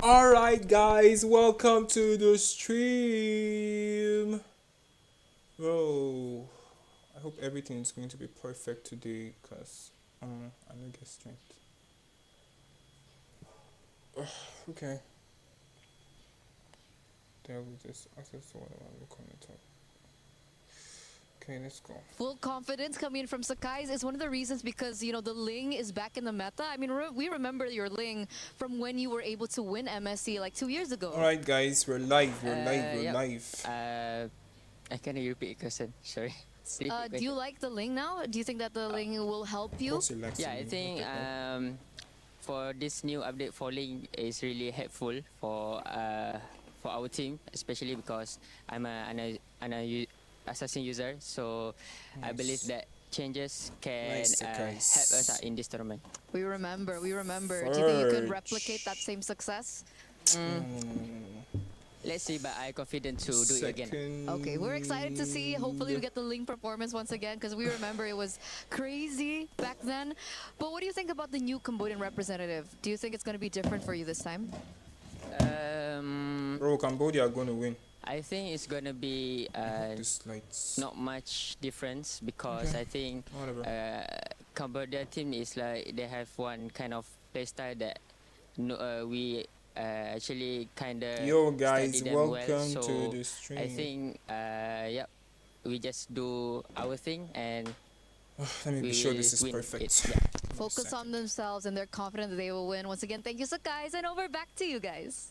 Alright guys, welcome to the stream. Bro, I hope everything is going to be perfect today because I'm gonna get strength. Okay. There we just access to whatever I'm looking at. Okay, let's go. Full confidence coming in from Sakai is one of the reasons because, you know, the Ling is back in the meta. I mean, we remember your Ling from when you were able to win MSC like 2 years ago. Alright guys, we're live, we're live. I can't repeat the question, sorry. Do you like the Ling now? Do you think that the Ling will help you? Yeah, I think for this new update for Ling is really helpful for our team, especially because I'm an assassin user, so nice. I believe that changes can help us in this tournament. We remember. Do you think you could replicate that same success? Let's see, but I'm confident to do it again. Okay, we're excited to see. Hopefully we get the Ling performance once again because we remember it was crazy back then. But what do you think about the new Cambodian representative? Do you think it's going to be different for you this time? Bro, Cambodia are going to win. I think it's going to be not much difference because I think Cambodia team is like they have one kind of playstyle that we actually kind of yo guys, welcome well. So to the stream. I think we just do our thing and let me be sure this is perfect. Focus on themselves and they're confident that they will win. Once again, thank you Sakai, and over back to you guys.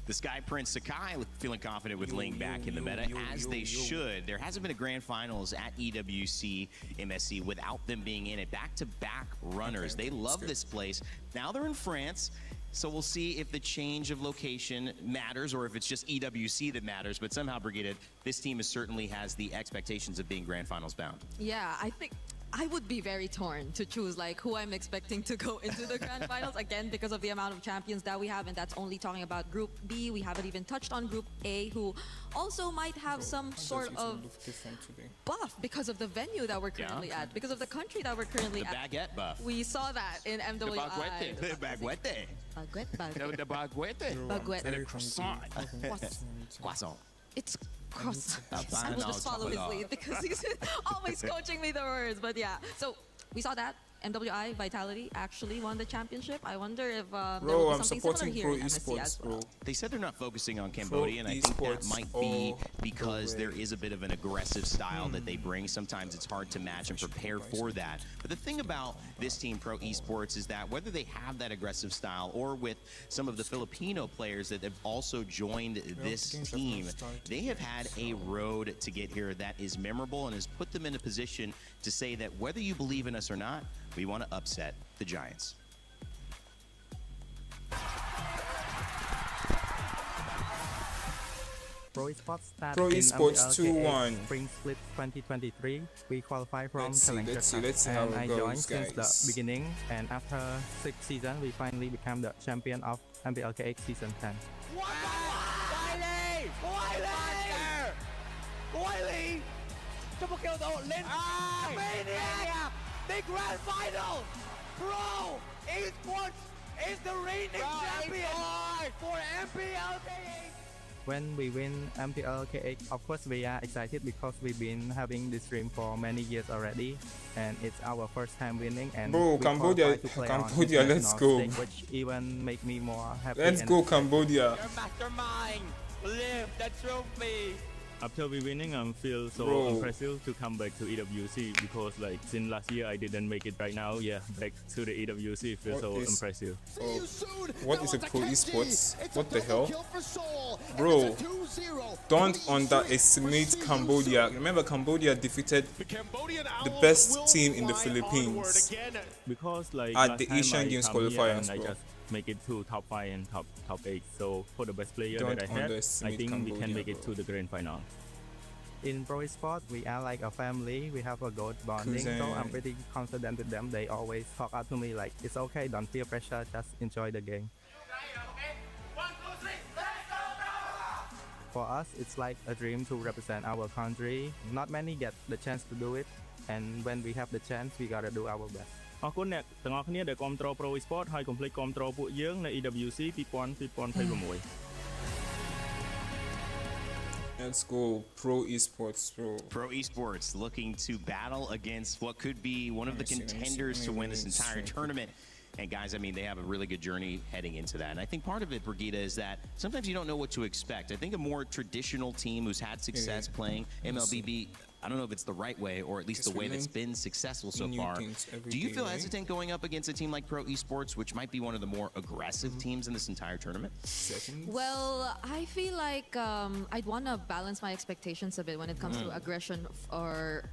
The Sky Prince Sakai feeling confident with Ling back in the meta, as they should. There hasn't been a grand finals at EWC MSC without them being in it. Back-to-back runners. They love this place. Now they're in France, so we'll see if the change of location matters or if it's just EWC that matters. But somehow, Brigitte, this team certainly has the expectations of being grand finals bound. Yeah, I think I would be very torn to choose like who I'm expecting to go into the grand finals again because of the amount of champions that we have, and that's only talking about Group B. We haven't even touched on Group A, who also might have some sort of buff because of the venue that we're currently at, because of the country that we're currently at. The baguette buff. We saw that in MWI. The baguette. The baguette. And a croissant. Croissant. It's croissant. I will just follow his lead because he's always coaching me the words. But yeah, so we saw that MWI Vitality actually won the championship. I wonder if there will be something similar here in MSC as well. They said they're not focusing on Cambodia, and I think that might be because there is a bit of an aggressive style that they bring. Sometimes it's hard to match and prepare for that. But the thing about this team, Pro Esports, is that whether they have that aggressive style or with some of the Filipino players that have also joined this team, they have had a road to get here that is memorable and has put them in a position to say that whether you believe in us or not, we want to upset the Giants. Pro Esports started Pro Esports in 2-1. Spring Split 2023. We qualified from Let's see how and it I goes, joined guys. since the beginning, and after 6 seasons, we finally became the champion of MLBB Season 10. The grand final! Pro Esports is the reigning champion for MPLK8! When we win MPLK8, of course we are excited because we've been having this dream for many years already, and it's our first time winning. And bro, Cambodia, let's go. Which even make me more happy. Let's go, Cambodia. Your mastermind live the trophy. After we winning, I feel so Bro. impressive to come back to EWC because like since last year I didn't make it. Right now, yeah, back to the EWC feels so impressive. What is a pro esports? What the hell? Bro, don't underestimate Cambodia. Remember, Cambodia defeated the best team in the Philippines Because like at last the time Asian I Games come here qualifiers, and I bro. just make it to top 5 and top 8. So for the best player Don't that I had, I underestimate think we Cambodia, can make it bro. to the grand final. In pro esports, we are like a family. We have a good bonding, so I'm Cousin. pretty confident with them. They always talk out to me like, it's okay, don't feel pressure, just enjoy the game. For us, it's like a dream to represent our country. Not many get the chance to do it, and when we have the chance, we gotta do our best. អរគុណអ្នកទាំងអស់គ្នាដែលគាំទ្រ Pro Esports ហើយកុំភ្លេចគាំទ្រពួកយើងនៅ EWC 2026 Let's go, pro esports, bro. Pro Esports looking to battle against what could be one of the contenders to win this entire tournament. And guys, I mean, they have a really good journey heading into that. And I think part of it, Brigitte, is that sometimes you don't know what to expect. I think a more traditional team who's had success playing MLBB, I don't know if it's the right way or at least the way that's been successful so far. Do you feel hesitant going up against a team like Pro Esports, which might be one of the more aggressive teams in this entire tournament? Well, I feel like I'd want to balance my expectations a bit when it comes to aggression or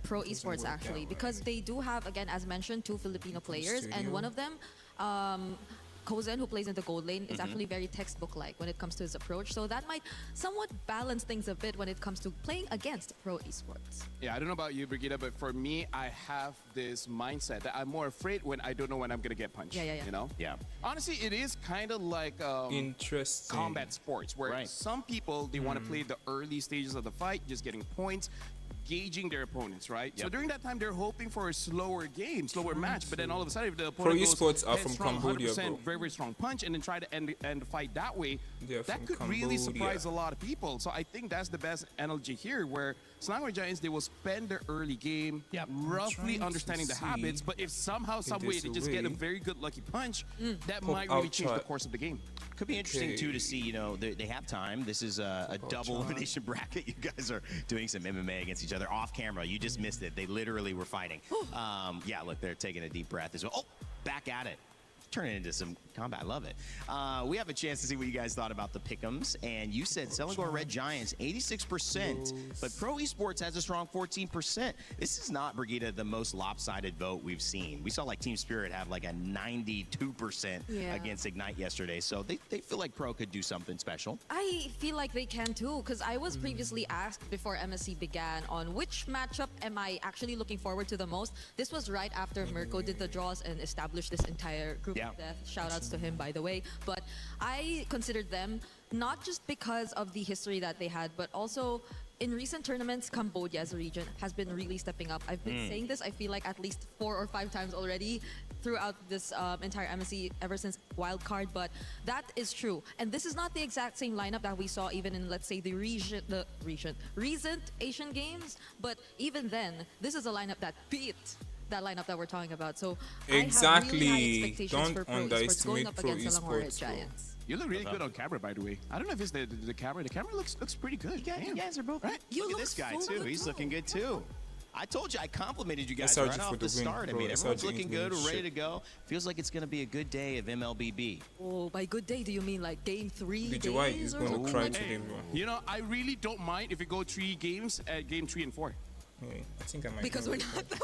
pro esports actually, because they do have, again, as mentioned, 2 Filipino players, and one of them, Kozen, who plays in the gold lane, is actually very textbook-like when it comes to his approach. So that might somewhat balance things a bit when it comes to playing against pro esports. Yeah, I don't know about you, Brigitte, but for me, I have this mindset that I'm more afraid when I don't know when I'm going to get punched. Yeah. You know? Yeah. Honestly, it is kind of like Interesting. combat sports where some people, they want to play the early stages of the fight, just getting points, gauging their opponents, right? So during that time, they're hoping for a slower game, slower match, but then all of a sudden, if the opponent Pro esports are from strong, Cambodia, 100% bro. very, very strong punch, and then try to end the fight that way, They're that from could really Cambodia. surprise a lot of people. So I think that's the best analogy here, where Selangor Giants, they will spend their early game roughly trying understanding to the habits, see but if somehow, some way, there's they a just get a way very good lucky punch, that Pop might really out change the shot. course of the game. Could be interesting too to see, you know, they have time. This is a double elimination bracket. You guys are doing some MMA against each other off camera. You just missed it. They literally were fighting. Yeah, look, they're taking a deep breath as well. Oh, back at it. Turning into some combat. I love it. We have a chance to see what you guys thought about the pick'ems. And you said Selangor Red Giants, 86%, but Pro Esports has a strong 14%. This is not, Brigitte, the most lopsided vote we've seen. We saw like Team Spirit have like a 92% against Ignite yesterday. So they feel like Pro could do something special. I feel like they can too, because I was previously asked before MSC began on which matchup am I actually looking forward to the most. This was right after Mirko did the draws and established this entire group of death. Shout outs to him, by the way. But I considered them not just because of the history that they had, but also in recent tournaments, Cambodia as a region has been really stepping up. I've been saying this, I feel like at least 4 or 5 times already throughout this entire MSC ever since wildcard, but that is true. And this is not the exact same lineup that we saw even in, let's say, the recent Asian Games, but even then, this is a lineup that beat that lineup that we're talking about. So Exactly. I have really high expectations Don't for pro esports underestimate going up pro against Selangor Red esports, bro. Giants. You look really good on camera, by the way. I don't know if it's the camera. The camera looks pretty good. You guys are both right. You Look at look this guy so too. good He's too. looking good too. I told you, I complimented you guys SRG right for off the the win, start. I bro. mean, everyone's SRG looking into good, the ready shit. to go. Feels like it's going to be a good day of MLBB. Oh, by good day, do you mean like game 3 DJ White days is or going to something cry like today, bro. You know, I really don't mind if we go 3 games at game 3 and 4. Hey, I think I might because know we're it, not bro.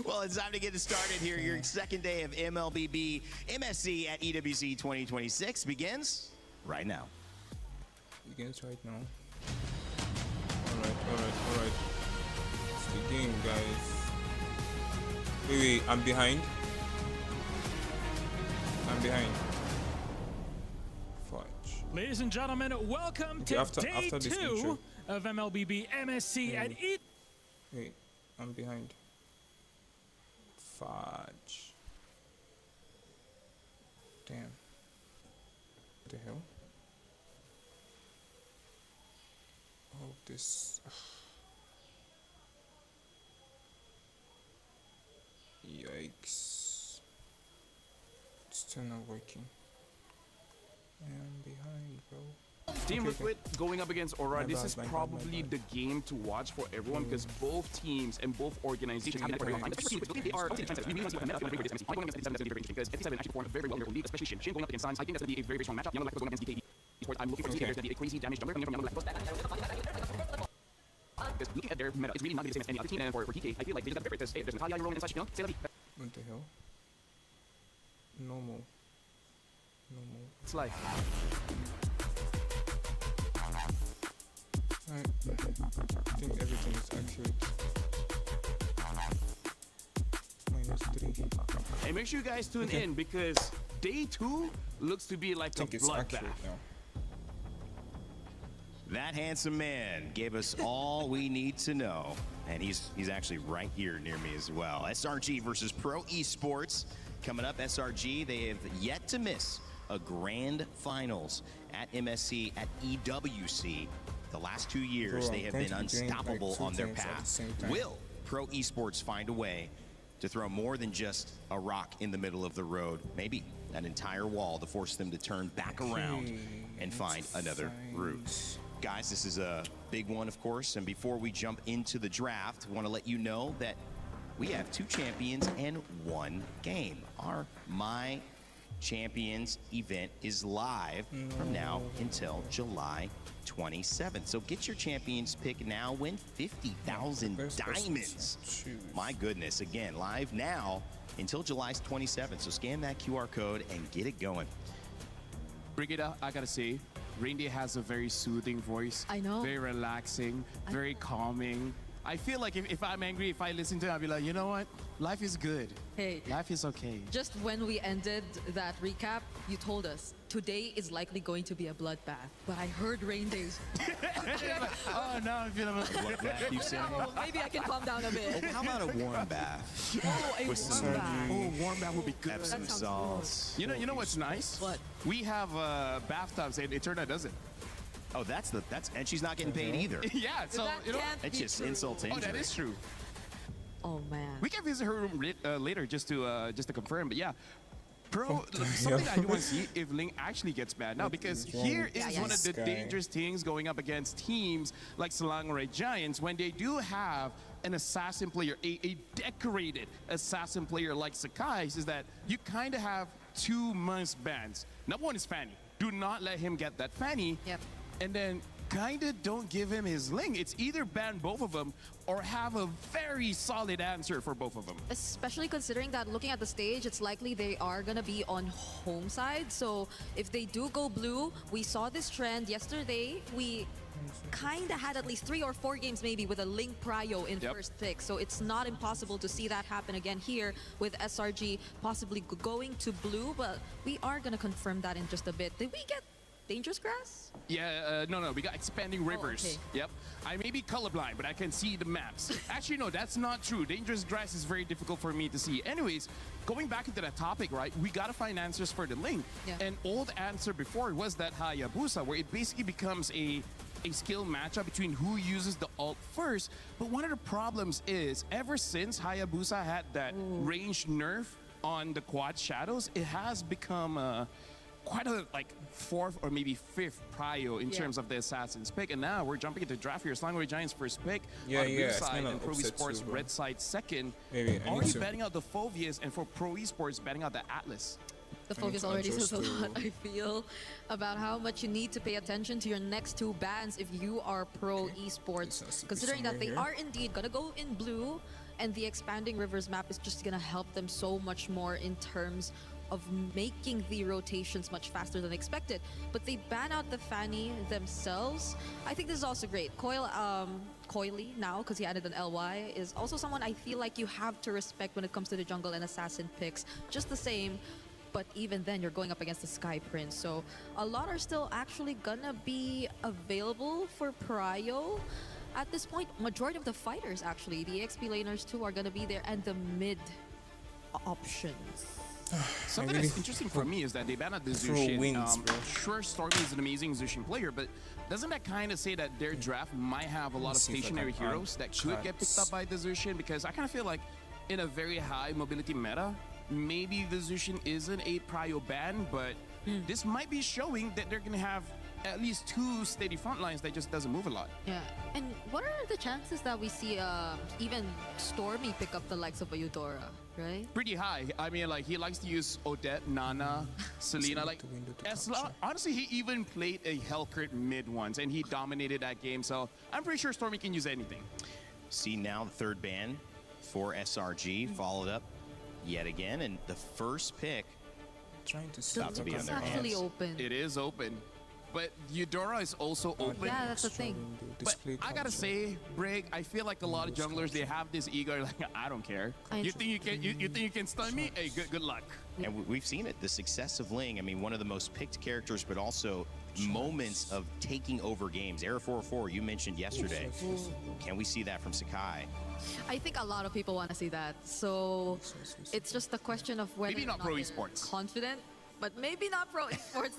Well, it's time to get it started here. Your second day of MLBB MSC at EWC 2026 begins right now. Begins right now. Alright. It's the game, guys. Wait, I'm behind. Fudge. Ladies and gentlemen, welcome Okay, to after day this 2 intro. of MLBB MSC at Wait, I'm behind. Fudge. Damn. What the hell? Oh, this. Yikes. It's still not working. I'm behind, bro. Team Liquid going up against Aurora. This is bad. probably the game to watch for everyone because both teams and both organizations have they are because FC7 actually performed very well in their league, especially Shin going up against Signs. I think that's going to be a very strong matchup. YANGON going up against GEEKAY. I'm looking for there's going to be a crazy damage jungler coming from YANGON. Because looking at their meta, it's really not the same as any other team. And for GEEKAY, I feel like they just got different. There's Natalia, Roman, and such. You know, say what the hell? Normal. it's life. I think everything is accurate. -3. Hey, make sure you guys tune in because day 2 looks to be like a bloodbath. That handsome man gave us all we need to know, and he's actually right here near me as well. SRG versus Pro Esports coming up. SRG, they have yet to miss a grand finals at MSC, at EWC. The last 2 years, they have been unstoppable on their path. Will Pro Esports find a way to throw more than just a rock in the middle of the road, maybe an entire wall, to force them to turn back around and find another route? Guys, this is a big one, of course, and before we jump into the draft, I want to let you know that we have 2 champions and 1 game. Our My Champions event is live from now until July 27th. So get your champions pick now, win 50,000 diamonds. My goodness, again, live now until July 27th. So scan that QR code and get it going. Brigida, I gotta say, Reindeer has a very soothing voice. I know. Very relaxing, very calming. I feel like if I'm angry, if I listen to it, I'll be like, you know what? Life is good. Hey. Life is okay. Just when we ended that recap, you told us today is likely going to be a bloodbath. But I heard rain days. Oh, now I'm feeling You saying? Oh, maybe I can calm down a bit. How about a warm bath? Oh, a With some warm bath. Oh, warm bath would be good. Have some sounds sauce. You know what's nice? What? We have bathtubs, and Eterna doesn't. Oh, and she's not getting paid either. Yeah, so That you know, can't It's be just true. insult to oh, injury. that is true. Oh man. We can visit her room later just to confirm. But yeah, something I do want to see if Ling actually gets banned now, because here is one of the dangerous things going up against teams like Selangor Giants when they do have an assassin player, a decorated assassin player like Sakai, is that you kind of have 2 must-bans. Number 1 is Fanny. Do not let him get that Fanny. Yep. And then kind of don't give him his Ling. It's either ban both of them or have a very solid answer for both of them. Especially considering that looking at the stage, it's likely they are going to be on home side. So if they do go blue, we saw this trend yesterday. We kind of had at least 3 or 4 games maybe with a Ling Prio in first pick. So it's not impossible to see that happen again here with SRG possibly going to blue. But we are going to confirm that in just a bit. Did we get Dangerous Grass? Yeah, no, we got Expanding Rivers. okay. Yep. I may be colorblind, but I can see the maps. Actually, no, that's not true. Dangerous Grass is very difficult for me to see. Anyways, going back into that topic, right, we gotta find answers for the Ling. Yeah. An old answer before was that Hayabusa, where it basically becomes a skill matchup between who uses the ult first. But one of the problems is, ever since Hayabusa had that range nerf on the quad shadows, it has become quite a 4th or maybe 5th prio in terms of the assassin's pick. And now we're jumping into draft here. Selangor Giants first pick on the blue side, and Pro Esports red side second. Already betting out the Phovias, and for Pro Esports betting out the Atlas. The focus already says a lot, I feel, about how much you need to pay attention to your next 2 bans if you are Pro Esports, considering that they are indeed going to go in blue, and the Expanding Rivers map is just going to help them so much more in terms of making the rotations much faster than expected. But they ban out the Fanny themselves. I think this is also great. Coily now, because he added an LY, is also someone I feel like you have to respect when it comes to the jungle and assassin picks. Just the same. But even then, you're going up against the Sky Prince. So a lot are still actually gonna be available for Prio. At this point, majority of the fighters, actually, the XP laners too, are gonna be there, and the mid options. Something that's interesting for me is that they banned out the Zushin. Sure, Stormy is an amazing Zushin player, but doesn't that kind of say that their draft might have a lot of stationary heroes that could get picked up by the Zushin? Because I kind of feel like in a very high mobility meta, maybe the Zushin is an 8 prio ban, but this might be showing that they're going to have at least 2 steady front lines that just doesn't move a lot. Yeah. And what are the chances that we see even Stormy pick up the likes of a Eudora, right? Pretty high. I mean, like, he likes to use Odette, Nana, Selena. Like, honestly, he even played a Hellcurt mid once, and he dominated that game. So I'm pretty sure Stormy can use anything. See now the third ban for SRG followed up yet again, and the first pick Trying to about to be on their hands. Actually open. It is open. But Eudora is also open. Yeah, that's the thing. But I gotta say, Brig, I feel like a lot of junglers, they have this ego, like, I don't care. You think you can you think you can stun me? Hey, good luck. And we've seen it, the success of Ling. I mean, one of the most picked characters, but also moments of taking over games. Era 404, you mentioned yesterday. Can we see that from Sakai? I think a lot of people want to see that. So it's just a question of whether Maybe not pro esports. Confident, but maybe not pro esports.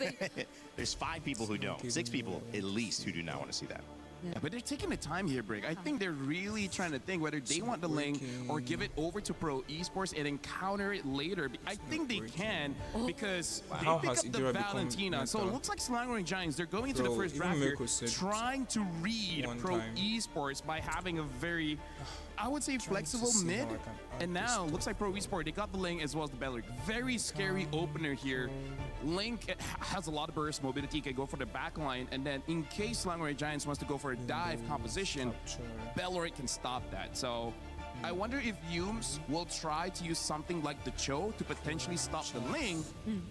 There's 5 people who don't. 6 people at least who do not want to see that. Yeah, but they're taking the time here, Brig. I think they're really trying to think whether they want the Ling or give it over to pro esports and encounter it later. I think they can because they pick up the Valentina. So it looks like Slangoring Giants, they're going into the first draft here, trying to read pro esports by having a very, I would say, flexible mid. And now looks like pro esports, they got the Ling as well as the Belric. Very scary opener here. Link has a lot of burst mobility, can go for the back line, and then in case Slangoring Giants wants to go for a dive composition, Belric can stop that. So I wonder if Yumes will try to use something like the Cho to potentially stop the Ling,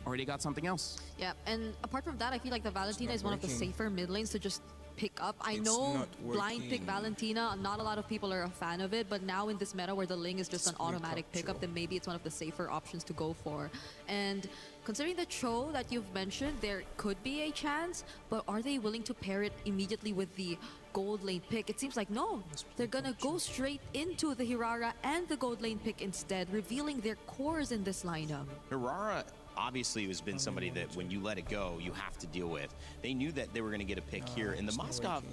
or they got something else. Yeah, and apart from that, I feel like the Valentina is one of the safer mid lanes to just pick up. I know blind pick Valentina, not a lot of people are a fan of it, but now in this meta where the Ling is just an automatic pickup, then maybe it's one of the safer options to go for. And considering the Cho that you've mentioned, there could be a chance, but are they willing to pair it immediately with the gold lane pick? It seems like no, they're gonna go straight into the Hirara and the gold lane pick instead, revealing their cores in this lineup. Hirara obviously has been somebody that when you let it go, you have to deal with. They knew that they were going to get a pick here, and the Moskov,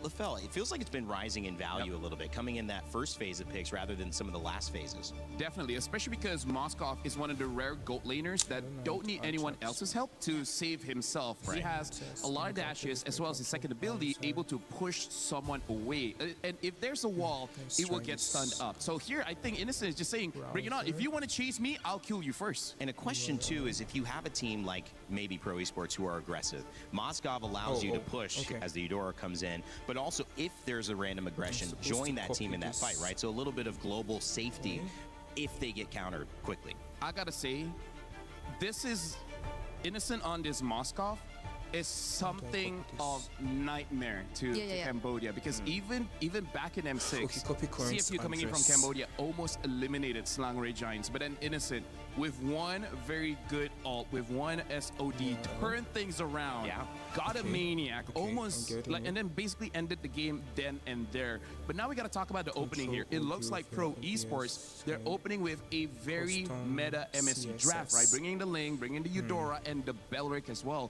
LaFell, it feels like it's been rising in value a little bit, coming in that first phase of picks rather than some of the last phases. Definitely, especially because Moskov is one of the rare gold laners that don't need anyone else's help to save himself. He has a lot of dashes as well as his second ability, able to push someone away. And if there's a wall, it will get stunned up. So here, I think Innocent is just saying, bring it on. If you want to chase me, I'll kill you first. And a question, too, is if you have a team like maybe Pro Esports who are aggressive, Moskov allows you to push as the Eudora comes in, but also if there's a random aggression, join that team in that fight, right? So a little bit of global safety if they get countered quickly. I gotta say, this is Innocent on this Moskov is something of nightmare to Cambodia, because even back in M6, CFU coming in from Cambodia almost eliminated Slangoring Giants, but then Innocent with one very good ult, with one SOD, turned things around, got a Maniac, almost like, and then basically ended the game then and there. But now we got to talk about the opening here. It looks like Pro Esports, they're opening with a very meta MSC draft, right? Bringing the Ling, bringing the Eudora, and the Belric as well.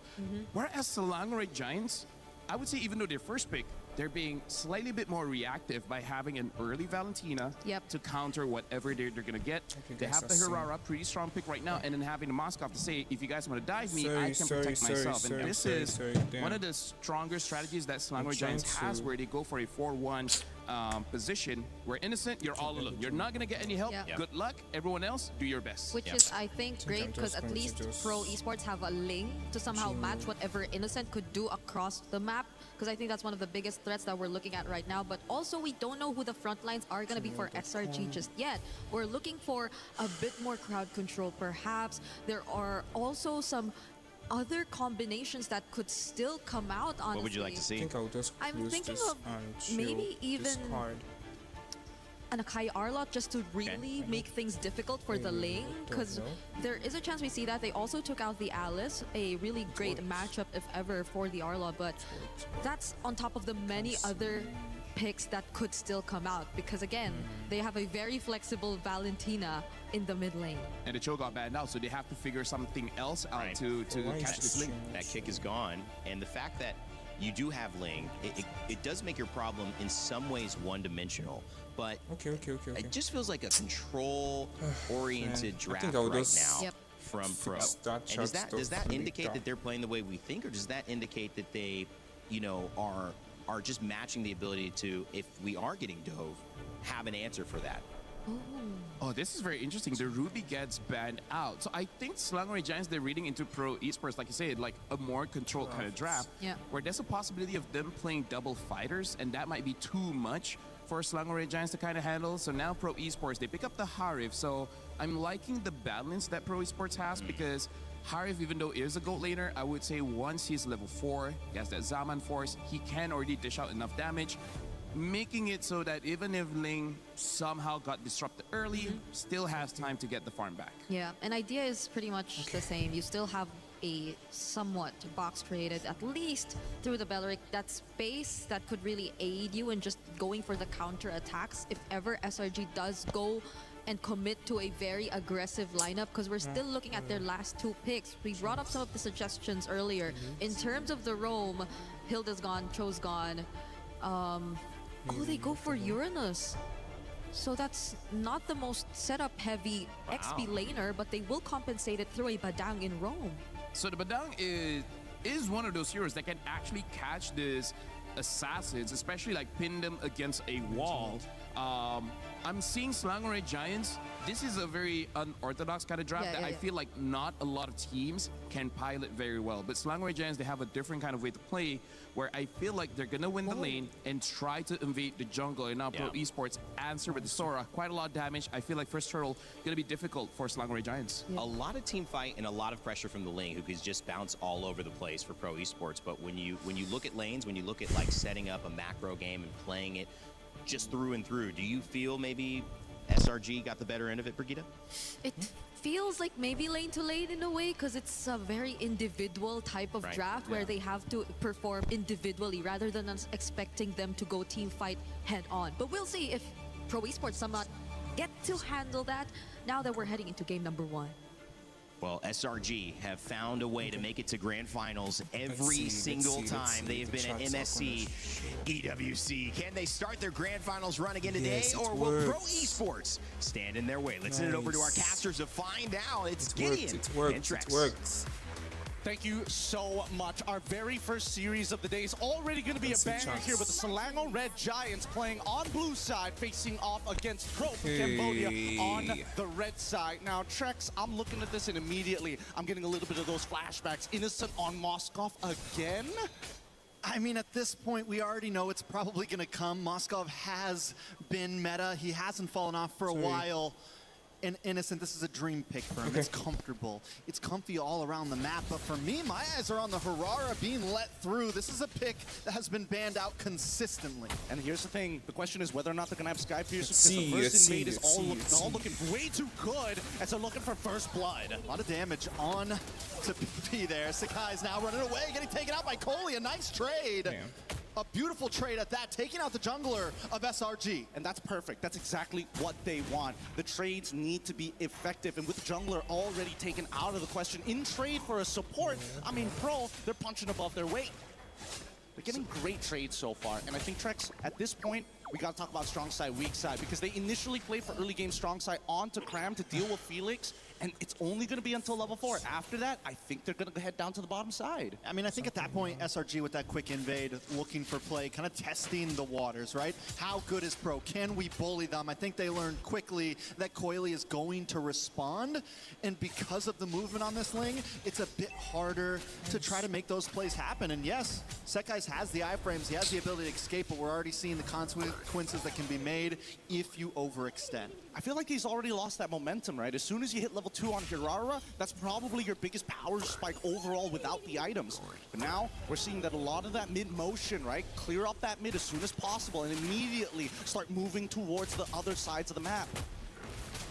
Whereas Slangoring Giants, I would say even though their first pick, they're being slightly bit more reactive by having an early Valentina to counter whatever they're going to get. They have the Hirara, pretty strong pick right now, and then having the Moskov to say, if you guys want to dive me, I can protect myself. And this is one of the stronger strategies that Slangoring Giants has, where they go for a 4-1 position, where Innocent, you're all alone. You're not going to get any help. Good luck. Everyone else, do your best. Which is, I think, great, because at least Pro Esports have a Ling to somehow match whatever Innocent could do across the map, because I think that's one of the biggest threats that we're looking at right now. But also, we don't know who the front lines are going to be for SRG just yet. We're looking for a bit more crowd control, perhaps. There are also some other combinations that could still come out, honestly. What would you like to see? I'm thinking of maybe even an Akai Arlot, just to really make things difficult for the Ling, because there is a chance we see that. They also took out the Alice, a really great matchup if ever for the Arlot, but that's on top of the many other picks that could still come out, because again, they have a very flexible Valentina in the mid lane. And the Cho got banned out, so they have to figure something else out to catch this Ling. That kick is gone, and the fact that you do have Ling, it does make your problem in some ways one-dimensional, but it just feels like a control-oriented draft right now. from Pro. That And does chat that stuff indicate really that they're playing the way we think, or does that indicate that they, you know, are just matching the ability to, if we are getting dove, have an answer for that? Oh, this is very interesting. The Ruby gets banned out. So I think Slangoray Giants, they're reading into Pro Esports, like you said, like a more controlled kind of draft. Yeah. Where there's a possibility of them playing double fighters, and that might be too much for Slangoray Giants to kind of handle. So now Pro Esports, they pick up the Harif. So I'm liking the balance that Pro Esports has because Harif, even though he is a GOAT laner, I would say once he's level 4, he has that Zaman Force, he can already dish out enough damage, making it so that even if Ling somehow got disrupted early, still has time to get the farm back. Yeah, and idea is pretty much the same. You still have a somewhat box created, at least through the Belleric, that space that could really aid you in just going for the counter attacks if ever SRG does go and commit to a very aggressive lineup, because we're still looking at their last 2 picks. We brought up some of the suggestions earlier. In terms of the roam, Hilda's gone, Cho's gone. Oh, they go for Uranus. So that's not the most setup-heavy XP laner, but they will compensate it through a Badang in roam. So the Badang is one of those heroes that can actually catch these assassins, especially like pin them against a wall. I'm seeing Slangoray Giants. This is a very unorthodox kind of draft that I feel like not a lot of teams can pilot very well. But Slangoray Giants, they have a different kind of way to play where I feel like they're going to win the lane and try to invade the jungle. And now Pro Esports answer with the Sora. Quite a lot of damage. I feel like first turtle going to be difficult for Slangoray Giants. A lot of team fight and a lot of pressure from the lane, who could just bounce all over the place for Pro Esports. But when you look at lanes, when you look at like setting up a macro game and playing it just through and through, do you feel maybe SRG got the better end of it, Brigitte? It feels like maybe lane to lane in a way, because it's a very individual type of draft where they have to perform individually rather than us expecting them to go team fight head on. But we'll see if Pro Esports somewhat get to handle that now that we're heading into game number 1. Well, SRG have found a way to make it to grand finals every single time they have been at MSC EWC. Can they start their grand finals run again today, or will Pro Esports stand in their way? Let's send it over to our casters to find out. It's Gideon and Trex. It works. Thank you so much. Our very first series of the day is already going to be a banger here with the Slangoray Giants playing on blue side, facing off against Pro Cambodia on the red side. Now, Trex, I'm looking at this and immediately I'm getting a little bit of those flashbacks. Innocent on Moskov again? I mean, at this point, we already know it's probably going to come. Moskov has been meta. He hasn't fallen off for a while. And Innocent, this is a dream pick for him. It's comfortable. It's comfy all around the map. But for me, my eyes are on the HAUSA being let through. This is a pick that has been banned out consistently. And here's the thing. The question is whether or not they're going to have Sky Piercer, because the first invade is all looking way too good as they're looking for first blood. A lot of damage on to PP there. Sakai's now running away, getting taken out by Coley. A nice trade. Damn. A beautiful trade at that, taking out the jungler of SRG. And that's perfect. That's exactly what they want. The trades need to be effective. And with the jungler already taken out of the question in trade for a support, I mean, Pro, they're punching above their weight. They're getting great trades so far. And I think, Trex, at this point, we got to talk about strong side, weak side, because they initially played for early game strong side onto Cram to deal with Felix, and it's only going to be until level 4. After that, I think they're going to head down to the bottom side. I mean, I think at that point, SRG with that quick invade, looking for play, kind of testing the waters, right? How good is Pro? Can we bully them? I think they learned quickly that Coily is going to respond, and because of the movement on this Ling, it's a bit harder to try to make those plays happen. And yes, Sekai's has the iframes, he has the ability to escape, but we're already seeing the consequences that can be made if you overextend. I feel like he's already lost that momentum, right? As soon as you hit level 2 on AURORA, that's probably your biggest power spike overall without the items. But now, we're seeing that a lot of that mid motion, right? Clear up that mid as soon as possible and immediately start moving towards the other sides of the map.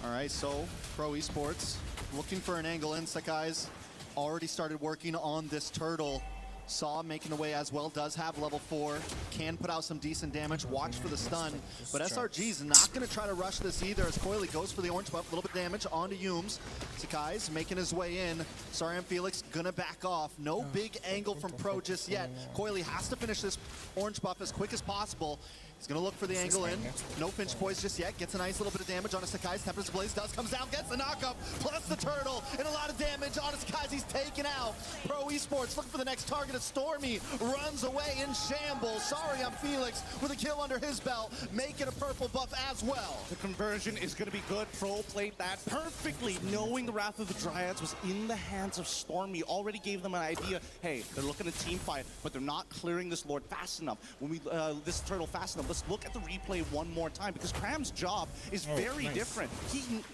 All right, so Pro Esports looking for an angle in. Sekai's already started working on this turtle. Saw making the way as well, does have level 4, can put out some decent damage, watch for the stun, but SRG's not going to try to rush this either as Coily goes for the orange buff, a little bit of damage onto Yumes. Sakai's making his way in, Sariam Felix gonna back off, no big angle from Pro just yet. Coily has to finish this orange buff as quick as possible. He's gonna look for the angle in. No Finch Poise just yet. Gets a nice little bit of damage on a Sakai's. Tempest Blaze does comes down, gets the knockup, plus the turtle, and a lot of damage on his Sakai's. He's taken out. Pro Esports looking for the next target of Stormy. Runs away in shambles. Sorry, I'm Felix with a kill under his belt, making a purple buff as well. The conversion is gonna be good. Pro played that perfectly, knowing the Wrath of the Dryads was in the hands of Stormy. Already gave them an idea. Hey, they're looking to team fight, but they're not clearing this Lord fast enough. When we this turtle fast enough. Let's look at the replay one more time because Cram's job is very different.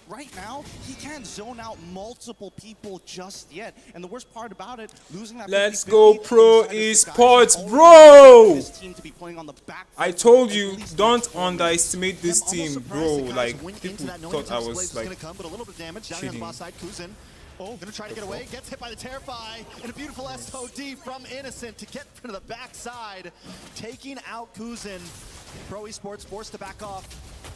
Right now, he can't zone out multiple people just yet. And the worst part about it, losing that. Let's go Pro Esports, bro! I told you, don't underestimate this team, bro. Like, people thought I was like cheating. Oh, gonna try to get away, gets hit by the Terrify, and a beautiful SOD from Innocent to get to the backside, taking out Kuzin. Pro Esports forced to back off.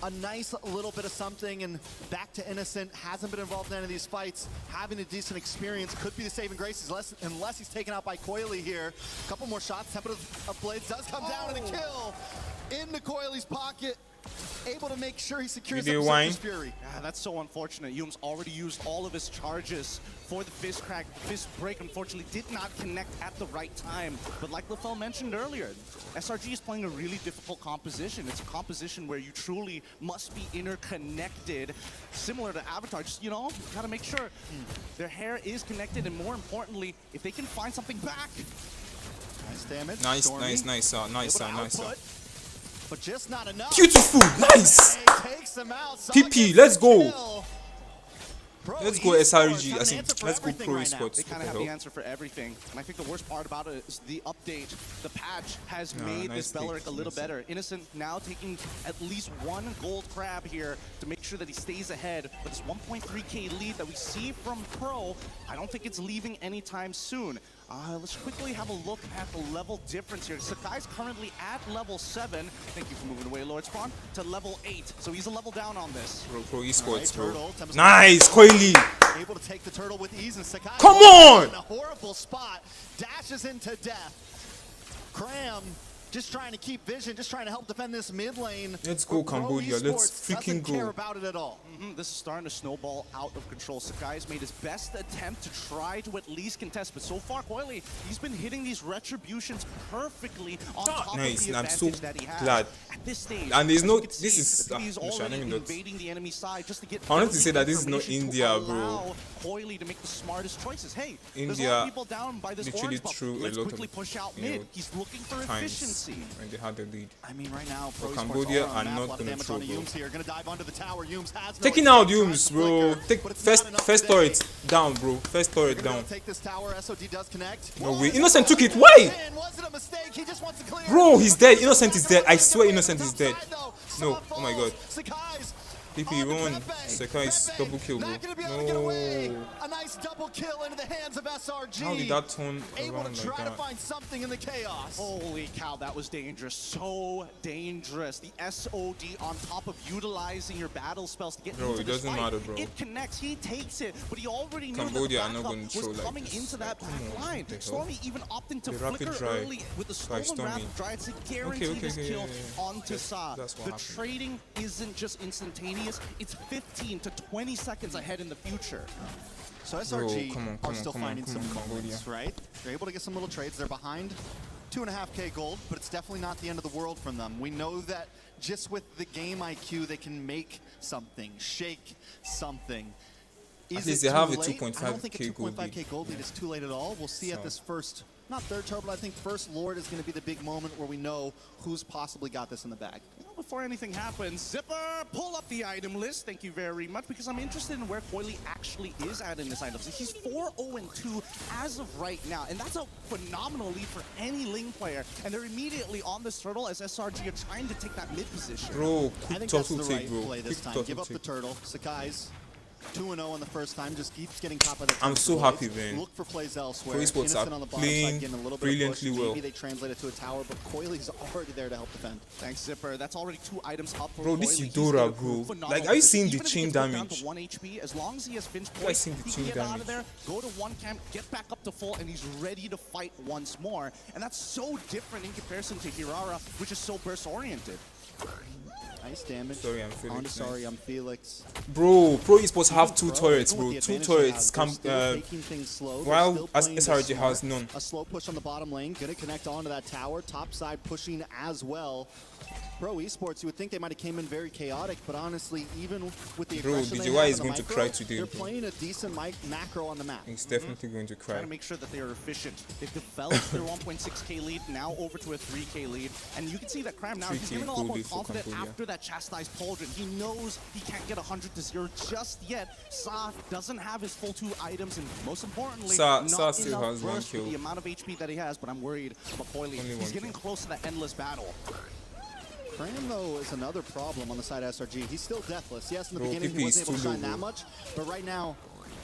A nice little bit of something, and back to Innocent. Hasn't been involved in any of these fights. Having a decent experience could be the saving grace unless he's taken out by Coily here. A couple more shots. Tempest of Blades does come down, and a kill into Coily's pocket. Able to make sure he secures the Fury. Yeah, that's so unfortunate. Yumes already used all of his charges for the fist crack. The fist break, unfortunately, did not connect at the right time. But like Lefel mentioned earlier, SRG is playing a really difficult composition. It's a composition where you truly must be interconnected, similar to Avatar. Just, you know, gotta make sure their hair is connected, and more importantly, if they can find something back. Nice damage. Nice. But just not enough. Beautiful, nice. PP, let's go. Let's go SRG. Let's go Pro Esports. They kind of have the answer for everything. And I think the worst part about it is the update. The patch has made this Beleric a little better. Innocent now taking at least one gold crab here to make sure that he stays ahead. But this 1.3k lead that we see from Pro, I don't think it's leaving anytime soon. Let's quickly have a look at the level difference here. Sakai's currently at level 7. Thank you for moving away, Lord Spawn. To level 8. So he's a level down on this. Pro Esports, bro. Nice, Coily. Able to take the turtle with ease, and Sakai. Come on! In a horrible spot. Dashes into death. Cram just trying to keep vision, just trying to help defend this mid lane. Let's go Cambodia. Let's freaking go. Care about it at all. This is starting to snowball out of control. Sakai's made his best attempt to try to at least contest, but so far, Coily, he's been hitting these retributions perfectly on top of the advantage that he has. Glad. At this stage, and there's no, this is, he's already invading the enemy side just to get. I wanted to say that this is not India, bro. Coily to make the smartest choices. Hey, India there's a lot of people down by this literally orange buff. threw Let's a lot quickly of, push out mid. He's looking for efficiency. When they had the lead. I mean, right now, Pro Cambodia are not gonna throw, bro. Gonna dive onto the tower. Yumes has taking out Yumes, bro. Take first turret down, bro. First turret down. Take this tower. SOD does connect. No way. Innocent took it. Why? Bro, he's dead. Innocent is dead. I swear Innocent is dead. No. Oh my god. PP run. Sakai's double kill, bro. No. A nice double kill into the hands of SRG. How did that turn able around to try like to that? find something in the chaos. Holy cow, that was dangerous. So dangerous. The SOD on top of utilizing your battle spells to get into it doesn't fight. matter, bro. It connects, he takes it, but he already knew Cambodia that the are not backup going to throw was like coming this. into that back line. Stormy even opting to The flicker rapid dry early with the stolen Wrath Dryad to guarantee this kill onto Sa. The trading isn't just instantaneous, it's 15 to 20 seconds ahead in the future. So SRG Bro, are still finding some moments, right? They're able to get some little trades. They're behind 2.5k gold, but it's definitely not the end of the world from them. We know that just with the game IQ, they can make something, shake something. At least they have a I don't think a 2.5k gold lead. 2.5k gold lead is too late at all. We'll see at this first, not third turtle, but I think first Lord is going to be the big moment where we know who's possibly got this in the bag. Before anything happens, Zipper, pull up the item list. Thank you very much, because I'm interested in where Coily actually is at in this item list. He's 4-0-2 as of right now, and that's a phenomenal lead for any Ling player. And they're immediately on this turtle as SRG are trying to take that mid position. Bro, I think quick that's the turtle right take, bro. play this time. Give up the turtle. Sakai's 2-0 on the first time, just keeps getting caught by the I'm so happy, man. Look for plays elsewhere. Pro esports Innocent are on the bottom side, getting a little bit of push. brilliantly well. Maybe they translate it to a tower, but Coily's already there to help defend. Thanks, Zipper. That's already 2 items up for Bro, this Coily. Eudora, bro. Like, are you seeing the chain damage? 1 HP, as long as he has Finch Are you seeing the he chain can get out of damage? there, go to 1 camp, get back up to full, and he's ready to fight once more. And that's so different in comparison to Hirara, which is so burst-oriented. Nice damage. Sorry, I'm Felix. Sorry, I'm Felix. Bro, Pro esports have 2 turrets, bro. 2 Taking turrets. things slow. While as SRG has none. A slow push on the bottom lane, gonna connect onto that tower. Top side pushing as well. Pro esports, you would think they might have came in very chaotic, but honestly, even with the Bro, aggression they DJY have is in the going to micro, cry today, they're bro. playing a decent macro on the map. He's definitely going to cry. Trying to make sure that they are efficient. They've developed their 1.6k lead, now over to a 3k lead. And you can see that Cram now, he's 3K getting a lot more lead for confident Cambodia. after that chastised pauldron. He knows he can't get 100-0 just yet. Sa doesn't have his full 2 items, and most importantly, Sa not still enough has 1 burst for kill. the amount of HP that he has, but I'm worried about Coily. Only He's 1 getting kill. close to that endless battle. Cram, though, is another problem on the side of SRG. He's still deathless. Yes, in the Bro, beginning, PP he wasn't is able to too shine low, that bro. much, but right now,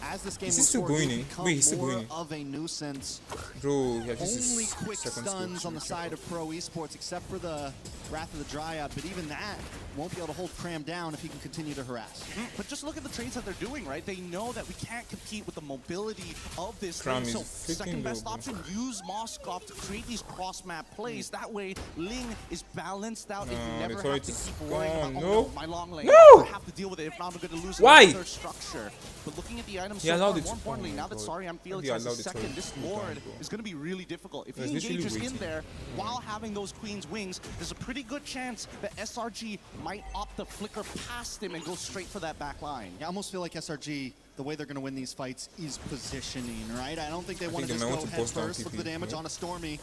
as this game Is he moves still forward, going he's in? become Wait, he's still more going in. of a nuisance. Bro, yeah, this is Only quick second stuns scope. on the side of Pro Esports, except for the Wrath of the Dryad, but even that won't be able to hold Cram down if he can continue to harass. But just look at the trades that they're doing, right? They know that we can't compete with the mobility of this Cram thing. So is freaking second best low, bro. option, use Moskov to create these cross-map plays. That way, Ling is balanced out and you the never have turret to is keep worrying about, gone. oh No. no, my long lane. No! I have to deal with it. If not, I'm going to lose Why? another structure. But looking at the items He so allowed far, it to- more importantly, oh my now that God. Sorry I'm Felix He has a allowed the second, turret this to go Lord down, bro. is going to be really difficult. If He's he literally engages in waiting. there while having those Queen's Wings, there's a pretty good chance that SRG might opt to flicker past him and go straight for that back line. I almost feel like SRG, the way they're going to win these fights is positioning, right? I don't think they want to they just might go want to head bust down first. Look at the TP, damage yeah. on a Stormy.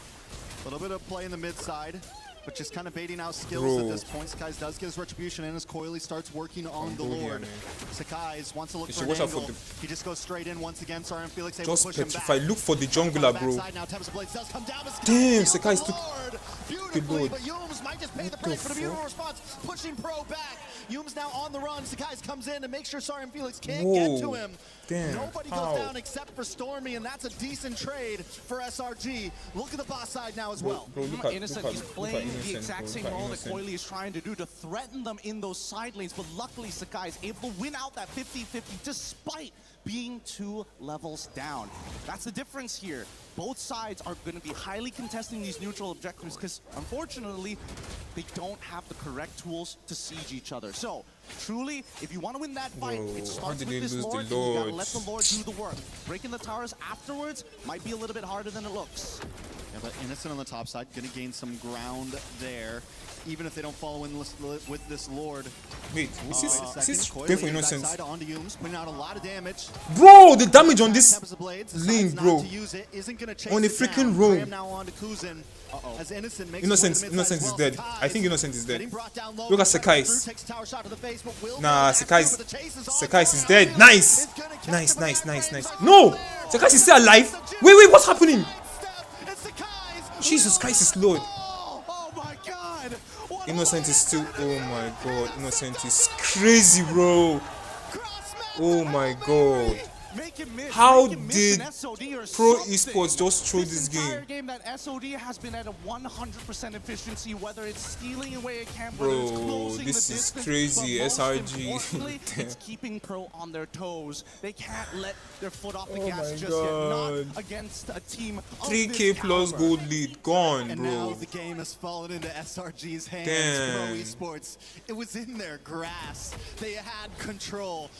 A little bit of play in the mid side, but just kind of baiting out skills Bro. at this point. Sakai's does get his retribution in as Coily starts working on the Cambodia, Lord. man. Sakai's wants to look You for should an watch out for angle. He just goes straight in once again. Sorry, Felix able Just to push him back. petrify. Look for the jungler, bro. Backside now, Tempest Blades does come down, but Sakai Damn, kills Sakai's the took- Lord Good beautifully, lord. but Yums might just pay the What price the for the beautiful fuck? response, pushing Pro back. Yums now on the run. Sakai's comes in and makes sure Sorry and Felix can't Whoa. get to him. Damn, Nobody how? goes down except for Stormy, and that's a decent trade for SRG. Look at the boss side now as well. Bro, look at Innocent, look he's at- look playing at the Innocent, exact bro. same Look at role that Innocent. Coily is trying to do to threaten them in those side lanes, but luckily Sakai is able to win out that 50-50 despite being 2 levels down. That's the difference here. Both sides are going to be highly contesting these neutral objectives because, unfortunately, they don't have the correct tools to siege each other. So, truly, if you want to win that fight, Bro, it how starts did with they this lose the Lord, and you gotta Lord? let the Lord do the work. Breaking the towers afterwards might be a little bit harder than it looks. Yeah, but Innocent on the top side, going to gain some ground there. Even if they don't follow in with this Lord. Wait, is this Coily going for backside Innocent? onto Yums, putting out a lot of damage. Bro, the damage on this Tempest of Blades lane, decides not bro. to use it, isn't gonna chase On a it freaking down. roam. Graham now on to Kuzin. As Innocent makes Innocent, his way to the mid side Innocent as is well. dead. Sakai's I think Innocent is dead. getting brought down low. Look at Drew Sakai's. takes a tower shot to the face, but will Nah, go Sakai's after, but the chase is on. Sakai's is Sorry, dead. Felix Nice. is gonna catch Nice, him, nice, but nice, that nice. frame's No! there. Sakai's is still alive? Wait, what's happening? It's Sakai's. Jesus Christ is Lord. Oh my god. What a Innocent is still, oh my god, Innocent is crazy, bro. Oh my god. Make him miss. How Make him miss did an SOD or Pro something. Esports just throw this entire game? game that SOD has been at a 100% efficiency, whether it's stealing away a camp, whether it's Bro, closing this the is distance, crazy, but most SRG. importantly, Damn. it's keeping Pro on their toes. They can't let their foot off the Oh gas my just God. yet. Not against a team of 3k this plus caliber. gold lead, gone, And now bro. the game has fallen into SRG's hands. Damn. Pro Esports, it was in their grasp. They had control,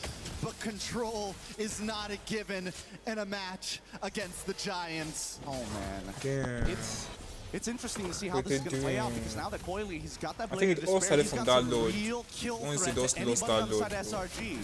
but control is not a given in a match against the Giants. Oh man, Damn. it's interesting to see how What this is they going to play out doing? because now that Coily, he's got that I blade think of it all despair, started he's from got that some Lord. real kill Once they threat just to lost anybody that on the Lord, side of bro. SRG.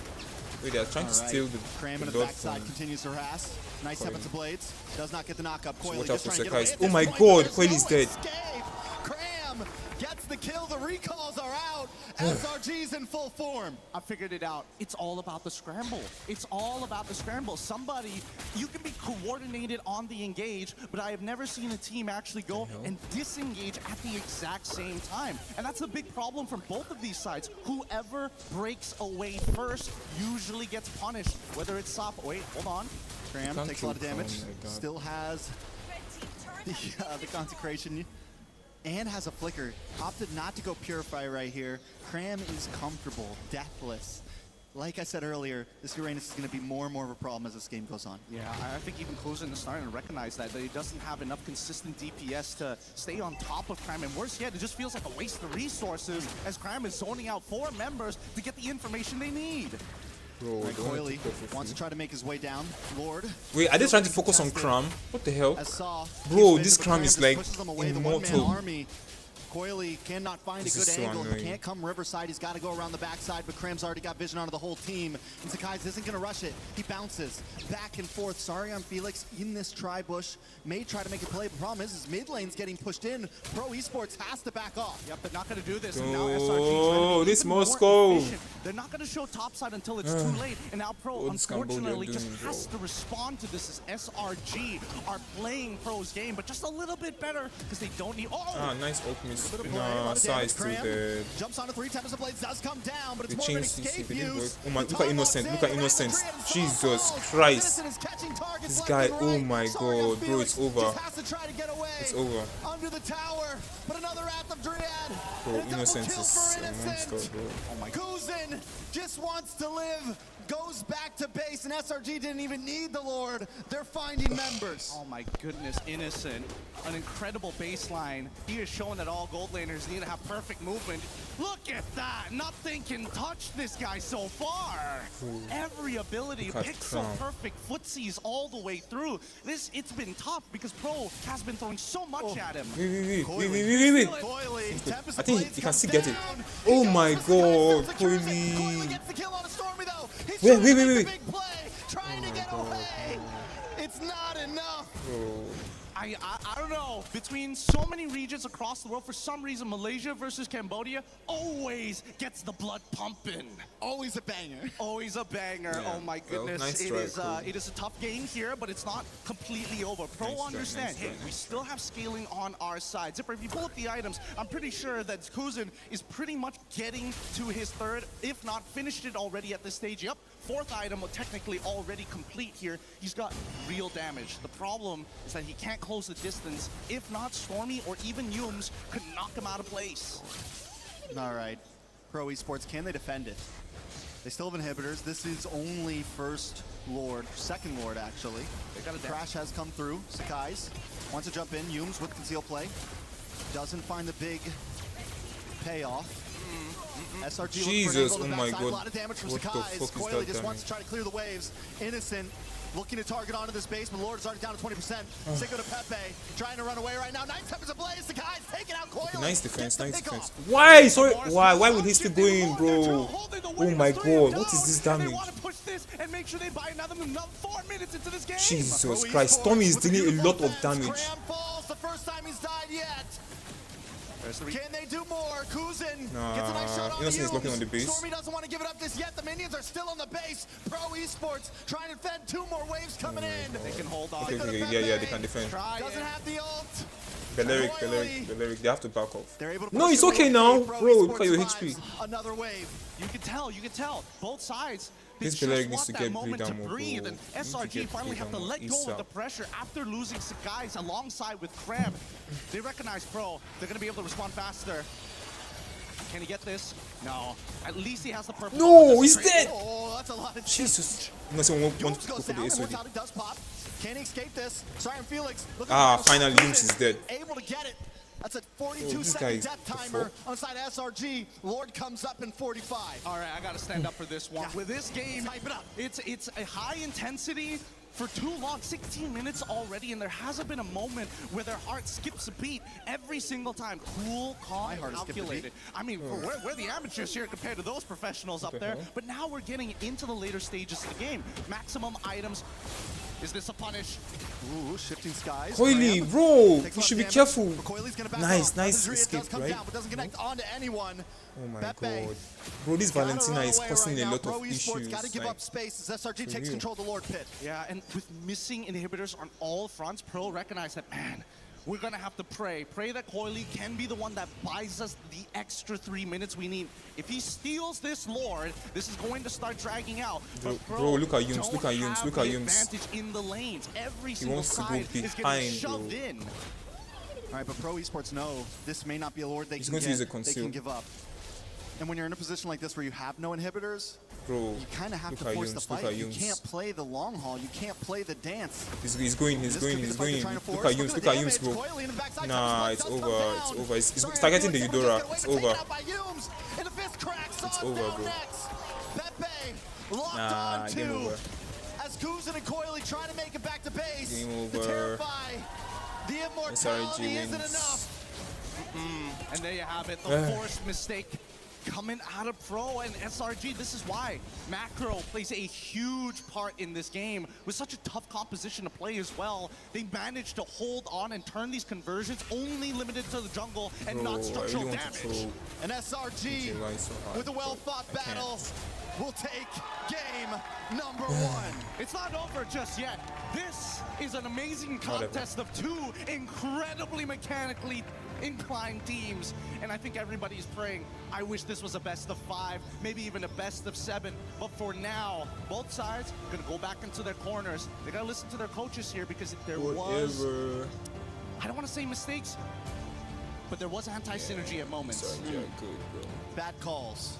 Wait, they're trying to steal the Cram into the Lord backside from continues to harass. Nice Coily. efforts of Blades. Does not get the knockup. So Coily watch out just for trying to get away Sakai's. at Oh this my point, god, but there's Coily's no dead. escape. Cram gets the kill. The recalls are out. SRG's in full form. I figured it out. It's all about the scramble. It's all about the scramble. Somebody, you can be coordinated on the engage, but I have never seen a team actually go and disengage at the exact same time. And that's a big problem from both of these sides. Whoever breaks away first usually gets punished, whether it's soft. Wait, hold on. Cram takes a lot of damage. Still has the consecration and has a flicker. Opted not to go purify right here. Cram is comfortable, deathless. Like I said earlier, this Uranus is going to be more and more of a problem as this game goes on. Yeah, I think even Kuzen is starting to recognize that he doesn't have enough consistent DPS to stay on top of Cram. And worse yet, it just feels like a waste of resources as Cram is zoning out 4 members to get the information they need. Bro, Coily wants to try to make his way down. Lord. Wait, are they trying to focus on Cram? What the hell? Bro, this Cram is like immortal. Coily cannot find a good angle. He can't come Riverside. He's got to go around the backside, but Cram's already got vision onto the whole team. And Zericxnn isn't going to rush it. He bounces back and forth. Sorry on Felix in this tri-bush. May try to make a play, but the problem is mid lane's getting pushed in. Pro Esports has to back off. Yep, they're not going to do this. Oh, this Moscow. They're not going to show topside until it's too late. And now Pro, unfortunately, just has to respond to this as SRG are playing Pro's game, but just a little bit better because they don't need... Ah, nice open. No, size too dead. Jumps on a 3 Tempest of Blades, does come down, but it's They more of an changed escape CC, they didn't use. work. Oh my, look at Innocent, look at Innocent. Jesus Christ. This guy, oh my god, bro, it's over. It's over. Under the tower, but another Wrath of Dryad. Bro, Innocent is a monster, bro. Oh my god. Kuzen just wants to live. Goes back to base, and SRG didn't even need the Lord. They're finding members. Oh my goodness, Innocent. An incredible baseline. He has shown that all gold laners need to have perfect movement. Look at that! Nothing can touch this guy so far. Every ability, pixel perfect footsies all the way through. It's been tough because Pro has been throwing so much at him. Wait. I think he can still get it. Oh my god, Coily. Wait. Trying to get away. It's not enough. I don't know. Between so many regions across the world, for some reason, Malaysia versus Cambodia always gets the blood pumping. Always a banger. Always a banger. Yeah. Oh my goodness. Nice it is a tough game here, but it's not completely over. Pro understand, hey, we still have scaling on our side. Zipper, if you pull up the items, I'm pretty sure that Kuzen is pretty much getting to his 3rd, if not finished it already at this stage. Yep. 4th item technically already complete here. He's got real damage. The problem is that he can't close the distance. If not, Stormy or even Yums could knock him out of place. All right. Pro Esports, can they defend it? They still have inhibitors. This is only 1st Lord, 2nd Lord actually. They got a crash has come through. Zericxnn wants to jump in. Yums with conceal play. Doesn't find the big payoff. SRG Jesus, oh my god. A lot of damage from Zericxnn. Coily just wants to try to clear the waves. Innocent looking to target onto this base, but Lord is already down to 20%. Sicko to Pepe, trying to run away right now. 9 seconds ablaze. Zericxnn taking out Coily. Nice defense, nice defense. Why? Sorry, why would he still go in, bro? Oh my god, what is this damage? And make sure they buy another 4 minutes into this game. Jesus Christ, Stormy is dealing a lot of damage. Cram falls the first time he's died yet. Can they do more? Kuzen gets a nice shot on Innocent is looking on the base. Stormy doesn't want to give it up this yet. The minions are still on the base. Pro Esports trying to defend 2 more waves coming in. They can hold on. Okay, yeah, they can defend. Doesn't have the ult. Beleric, they have to back off. They're able to No, it's okay now, bro. Look at your HP. Another wave. You can tell. Both sides. This Beleric needs to get moment to more, breathe, bro. and SRG finally have to let go of the pressure after losing Zericxnn alongside with Cram. They recognize Pro. They're going to be able to respond faster. Can he get this? No. At least he has the purple. No, he's dead. Oh, that's a lot of Jesus. Unless someone wants to go for the SOD. Does pop. Can he escape this? Sorry, Felix. Finally, Yums is dead. Able to get it. That's a 42-second death timer on side SRG. Lord comes up in 45. All right, I got to stand up for this one. With this game, it's a high intensity for too long, 16 minutes already, and there hasn't been a moment where their heart skips a beat every single time. Cool, calm, and calculated. I mean, we're the amateurs here compared to those professionals up there, but now we're getting into the later stages of the game. Maximum items. Is this a punish? Ooh, shifting skies. Coily, Graham bro, takes you a should lot be of damage, careful. but Coily's gonna back Nice, off. nice It escape, does come right? down, but doesn't connect onto anyone. Oh my Pepe god. Bro, this gotta Valentina run is away causing right a now. lot Pro of Esports issues. gotta give like, up space as SRG for takes real. control of the Lord Pit. Yeah, and with missing inhibitors on all fronts, Pro recognize that, man, we're gonna have to pray that Coily can be the one that buys us the extra 3 minutes we need. If he steals this Lord, this is going to start dragging out. But Bro, look at Yums, don't look at Yums, have look at the Yums. advantage in the lanes. Every single wants to go side is getting behind, shoved bro. in. All right, but Pro Esports know this may not be a Lord they He's can going to use a get, they conceal. can give up. And when you're in a position like this where you have no inhibitors, bro, you kind of have look to at force the Yums, look fight. at You Yums. can't play the long haul. You can't play the dance. He's going, he's This going, could be he's the fight they're going. trying to Look force. at Yums, at look the at Yums, damage. bro. Coily in the backside Nah, touch it's does over, come it's down. over. It's Sorry, targeting the Felix Eudora. gets away, It's but taken over. out by Yums. And the fist cracks It's off over, down bro. next. Pepe locked Nah, on game two. over. As Kuzan and Coily trying to make it back to base. Game The over. terrify. The immortality SRG isn't wins. enough. And there you have it, the forced mistake coming out of Pro and SRG. This is why Macro plays a huge part in this game. With such a tough composition to play as well, they managed to hold on and turn these conversions only limited to the jungle and Bro, not I structural really want to damage. throw And SRG, TLI so hard, with a but well-fought I can't. battle, will take game number one. It's not over just yet. This is an amazing contest of two incredibly mechanically inclined teams. And I think everybody's praying, I wish this was a best of 5, maybe even a best of 7. But for now, both sides are gonna go back into their corners. They gotta listen to their coaches here because there was, Whatever. I don't wanna say mistakes, but there was anti-synergy at moments. SRG are good, bro. Bad calls,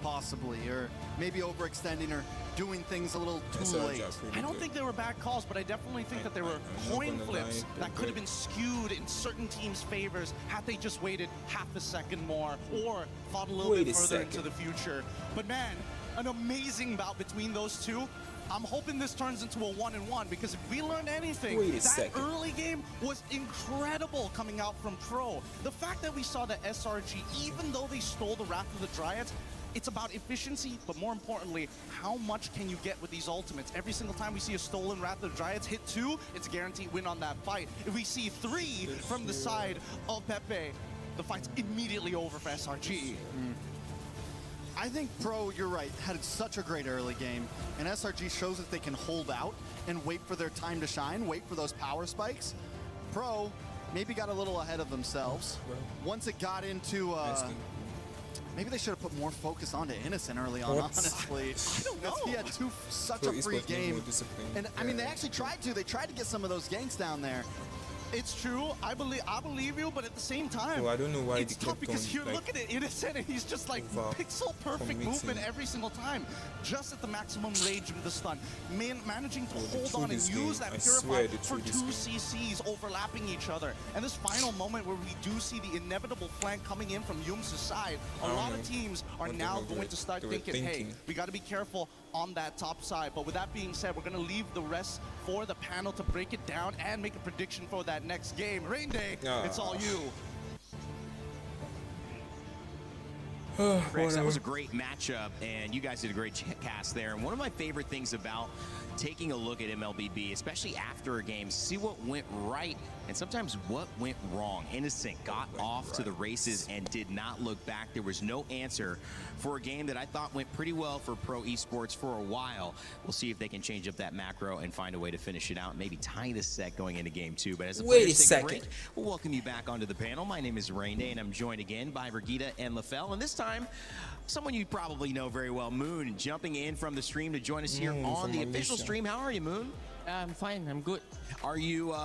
possibly, or maybe overextending or doing things a little too SRG late. are pretty I don't good. think they were bad calls, but I definitely think that there were I'm not coin gonna flips lie, that could have they're been skewed in certain teams' favors had they just waited half a second more or thought a little Wait bit a further into second. the future. But man, an amazing bout between those two. I'm hoping this turns into a 1-1 because if we learned anything, Wait a that second. early game was incredible coming out from Pro. The fact that we saw that SRG, even though they stole the Wrath of the Dryads, it's about efficiency, but more importantly, how much can you get with these ultimates? Every single time we see a stolen Wrath of the Dryads hit 2, it's a guaranteed win on that fight. If we see 3 from the side of Pepe, the fight's immediately over for SRG. I think Pro, you're right, had such a great early game, and SRG shows that they can hold out and wait for their time to shine, wait for those power spikes. Pro maybe got a little ahead of themselves. Once it got into, maybe they should have put more focus onto Innocent early on, What? honestly. I don't know. He had such Pro a free Esports need game. more discipline. And I mean, they actually tried to. They tried to get some of those ganks down there. It's true. I believe you, but at the same time, Bro, I don't know why it's they tough kept because on, you're like, looking at Innocent and he's just like over pixel perfect committing. movement every single time, just at the maximum range of the stun, managing to Bro, they hold threw on and this use game. that I swear purify they for threw this 2 game. CCs overlapping each other. And this final moment where we do see the inevitable flank coming in from Yums' side, a I don't lot of know teams are what they now were- going to start they were thinking, hey, thinking. we got to be careful on that top side. But with that being said, we're going to leave the rest for the panel to break it down and make a prediction for that next game. Rain Day, it's all you. Rex, that was a great matchup, and you guys did a great cast there. And one of my favorite things about taking a look at MLBB, especially after a game, see what went right and sometimes what went wrong. Innocent got off to the races and did not look back. There was no answer for a game that I thought went pretty well for Pro Esports for a while. We'll see if they can change up that macro and find a way to finish it out and maybe tie the set going into game 2. But as the Wait players a take second. break, we'll welcome you back onto the panel. My name is Rain Day, and I'm joined again by Vergita and LaFell. And this time, someone you probably know very well, Moon, jumping in from the stream to join us here on from the official Malaysia. stream. How are you, Moon? I'm fine. I'm good. Are you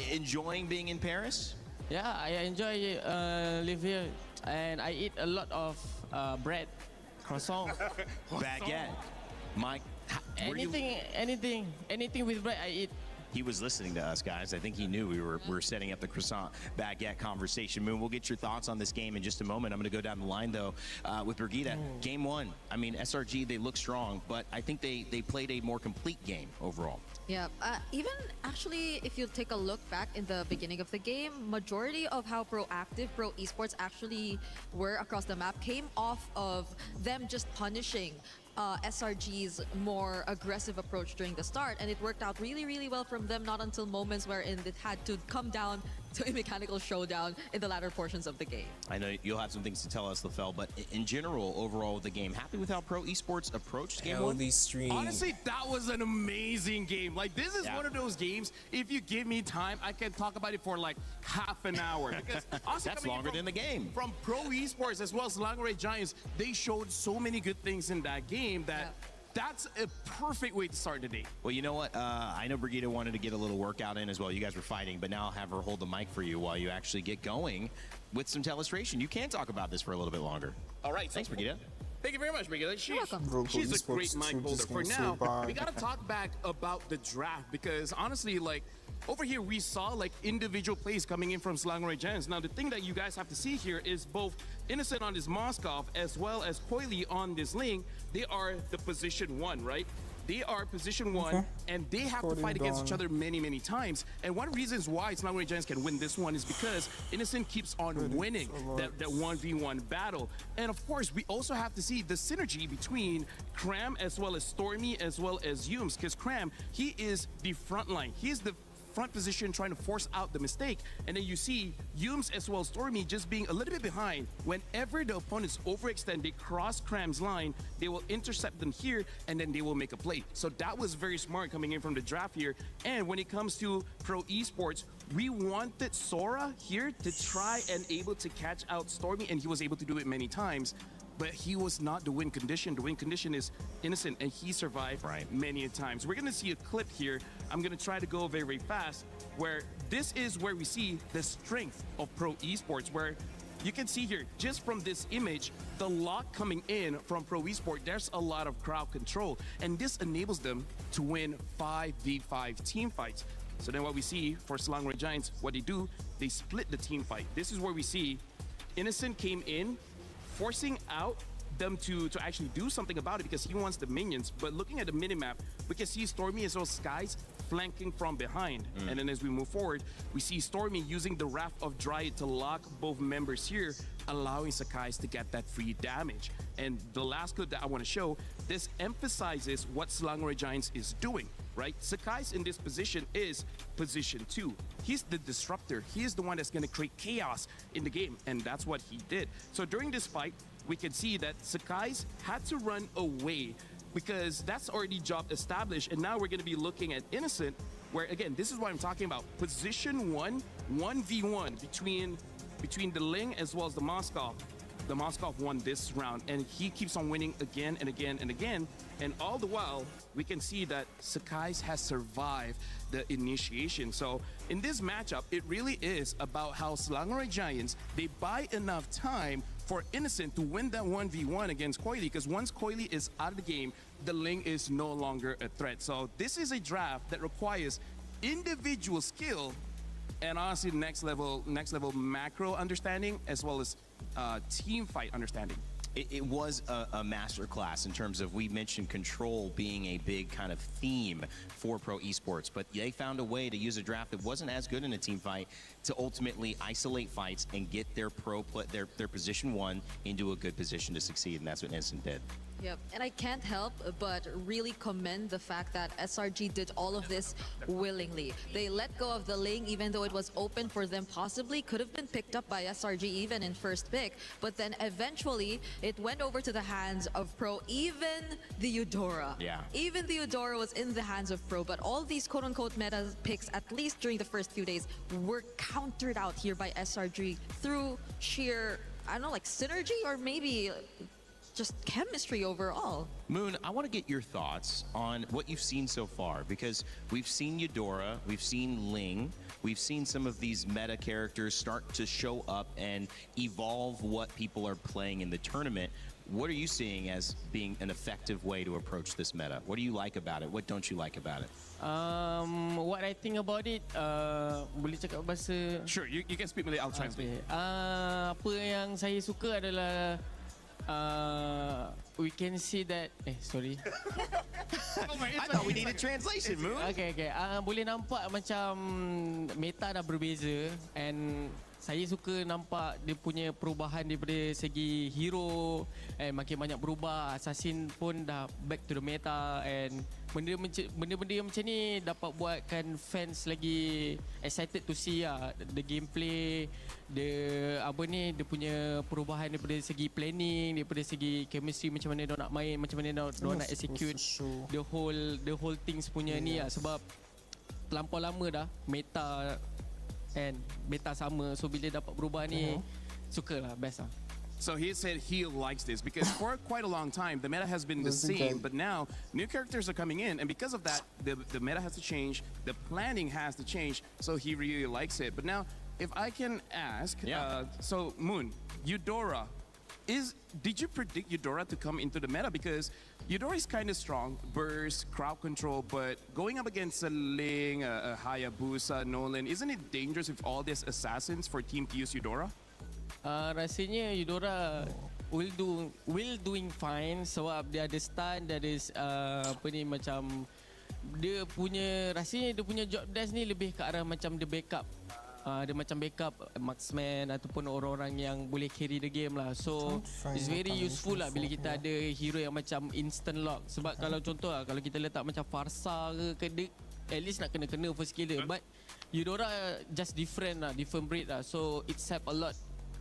enjoying being in Paris? Yeah, I enjoy live here, and I eat a lot of bread, croissant, Baguette. Mike, anything with bread I eat. he was listening to us, guys. I think he knew we were setting up the croissant baguette conversation. Moon, we'll get your thoughts on this game in just a moment. I'm going to go down the line, though, with Brigida. Game 1, I mean, SRG, they look strong, but I think they played a more complete game overall. Yeah, even actually, if you take a look back in the beginning of the game, majority of how proactive Pro Esports actually were across the map came off of them just punishing SRG's more aggressive approach during the start, and it worked out really, really well from them, not until moments wherein it had to come down to a mechanical showdown in the latter portions of the game. I know you'll have some things to tell us, Lefel, but in general, overall with the game, happy with how Pro Esports approached game one? Honestly, that was an amazing game. Like, this is one of those games, if you give me time, I can talk about it for like half an hour. Because honestly, that's longer than the game. From Pro Esports as well as Langray Giants, they showed so many good things in that game that that's a perfect way to start the day. Well, you know what? I know Brigitte wanted to get a little workout in as well. You guys were fighting, but now I'll have her hold the mic for you while you actually get going with some telestration. You can talk about this for a little bit longer. All right. Thanks, Brigitte. Thank you very much, Brigitte. She's a Pro great mic holder. For now, we got to talk back about the draft because honestly, like, over here, we saw like individual plays coming in from Langray Giants. Now, the thing that you guys have to see here is both Innocent on this Moskov as well as Coily on this Ling. They are the position one, right? They are position one, and they have to fight against each other many, many times. And one of the reasons why Langray Giants can win this one is because Innocent keeps on winning that 1v1 battle. And of course, we also have to see the synergy between Cram as well as Stormy as well as Yumes, because Cram, he is the front line. He is the front position trying to force out the mistake, and then you see Yumes as well as Stormy just being a little bit behind. Whenever the opponents overextend, they cross Cram's line, they will intercept them here and then they will make a play. So that was very smart coming in from the draft here. And when it comes to Pro Esports, we wanted Sora here to try and able to catch out Stormy, and he was able to do it many times. But he was not the win condition. The win condition is Innocent, and he survived many a times. We're going to see a clip here. I'm going to try to go very, very fast, where this is where we see the strength of Pro Esports, where you can see here, just from this image, the lock coming in from Pro Esports, there's a lot of crowd control, and this enables them to win 5v5 team fights. So then what we see for Langray Giants, what they do, they split the team fight. This is where we see Innocent came in, forcing out them to actually do something about it because he wants the minions. But looking at the minimap, we can see Stormy as well as Skies flanking from behind. And then as we move forward, we see Stormy using the Wrath of Dryad to lock both members here, allowing Sakai's to get that free damage. And the last clip that I want to show, this emphasizes what Langray Giants is doing, right? Sakai's in this position is position 2. He's the disruptor. He is the one that's going to create chaos in the game, and that's what he did. So during this fight, we can see that Sakai's had to run away because that's already job established, and now we're going to be looking at Innocent, where again, this is what I'm talking about. Position 1, 1v1 between the Ling as well as the Moskov. The Moskov won this round, and he keeps on winning again and again and again. And all the while, we can see that Sakai's has survived the initiation. So in this matchup, it really is about how Langray Giants, they buy enough time for Innocent to win that 1v1 against Coily, because once Coily is out of the game, the Ling is no longer a threat. So this is a draft that requires individual skill and honestly next level macro understanding as well as team fight understanding. It was a masterclass in terms of, we mentioned control being a big kind of theme for Pro Esports, but they found a way to use a draft that wasn't as good in a team fight to ultimately isolate fights and get their their position 1 into a good position to succeed, and that's what Innocent did. Yep, and I can't help but really commend the fact that SRG did all of this willingly. They let go of the Ling even though it was open for them, possibly could have been picked up by SRG even in first pick, but then eventually it went over to the hands of Pro, even the Eudora. Yeah. Even the Eudora was in the hands of Pro, but all these quote-unquote meta picks, at least during the first few days, were countered out here by SRG through sheer, I don't know, like synergy or maybe just chemistry overall. Moon, I want to get your thoughts on what you've seen so far, because we've seen Eudora, we've seen Ling, we've seen some of these meta characters start to show up and evolve what people are playing in the tournament. What are you seeing as being an effective way to approach this meta? What do you like about it? What don't you like about it? What I think about it, boleh cakap bahasa. Sure, you can speak Malay, I'll translate. Apa yang saya suka adalah we can see that sorry. I thought we needed translation, Moon. Okay. Boleh nampak macam meta dah berbeza, and saya suka nampak dia punya perubahan daripada segi hero and makin banyak berubah. Assassin pun dah back to the meta and benda-benda macam ni dapat buatkan fans lagi excited to see the gameplay, dia punya perubahan daripada segi planning, daripada segi chemistry, macam mana dia nak main, macam mana dia nak execute the whole things punya ni sebab terlampau lama dah meta and beta sama, so bila dapat berubah ni sukalah, best lah. So he said he likes this because for quite a long time the meta has been the same, but now new characters are coming in, and because of that the meta has to change, the planning has to change, so he really likes it. But now if I can ask, so Moon, Eudora, did you predict Eudora to come into the meta? Because Eudora is kind of strong, burst, crowd control, but going up against a Ling, a Hayabusa, Nolan, isn't it dangerous with all these assassins for team to use Eudora? Rasanya Eudora will doing fine sebab dia ada stun, dia ada macam rasanya dia punya job desk ni lebih ke arah macam dia backup. Dia macam backup marksman ataupun orang-orang yang boleh carry the game lah. So it's very useful lah bila kita ada hero yang macam instant lock. Sebab kalau contoh lah, kalau kita letak macam Farsa ke dia at least nak kena first killer. But Eudora just different breed lah. So it's help a lot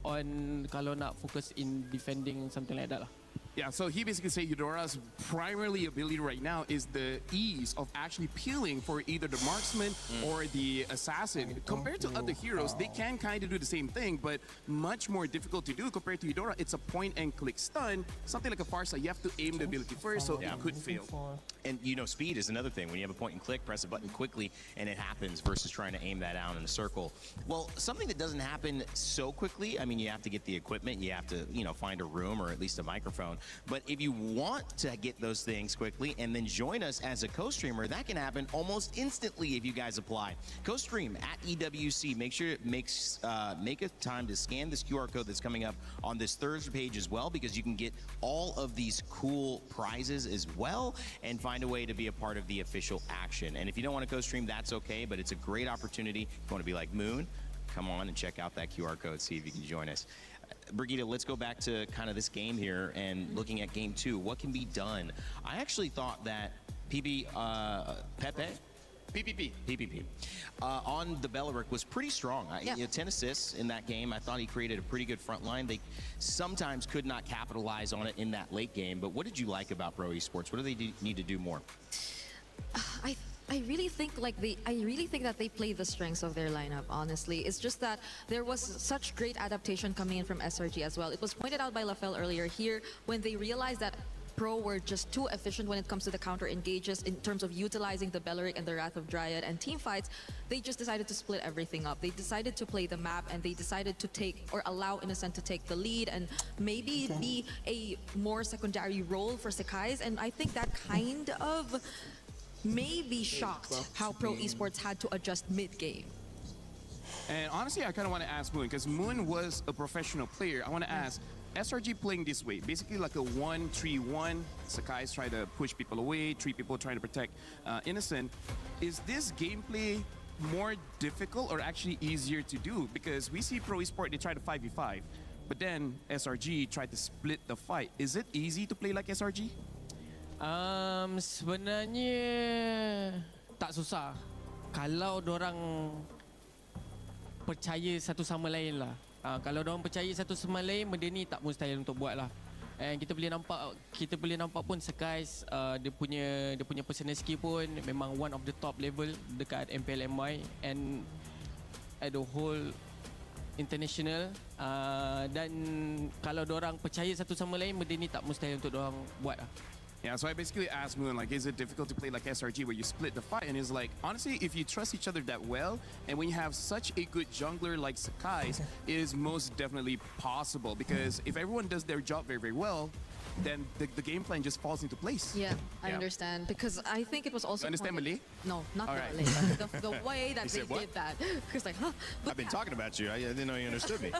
on kalau nak focus in defending, something like that lah. Yeah, so he basically said Eudora's primarily ability right now is the ease of actually peeling for either the marksman or the assassin. Compared to other heroes, they can kind of do the same thing, but much more difficult to do compared to Eudora. It's a point-and-click stun. Something like a Farsa, you have to aim the ability first, so it could fail. And you know, speed is another thing. When you have a point-and-click, press a button quickly, and it happens versus trying to aim that out in a circle. Well, something that doesn't happen so quickly, I mean, you have to get the equipment, you have to, find a room or at least a microphone. But if you want to get those things quickly and then join us as a co-streamer, that can happen almost instantly if you guys apply. Co-stream at EWC. Make sure make a time to scan this QR code that's coming up on this Thursday page as well, because you can get all of these cool prizes as well and find a way to be a part of the official action. And if you don't want to co-stream, that's okay, but it's a great opportunity. If you want to be like Moon, come on and check out that QR code, see if you can join us. Brigitte, let's go back to kind of this game here and looking at game 2. What can be done? I actually thought that PPP on the Beleric was pretty strong. 10 assists in that game. I thought he created a pretty good front line. They sometimes could not capitalize on it in that late game. But what did you like about Pro Esports? What do they need to do more? I really think that they play the strengths of their lineup, honestly. It's just that there was such great adaptation coming in from SRG as well. It was pointed out by Lafel earlier here when they realized that Pro were just too efficient when it comes to the counter engages in terms of utilizing the Beleric and the Wrath of Dryad and team fights. They just decided to split everything up. They decided to play the map, and they decided to take or allow Innocent to take the lead and maybe be a more secondary role for Zericxnn. And I think that kind of maybe shocked how Pro Esports had to adjust mid-game. And honestly, I kind of want to ask Moon, because Moon was a professional player. I want to ask, SRG playing this way, basically like a 1-3-1. Sakai's trying to push people away, 3 people trying to protect Innocent. Is this gameplay more difficult or actually easier to do? Because we see Pro Esports, they try to 5v5, but then SRG tried to split the fight. Is it easy to play like SRG? Sebenarnya tak susah kalau dorang percaya satu sama lain lah. Kalau dorang percaya satu sama lain, benda ni tak mustahil untuk buat lah. And kita boleh nampak pun Zericxnn dia punya personal skill pun memang one of the top level dekat MPLMY and at the whole international. Dan kalau dorang percaya satu sama lain, benda ni tak mustahil untuk dorang buat lah. Yeah, so I basically asked Moon, like, is it difficult to play like SRG where you split the fight? And he's like, honestly, if you trust each other that well, and when you have such a good jungler like Zericxnn, it is most definitely possible. Because if everyone does their job very, very well, then the game plan just falls into place. Yeah, I understand. Because I think it was also... Understand Malay? No, not All the right. Malay. the way that He they said what? did that. Because like, huh? But I've been talking about you. I didn't know you understood me.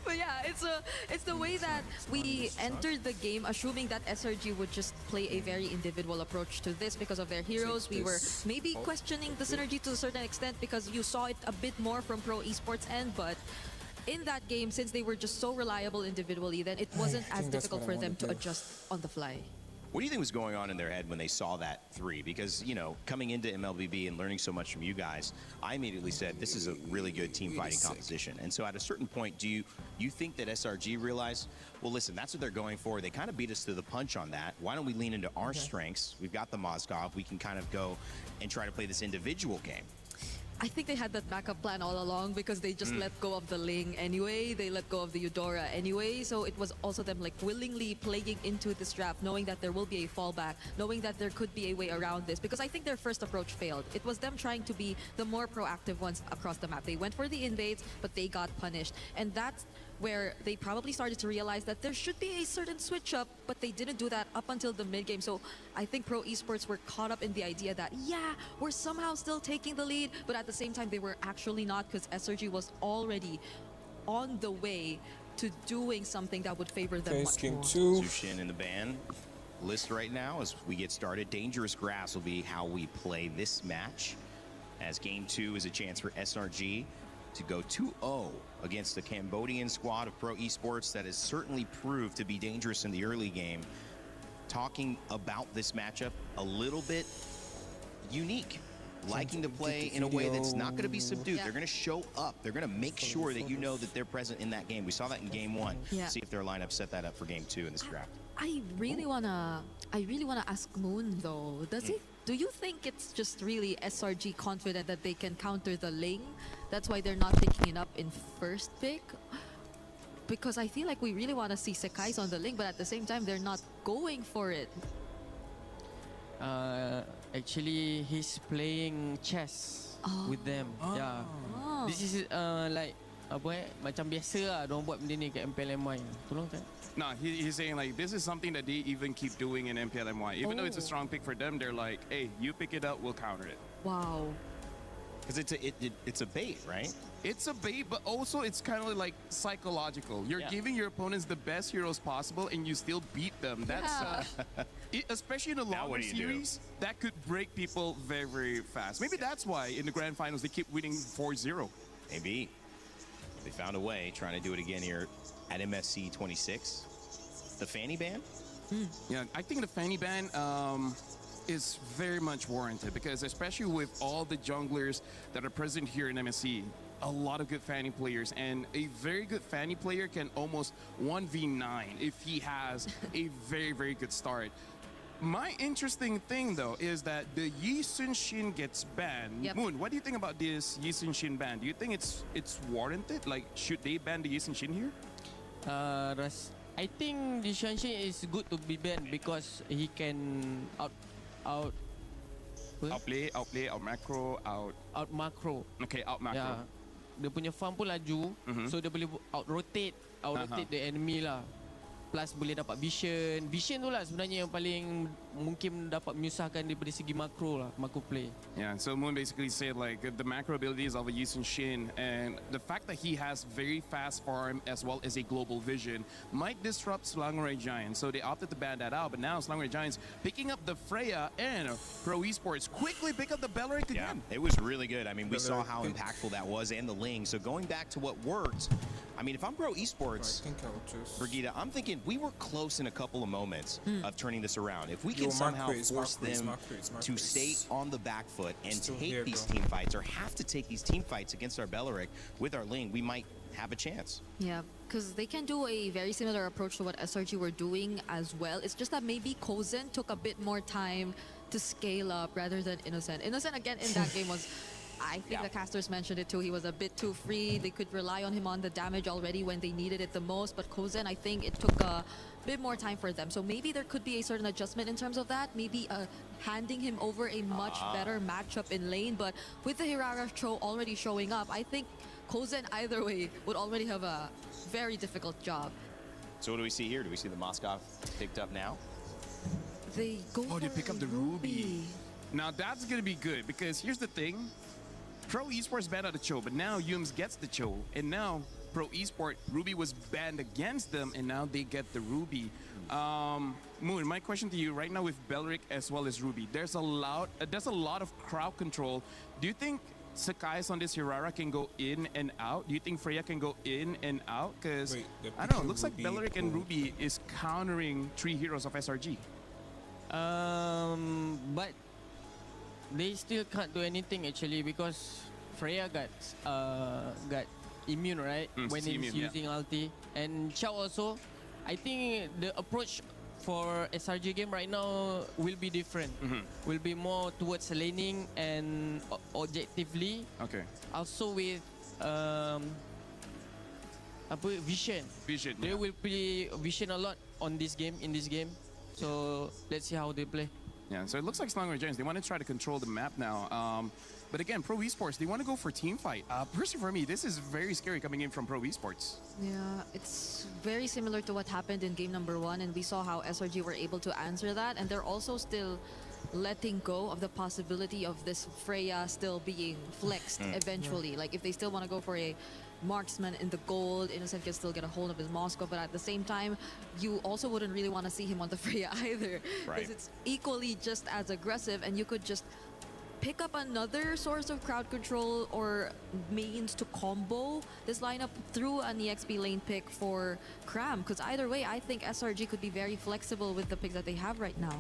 But yeah, it's the way that we entered the game assuming that SRG would just play a very individual approach to this because of their heroes. We were maybe questioning the synergy to a certain extent because you saw it a bit more from Pro Esports end, but in that game, since they were just so reliable individually, then it wasn't as difficult for them to adjust on the fly. What do you think was going on in their head when they saw that 3? Because, you know, coming into MLBB and learning so much from you guys, I immediately said this is a really good team fighting composition. And so at a certain point, do you think that SRG realized, well, listen, that's what they're going for. They kind of beat us to the punch on that. Why don't we lean into our strengths? We've got the Mozgov. We can kind of go and try to play this individual game. I think they had that backup plan all along because they just let go of the Ling anyway. They let go of the Eudora anyway. So it was also them like willingly playing into this draft, knowing that there will be a fallback, knowing that there could be a way around this. Because I think their first approach failed. It was them trying to be the more proactive ones across the map. They went for the invades, but they got punished. And that's where they probably started to realize that there should be a certain switch up, but they didn't do that up until the mid game. So I think Pro Esports were caught up in the idea that, yeah, we're somehow still taking the lead, but at the same time, they were actually not because SRG was already on the way to doing something that would favor them much more. Zushin in the ban list right now as we get started. Dangerous Grass will be how we play this match, as game 2 is a chance for SRG to go 2-0 against the Cambodian squad of Pro Esports that has certainly proved to be dangerous in the early game. Talking about this matchup a little bit unique, liking to play in a way that's not going to be subdued. They're going to show up. They're going to make sure that you know that they're present in that game. We saw that in game 1. See if their lineup set that up for game 2 in this draft. I really wanna ask Moon though. Do you think it's just really SRG confident that they can counter the Ling? That's why they're not picking it up in first pick? Because I feel like we really want to see Sekai's on the Ling, but at the same time, they're not going for it. Actually, he's playing chess with them. Yeah. This is like macam biasa lah diorang buat benda ni kat MPLMY. Tolong kan? No, he's saying like this is something that they even keep doing in MPLMY. Even though it's a strong pick for them, they're like, hey, you pick it up, we'll counter it. Wow. Because it's a bait, right? It's a bait, but also it's kind of like psychological. You're giving your opponents the best heroes possible, and you still beat them. That's especially in a longer series, that could break people very, very fast. Maybe that's why in the grand finals they keep winning 4-0. Maybe they found a way, trying to do it again here at MSC 26. The Fanny ban? Yeah, I think the Fanny ban is very much warranted because especially with all the junglers that are present here in MSC, a lot of good Fanny players, and a very good Fanny player can almost 1v9 if he has a very, very good start. My interesting thing though is that the Yi Sun Shin gets banned. Moon, what do you think about this Yi Sun Shin ban? Do you think it's warranted? Like, should they ban the Yi Sun Shin here? I think the Shanshin is good to be banned because he can outplay, out macro. Okay, out macro. Yeah. Dia punya farm pun laju, so dia boleh out-rotate the enemy lah. Plus boleh dapat vision. Vision tu lah sebenarnya yang paling mungkin dapat menyusahkan daripada segi makro lah, makro play. Yeah, so Moon basically said like the macro abilities of a Yi Sun Shin and the fact that he has very fast farm as well as a global vision might disrupt Slangray Giants. So they opted to ban that out, but now Slangray Giants picking up the Freya and Pro Esports quickly pick up the Beleric again. Yeah, it was really good. I mean, we saw how impactful that was and the Ling. So going back to what worked, I mean, if I'm Pro Esports, Brigida, I'm thinking we were close in a couple of moments of turning this around. If we can somehow force them to stay on the back foot and take these team fights or have to take these team fights against our Beleric with our Ling, we might have a chance. Yeah, because they can do a very similar approach to what SRG were doing as well. It's just that maybe Kozen took a bit more time to scale up rather than Innocent. Innocent, again, in that game was... I think the casters mentioned it too. He was a bit too free. They could rely on him on the damage already when they needed it the most. But Kozen, I think it took a bit more time for them. So maybe there could be a certain adjustment in terms of that. Maybe handing him over a much better matchup in lane. But with the Hirara Cho already showing up, I think Kozen either way would already have a very difficult job. So what do we see here? Do we see the Moskov picked up now? They go Oh, they for pick up the Ruby. Now that's gonna be good because here's the thing. Pro Esports banned out the Cho, but now Yums gets the Cho, and now Pro Esport Ruby was banned against them, and now they get the Ruby. Moon, my question to you right now with Belric as well as Ruby, there's a lot of crowd control. Do you think Sakai's on this Hirara can go in and out? Do you think Freya can go in and out? Because I don't know, it looks like Belric and Ruby is countering 3 heroes of SRG. But they still can't do anything actually because Freya got immune, right? When he's immune, using ulti. And Chow also, I think the approach for SRG game right now will be different. Will be more towards laning and objectively. Okay. Also with vision. Vision. They will play vision a lot on this game, in this game. So let's see how they play. Yeah, so it looks like Slangway Giants, they want to try to control the map now. But again, Pro Esports, they want to go for team fight. Personally for me, this is very scary coming in from Pro Esports. Yeah, it's very similar to what happened in game number 1, and we saw how SRG were able to answer that, and they're also still letting go of the possibility of this Freya still being flexed eventually. Like if they still want to go for a marksman in the gold, Innocent can still get a hold of his Moscow, but at the same time, you also wouldn't really want to see him on the Freya either. Because it's equally just as aggressive, and you could just pick up another source of crowd control or means to combo this lineup through an EXP lane pick for Cram. Because either way, I think SRG could be very flexible with the picks that they have right now.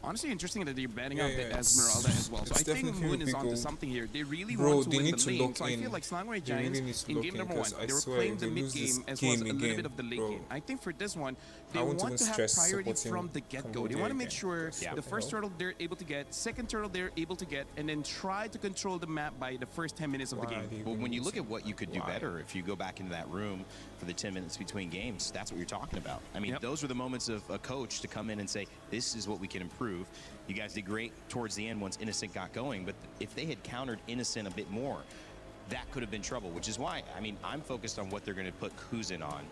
Honestly, interesting that they're banning out the Esmeralda as well. So I think Moon is onto something here. They really want to win the lane. So I feel like Slangway Giants in game number 1, they were playing the mid game as well as a little bit of the late game. I think for this one, they want to have priority from the get-go. They want to make sure the first turtle they're able to get, second turtle they're able to get, and then try to control the map by the first 10 minutes of the game. Well, when you look at what you could do better, if you go back into that room for the 10 minutes between games, that's what you're talking about. I mean, those were the moments of a coach to come in and say, this is what we can improve. You guys did great towards the end once Innocent got going, but if they had countered Innocent a bit more, that could have been trouble, which is why, I mean, I'm focused on what they're going to put Kuzin on,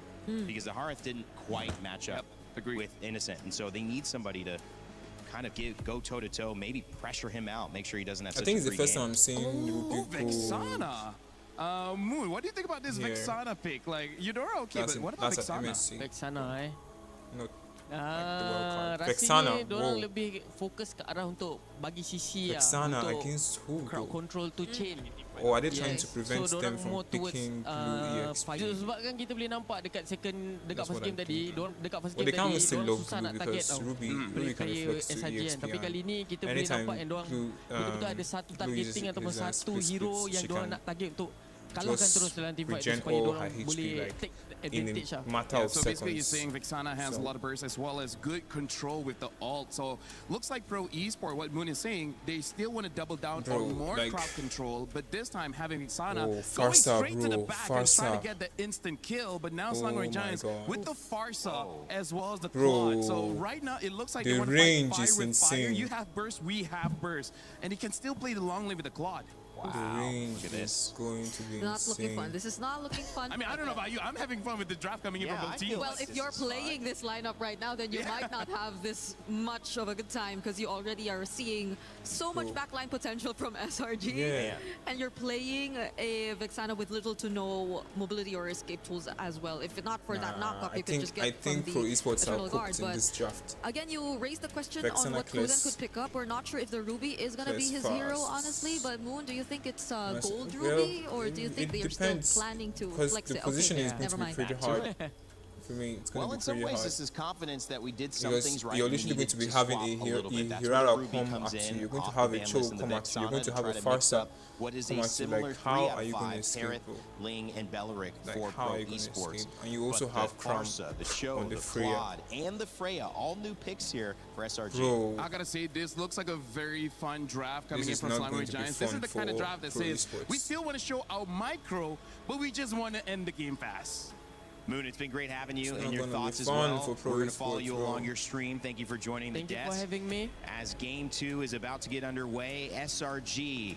because the Harith didn't quite match up with Innocent, and so they need somebody to kind of go toe-to-toe, maybe pressure him out, make sure he doesn't have such a free game. I think it's the first time I'm seeing Vexana. Moon, what do you think about this Vexana pick? Like, Eudora, okay, but what about Vexana? Vexana, No. Rasanya diorang lebih fokus ke arah untuk bagi sisi Vexana untuk against who? crowd control to chain. Or are they trying to prevent them from picking blue EXP? Sebab kan kita boleh nampak dekat first game tadi, dekat first game they can't tadi still diorang love susah blue nak target because tau. Ruby can reflect to SRG kan. Tapi kali ni kita boleh nampak yang diorang betul-betul ada satu targeting ataupun satu hero yang diorang nak target untuk kalahkan terus dalam team fight supaya diorang boleh take advantage lah. So basically he's saying Vexana has a lot of burst as well as good control with the ult. So looks like Pro Esport, what Moon is saying, they still want to double down on more crowd control, but this time having Vexana going straight to the back and trying to get the instant kill, but now Slangway Giants with the Farsa as well as the Claude. So right now it looks like they want to fight fire with fire. You have burst, we have burst. And he can still play the long lane with the Claude. Wow. The range is going to be not insane. looking fun. This is not looking fun. I mean, I don't know about you. I'm having fun with the draft coming in from both teams. Well, if you're playing this lineup right now, then you might not have this much of a good time because you already are seeing so much backline potential from SRG. And you're playing a Vexana with little to no mobility or escape tools as well. If not for that knockup, you could just get from the Pro Esports Eternal are Guard. cooked in this draft. Again, you raised the question Vexana on what Kuzan could pick up. We're not sure if the Ruby is going to be his hero, honestly. But Moon, do you think it's gold Ruby, or do you think they are still planning to flex it? The position is going never to be mind. pretty hard. For me, it's going to be pretty hard. Well, in some ways, this is confidence that we did some things right. You're literally going to be having a Hirara come at you. You're going to have a Cho come at you. You're going to have a Farsa what is come a at you. similar Like, how are you going to escape? Ling and Belric for how Pro are you going to Esports. escape? And you also have Cram the Cho, on the Freya. Claude, and the Freya. All new picks here for SRG. Bro, I gotta say, this looks like a very fun draft coming in from Slangway Giants. This is the kind of draft that says, we still want to show our micro, but we just want to end the game fast. Moon, it's been great having you and your thoughts as well. We're going to follow you along your stream. Thank you for joining the desk. Thank you for having me. As Game 2 is about to get underway, SRG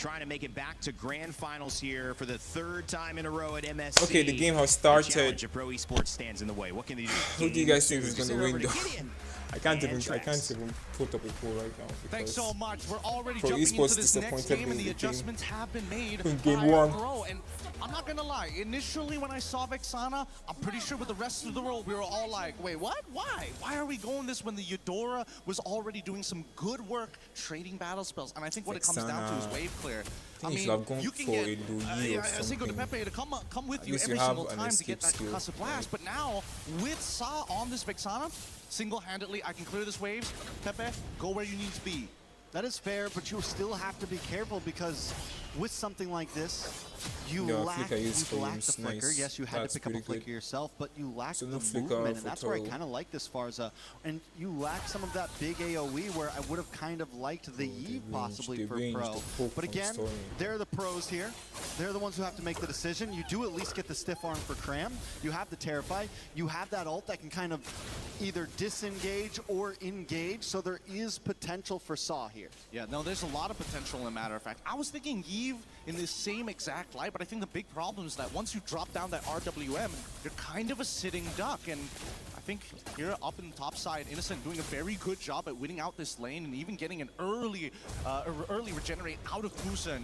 trying to make it back to grand finals here for the 3rd time in a row at MSC. Okay, the game has started. The challenge of Pro Esports stands in the way. What can they do? Who do you guys think is going to win, though? I can't even put up a poll right now. Thanks so much. We're already Pro jumping Esports into this next disappointed game, me and the in the game. adjustments have been made In by game 1. Pro. And I'm not gonna lie, initially when I saw Vexana, I'm pretty sure with the rest of the world, we were all like, wait, what? Why? Why are we going this when the Eudora was already doing some good work trading battle spells? And I think what it comes down to is wave clear. I mean, you can get Cinco de Pepe to come with you every single time to get that concussive blast, but now with Sa on this Vexana, single-handedly, I can clear this waves. Pepe, go where you need to be. That is fair, but you still have to be careful because with something like this, you lack the flicker. Yes, you had to pick up a flicker yourself, but you lack the movement, and that's where I kind of like this Farza. And you lack some of that big AoE where I would have kind of liked the Eve possibly for Pro. But again, they're the pros here. They're the ones who have to make the decision. You do at least get the stiff arm for Cram. You have the Terrify. You have that ult that can kind of either disengage or engage, so there is potential for Saw here. Yeah, no, there's a lot of potential, in a matter of fact. I was thinking Eve in this same exact light, but I think the big problem is that once you drop down that RWM, you're kind of a sitting duck, and I think here up in the top side, Innocent doing a very good job at winning out this lane and even getting an early regenerate out of Kusen.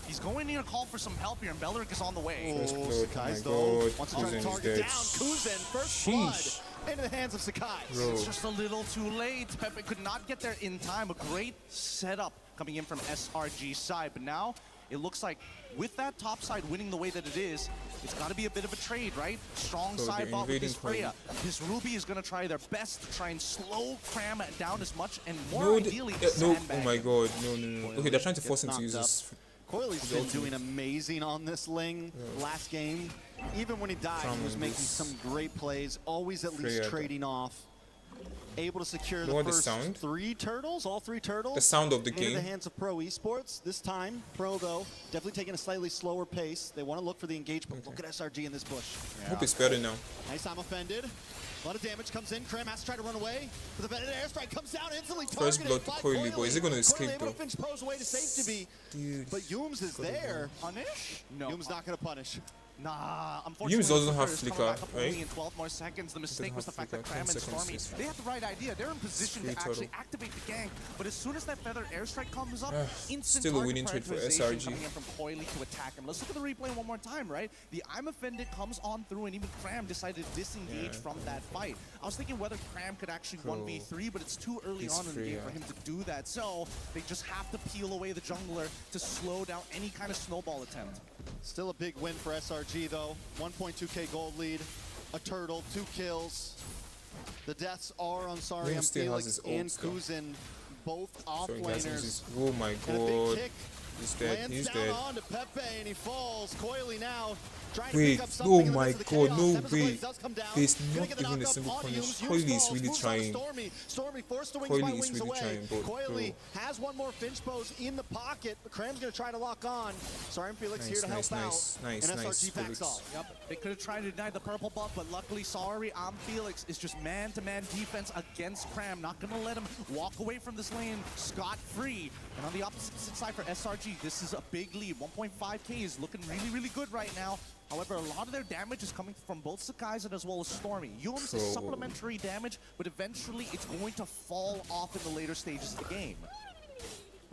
He's going in to call for some help here, and Belleric is on the way. Oh, Sakai's though wants to try to target down Kusen. First blood into the hands of Sakai. It's just a little too late. Pepe could not get there in time. A great setup coming in from SRG's side, but now it looks like with that top side winning the way that it is, it's got to be a bit of a trade, right? Strong side bot with this Freya. This Ruby is going to try their best to try and slow Cram down as much and more ideally oh my god, no. Okay, they're trying to force him to use this. Coily's been doing amazing on this Ling last game. Even when he died, he was making some great plays, always at least trading off. Able to secure the first all 3 turtles. The sound of the into game. the hands of Pro Esports. This time, Pro, though, definitely taking a slightly slower pace. They want to look for the engagement. Look at SRG in this bush. I hope it's better now. Nice, I'm offended. A lot of damage comes in. Cram has to try to run away. But the Venom airstrike comes down instantly. First blood to Coily, boy. Is he going to escape, though? Finch Pro's away to safety. Dude. But Yooms is there. Punish? No. Yooms not going to punish. Nah, unfortunately, Yooms doesn't have flicker, right? In 12 more seconds. The mistake was the fact that Cram and Stormy, they had the right idea. They're in position to actually activate the gank, but as soon as that feathered airstrike comes up, instant still a winning trade for SRG. Coming in from Coily to attack him. Let's look at the replay one more time, right? The I'm offended comes on through, and even Cram decided to disengage from that fight. I was thinking whether Cram could actually 1v3, but it's too early on in the game for him to do that. So they just have to peel away the jungler to slow down any kind of snowball attempt. Still a big win for SRG, though. 1.2k gold lead, a turtle, 2 kills. The deaths are on Sariam, Felix, and Kuzen, both offlaners. Oh my god. He's dead. He's dead. On to Pepe, and he falls. Coily now trying Wait, to pick up oh something. my god, no way. There's not even a single punish. Coily is really trying. Stormy forced to wings by wings away. Coily has one more Finch pose in the pocket, but Cram's going to try to lock on. Sariam Felix here to help out. And SRG backs off. Yep, they could have tried to deny the purple buff, but luckily Felix is just man-to-man defense against Cram. Not going to let him walk away from this lane scot-free. And on the opposite side for SRG, this is a big lead. 1.5k is looking really, really good right now. However, a lot of their damage is coming from both Sakai's and as well as Stormy. Yooms is supplementary damage, but eventually it's going to fall off in the later stages of the game.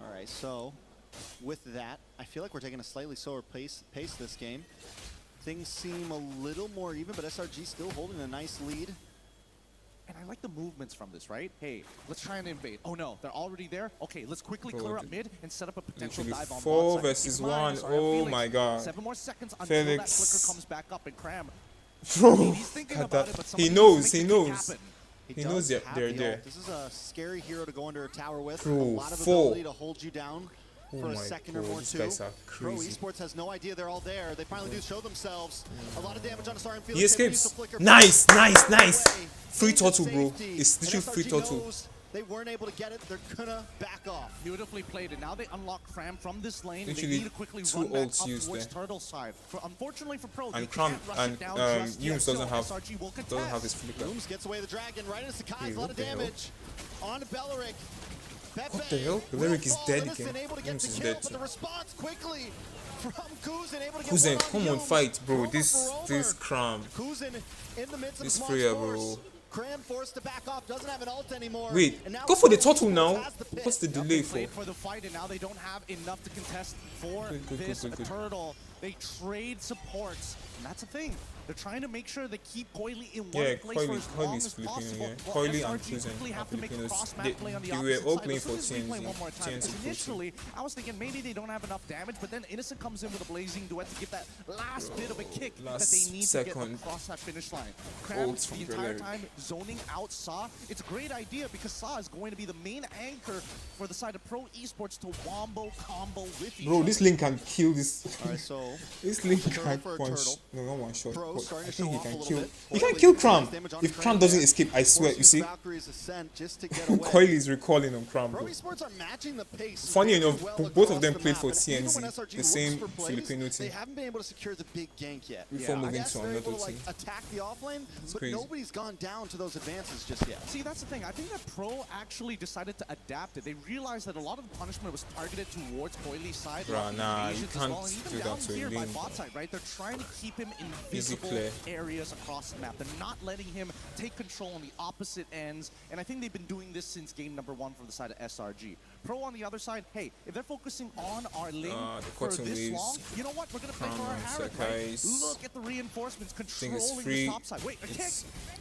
All right, so with that, I feel like we're taking a slightly slower pace this game. Things seem a little more even, but SRG still holding a nice lead. And I like the movements from this, right? Hey, let's try and invade. Oh no, they're already there? Okay, let's quickly clear up mid and set up a potential dive on 4 versus 1. Oh my god. 7 more seconds until that flicker comes back up, and Cram. He's thinking about it, but he knows. He knows they're there. This is a scary hero to go under a tower with. Bro, a lot of ability to hold you down for a second or more too. Pro Esports has no idea they're all there. They finally do show themselves. A lot of damage on Sariam Felix. He escapes. Nice. Free turtle, bro. It's literally free turtle. They weren't able to get it. They're gonna back off. Beautifully played, and now they unlock Cram from this lane. Literally they need to quickly run back up towards Turtle side. Unfortunately for Pro, and Cram and Yooms doesn't have his flicker. Yooms gets away the dragon right into Sakai's. A lot of damage on Belleric. What the hell? Balearic is dead again. Yums is dead too. Kuzen, come on, fight, bro. This cram. This Freya, bro. Cram forced to back off, doesn't have an ult anymore. Wait, go for the turtle now. What's the delay for? For the fight, and now they don't have enough to contest for this turtle. They trade supports, and that's the thing. They're trying to make sure they keep Coily in one place for as long as possible. Coily and Kuzen are Filipinos. They were all playing for TNC. Initially, I was thinking maybe they don't have enough damage, but then Innocent comes in with a blazing duet to give that last bit of a kick that they need to get across that finish line. Krams the entire time zoning out Sa. It's a great idea because Sa is going to be the main anchor for the side of Pro Esports to wombo combo with each Bro, this Link can kill this. Alright, so this Link can punch. No, not one shot. Pro I starting to think show he off a can little kill. bit. He can kill Cram. If Cram doesn't escape, I swear. You see, Valkyrie's ascent just to get away. Coily is recalling on Cram, Pro bro. Esports are matching the pace. Funny enough, both of them the played map, for and even when TNZ, SRG the same looks for plays, Filipino They team. haven't been able to secure the big gank yet. Before moving Yes, to they're another able to team. attack the offlane, but crazy. nobody's gone down to those advances just yet. See, that's the thing. I think that Pro actually decided to adapt it. They realized that a lot of the punishment was targeted towards Coily's side. Bruh, nah, you can't well. And even do down that to here by Link. bot side, right? They're trying to keep him in visible clear. areas across the map. They're not letting him take control on the opposite ends. And I think they've been doing this since game number 1 from the side of SRG. Pro on the other side, hey, if they're focusing on our lane for this long, you know what? We're going to play for our Harrod, right? Look at the reinforcements controlling the top side. Wait, a kick!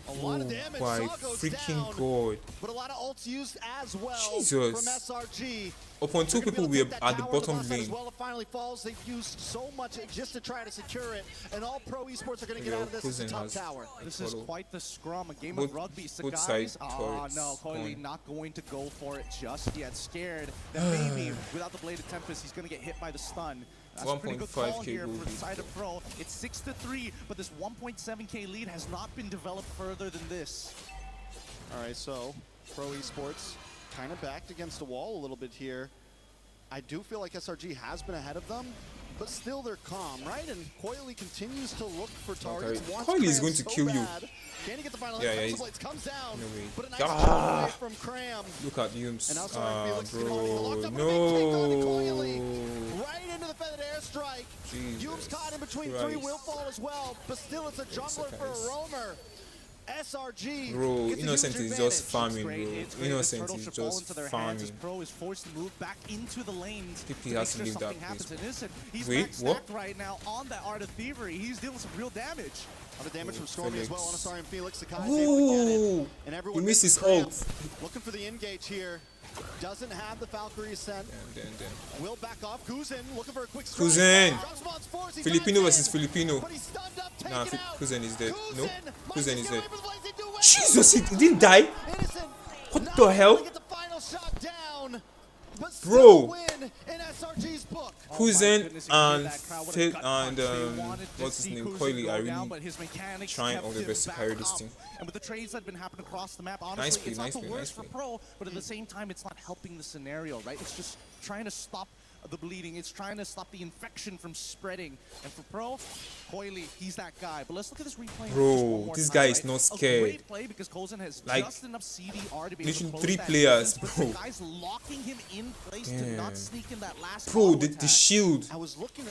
A lot of damage. My Saw goes freaking down, god. but a lot of ults used as well Jesus. from SRG. Upon two people, we are at the bottom lane. Well, it finally falls. They've used so much just to try to secure it, and all Pro Esports are going to get out of this as the top tower. This is quite the scrum, a game Both- of rugby. So both guys, side oh turrets no, Coily gone. not going to go for it just yet. Scared that maybe without the Bladed Tempest, he's going to get hit by the stun. That's a pretty good call 1.5K here goal for the side of Pro. It's 6-3, but this 1.7K lead has not been developed further than this. All right, so Pro Esports kind of backed against a wall a little bit here. I do feel like SRG has been ahead of them, but still they're calm, right? And Coily continues to look for targets. Coily is going to kill you. Can he get the final Yeah, hit? yeah, Blades comes down, no way. but a nice Ah. away from Cram. Look at Yums. And now sorry, Felix Bro, locked up with a big no. take on Coily. Right into the feathered airstrike. Yums caught in between three, will fall as well, but still it's a jungler for a roamer. SRG. Bro, gets a Innocent huge is just advantage. farming, bro. It's great. Innocent Turtle is should fall just into their hands as farming. Pro is forced to move back into the lanes. PP to has to make leave sure that something place, happens. bro. And Innocent, he's Wait, back what? stacked right now on that Art of Thievery. He's dealing some real damage. On the damage from Stormy as well. On a sorry and Felix. The Kai's Ooh. able to get it. And He everyone missed misses his Cram. ult. Looking for the engage here. Doesn't have the Valkyrie ascent. Will back off. Kuzen looking for a quick strike. Kuzen. Drops him on Spores, he Filipino dives versus in, Filipino. but he's stunned up, taken Nah, out. Kuzen is dead. No, Kuzen Kuzen is dead. away from the blaze, they do well. Jesus, he didn't die. Innocent What not the able hell? to get the final shot down, but still Bro. win in SRG's book. Kuzen and What's what's his name? Coily are really trying all their best to carry this team. And with the trades that have been happening across the map, Nice honestly, play, it's not nice the play, worst nice for play. Pro, but at the same time, it's not helping the scenario, right? It's just trying to stop the bleeding. It's trying to stop the infection from spreading. And for Pro, Coily, he's that guy. But let's look at this replay. Bro, just one more this time, guy is right? not A scared. great play because Cozen has Like, just enough CDR to be literally able to close 3 that players, distance, bro. but the guy's locking him in place to Damn. not sneak in that last Bro, follow the attack. shield. I was looking,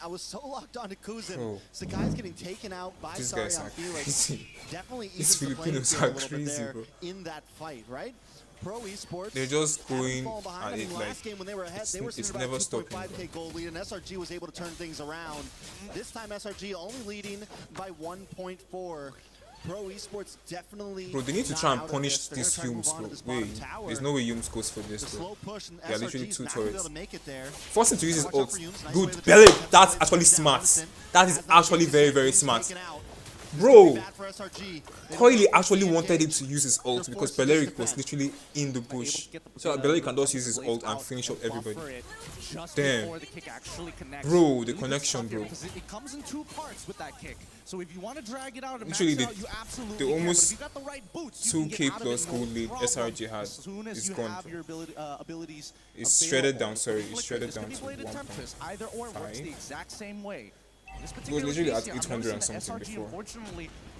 I was so locked onto Kuzen. Bro. So guys getting taken out by These Sorry guys on are Felix. crazy. Definitely These evens the playing Filipinos field are a little bit crazy, there bro. in that fight, right? Pro Esports. They're just haven't going fallen behind. at I mean, it last like game when they were ahead, they were it's sitting never about stopping. 2.5K goal lead, and SRG was able to turn things around. This time SRG only leading by 1.4. Pro Esports definitely. Bro, they need to not try and out of punish this. They're these gonna try to Yums, move on bro. to this bottom Wait, tower. there's no way Yums goes for this, The bro. slow push and Yeah, literally SRG's 2 not gonna be turrets. able to make it there. Force him to use his Watch out ult. for Yums. Nice way Good. to Belly, turn it. that's actually Down smart. Innocent. That is Has not actually been very, very taken smart. out. Bro, Bad for SRG. They Coily don't actually see wanted him engage. to use his ult They're because forced to Balearic was defend. literally in the bush. So that Balearic can just use his ult and finish up everybody. Damn. Bro, the connection, bro. Because it comes in 2 parts with that kick. So if you want to drag it out and Literally, max it out, you absolutely the can. almost But if you got the right boots, you can 2K get out of plus it, goal no lead problem. SRG had As soon as is you gone, have bro. your abilities It's shredded available. down, sorry, it's Flicker, shredded this could down be to Bladed Tempest. Either or works 1.5. the exact same way. In this It was particular literally case at here, I'm 800 and noticing that something SRG before. unfortunately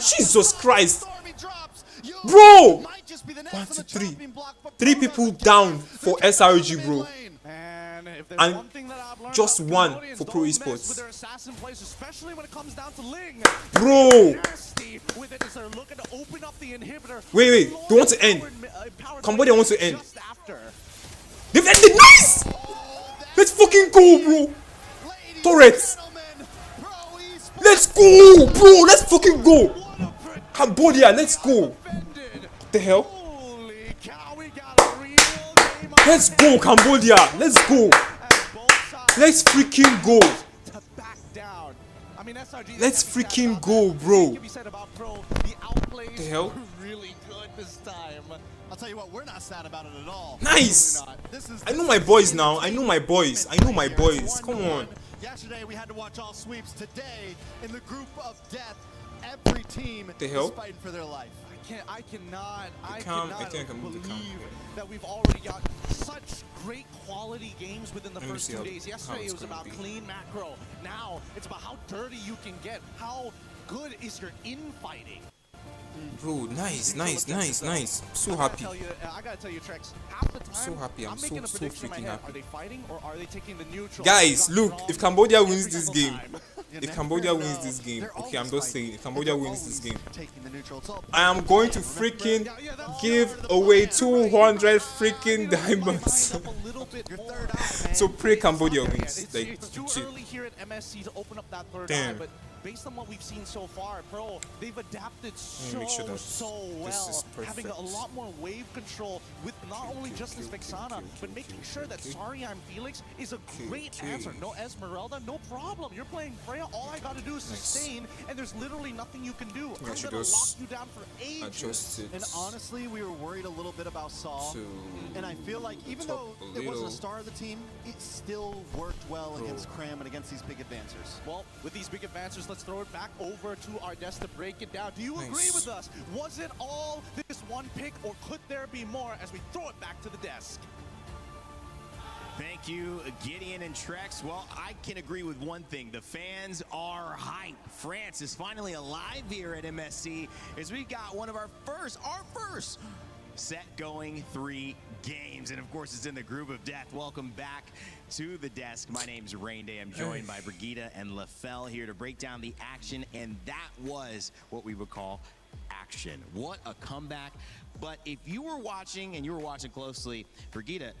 Jesus Christ. Bro! 1, 2, 3. 3 people down for SRG, bro. And and just one for Pro Esports. Bro! Wait, they want to end. Cambodia wants to end. They've ended. Nice! Let's fucking go, bro! Turrets! Let's go, bro! Let's fucking go! Cambodia, let's go! What the hell? Let's go, Cambodia! Let's go! Let's freaking go! Let's freaking go, bro! What the hell? I'll tell you what, we're not sad about it at all. Nice! I know my boys now. I know my boys. I know my boys. Come on. Yesterday we had to watch all sweeps. Today, in the group of death, every team is fighting for their life. I cannot believe that we've already got such great quality games within the first 2 days. Yesterday it was about clean macro. Now it's about how dirty you can get. How good is your infighting? Bro, nice. So happy. I gotta tell you, Trex, half the time, so happy. I'm so freaking happy. Are they fighting or are they taking the neutral? Guys, look, if Cambodia wins this game, okay, I'm just saying, if Cambodia wins this game, I am going to freaking give away 200 freaking diamonds. So pray Cambodia wins. Like, damn. Based on what we've seen so far, bro, they've adapted so well, having a lot more wave control with not only just this Vexana, but making sure that Sorry I'm Felix is a great answer. No Esmeralda, no problem. You're playing Freya, all I gotta do is sustain, and there's literally nothing you can do. I'm gonna lock you down for ages. And honestly, we were worried a little bit about Saul, and I feel like even though it wasn't a star of the team, it still worked well against Cram and against these big advancers. Well, with these big advancers, let's throw it back over to our desk to break it down. Do you agree with us? Was it all this one pick, or could there be more as we throw it back to the desk? Thank you, Gideon and Trex. Well, I can agree with one thing. The fans are hyped. France is finally alive here at MSC as we got one of our first set going 3 games. And of course, it's in the group of death. Welcome back to the desk. My name's Rain Day. I'm joined by Brigitte and Lafell here to break down the action. And that was what we would call action. What a comeback. But if you were watching and you were watching closely, Brigitte,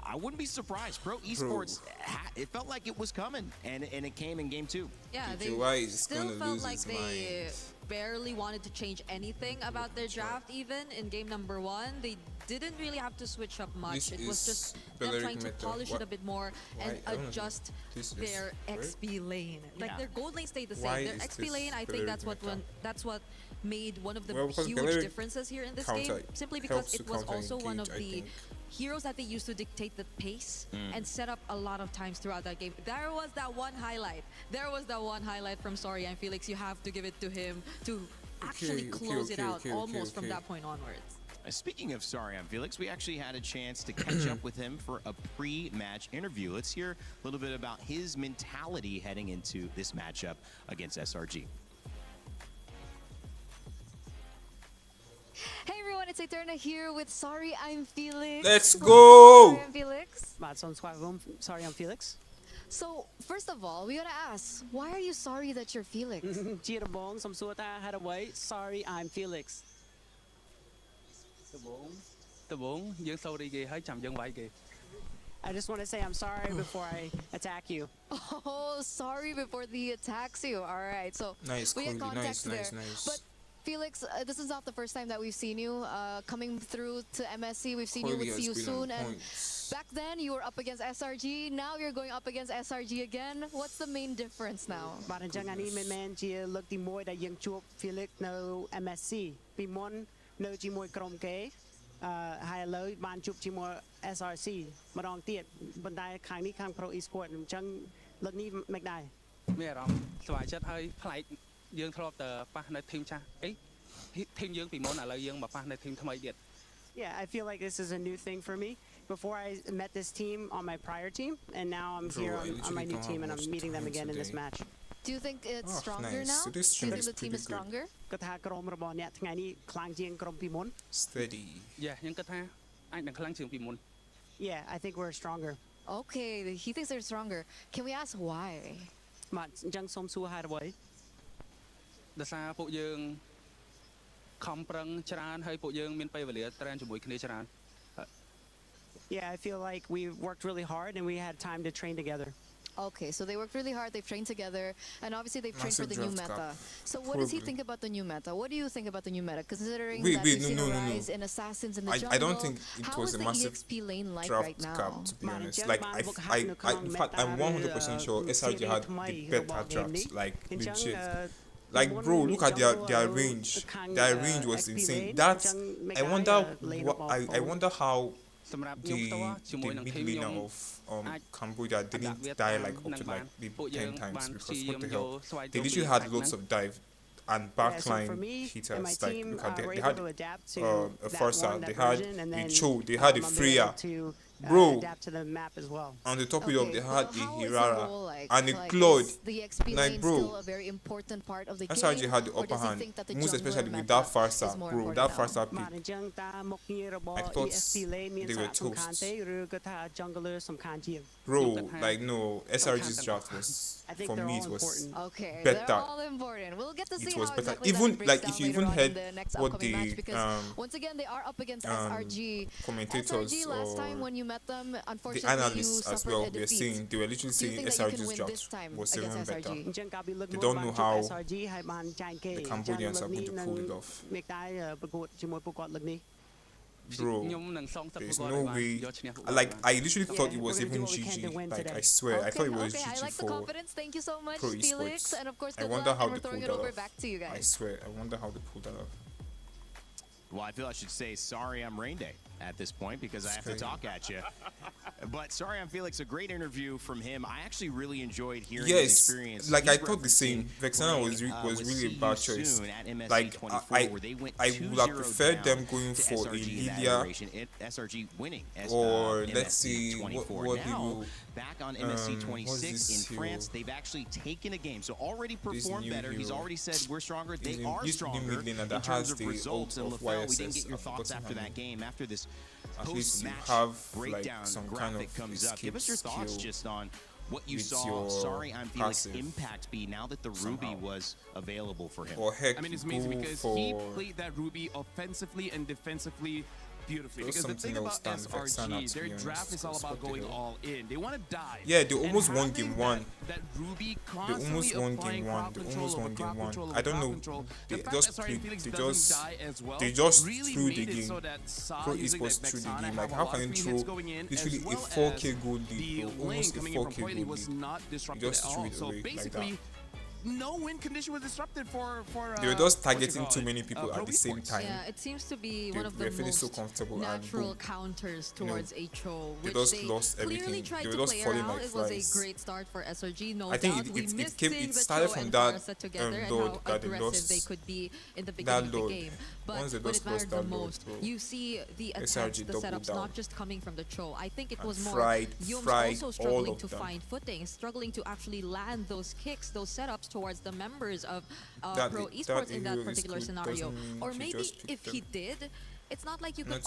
I wouldn't be surprised. Pro Esports, it felt like it was coming, and it came in game 2. Yeah, they still felt like they barely wanted to change anything about their draft even in game number 1. They didn't really have to switch up much. It was just them trying to polish it a bit more and adjust their XP lane. Like their gold lane stayed the same. Their XP lane, I think that's what made one of the huge differences here in this game. Simply because it was also one of the heroes that they used to dictate the pace and set up a lot of times throughout that game. There was that one highlight from Sorry I'm Felix. You have to give it to him to actually close it out almost from that point onwards. Speaking of Sorry I'm Felix, we actually had a chance to catch up with him for a pre-match interview. Let's hear a little bit about his mentality heading into this matchup against SRG. Hey everyone, it's Eterna here with Sorry I'm Felix. Let's go! Sorry I'm Felix. Sorry I'm Felix. So, first of all, we gotta ask, why are you sorry that you're Felix? Sorry I'm Felix. I just want to say I'm sorry before I attack you. Oh, sorry before he attacks you. All right, so we get context there. But Felix, this is not the first time that we've seen you coming through to MSC. We've seen you with See You Soon, and back then you were up against SRG. Now you're going up against SRG again. What's the main difference now? បាទអញ្ចឹងអានេះមិនជាលើកទី1ដែលយើងជួប Felix នៅ MSC ពីមុននៅជាមួយក្រុមគេហើយឥឡូវបានជួបជាមួយ SRC ម្ដងទៀតប៉ុន្តែខាងនេះខាង Pro Esports អញ្ចឹងលើកនេះមិនដែរមានអារម្មណ៍ស្វាយចិត្តហើយប្លែកយើងធ្លាប់តែប៉ះនៅធីមចាស់អីធីមយើងពីមុនឥឡូវយើងមកប៉ះនៅធីមថ្មីទៀត Yeah, I feel like this is a new thing for me. Before I met this team on my prior team, and now I'm here on my new team, and I'm meeting them again in this match. Do you think it's stronger now? Do you think the team is stronger? គាត់ថាក្រុមរបស់អ្នកថ្ងៃនេះខ្លាំងជាងក្រុមពីមុន Steady. Yeah ខ្ញុំគិតថាអាចនឹងខ្លាំងជាងពីមុន Yeah, I think we're stronger. Okay, he thinks they're stronger. Can we ask why? បាទអញ្ចឹងសូមសួរហេតុអ្វីដោយសារពួកយើងខំប្រឹងច្រើនហើយពួកយើងមានពេលវេលាត្រានជាមួយគ្នាច្រើន Yeah, I feel like we worked really hard and we had time to train together. Okay, so they worked really hard, they've trained together, and obviously they've trained for the new meta. So what does he think about the new meta? What do you think about the new meta? Considering that we've seen a rise in assassins in the jungle, I don't think it was a massive EXP lane like draft right now? cup, to be honest. Like, in fact, I'm 100% sure SRG had the better drafts, like, legit. Like, bro, look at their range. Their range was insane. That's, I wonder how the mid laner of Cambodia didn't die like up to like maybe 10 times, because what the hell, they literally had loads of dive and backline hitters. Like, look at they had a Forza, they had a Cho, they had a Freya. Bro, on the top of it, they had a Hirara and a Claude. Like, bro, SRG had the upper hand, most especially with that Farsa, bro. That Farsa pick, I thought they were toast. Bro, like, no, SRG's draft was, for me, it was better. They're all important. We'll get to see it was how better. exactly Even that like breaks if you down even later on heard in the next what upcoming the match, because once again they are up against SRG. Commentators SRG last or time when you met them, the unfortunately analysts you as suffered well, a defeat. they were literally Do you saying think that you can SRG's win draft this time was even against better. SRG? They don't know how the Cambodians are going to pull it off. Bro, there's no way. Like, I literally thought it was even GG. Like, I swear, I thought it was GG I like the confidence. Thank you so much, Pro Felix, esports. and of course I good wonder luck. how And we're they throwing pulled it that over off. back to you guys. I swear, I wonder how they pulled that off. Well, I feel I should say sorry I'm rain day at this point because I have to talk at you. But sorry I'm Felix, a great interview from him. I actually really enjoyed hearing his experience. Like, I thought the same. Vexana was really a bad choice. Like, I would have preferred them going for a Lilia SRG winning or let's see what he will. Back on MSC 26 in France, they've actually taken a game. So already performed better. He's already said we're stronger. They are stronger in terms of results. And LaFell, we didn't get your thoughts after that game, after this post-match breakdown graphic comes up. Give us your thoughts just on what you saw. Sorry, I'm Felix impact be now that the Ruby was available for him. I mean, it's amazing because he played that Ruby offensively and defensively beautifully. Because the thing about SRG, their draft is all about going all in. They want to dive. Yeah, they almost won game one. That Ruby They almost won game one. They almost won game one. I don't know. They just played. They just threw the game. Pro esports threw the game. Like, how can you throw literally a 4K goal lead, bro? Almost a 4K goal lead. You just threw it away like that. No win condition was disrupted for they were just targeting too many people at the same time. Yeah, it seems to be one of the most so comfortable natural counters towards a troll, they which just they lost clearly everything. tried They to were just play falling around. like It was flies. a great start for SRG, no I think doubt. it started from that together and Lord how that they aggressive lost. they could be in the beginning of the game. But once they when just it mattered lost the that most, Lord, bro, you see the attempts, SRG the setups, doubled not down. just coming from the troll. I think it And was more Yums fried also all struggling of to them. find footing, struggling to actually land those kicks, those setups towards the members of Pro Esports in that particular scenario. Or maybe if he did, it's not like you could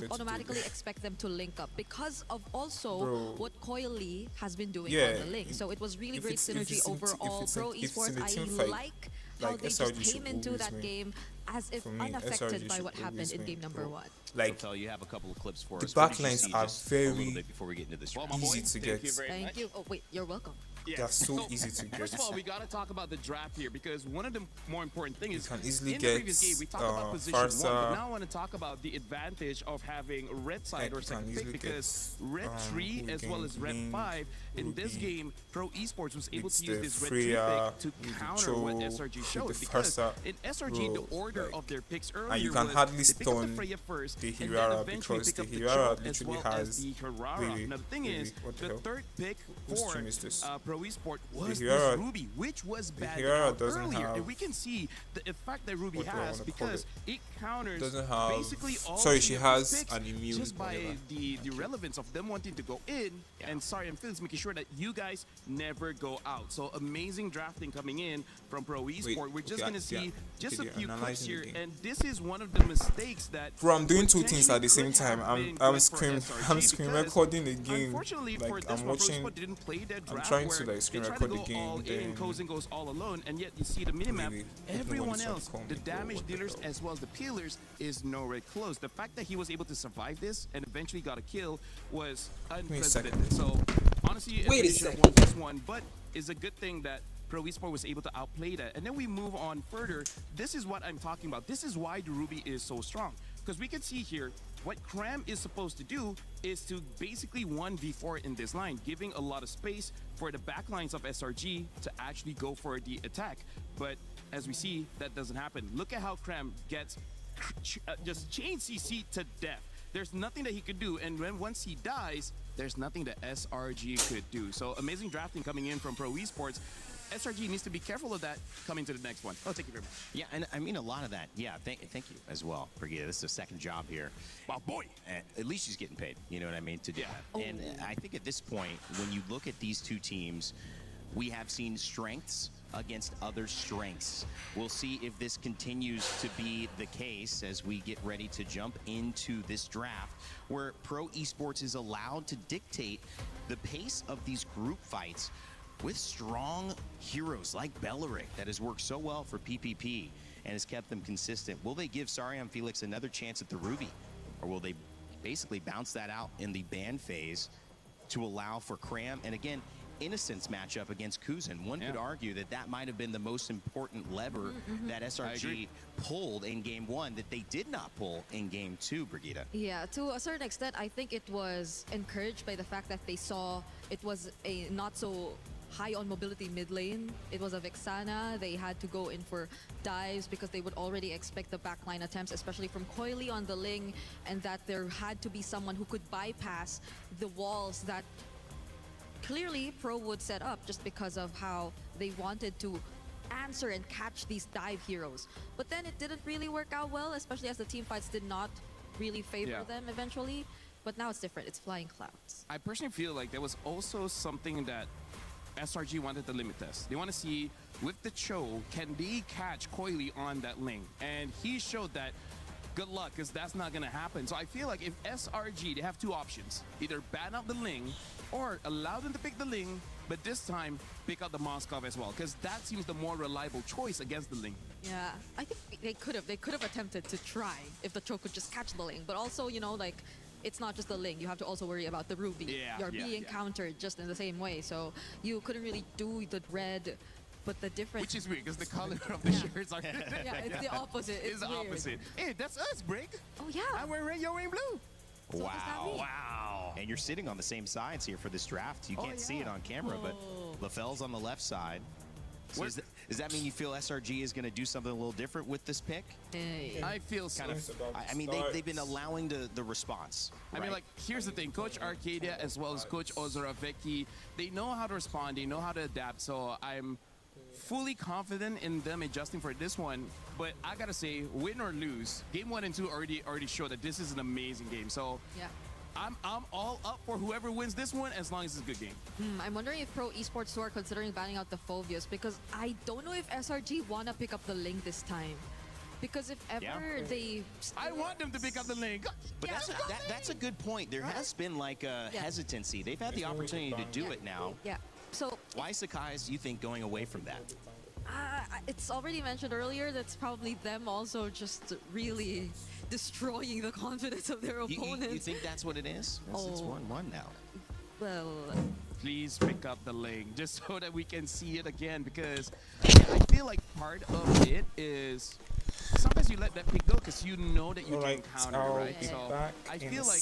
automatically expect them to link up because of also what Coily has been doing on the link. So it was really great synergy overall. Pro Esports, I like how they just came into that game as if unaffected by what happened in game number 1. Like, you have a couple of clips for the us. backlines are very before we get into this easy to get. Thank you. Oh wait, you're welcome. They're so easy to get. First of all, we got to talk about the draft here because one of the more important things is can easily in get the previous game we talked about position Farsa. 1, but now I want to talk about the advantage of having red side or second pick because red 3 as well as red 5 in this game, Pro Esports was able to use this red 3 pick to counter what SRG showed because in SRG the order of their picks earlier and you can was hardly they picked up the stun Freya first the and then Hirara eventually because picked the up the Hirara Choke as literally well has as the Harara. Now the thing is, the third pick for Pro Esports was Here, this Ruby, which was bad doesn't earlier. have And we can see the effect that Ruby what do I has wanna because call it counters doesn't have basically all sorry, three she of has these picks an immune just by whatever. the relevance of them wanting to go in. And sorry, I'm Felix making sure that you guys never go out. So amazing drafting coming in from Pro Esports. We're just gonna see just a few clips here, and this is one of the mistakes that. Bro, I'm doing two things at the same time. I'm screen recording the game. Like I'm watching. I'm trying to like screen record the game. Then Kozen goes all alone, and yet you see the minimap. Everyone else, the damage dealers as well as the peelers, is nowhere close. The fact that he was able to survive this and eventually got a kill was unprecedented. So honestly, Wait a should have second. won this one, but it's a good thing that Pro Esports was able to outplay that. And then we move on further. This is what I'm talking about. This is why the Ruby is so strong. Because we can see here, what Cram is supposed to do is to basically 1v4 in this line, giving a lot of space for the backlines of SRG to actually go for the attack. But as we see, that doesn't happen. Look at how Cram gets just chain CC to death. There's nothing that he could do, and once he dies, there's nothing that SRG could do. So amazing drafting coming in from Pro Esports. SRG needs to be careful of that coming to the next one. Oh, thank you very much. Yeah, and I mean a lot of that. Yeah, thank you as well, Brigida. This is a second job here. Wow, boy. At least she's getting paid, you know what I mean, to do that. And I think at this point, when you look at these two teams, we have seen strengths against other strengths. We'll see if this continues to be the case as we get ready to jump into this draft where Pro Esports is allowed to dictate the pace of these group fights with strong heroes like Beleric that has worked so well for PPP and has kept them consistent. Will they give Sariam Felix another chance at the Ruby, or will they basically bounce that out in the ban phase to allow for Cram and again Innocence matchup against Kuzen? One could argue that that might have been the most important lever that SRG pulled in game one that they did not pull in game two, Brigida. Yeah, to a certain extent, I think it was encouraged by the fact that they saw it was a not so high on mobility mid lane. It was a Vexana. They had to go in for dives because they would already expect the backline attempts, especially from Coily on the Ling, and that there had to be someone who could bypass the walls that clearly Pro would set up just because of how they wanted to answer and catch these dive heroes. But then it didn't really work out well, especially as the team fights did not really favor them eventually. But now it's different. It's flying clouds. I personally feel like there was also something that SRG wanted to limit test. They want to see with the Cho, can they catch Coily on that Ling? And he showed that good luck, because that's not going to happen. So I feel like if SRG, they have two options. Either ban out the Ling or allow them to pick the Ling, but this time pick out the Moskov as well, because that seems the more reliable choice against the Ling. Yeah, I think they could have attempted to try if the Cho could just catch the Ling. But also, you know, like, it's not just the Ling. You have to also worry about the Ruby. You're being countered just in the same way. So you couldn't really do the red. But the difference... Which is weird, because the color of the shirts are... Yeah, it's the opposite. It's the opposite. Hey, that's us, Brig. Oh, yeah. I'm wearing red, you're wearing blue. So wow. Wow. And you're sitting on the same sides here for this draft. You can't see it on camera, but LaFell's on the left side. So does that mean you feel SRG is going to do something a little different with this pick? I feel kind of... I mean, they've been allowing the response. I mean, like, here's the thing. Coach Arcadia as well as Coach Ozoravecki, they know how to respond. They know how to adapt. So I'm fully confident in them adjusting for this one. But I got to say, win or lose, game 1 and 2 already showed that this is an amazing game. So I'm all up for whoever wins this one as long as it's a good game. I'm wondering if Pro Esports are considering banning out the Phobias, because I don't know if SRG want to pick up the Ling this time. Because if ever they... I want them to pick up the Ling. But that's a good point. There has been like a hesitancy. They've had the opportunity to do it now. Yeah. So why Sakai, you think, going away from that? It's already mentioned earlier, that's probably them also just really destroying the confidence of their opponents. You think that's what it is? It's 1-1 now. Well... Please pick up the Ling, just so that we can see it again, because I feel like part of it is sometimes you let that pick go because you know that you can counter, right? So I feel like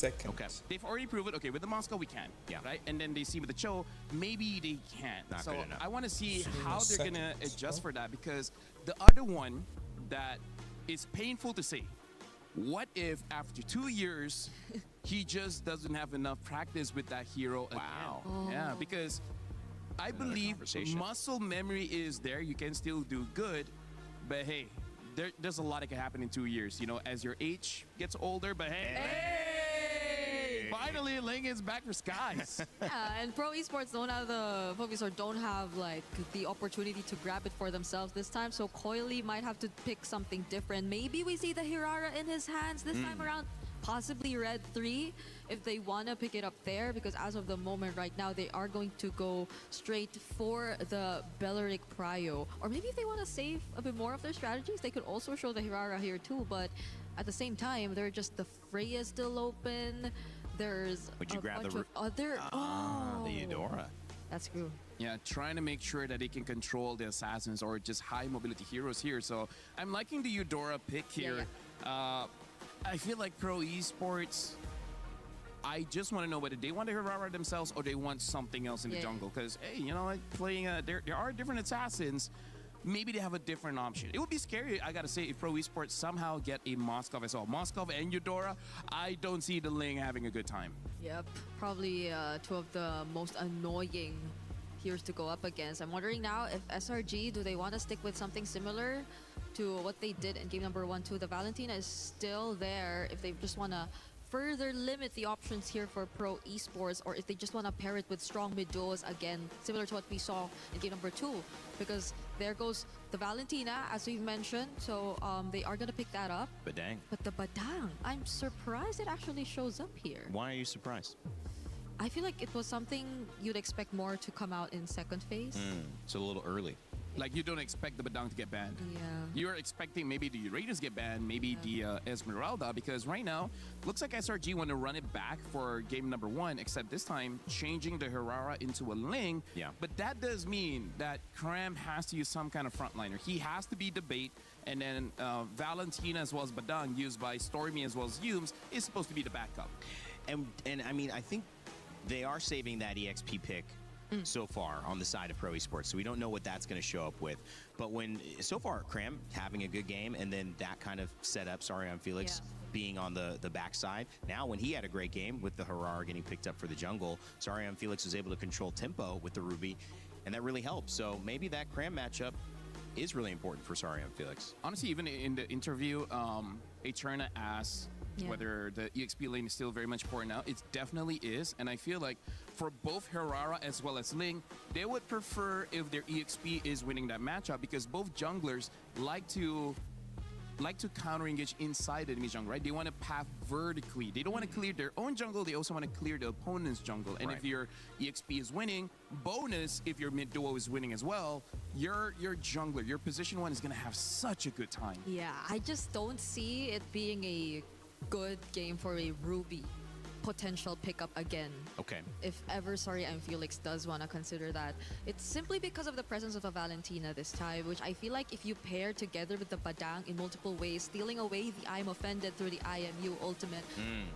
they've already proven, okay, with the Moscow we can, right? And then they see with the Cho, maybe they can't. Not so good enough. I want to see how they're going to adjust for that, because the other one that is painful to say, what if after 2 years, he just doesn't have enough practice with that hero again? Yeah, because I believe muscle memory is there. You can still do good, but hey, there's a lot that can happen in 2 years. You know, as your age gets older. But hey, finally, Ling is back for Skies. Yeah, and Pro Esports don't have the focus or don't have like the opportunity to grab it for themselves this time. So Coily might have to pick something different. Maybe we see the Hirara in his hands this time around. Possibly Red 3 if they want to pick it up there, because as of the moment right now they are going to go straight for the Belleric Prio. Or maybe if they want to save a bit more of their strategies, they could also show the Hirara here too, but at the same time they're just the Freya still open. There's a bunch of other the Eudora. That's true. Yeah, trying to make sure that they can control the assassins or just high mobility heroes here. So I'm liking the Eudora pick here. I feel like Pro Esports, I just want to know whether they want to Hirara themselves or they want something else in the jungle. Because, hey, you know, like playing, there are different assassins. Maybe they have a different option. It would be scary, I gotta say, if Pro Esports somehow get a Moskov as well. Moskov and Eudora, I don't see the Ling having a good time. Yep, probably two of the most annoying heroes to go up against. I'm wondering now if SRG, do they want to stick with something similar to what they did in game number 1-2? The Valentina is still there if they just want to further limit the options here for Pro Esports, or if they just want to pair it with strong mid duos again, similar to what we saw in game number 2. Because there goes the Valentina, as we've mentioned, so they are going to pick that up. Badang. But the Badang, I'm surprised it actually shows up here. Why are you surprised? I feel like it was something you'd expect more to come out in second phase. It's a little early. Like, you don't expect the Badang to get banned. Yeah. You're expecting maybe the Raiders get banned, maybe the Esmeralda, because right now, looks like SRG want to run it back for game number 1, except this time, changing the Hirara into a Ling. Yeah. But that does mean that Cram has to use some kind of frontliner. He has to be the bait, and then Valentina as well as Badang, used by Stormy as well as Humes, is supposed to be the backup. And I mean, I think they are saving that EXP pick so far on the side of Pro Esports, so we don't know what that's going to show up with. But when so far Cram having a good game, and then that kind of set up Sarion Felix being on the backside. Now when he had a great game with the Hirara getting picked up for the jungle, Sarion Felix was able to control tempo with the Ruby, and that really helped. So maybe that Cram matchup is really important for Sarion Felix. Honestly, even in the interview, Eterna asked whether the EXP lane is still very much important now. It definitely is, and I feel like for both Hirara as well as Ling, they would prefer if their EXP is winning that matchup, because both junglers like to counter engage inside the enemy jungle, right? They want to path vertically. They don't want to clear their own jungle, they also want to clear the opponent's jungle. And if your EXP is winning, bonus if your mid duo is winning as well, your jungler, your position 1 is going to have such a good time. Yeah, I just don't see it being a good game for a Ruby potential pickup again. Okay. If ever Sarion Felix does want to consider that. It's simply because of the presence of a Valentina this time, which I feel like if you pair together with the Badang in multiple ways, stealing away the I'm offended through the IMU ultimate,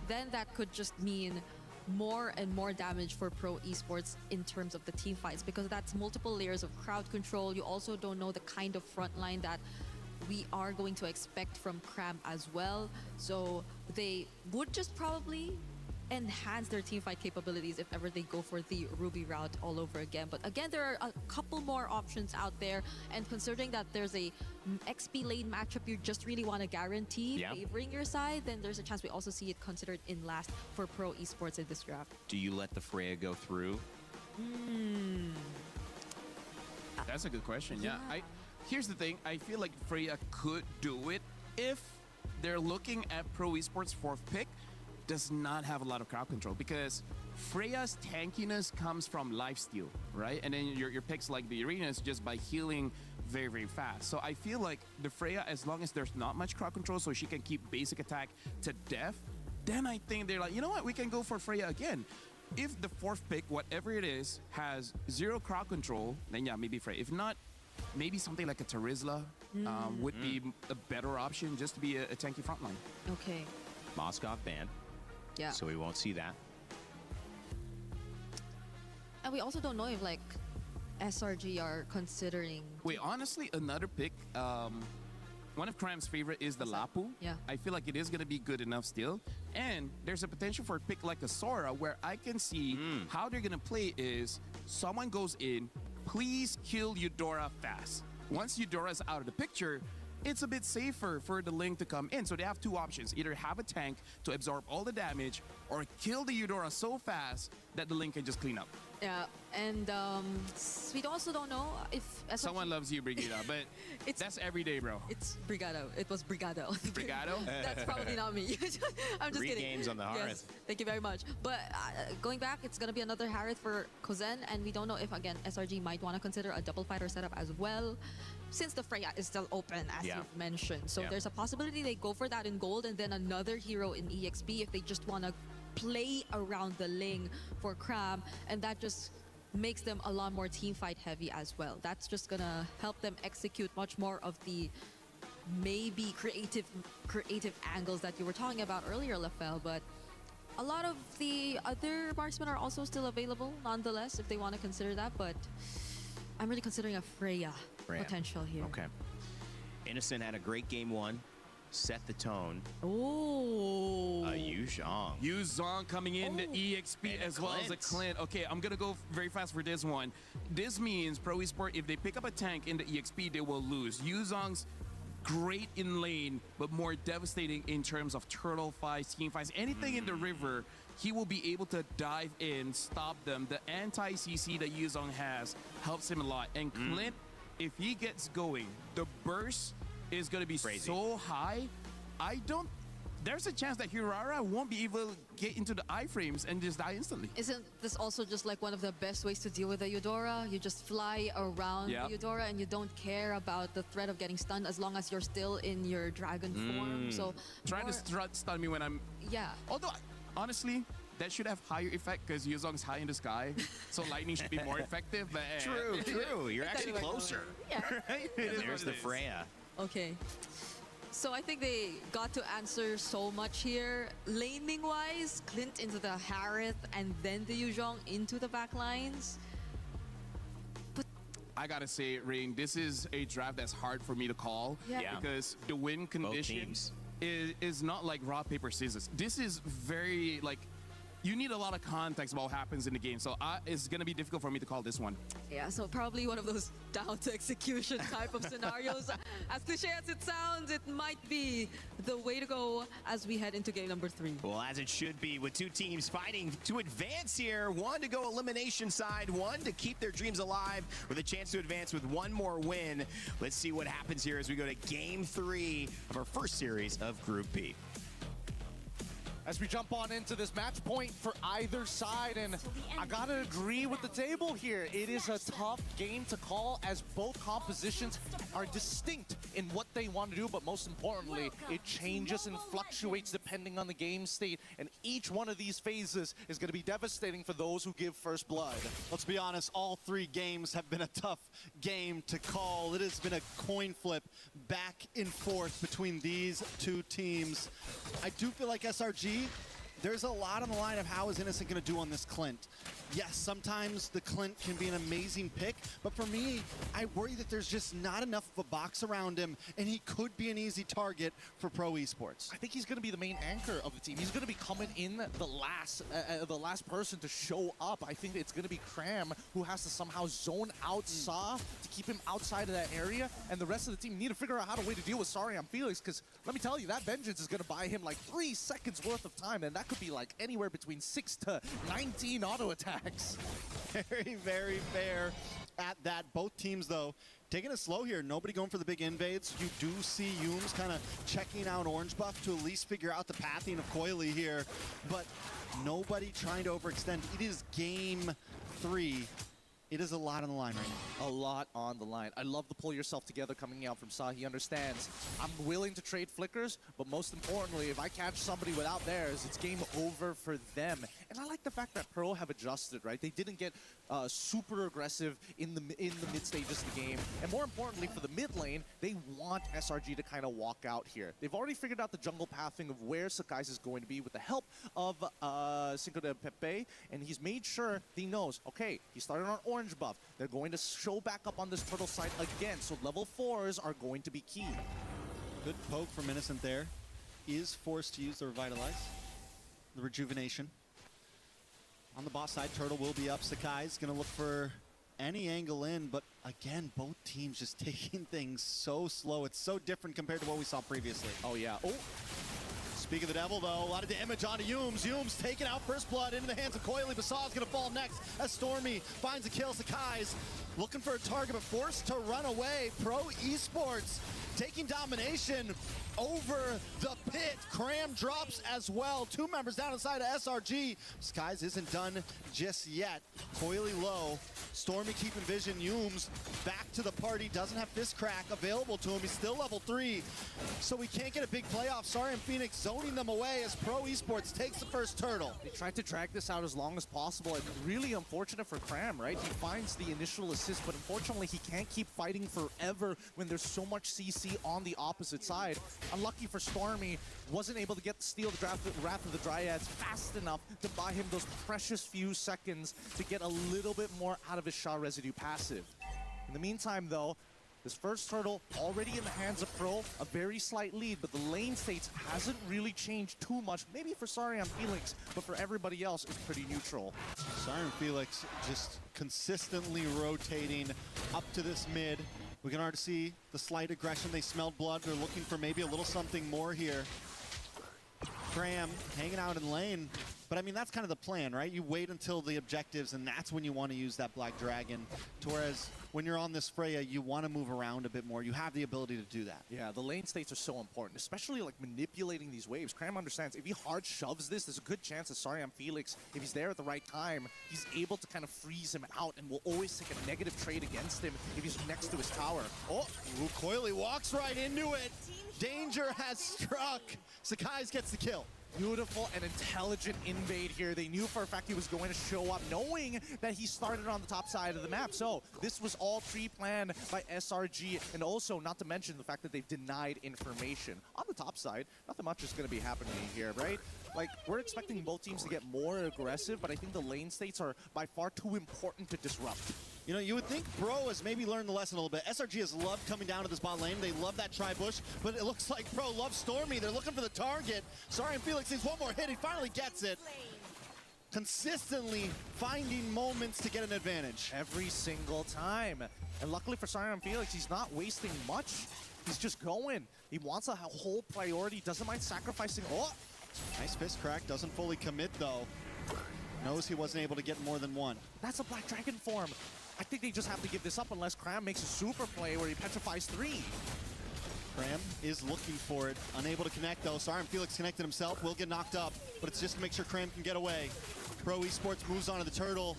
then that could just mean more and more damage for Pro Esports in terms of the team fights, because that's multiple layers of crowd control. You also don't know the kind of frontline that we are going to expect from Cram as well. So they would just probably enhance their team fight capabilities if ever they go for the Ruby route all over again. But again, there are a couple more options out there, and considering that there's a XP lane matchup you just really want to guarantee favoring your side, then there's a chance we also see it considered in last for Pro Esports in this draft. Do you let the Freya go through? That's a good question. Yeah. Here's the thing. I feel like Freya could do it if they're looking at Pro Esports' 4th pick does not have a lot of crowd control, because Freya's tankiness comes from lifesteal, right? And then your picks like the Arenas just by healing very, very fast. So I feel like the Freya, as long as there's not much crowd control, so she can keep basic attack to death, then I think they're like, you know what, we can go for Freya again. If the 4th pick, whatever it is, has 0 crowd control, then yeah, maybe Freya. If not, maybe something like a Terizla would be a better option, just to be a tanky frontline. Okay. Moskov banned. Yeah. So we won't see that. And we also don't know if like SRG are considering. Wait, honestly, another pick. One of Cram's favorite is the Lapu. Yeah. I feel like it is going to be good enough still. And there's a potential for a pick like a Sora where I can see how they're going to play is someone goes in, please kill Eudora fast. Once Eudora is out of the picture, it's a bit safer for the Link to come in. So they have two options. Either have a tank to absorb all the damage or kill the Eudora so fast that the Link can just clean up. Yeah, and we also don't know if SRG... Someone loves you, Brigida, but that's every day, bro. It's Brigado. It was Brigado. Brigado? That's probably not me. I'm just kidding. Games on the Harith. Yes, thank you very much. But going back, it's going to be another Harith for Kozen, and we don't know if, again, SRG might want to consider a double fighter setup as well, since the Freya is still open, as you've mentioned. So there's a possibility they go for that in gold, and then another hero in EXP if they just want to play around the Ling for Crab, and that just makes them a lot more team fight heavy as well. That's just gonna help them execute much more of the maybe creative angles that you were talking about earlier, Lafel. But a lot of the other marksmen are also still available nonetheless if they want to consider that. But I'm really considering a Freya potential here. Okay. Innocent had a great game one. Set the tone. Oh. Yu Zhang. Yu Zhang coming in to EXP as well as a Clint. Okay, I'm going to go very fast for this one. This means Pro Esport, if they pick up a tank in the EXP, they will lose. Yu Zhang's great in lane, but more devastating in terms of turtle fights, team fights, anything in the river. He will be able to dive in, stop them. The anti-CC that Yu Zhang has helps him a lot. And Clint, if he gets going, the burst is going to be so high. There's a chance that AURORA won't be able to get into the iframes and just die instantly. Isn't this also just like one of the best ways to deal with a Eudora? You just fly around the Eudora and you don't care about the threat of getting stunned as long as you're still in your dragon form. So trying to stun me when I'm... Yeah. Although, honestly, that should have higher effect because Yu Zhang's high in the sky, so lightning should be more effective. But True. You're actually closer. Yeah. Right? And there's the Freya. Okay. So I think they got to answer so much here. Laning-wise, Clint into the Harith and then the Yu Zhang into the back lines. But I gotta say, Ring, this is a draft that's hard for me to call because the win condition is not like rock, paper, scissors. This is very like you need a lot of context about what happens in the game. So it's going to be difficult for me to call this one. Yeah, so probably one of those down to execution type of scenarios. As cliche as it sounds, it might be the way to go as we head into game number 3. Well, as it should be, with two teams fighting to advance here. One to go elimination side, one to keep their dreams alive with a chance to advance with one more win. Let's see what happens here as we go to game 3 of our first series of Group B. As we jump on into this match point for either side, and I gotta agree with the table here. It is a tough game to call as both compositions are distinct in what they want to do, but most importantly, it changes and fluctuates depending on the game state, and each one of these phases is gonna be devastating for those who give first blood. Let's be honest, all 3 games have been a tough game to call. It has been a coin flip back and forth between these 2 teams. I do feel like SRG, there's a lot on the line of how is Innocent going to do on this Clint. Yes, sometimes the Clint can be an amazing pick, but for me, I worry that there's just not enough of a box around him, and he could be an easy target for Pro Esports. I think he's going to be the main anchor of the team. He's going to be coming in the last person to show up. I think it's going to be Cram who has to somehow zone out Sa to keep him outside of that area, and the rest of the team need to figure out how to way to deal with Sariam Felix, because let me tell you, that Vengeance is going to buy him like 3 seconds worth of time, and that could be like anywhere between 6 to 19 auto attacks. Very, very fair at that. Both teams, though, taking it slow here. Nobody going for the big invades. You do see Yums kind of checking out Orange Buff to at least figure out the pathing of Coily here, but nobody trying to overextend. It is game 3. It is a lot on the line right now. A lot on the line. I love the pull yourself together coming out from Sa. He understands. I'm willing to trade flickers, but most importantly, if I catch somebody without theirs, it's game over for them. And I like the fact that Pro have adjusted, right? They didn't get super aggressive in the mid stages of the game. And more importantly, for the mid lane, they want SRG to kind of walk out here. They've already figured out the jungle pathing of where Sakai's is going to be with the help of Cinco de Pepe, and he's made sure he knows, okay, he started on Orange Buff. They're going to show back up on this turtle side again, so level 4s are going to be key. Good poke from Innocent there. Is forced to use the Revitalize. the rejuvenation. On the boss side, Turtle will be up. Sakai's going to look for any angle in, but again, both teams just taking things so slow. It's so different compared to what we saw previously. Oh, yeah. Oh. Speak of the devil, though, a lot of damage onto Yumes. Yumes taking out first blood into the hands of Coily. Basaw's going to fall next as Stormy finds a kill. Sakai's looking for a target, but forced to run away. Pro Esports taking domination over the pit. Cram drops as well. 2 members down inside of SRG. Skies isn't done just yet. Coily low. Stormy keeping vision. Yumes back to the party. Doesn't have Fist Crack available to him. He's still level 3. So we can't get a big playoff. Sorry, and Phoenix zoning them away as Pro Esports takes the first turtle. They tried to drag this out as long as possible, and really unfortunate for Cram, right? He finds the initial assist, but unfortunately he can't keep fighting forever when there's so much CC on the opposite side. Unlucky for Stormy, wasn't able to steal the Wrath of the Dryads fast enough to buy him those precious few seconds to get a little bit more out of his Shah Residue passive. In the meantime, though, this first turtle already in the hands of Pro, a very slight lead, but the lane states hasn't really changed too much. Maybe for Sariam Felix, but for everybody else, it's pretty neutral. Sariam Felix just consistently rotating up to this mid. We can already see the slight aggression. They smelled blood. They're looking for maybe a little something more here. Cram hanging out in lane. But I mean, that's kind of the plan, right? You wait until the objectives, and that's when you want to use that Black Dragon. Whereas when you're on this Freya, you want to move around a bit more. You have the ability to do that. Yeah, the lane states are so important, especially like manipulating these waves. Cram understands if he hard shoves this, there's a good chance that Sariam Felix, if he's there at the right time, he's able to kind of freeze him out and will always take a negative trade against him if he's next to his tower. Oh, Coily walks right into it. Danger has struck. Sakai's gets the kill. Beautiful and intelligent invade here. They knew for a fact he was going to show up, knowing that he started on the top side of the map. So this was all pre-planned by SRG, and also not to mention the fact that they've denied information. On the top side, nothing much is going to be happening here, right? Like, we're expecting both teams to get more aggressive, but I think the lane states are by far too important to disrupt. You know, you would think Pro has maybe learned the lesson a little bit. SRG has loved coming down to this bot lane. They love that tri-bush, but it looks like Pro loves Stormy. They're looking for the target. Sorry, and Felix needs one more hit. He finally gets it. Consistently finding moments to get an advantage. Every single time. And luckily for Sariam Felix, he's not wasting much. He's just going. He wants a whole priority, doesn't mind sacrificing. Oh! Nice Fist Crack, doesn't fully commit though. Knows he wasn't able to get more than one. That's a Black Dragon form. I think they just have to give this up unless Cram makes a super play where he petrifies 3. Cram is looking for it. Unable to connect though. Sariam Felix connected himself. Will get knocked up, but it's just to make sure Cram can get away. Pro Esports moves on to the turtle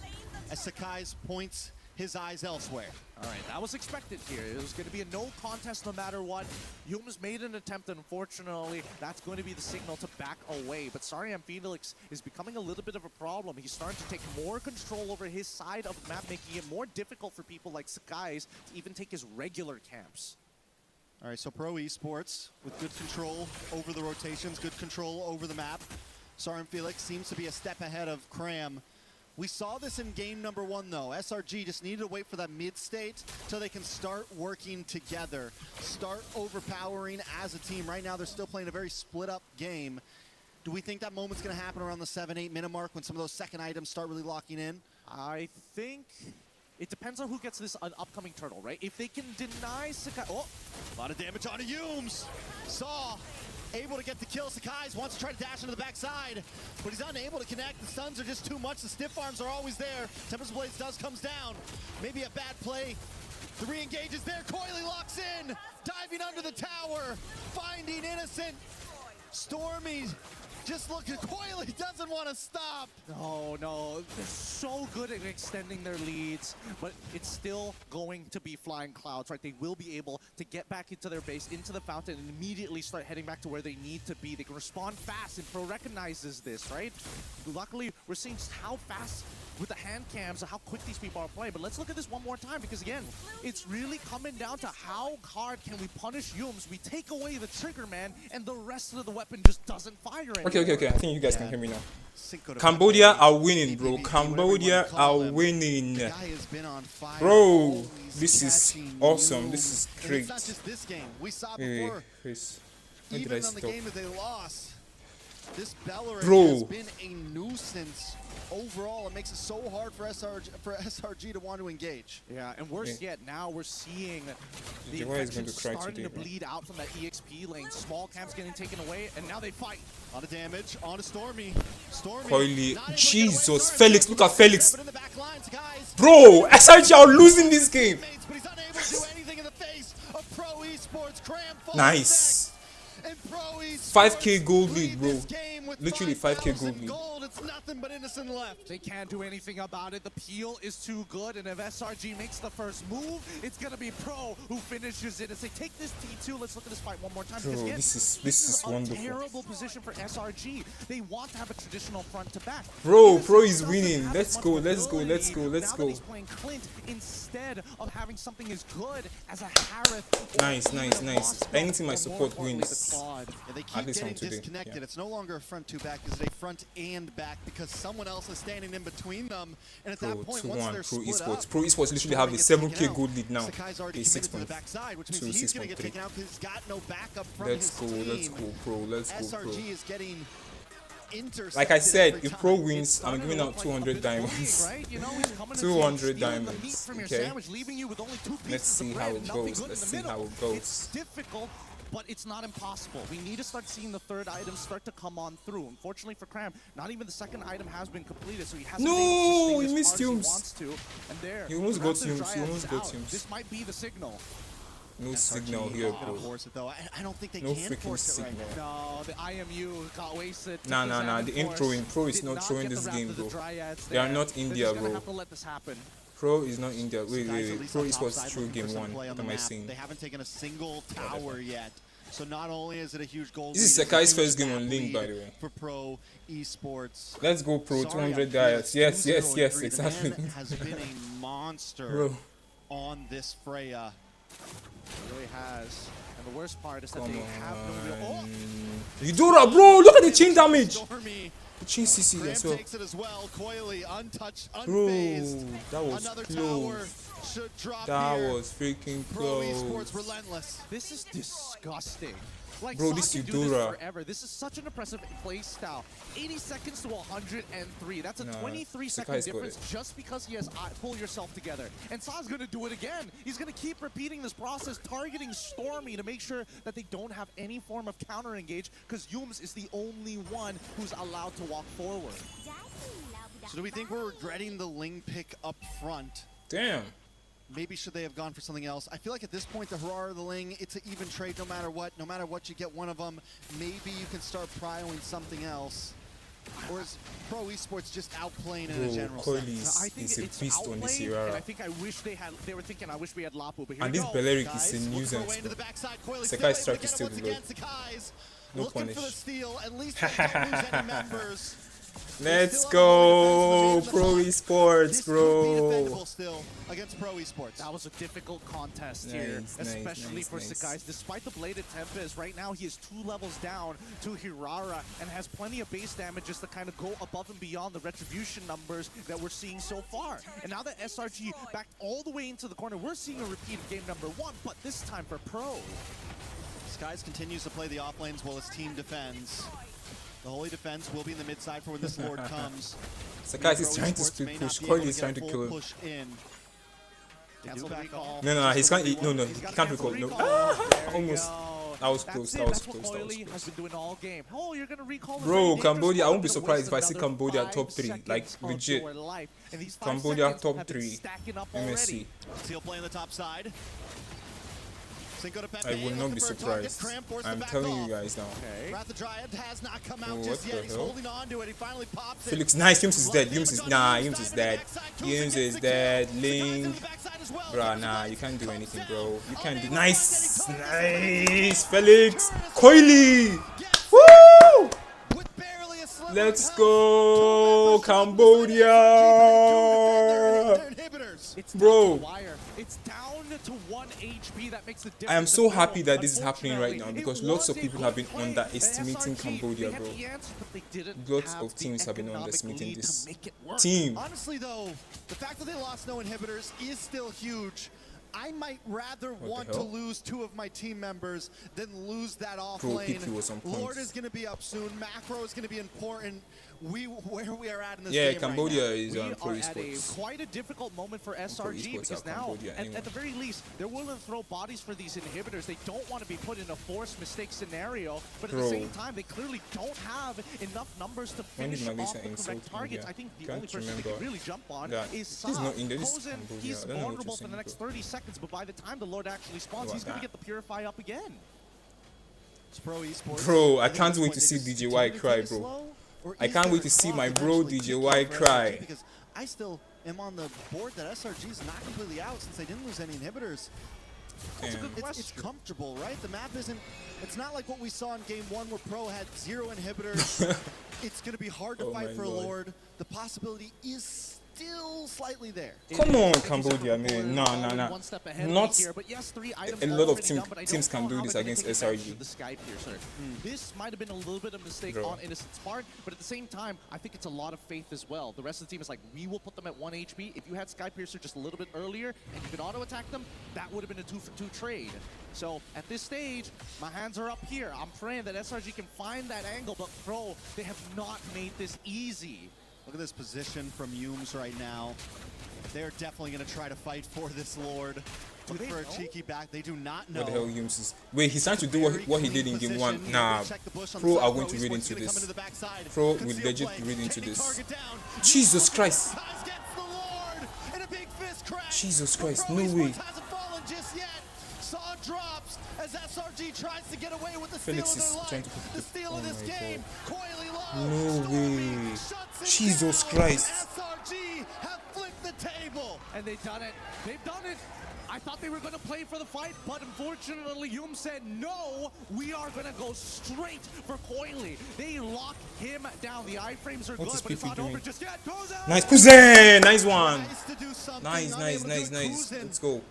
as Sakai's points his eyes elsewhere. All right, that was expected here. It was going to be a no contest no matter what. Yumes made an attempt, and unfortunately, that's going to be the signal to back away. But Sariam Felix is becoming a little bit of a problem. He's starting to take more control over his side of the map, making it more difficult for people like Sakai's to even take his regular camps. All right, so Pro Esports with good control over the rotations, good control over the map. Sariam Felix seems to be a step ahead of Cram. We saw this in game number 1, though. SRG just needed to wait for that mid state so they can start working together, start overpowering as a team. Right now, they're still playing a very split-up game. Do we think that moment's going to happen around the 7-8 minute mark when some of those second items start really locking in? I think it depends on who gets this upcoming turtle, right? If they can deny Sakai... Oh! A lot of damage on Yumes. Saw able to get the kill. Sakai's wants to try to dash into the backside, but he's unable to connect. The stuns are just too much. The stiff arms are always there. Tempest Blaze comes down. Maybe a bad play. The re-engage is there. Coily locks in. Diving under the tower. Finding Innocent. Stormy just looking. Coily doesn't want to stop. No. They're so good at extending their leads, but it's still going to be flying clouds, right? They will be able to get back into their base, into the fountain, and immediately start heading back to where they need to be. They can respond fast, and Pro recognizes this, right? Luckily, we're seeing just how fast with the hand cams and how quick these people are playing. But let's look at this one more time, because again, it's really coming down to how hard can we punish Yumes. We take away the trigger man, and the rest of the weapon just doesn't fire anymore. Okay. I think you guys can hear me now. Cambodia are winning, bro. Cambodia are winning. Bro, this is awesome. This is great. It's not just this game. We saw before. Chris, when did I even on the stop? game that they lost. This Bellerin Bro. has been a nuisance overall. It makes it so hard for SRG to want to engage. Yeah, and worse yet, now we're seeing the Jawai is going infection to cry starting today, to bleed out from that EXP lane. Small camps getting taken away, and now they fight. A lot of damage on to Stormy. Coily. Jesus, Felix, look at Felix. Bro, SRG are losing this game. Nice. 5k gold lead, bro. Literally 5k gold lead. It's nothing but innocent left. They can't do anything about it. The peel is too good, and if SRG makes the first move, it's gonna be Pro who finishes it. As they take this T2, let's look at this fight one more time. Bro, Again, this is a wonderful. terrible position for SRG. They want to have a traditional front to back. Bro, Pro is winning. Let's go, let's go, let's go, let's Now go. that he's playing Clint instead of having something as good as a Harith. Nice, nice, nice. Anything my support wins. Yeah, they At keep least getting one today. disconnected. Yeah. It's no longer a front two back, it's a front and back because someone else is standing in between them. And at Pro that point, once 2-1, they're Pro split Esports. up, Pro Esports literally have the Stormy gets 7k taken out. gold lead now. Sakai's already A committed to the 6.2 backside, which to means he's going to get 6.3. taken out because he's got no backup from Let's his go, team. let's go, Pro, let's go, Pro. SRG is getting intercepted. Like I said, every if Pro time. wins, I'm giving out 200 diamonds. 200 diamonds, okay? Let's see how it goes, let's see how it goes. It's difficult, but it's not impossible. We need to start seeing the third item start to come on through. Unfortunately for Cram, not even the second item has been completed, so he hasn't been able to No, he missed he Humes. wants to. And there, He almost got Raptor Humes, Dryad he almost is got out. Humes. This might be the signal. No signal SRG here, not gonna bro. force it, though. I don't think they No can freaking force it right signal. now. No, the IMU got wasted. Nah, nah, nah. They ain't throwing. Pro is not throwing this game, bro. They are not India, They're just gonna bro. have to let this happen. Pro is not India. Wait, Guys, wait, at wait. least Pro on top Esports side through looking for game some 1. play on What the am I map. saying? They haven't taken a single tower yet. So not only is it a huge goal, This is lead, Sakai's it's a huge first game on map Link, by lead the way. for Pro Esports. Let's go, Pro. Sorry, 200 I'm diets. Yes, yes, 2-0-3. yes, The exactly. man has been a monster Bro. on this Freya. It really has. And the worst part is that Come they have no real. on. Eudora, bro, look at the chain damage. Stormy. The chain CC Graham as well. takes it as well. Coily, untouched, Bro, unfazed. that was Another tower close. should drop That here. was freaking Pro Esports close. relentless. This is disgusting. Like, Bro, Saw this can do Eudora. this forever. This is such an impressive play style. 80 seconds to 103. That's a Nah, 23-second Sakai's got difference it. just because he has pull yourself together. And Saw's going to do it again. He's going to keep repeating this process, targeting Stormy to make sure that they don't have any form of counter engage because Yums is the only one who's allowed to walk forward. So do we think we're regretting the Ling pick up front? Damn. Maybe should they have gone for something else? I feel like at this point, the Aurora or the Ling, it's an even trade no matter what. No matter what, you get one of them. Maybe you can start prioing something else. Or is Pro Esports just outplaying in a Bro, general Coily sense? I think is a it's beast on this outplayed, and I era. think they were thinking, I wish we had Lapu, but here And we this go. Beleric is a Guys, nuisance, looking for a way into bro. the backside. Coily Sakai's still trying to able steal get the it load. once again. Sakai's No looking punish. for the steal. At least they don't lose any members. Let's go, Pro Esports, bro. Still against Pro Esports. That was a difficult contest here, Nice, especially nice, for nice. Sakai's. Despite the bladed Tempest, right now he is 2 levels down to Hirara and has plenty of base damage just to kind of go above and beyond the retribution numbers that we're seeing so far. And now that SRG backed all the way into the corner, we're seeing a repeat of game number 1, but this time for Pro. Skies continues to play the off lanes while his team defends. The Holy Defense will be in the mid side for when this Lord comes. Sakai is Pro trying to Esports split may push. not be able Coily is get trying a to full kill him. push in. Cancel the recall. No, no, he's can't. No, no, he He's got can't cancel recall. No, recall. There we almost. go. That was close. That's it. That was That's what close. That was Coily has close. been doing all game. Oh, you're gonna recall the Bro, very dangerous Cambodia. I won't be one, surprised if I see another Cambodia 5 top 3. Like seconds of legit. your life. And these 5 Cambodia seconds top have been 3. stacking up MSC. already. Seal play on the top side. Cinco de Pepe I will not looking be for a target. surprised. Cram forced I'm the back telling off. you guys now. Wrath the Dryad has not come out Oh, just what yet. the He's hell? holding on to it. He finally pops it. Felix, nice. Yums is dead. Yums is nah. Yums is dead. Yums is dead. Ling. Bruh, nah. You can't do anything, bro. You can't do. Nice, nice. Felix, Coily. Woo! Let's go, Cambodia. Bro. It's down to 1 HP. That makes the difference. I am so happy that this is happening right now because lots of people have been underestimating Cambodia, bro. Lots of teams have been underestimating this team. Honestly, though, the fact that they lost no inhibitors is still huge. I might rather want to lose 2 of my team members than lose that off Bro, lane. PQ was on point. Lord is going to be up soon. Macro is going to be important. Where we are at in this yeah, game Cambodia right is on Pro We are at Esports. quite a difficult moment for SRG because now, at the very least, they're willing to throw bodies for these inhibitors. They don't want to be put in a forced mistake scenario, but at the same time, they clearly don't have enough numbers to finish off the correct targets. I think the only person they can really jump on is Sa. Posen, he's vulnerable for the next 30 seconds, but by the time the Lord actually spawns, he's going to get the Purify up again. It's Pro Esports. Bro, I can't wait to see DJY cry, bro. I can't wait to see my bro DJY cry. Because I still am on the board that SRG is not completely out since they didn't lose any inhibitors. It's comfortable, right? The map isn't, it's not like what we saw in game 1 where Pro had 0 inhibitors. It's going to be hard to fight for a Lord. The possibility is still slightly there. Come on, Cambodia, man. Nah. Not a lot of teams can do this against SRG. The Sky Piercer. This might have been a little bit of a mistake on Innocent's part, but at the same time, I think it's a lot of faith as well. The rest of the team is like, we will put them at 1 HP. If you had Sky Piercer just a little bit earlier and you could auto-attack them, that would have been a 2-for-2 trade. So at this stage, my hands are up here. I'm praying that SRG can find that angle, but Pro, they have not made this easy. Look at this position from Yums right now. They're definitely going to try to fight for this Lord. Look for a cheeky back. They do not know. What the hell Yums is? Wait, he's trying to do what he did in game 1. Nah, Pro are going to read into this. Pro will legit read into this. Jesus Christ. Jesus Christ, no way. Saw drops as SRG tries to get away with the Felix is steal trying of to their life. The steal of this game. No way. Jesus Christ. SRG have flipped the table. And they've done it. They've done it. I thought they were going to play for the fight, but unfortunately, Yum said, no, we are going to go straight for Coily. They lock him down. The iframes are good, but it's not over just yet. Nice, Kuzen! Nice one. Nice. Let's go.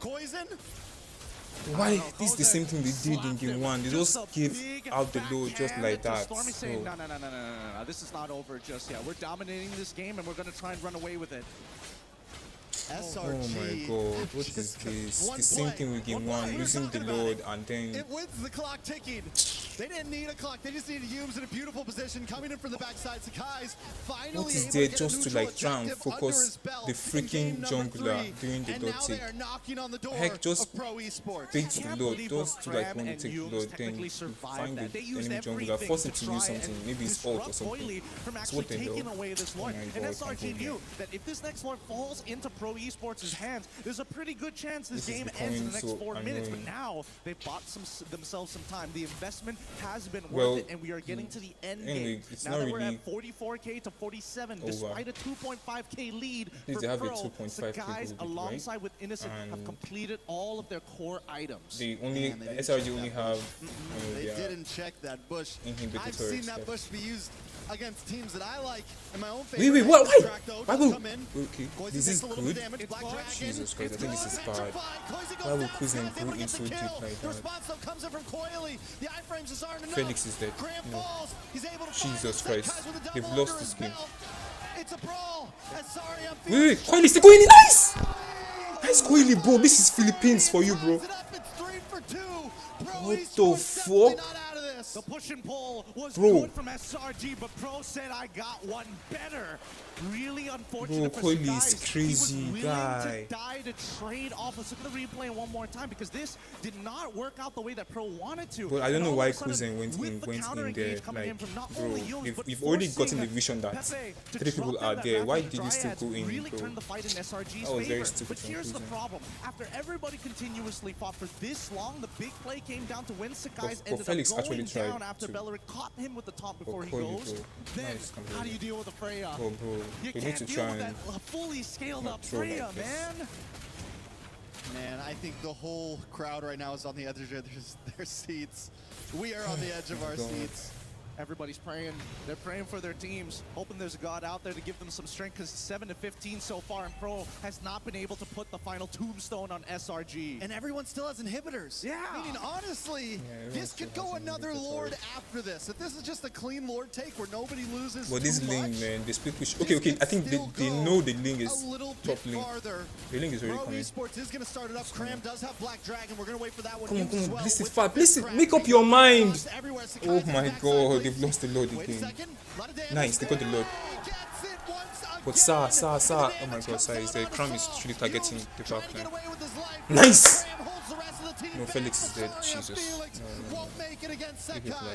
Why? This is the same thing they did in game 1. They just give out the load just like that. Stormy saying, no. This is not over just yet. We're dominating this game, and we're going to try and run away with it. SRG. Oh my god, what is this? The same thing with game 1, losing the load and then... It wins the clock ticking. They didn't need a clock, they just needed Yums in a beautiful position, coming in from the backside. Sakai's finally what is there just to like try and focus the freaking jungler during the dot tick? Heck, just bait the load, just to like want to take the load, then you find the enemy jungler, force him to use something, maybe it's ult or something. That's what they do. Oh my god, and SRG knew that if this next Lord falls into Pro Esports' hands, there's a pretty good chance this game ends in the next 4 minutes, but now they've bought themselves some time. The investment has been worth it, and we are getting to the end game. Now that we're at 44k to 47, despite a 2.5k lead for Pro, the guys alongside with Innocent have completed all of their core items. SRG only have... they didn't check that bush. I've seen that bush be used against teams that I like in my own favorite. Wait, what? Why will... Okay, this is good. Jesus Christ, I think this is bad. Why will Kuzen go in so deep like that? Felix is dead. No. Jesus Christ, they've lost this game. Wait, Coily still going in. Nice! Nice Coily, bro. This is Philippines for you, bro. What the fuck? The push and pull was good from SRG, but Pro said I got one better. Really unfortunate for Coily is crazy, guy. To die to trade off. Let's look at the replay one more time because this did not work out the way that Pro wanted to. But I don't know why Kuzen went in there. Like, bro, you've already gotten the vision that 3 people are there. Why did you still go in, really bro? turned the fight in SRG's that was very favor. stupid. But here's the problem. After everybody continuously fought for this long, the big play came down to when Sakai's ended Felix up going actually down after Bellerin caught him with the top before he goes. Then, how do you deal with a Freya? You can't deal with that fully scaled up Freya, man. Man, I think the whole crowd right now is on the edge of their seats. We are on the edge of our seats. Everybody's praying. They're praying for their teams, hoping there's a god out there to give them some strength, because 7-15 so far, and Pro has not been able to put the final tombstone on SRG. And everyone still has inhibitors. Yeah. I mean, honestly, this could go another Lord after this. If this is just a clean Lord take where nobody loses but this lane, man, they split push. Okay, I think they know the lane is top lane. The lane is already coming. ESPORTS is going to start it up. Cram does have Black Dragon. We're going to wait for that one. Come on, blitz it fast. Blitz it. Make up your mind. Oh my god, they've lost the Lord again. Nice, they got the Lord. But Sa. Oh my god, Sa is there. Cram is truly targeting the back line. Nice! No, Felix is dead. Jesus. No.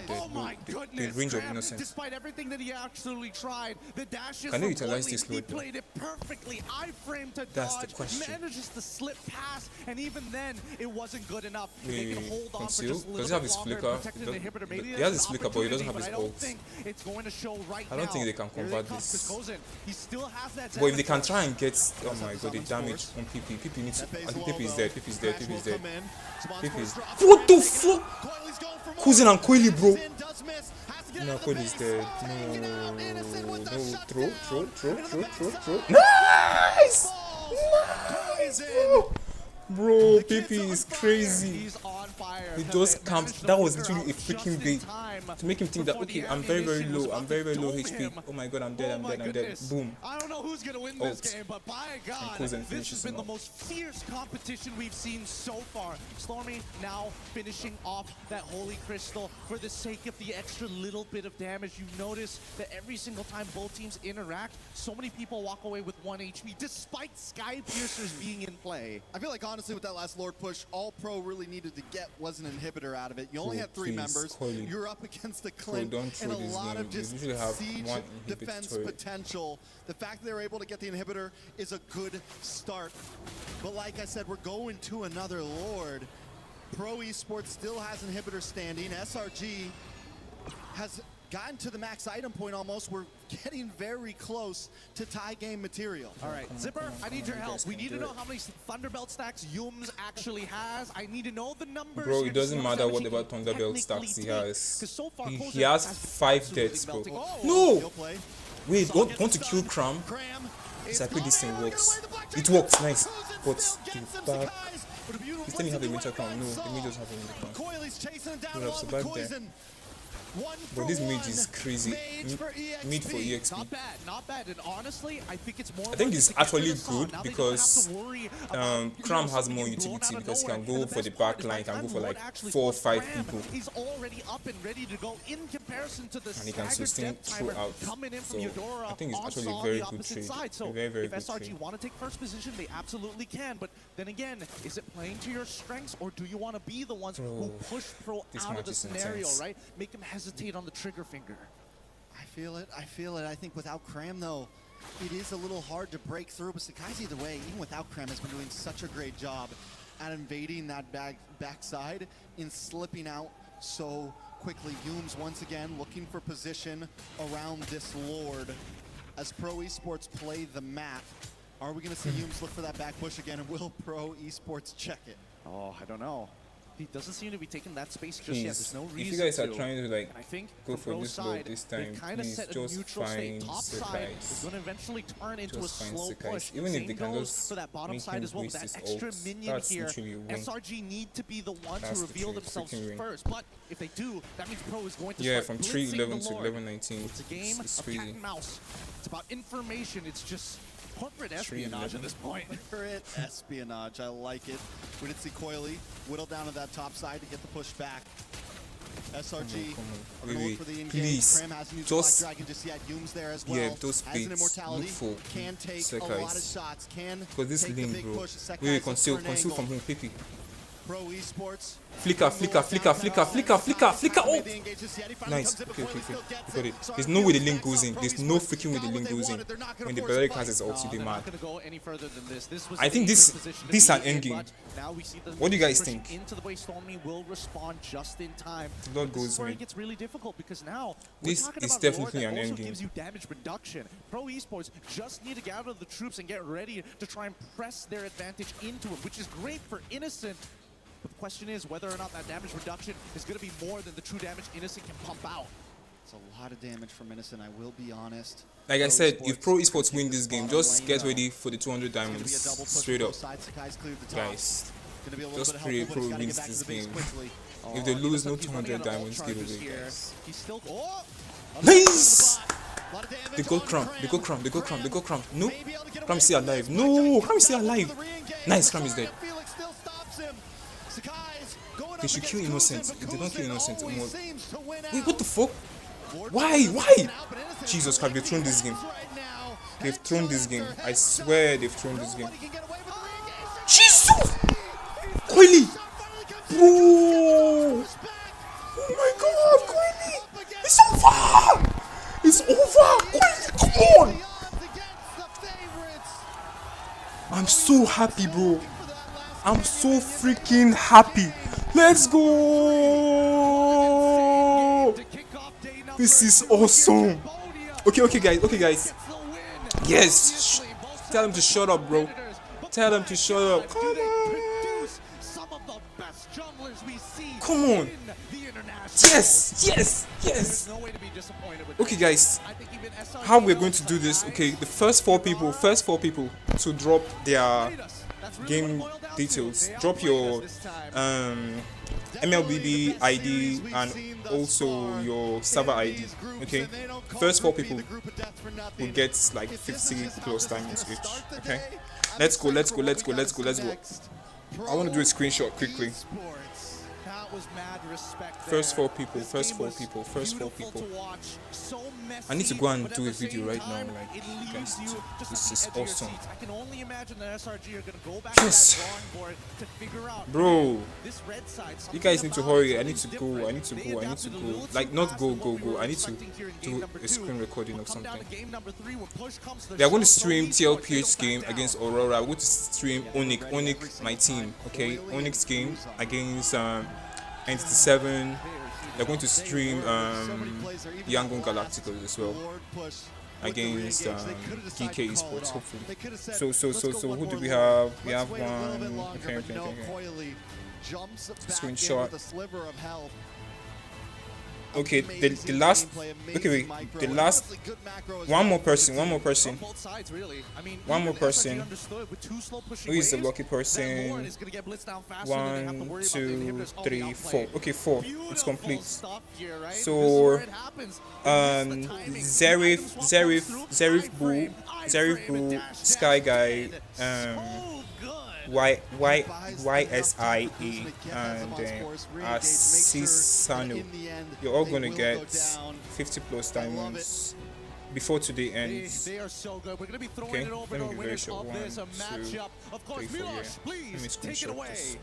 Oh my goodness, range of Cram, innocence. despite everything that he absolutely tried, the dashes Can they utilize this he load, though? played it perfectly. I-frame to That's the dodge, question. manages to slip past, and even then, it wasn't good enough. Wait, They can hold on for Conceal? just a Does little he have bit his longer, flicker? protect the inhibitor. Maybe He there's has his an flicker, but he doesn't have opportunity, his but I don't ult. think it's going to show right I don't now. think they can Here convert comes this. Kozen. He still has that But if they damage can rush. try and get, oh my god, the damage on PP. PP needs to, I think PP is dead. PP is dead. PP is dead. PP is. What the fuck? Kozen and Coily, bro. No, Coily is dead. No. Throw. Nice! Nice, bro, PP is crazy. He just camped. That was literally a freaking bait to make him think that, okay, I'm very low. I'm very low HP. Oh my god, I'm dead. Boom. I don't know who's going to win this game, but by God, this has been the most fierce competition we've seen so far. Stormy now finishing off that Holy Crystal for the sake of the extra little bit of damage. You notice that every single time both teams interact, so many people walk away with 1 HP, despite Sky Piercers being in play. I feel like, honestly, with that last Lord push, all Pro really needed to get was an inhibitor out of it. You only had 3 members. Coily. You're up against a Clint and a lot of just siege defense potential. The fact that they were able to get the inhibitor is a good start. But like I said, we're going to another Lord. Pro Esports still has inhibitor standing. SRG has gotten to the max item point almost. We're getting very close to tie game material. All right, Zipper, I need your help. We need to know how many Thunderbelt stacks Yums actually has. I need to know the numbers. Bro, it doesn't matter what about Thunderbelt stacks he has. He has 5 deaths, bro. No! Wait, want to kill Cram? Yes, I pray this thing works. It works, nice. But the back. He's telling me have a winter crown. No, the mid doesn't have a winter crown. Would have survived there. But this mid is crazy. Mid for EXP. Not bad. And honestly, I think it's more. I think it's actually good because Cram has more utility because he can go for the back line, can go for like 4 or 5 people. He's already up and ready to go in comparison to the and he can sustain throughout. So I think it's actually a very good trade. So very if good SRG trade. want to take first position, they absolutely can. But then again, is it playing to your strengths, or do you want to be the ones who push Pro out of the scenario, right? Make him hesitate on the trigger finger. I feel it. I think without Cram, though, it is a little hard to break through. But Sakai, either way, even without Cram, has been doing such a great job at invading that backside and slipping out so quickly. Yums once again looking for position around this Lord. As Pro Esports play the map, are we going to see Yums look for that back push again, and will Pro Esports check it? Oh, I don't know. He doesn't seem to be taking that space just yet. There's no reason if you guys are to. trying to like I think go for this load this time, please just find top side is going to eventually turn into a slow push. Even if they can just for that bottom make side him as well, waste that his extra ults, minion that's here. literally a win. SRG need to be the ones That's to reveal the themselves freaking win. first. But if they do, that means Pro is going to yeah, start from blitzing 3-11 the to Lord. 11-19. It's a game it's of crazy. cat and mouse. It's about information. It's just corporate espionage at this point. Corporate espionage, I like it. We did see Coily whittle down to that top side to get the push back. SRG, Wait, look for the in-game. please, Cram hasn't used just Black Dragon just yet. Yums there as well. yeah, those has an baits, immortality, look for can take a lot of shots, can because this take the lane, big bro. push. Wait, conceal from him, PP. Pro Esports. Flicker. Oh! Nice. Okay. Got it. There's no way the link goes in. There's no freaking way the link goes in. When the Belleric has his ulti, they mad. I think this is an endgame. What do you guys think? Into the way Stormy will respond just in time. Lord This is goes where mid. it gets really difficult because now This we're talking is about a Lord definitely that an also endgame. gives you damage reduction. Pro Esports just need to gather the troops and get ready to try and press their advantage into it, which is great for Innocent. But the question is whether or not that damage reduction is going to be more than the true damage Innocent can pump out. It's a lot of damage from Innocent, I will be honest. Like I said, if Pro Esports win this game, just get ready for the 200 diamonds. Straight up. Guys, just pray Pro wins this game. If they lose, no 200 diamonds giveaway, guys. Nice! They got Cram, they got Cram, they got Cram, they got Cram. No! Cram is still alive. No! Cram is still alive. Nice, Cram is dead. They should kill Innocent. If they don't kill Innocent, wait, what the fuck? Why? Why? Jesus Christ, they've thrown this game. They've thrown this game. I swear they've thrown this game. Jesus! Coily! Bro! Oh my god, Coily! It's over! It's over! Coily, come on! I'm so happy, bro. I'm so freaking happy. Let's go! This is awesome. Okay, guys. Yes. Tell him to shut up, bro. Tell him to shut up. Come on. Come on. Yes. Okay, guys. How we're going to do this? Okay, the first four people to drop their game details. Drop your MLBB ID and also your server ID. Okay, first four people will get like 50 plus diamonds each. Okay, let's go. I want to do a screenshot quickly. First four people. I need to go and do a video right now. Like, guys, this is awesome. Yes, bro. You guys need to hurry. I need to go. Like, not go. I need to do a screen recording of something. They are going to stream TLPH game against AURORA. I'm going to stream Onic, my team. Okay, Onic's game against Entity 7. They're going to stream YANGON GALACTICOS as well against GEEKAY ESPORTS, hopefully. So who do we have? We have one. Okay. Screenshot. Okay, the last. Okay, wait. The last. One more person. Who is the lucky person? 1, 2, 3, 4. Okay, 4. It's complete. So, Zericxnn Boo, Sky Guy, YSIA, and Asisano. You're all gonna get 50 plus diamonds before today ends. Okay, let me be very short. 1, 2, 3, 4. Yeah. Let me screenshot this.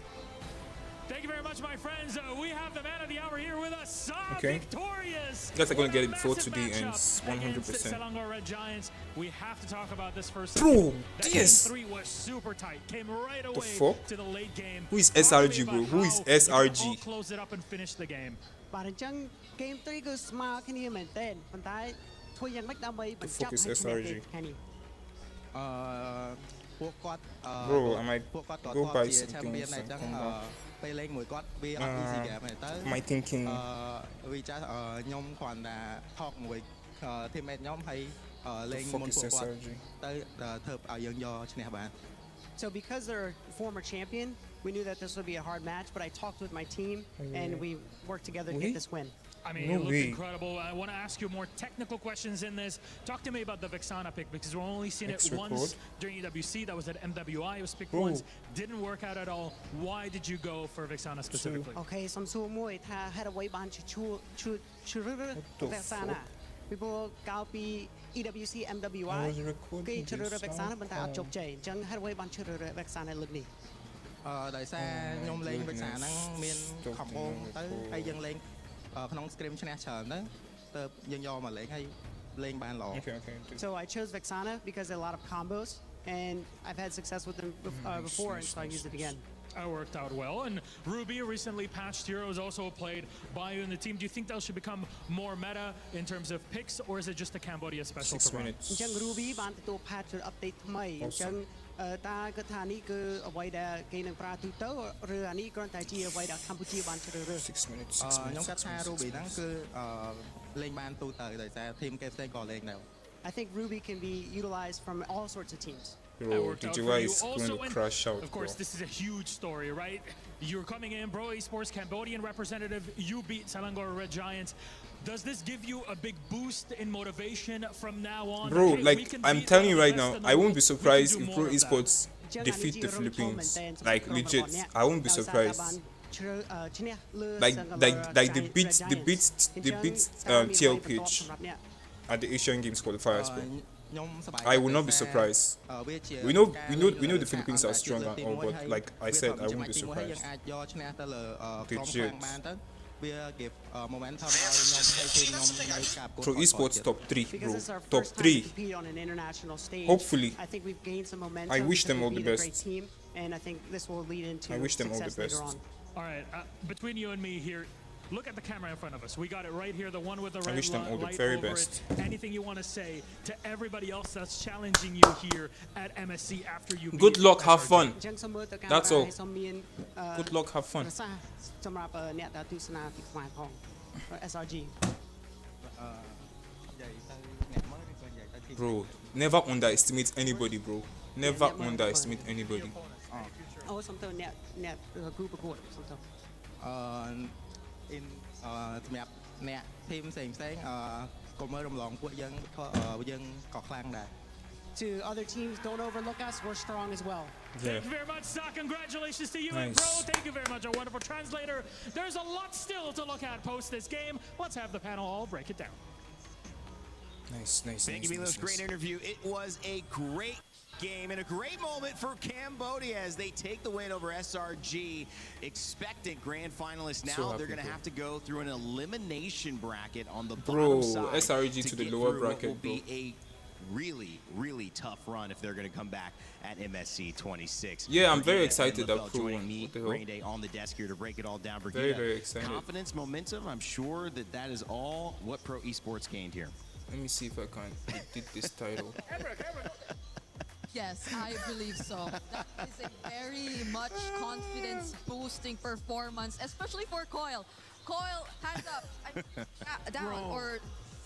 Thank you very much, my friends. We have the man of the hour here with us. Okay. Victorious. You guys are gonna get it before today ends. 100%. We have to talk about this first. Bro, yes. Game 3 was super tight. Came right away The fuck? to the late game. Who is SRG, bro? Who is SRG? Close it up and finish the game. Game 3 គឺស្មើគ្នាមែនទែនប៉ុន្តែធ្វើយ៉ាងម៉េចដើម្បីបញ្ចប់ SRG. ពួកគាត់ Bro, I might ពួកគាត់ go buy ជា some champion things តែ and ចឹង come back. ពេលលេងមួយគាត់វាអត់ easy game ទេទៅ My thinking. វាចាស់ខ្ញុំគ្រាន់តែ talk មួយ teammate ខ្ញុំហើយលេងមុនពួកគាត់ទៅធ្វើឲ្យយើងយកឈ្នះបាន So because they're former champion, we knew that this would be a hard match, but I talked with my team and we worked together to get this win. I mean, it looked incredible. I want to ask you more technical questions in this. Talk to me about the Vexana pick because we've only seen it once during EWC. That was at MWI. It was picked once. Didn't work out at all. Why did you go for Vexana specifically? Okay, សំសួរមួយថា head away បានឈ្មោះ Vexana. People កាលពី EWC MWI គេជ្រើសរើស Vexana ប៉ុន្តែអត់ជោគជ័យអញ្ចឹង head away បានជ្រើសរើស Vexana លើកនេះ ដោយសារខ្ញុំលេង Vexana ហ្នឹងមាន combo ទៅហើយយើងលេង ក្នុង scrim ឈ្នះច្រើនទៅទៅយើងយកមកលេងហើយលេងបានល្អ So I chose Vexana because there are a lot of combos and I've had success with them before and so I used it again. It worked out well. And Ruby recently patched heroes also played by you in the team. Do you think that should become more meta in terms of picks or is it just a Cambodia special to run? អញ្ចឹង Ruby បានទទួល patch update ថ្មីអញ្ចឹងតើគិតថានេះគឺអ្វីដែលគេនឹងប្រើទូទៅឬអានេះគ្រាន់តែជាអ្វីដែលកម្ពុជាបានជ្រើសរើស 6 minutes ខ្ញុំគិតថា Ruby ហ្នឹងគឺ I think Ruby can be utilized from all sorts of teams. Bro, DJY is going to crash out. Of course, bro. this is a huge story, right? You're coming in, Pro Esports Cambodian representative. You beat Selangor Red Giants. Does this give you a big boost in motivation from now on? Bro, Okay, like I'm telling you right now, I won't be surprised if Pro Esports defeat the Philippines. Like legit, I won't be surprised. Like they beat TLPH at the Asian Games qualifiers, bro. I will not be surprised. We know the Philippines are strong and all, but like I said, I won't be surprised. Legit. Pro Esports top 3, bro. Top 3. Hopefully. I think we've gained some momentum. I wish them all the We've been a best. great team, and I think this will lead into I wish them all the success later best. on. All right, between you and me here, look at the camera in front of us. We got it right here, the one with the red wish them all the light very over best. it. Anything you want to say to everybody else that's challenging you here at MSC after you Good beat luck, have SRG? fun. That's all. Good luck, have fun. SRG. Bro, never underestimate anybody, bro. Never underestimate anybody. Oh, sometimes net group of good. Sometimes. សម្រាប់អ្នកធីមផ្សេងកុំមើលរំលងពួកយើងក៏ខ្លាំងដែរ To other teams, don't overlook us. We're strong as well. Yeah. Thank you very much, Zach. Congratulations to you and Nice. Pro. Thank you very much, our wonderful translator. There's a lot still to look at post this game. Let's have the panel all break it down. Nice. Thank you, Milos. Great interview. It was a great game and a great moment for Cambodia as they take the win over SRG. Expectant grand finalists now. They're going to have to go through an elimination bracket on the bottom side. SRG to the lower bracket, will be a really tough run if they're going to come back at MSC 26. Yeah, I'm very Brigida excited and that LaBelle Pro joining won. me, What the hell? Rain Day on the desk here to break it all down. Very, Brigida, very excited. confidence, momentum. I'm sure that is all what Pro Esports gained here. Let me see if I can edit this title. Yes, I believe so. That is a very much confidence-boosting performance, especially for Coil. Coil, hands up, down, or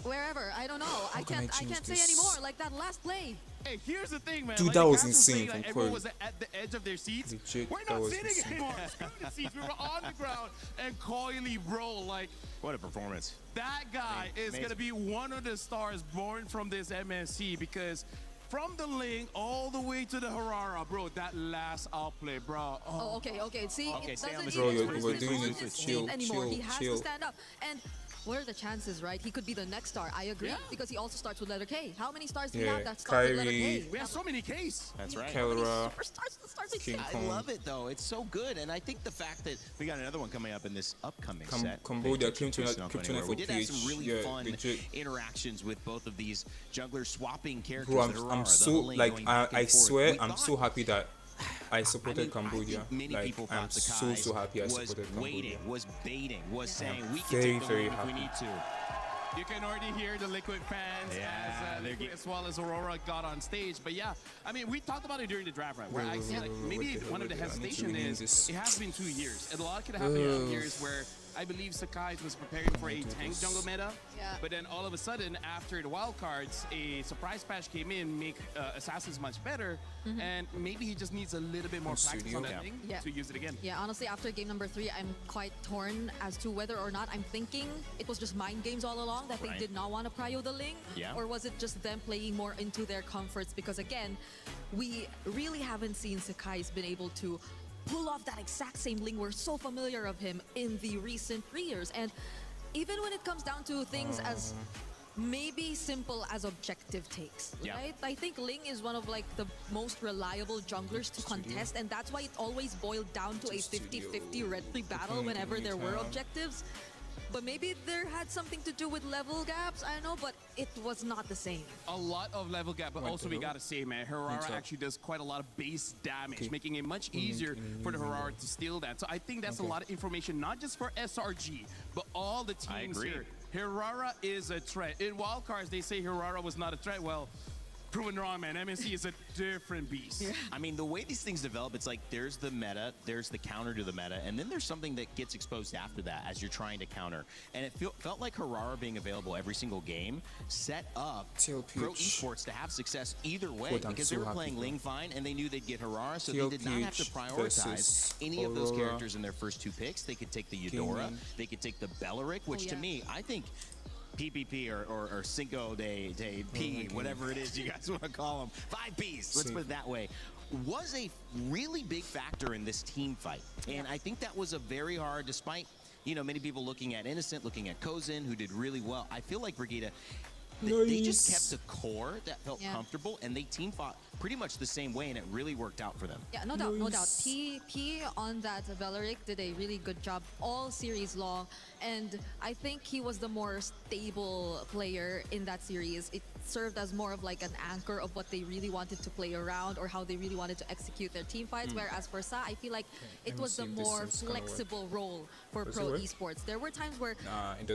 wherever. I don't know. I can't say anymore. Like that last play. Hey, here's the thing, man. Dude, like, that the was guys were insane saying, from like, everyone Coil. was at the edge of their seats. Legit, We're that not was sitting insane. anymore. Screw the seats. We were on the ground and Coily, bro, like What a performance. that guy is going to be one of the stars born from this MSC because from the link all the way to the Harara, bro, that last outplay, bro. Oh, okay. See, Okay, it stay on doesn't the even Bro, we're doing on it. his Chill, feet anymore. He has chill. to stand up. And what are the chances, right? He could be the next star. I agree. Because he also starts with letter K. How many stars do we Yeah, have that start with letter K? Kyrie. We have so many Ks. That's right. Kelra, Superstars that starts with King K. I Kong. love it, though. It's so good. And I think the fact that we got another one coming up in this upcoming set. Cambodia, Thank you, Kryptonite Kryptonite for We did have some PH. really Yeah, fun legit. interactions with both of these junglers swapping characters. Bro, that are I'm the so lane like going back and I forth. swear We I'm thought- so happy that I supported I Cambodia. think many Like people I'm thought so happy I was supported Cambodia. waiting, was baiting, was saying we can very, take the very lead if we happy. need to. You can already hear the Liquid fans Yeah, as they're Liquid as well as Aurora got on stage. But yeah, I mean, we talked about it during the draft, right? Where I see like maybe one of the hesitation is it has been 2 years. And a lot could happen in years where I believe Sakai was preparing for a tank jungle meta. Yeah. But then all of a sudden, after the wild cards, a surprise patch came in, make assassins much better. And maybe he just needs a little bit more practice on that thing to use it again. Yeah, honestly, after game number 3, I'm quite torn as to whether or not I'm thinking it was just mind games all along, that they did not want to prio the Ling, or was it just them playing more into their comforts? Because again, we really haven't seen Sakai's been able to pull off that exact same Ling. We're so familiar of him in the recent 3 years. And even when it comes down to things as maybe simple as objective takes, right? I think Ling is one of like the most reliable junglers to contest, and that's why it always boiled down to a 50-50 red 3 battle whenever there were objectives. But maybe there had something to do with level gaps, I don't know, but it was not the same. A lot of level gap, but also we gotta say, man, Harara actually does quite a lot of base damage, making it much easier for the Harara to steal that. So I think that's a lot of information, not just for SRG, but all the teams here. Harara is a threat. In wildcards, they say Harara was not a threat. Well, proven wrong, man. MSC is a different beast. Yeah. I mean, the way these things develop, it's like there's the meta, there's the counter to the meta, and then there's something that gets exposed after that as you're trying to counter. And it felt like AURORA being available every single game set up Pro Esports to have success either way, because they were playing Ling fine and they knew they'd get AURORA, so they did not have to prioritize any of those characters in their first 2 picks. They could take the Eudora, they could take the Beleric, which to me, I think PPP or Cinco de P, whatever it is you guys want to call them, 5 Ps, let's put it that way, was a really big factor in this team fight. And I think that was a very hard, despite, you know, many people looking at Innocent, looking at Kozin, who did really well. I feel like Brigitte, they just kept the core that felt comfortable, and they team fought pretty much the same way, and it really worked out for them. Yeah, no doubt, no doubt. P on that Beleric did a really good job all series long, and I think he was the more stable player in that series. It served as more of like an anchor of what they really wanted to play around or how they really wanted to execute their team fights, whereas for Sa, I feel like it was the more flexible role for Pro Esports. There were times where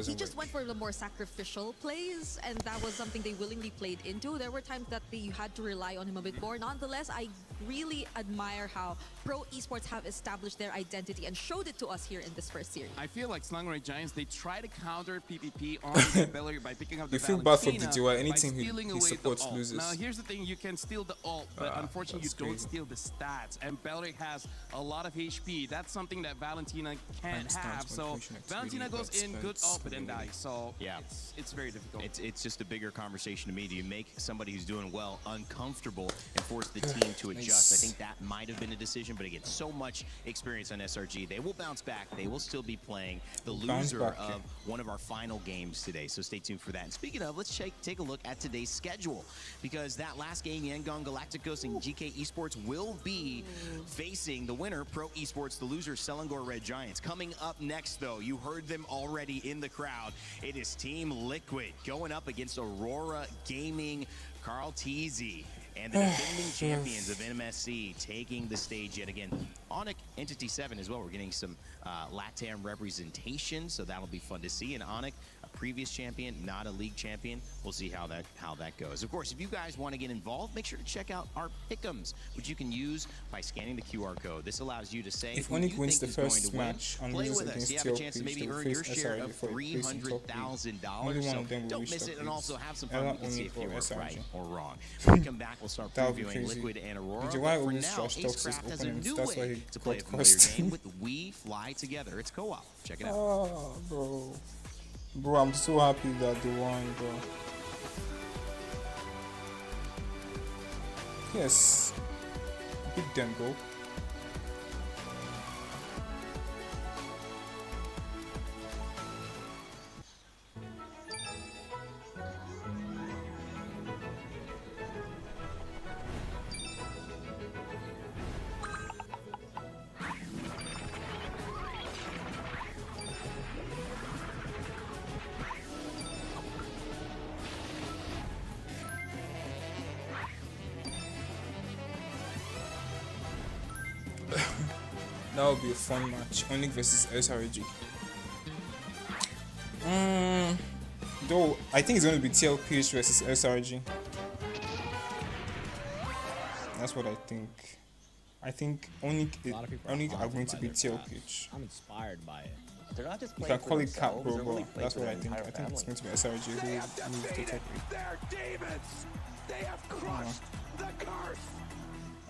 he just went for the more sacrificial plays, and that was something they willingly played into. There were times that they had to rely on him a bit more. Nonetheless, I really admire how Pro Esports have established their identity and showed it to us here in this first series. I feel like Slangray Giants, they try to counter PPP on the Beleric by picking up the You feel bad for DJY, anything he supports loses. Now here's the thing, you can steal the ult, but unfortunately you don't steal the stats, and Beleric has a lot of HP. That's something that Valentina can't have, so Valentina goes in, good ult, but then dies, so yeah, it's very difficult. It's just a bigger conversation to me. Do you make somebody who's doing well uncomfortable and force the team to adjust? I think that might have been a decision, but again, so much experience on SRG. They will bounce back. They will still be playing the loser of one of our final games today, so stay tuned for that. And speaking of, let's take a look at today's schedule, because that last game, YANGON, Galacticos, and GEEKAY Esports will be facing the winner, Pro Esports, the loser, Selangor Red Giants. Coming up next, though, you heard them already in the crowd. It is Team Liquid going up against AURORA Gaming, Carl TZ, and the defending champions of MSC taking the stage yet again. Onic Entity 7 as well. We're getting some LATAM representation, so that'll be fun to see. And Onic, a previous champion, not a league champion. We'll see how that goes. Of course, if you guys want to get involved, make sure to check out our pick'ems, which you can use by scanning the QR code. This allows you to say if Onic wins the first match and play loses with us. against You have a chance to maybe earn your share of $300,000. So don't miss it, and also have some fun. We can see if you were right or wrong. When we come back, we'll start previewing Liquid and AURORA. But for now, Acecraft has a new way to play a familiar game with We Fly Together. It's co-op. Check it out. Oh, bro, I'm so happy that they won, bro. Yes, beat them, bro. That would be a fun match. Onic versus SRG. Though I think it's going to be TLPH versus SRG. That's what I think. I think Onic are going to be TLPH. I'm inspired by it. They're not just you can call it cap, bro. That's what I think. I think it's going to be SRG who moves to top 8.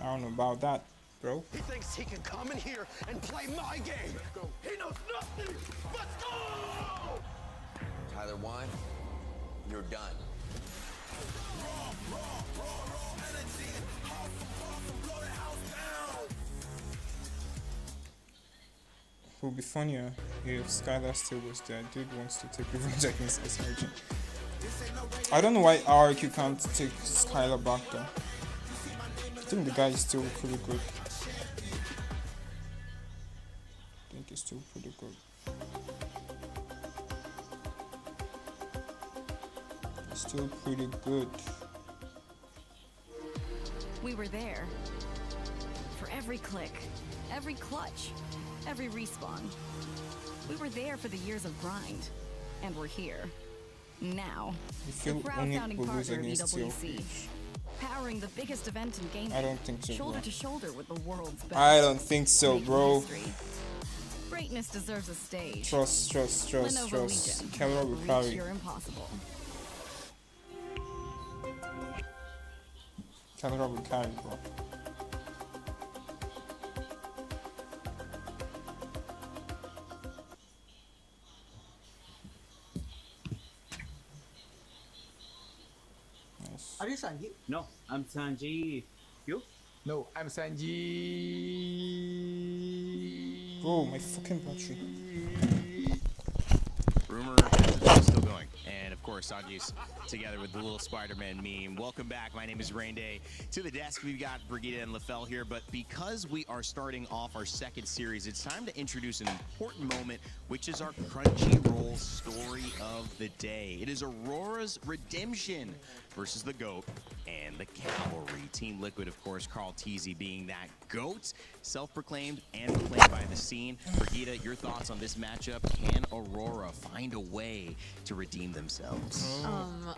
I don't know about that, bro. He thinks he can come in here and play my game. He knows nothing. Let's go! Tyler Wine, you're done. It would be funnier if Skylar still was there. Dude wants to take revenge against SRG. I don't know why RQ can't take Skylar back though. I think the guy is still pretty good. I think he's still pretty good. He's still pretty good. We were there. For every click, every clutch, every respawn. We were there for the years of grind. And we're here. Now. The proud founding partner of EWC. powering the biggest event in gaming. I don't think so, Shoulder bro. to shoulder with the world's best. I don't think so, Making bro. history. Greatness deserves a stage. Trust. Lenovo Legion. Camera will Reach carry. your impossible. Camera will carry, bro. Are you Sanji? No, I'm Sanji. You? No, I'm Sanji. Bro, my fucking battery. Rumor has it still going. And of course, Sanji's together with the little Spider-Man meme. Welcome back. My name is Rain Day. To the desk, we've got Brigitte and Lefel here. But because we are starting off our second series, it's time to introduce an important moment, which is our Crunchyroll story of the day. It is Aurora's redemption versus the GOAT and the Cavalry. Team Liquid, of course, Carl Teasy being that GOAT, self-proclaimed and proclaimed by the scene. Brigitte, your thoughts on this matchup? Can Aurora find a way to redeem themselves?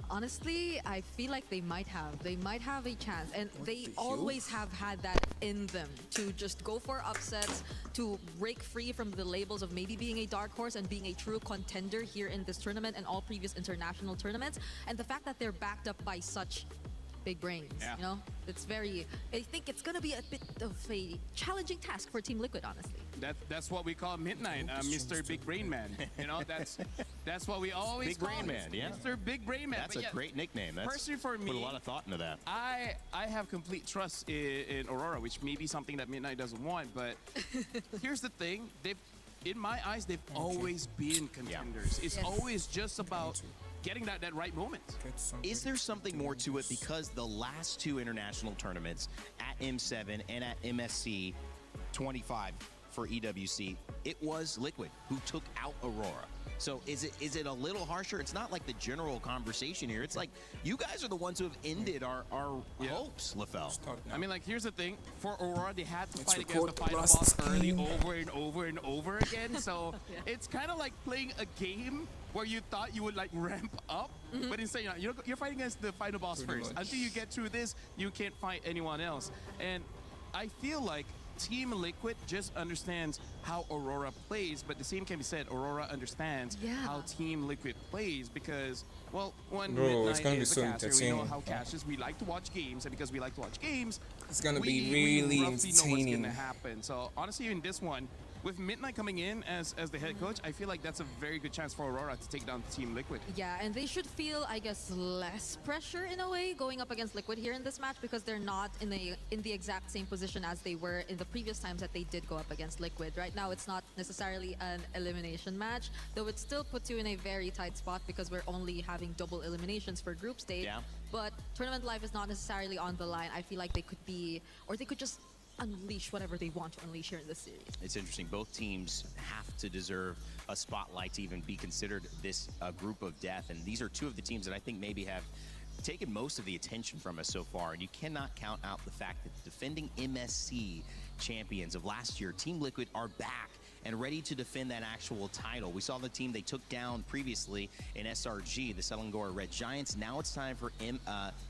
Honestly, I feel like they might have. They might have a chance, and they always have had that in them to just go for upsets, to break free from the labels of maybe being a dark horse and being a true contender here in this tournament and all previous international tournaments. And the fact that they're backed up by such big brains, you know, it's very. I think it's gonna be a bit of a challenging task for Team Liquid, honestly. That's what we call Midnight, Mr. Big Brain Man. You know, that's what we always Big call Brain him. Man, yeah. Mr. Big Brain Man. That's But a yeah, great nickname. That's personally for me, put a lot of thought into that. I have complete trust in Aurora, which may be something that Midnight doesn't want. But here's the thing: in my eyes, they've always been contenders. It's always just about getting that right moment. Is there something more to it? Because the last two international tournaments at M7 and at MSC 25 for EWC, it was Liquid who took out Aurora. So is it a little harsher? It's not like the general conversation here. It's like you guys are the ones who have ended our hopes, Lefel. I mean, like, here's the thing. For Aurora, they had to fight against the final boss early over and over and over again. So it's kind of like playing a game where you thought you would, like, ramp up. But instead, you're fighting against the final boss first. Until you get through this, you can't fight anyone else. And I feel like Team Liquid just understands how Aurora plays, but the same can be said, Aurora understands how Team Liquid plays because, well, when Midnight is a caster, we know how casters, we like to watch games, and because we like to watch games, it's gonna be we really roughly know what's entertaining. gonna happen. So honestly, in this one, with Midnight coming in as the head coach, I feel like that's a very good chance for Aurora to take down Team Liquid. Yeah, and they should feel, I guess, less pressure in a way going up against Liquid here in this match because they're not in the exact same position as they were in the previous times that they did go up against Liquid. Right now, it's not necessarily an elimination match, though it still puts you in a very tight spot because we're only having double eliminations for group stage. Yeah. But tournament life is not necessarily on the line. I feel like they could be, or they could just unleash whatever they want to unleash here in this series. It's interesting. Both teams have to deserve a spotlight to even be considered this group of death. And these are two of the teams that I think maybe have taken most of the attention from us so far. And you cannot count out the fact that the defending MSC champions of last year, Team Liquid, are back and ready to defend that actual title. We saw the team they took down previously in SRG, the Selangor Red Giants. Now it's time for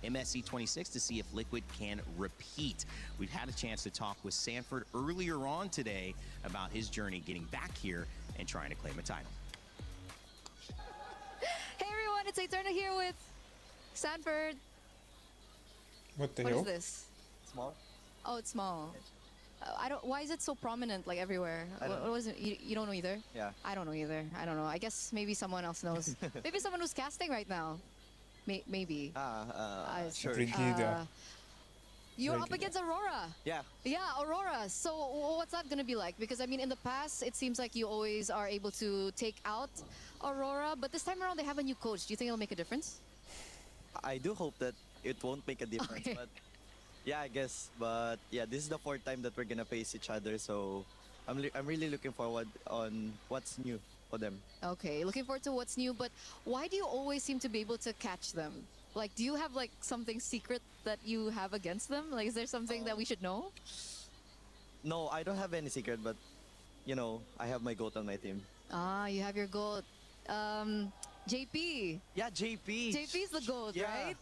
MSC 26 to see if Liquid can repeat. We've had a chance to talk with Sanford earlier on today about his journey getting back here and trying to claim a title. Hey everyone, it's Eterna here with Sanford. What the What hell? is this? Small? Oh, it's small. I don't. Why is it so prominent, like everywhere? What was it? You don't know either. Yeah. I don't know either. I don't know. I guess maybe someone else knows. Maybe someone who's casting right now. Maybe. Sure. You're up against Aurora. Yeah. Yeah, Aurora. So what's that gonna be like? Because I mean, in the past, it seems like you always are able to take out Aurora, but this time around they have a new coach. Do you think it'll make a difference? I do hope that it won't make a difference, but yeah, I guess. But yeah, this is the fourth time that we're gonna face each other, so I'm really looking forward on what's new for them. Okay, looking forward to what's new, but why do you always seem to be able to catch them? Like, do you have like something secret that you have against them? Like, is there something that we should know? No, I don't have any secret, but you know, I have my GOAT on my team. Ah, you have your GOAT. JP. Yeah, JP. JP's the GOAT, Yeah. right?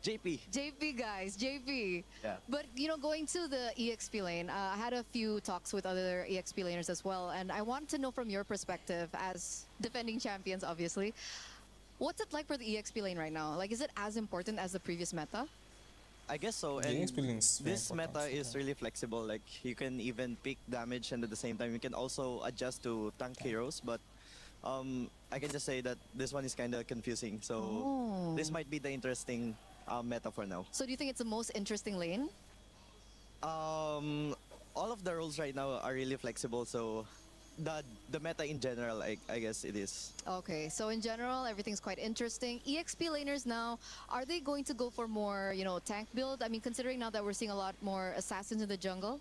JP. JP, guys, JP. Yeah. But, you know, going to the EXP lane, I had a few talks with other EXP laners as well, and I want to know from your perspective as defending champions, obviously, what's it like for the EXP lane right now? Like, is it as important as the previous meta? I guess so. The And experience very this important, meta is really flexible. Like you can even pick damage, and at the same time you can also adjust to tank heroes. But I can just say that this one is kind of confusing. So this might be the interesting meta for now. So do you think it's the most interesting lane? All of the roles right now are really flexible. So the meta in general, I guess it is. Okay, so in general, everything's quite interesting. EXP laners now, are they going to go for more, you know, tank build? I mean, considering now that we're seeing a lot more assassins in the jungle?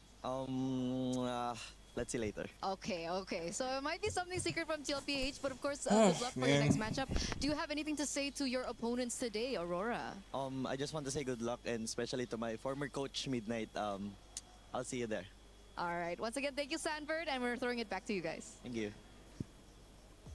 Let's see later. Okay, okay. So it might be something secret from TLPH, but of course, good luck for your next matchup. Do you have anything to say to your opponents today, Aurora? I just want to say good luck, and especially to my former coach, Midnight. I'll see you there. All right. Once again, thank you, Sanford, and we're throwing it back to you guys. Thank you.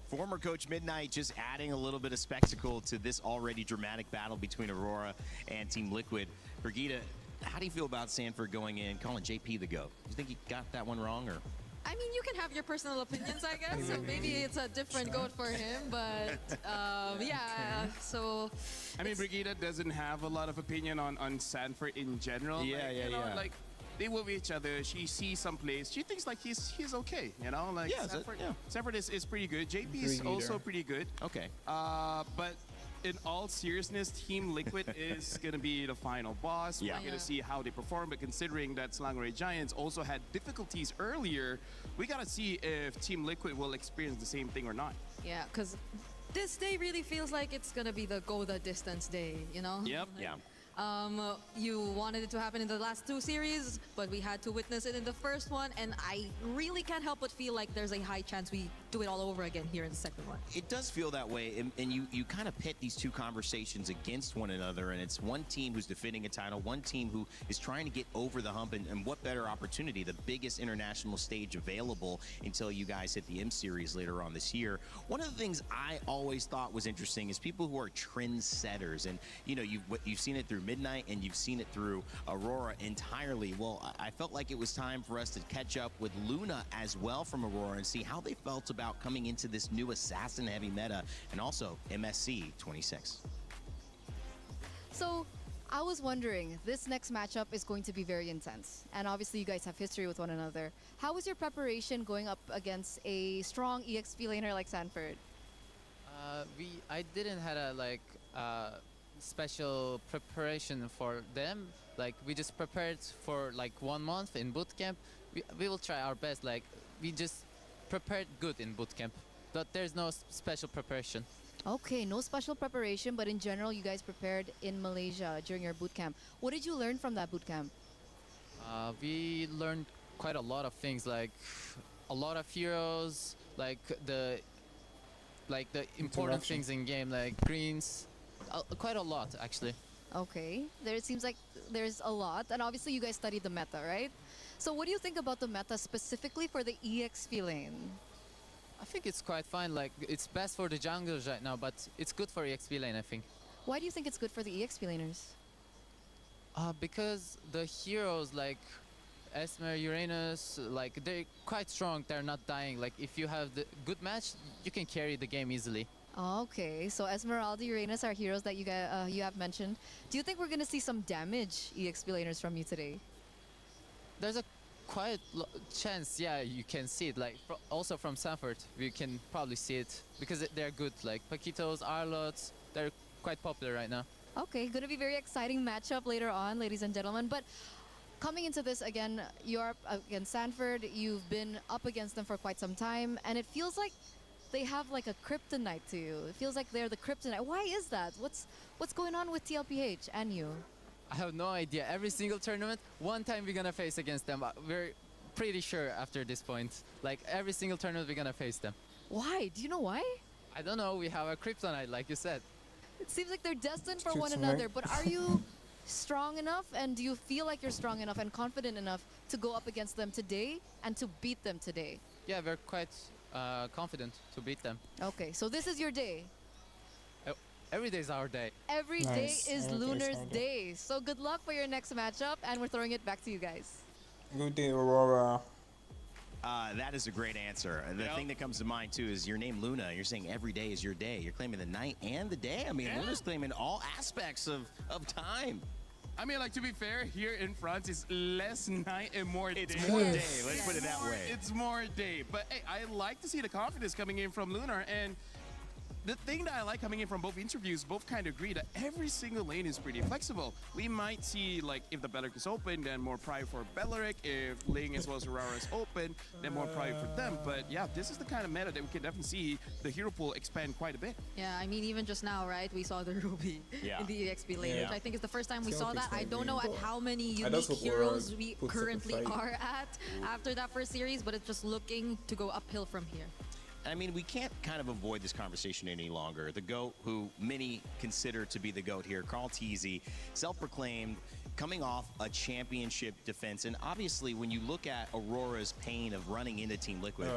Former coach Midnight just adding a little bit of spectacle to this already dramatic battle between Aurora and Team Liquid. Brigitte, how do you feel about Sanford going in, calling JP the GOAT? Do you think he got that one wrong, or? I mean, you can have your personal opinions, I guess. So maybe it's a different GOAT for him, but yeah. So I mean, Brigitte doesn't have a lot of opinion on Sanford in general. Yeah, like, you know, like they work with each other. She sees some plays. She thinks like he's okay. You know, like Sanford is pretty good. JP is also pretty good. Okay. But in all seriousness, Team Liquid is going to be the final boss. We're going to see how they perform, but considering that Selangor Giants also had difficulties earlier, we got to see if Team Liquid will experience the same thing or not. yeah, because this day really feels like it's going to be the go the distance day, you know? Yep. Yeah. You wanted it to happen in the last two series, but we had to witness it in the first one, and I really can't help but feel like there's a high chance we do it all over again here in the second one. It does feel that way, and you kind of pit these two conversations against one another, and it's one team who's defending a title, one team who is trying to get over the hump, and what better opportunity, the biggest international stage available until you guys hit the M Series later on this year. One of the things I always thought was interesting is people who are trendsetters, and you know, you've seen it through Midnight, and you've seen it through Aurora entirely. Well, I felt like it was time for us to catch up with Luna as well from Aurora and see how they felt about coming into this new assassin-heavy meta, and also MSC 26. So I was wondering, this next matchup is going to be very intense, and obviously you guys have history with one another. How was your preparation going up against a strong EXP laner like Sanford? I didn't had a special preparation for them. Like we just prepared for like 1 month in boot camp. We will try our best. Like we just prepared good in boot camp, but there's no special preparation. Okay, no special preparation, but in general you guys prepared in Malaysia during your boot camp. What did you learn from that boot camp? We learned quite a lot of things, like a lot of heroes, like the important things in game, like greens. Quite a lot, actually. Okay, it seems like there's a lot, and obviously you guys studied the meta, right? So what do you think about the meta specifically for the EXP lane? I think it's quite fine. Like it's best for the junglers right now, but it's good for EXP lane, I think. Why do you think it's good for the EXP laners? Because the heroes like Esmer, Uranus, like they're quite strong. They're not dying. Like if you have the good match, you can carry the game easily. Okay, so Esmeralda, Uranus are heroes that you have mentioned. Do you think we're going to see some damage EXP laners from you today? There's a quite chance, yeah, you can see it. Like also from Sanford, we can probably see it because they're good. Like Paquitos, Arlots, they're quite popular right now. Okay, going to be very exciting matchup later on, ladies and gentlemen. But coming into this again, you're up against Sanford. You've been up against them for quite some time, and it feels like they have like a kryptonite to you. It feels like they're the kryptonite. Why is that? What's going on with TLPH and you? I have no idea. Every single tournament, one time we're gonna face against them. We're pretty sure after this point. Like every single tournament we're gonna face them. Why? Do you know why? I don't know. We have a kryptonite, like you said. It seems like they're destined for one another. But are you strong enough, and do you feel like you're strong enough and confident enough to go up against them today and to beat them today? Yeah, we're quite confident to beat them. Okay, so this is your day. Every day is our day. Every day is Lunar's day. So good luck for your next matchup, and we're throwing it back to you guys. Good day, Aurora. That is a great answer. The thing that comes to mind too is your name Luna. You're saying every day is your day. You're claiming the night and the day. I mean, Luna's claiming all aspects of time. I mean, like, to be fair, here in France, it's less night and more day. It's more day, let's put it that way. It's more day. But, hey, I like to see the confidence coming in from Lunar. And the thing that I like coming in from both interviews, both kind of agree that every single lane is pretty flexible. We might see, like, if the Belleric is open, then more prio for Belleric. If Ling as well as Aurora is open, then more prio for them. But, yeah, this is the kind of meta that we can definitely see the hero pool expand quite a bit. Yeah, I mean, even just now, right, we saw the Ruby in the EXP lane, which I think is the first time we saw that. I don't know at how many unique heroes we currently are at after that first series, but it's just looking to go uphill from here. I mean, we can't kind of avoid this conversation any longer. The GOAT, who many consider to be the GOAT here, Carl Teasy, self-proclaimed, coming off a championship defense. And obviously, when you look at Aurora's pain of running into Team Liquid,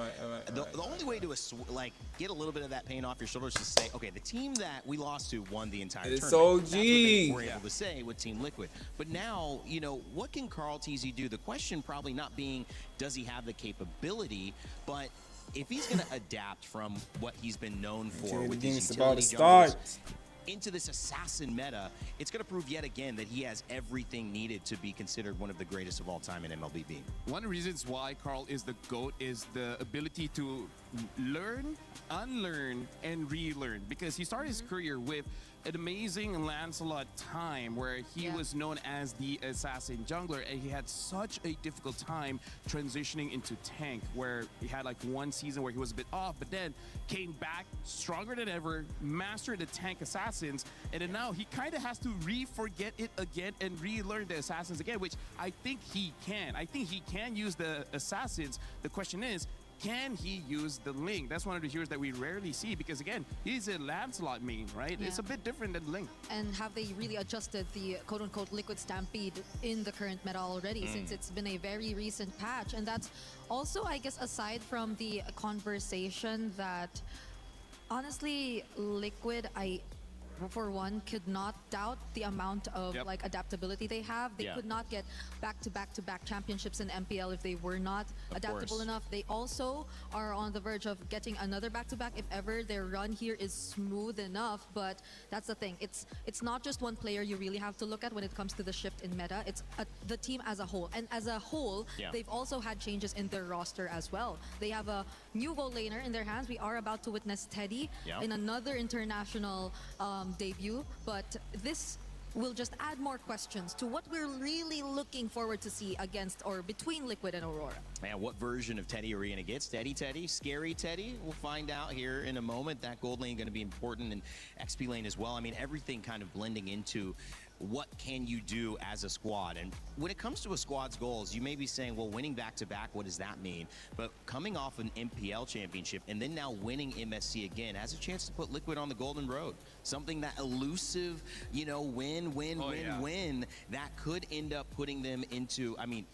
the only way to like get a little bit of that pain off your shoulders is to say, okay, the team that we lost to won the entire tournament. OG. That's what they were able to say with Team Liquid. But now, you know, what can Carl Teasy do? The question probably not being, does he have the capability, but if he's going to adapt from what he's been known for with these utility junglers into this assassin meta, it's going to prove yet again that he has everything needed to be considered one of the greatest of all time in MLBB. One of the reasons why Carl is the GOAT is the ability to learn, unlearn, and relearn, because he started his career with an amazing Lancelot time where he was known as the assassin jungler, and he had such a difficult time transitioning into tank, where he had like one season where he was a bit off, but then came back stronger than ever, mastered the tank assassins, and then now he kind of has to re-forget it again and relearn the assassins again, which I think he can. I think he can use the assassins. The question is, can he use the Ling? That's one of the heroes that we rarely see because, again, he's a Lancelot main, right? Yeah. It's a bit different than Ling. And have they really adjusted the quote-unquote Liquid Stampede in the current meta already, since it's been a very recent patch? And that's also, I guess, aside from the conversation that, honestly, Liquid, for one, could not doubt the amount of like adaptability they have. They could not get back-to-back championships in MPL if they were not adaptable enough. They also are on the verge of getting another back-to-back if ever their run here is smooth enough. But that's the thing. It's not just one player you really have to look at when it comes to the shift in meta. It's the team as a whole. And as a whole, they've also had changes in their roster as well. They have a new goal laner in their hands. We are about to witness Teddy in another international debut, but this will just add more questions to what we're really looking forward to see against or between Liquid and Aurora. Man, what version of Teddy are we going to get? Steady Teddy? Scary Teddy? We'll find out here in a moment. That gold lane going to be important, and XP lane as well. I mean, everything kind of blending into what can you do as a squad. And when it comes to a squad's goals, you may be saying, well, winning back-to-back, what does that mean? But coming off an MPL championship and then now winning MSC again has a chance to put Liquid on the golden road. Something that elusive, you know, win that could end up putting them into, I mean,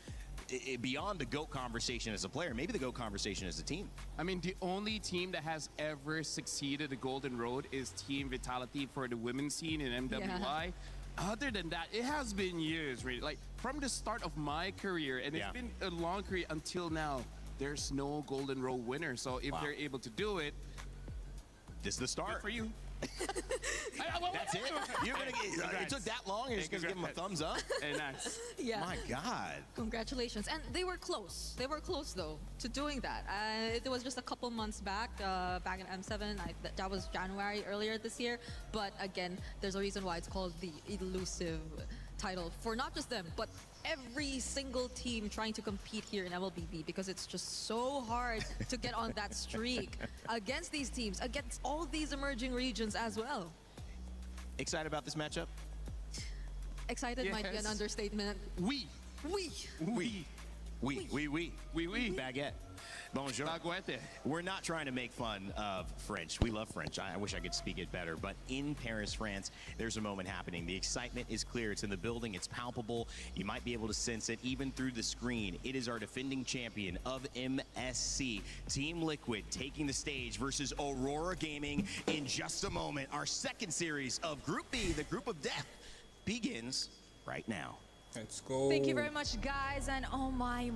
beyond the GOAT conversation as a player, maybe the GOAT conversation as a team. I mean, the only team that has ever succeeded the golden road is Team Vitality for the women's scene in MWI. Other than that, it has been years, really. Like, from the start of my career, and it's been a long career until now, there's no golden road winner. So if they're able to do it, this is the start. Good for you. That's it? You're gonna get, it took that long? You're just going to give them a thumbs up? Nice. Yeah. My God. Congratulations. And they were close. They were close, though, to doing that. It was just a couple months back, back in M7. That was January earlier this year. But again, there's a reason why it's called the elusive title for not just them, but every single team trying to compete here in MLBB, because it's just so hard to get on that streak against these teams, against all these emerging regions as well. Excited about this matchup? Excited might be an understatement. We. Oui. Baguette. Bonjour. Baguette. We're not trying to make fun of French. We love French. I wish I could speak it better. But in Paris, France, there's a moment happening. The excitement is clear. It's in the building. It's palpable. You might be able to sense it even through the screen. It is our defending champion of MSC, Team Liquid, taking the stage versus Aurora Gaming in just a moment. Our second series of Group B, the Group of Death, begins right now. Let's go. Thank you very much, guys. And oh my.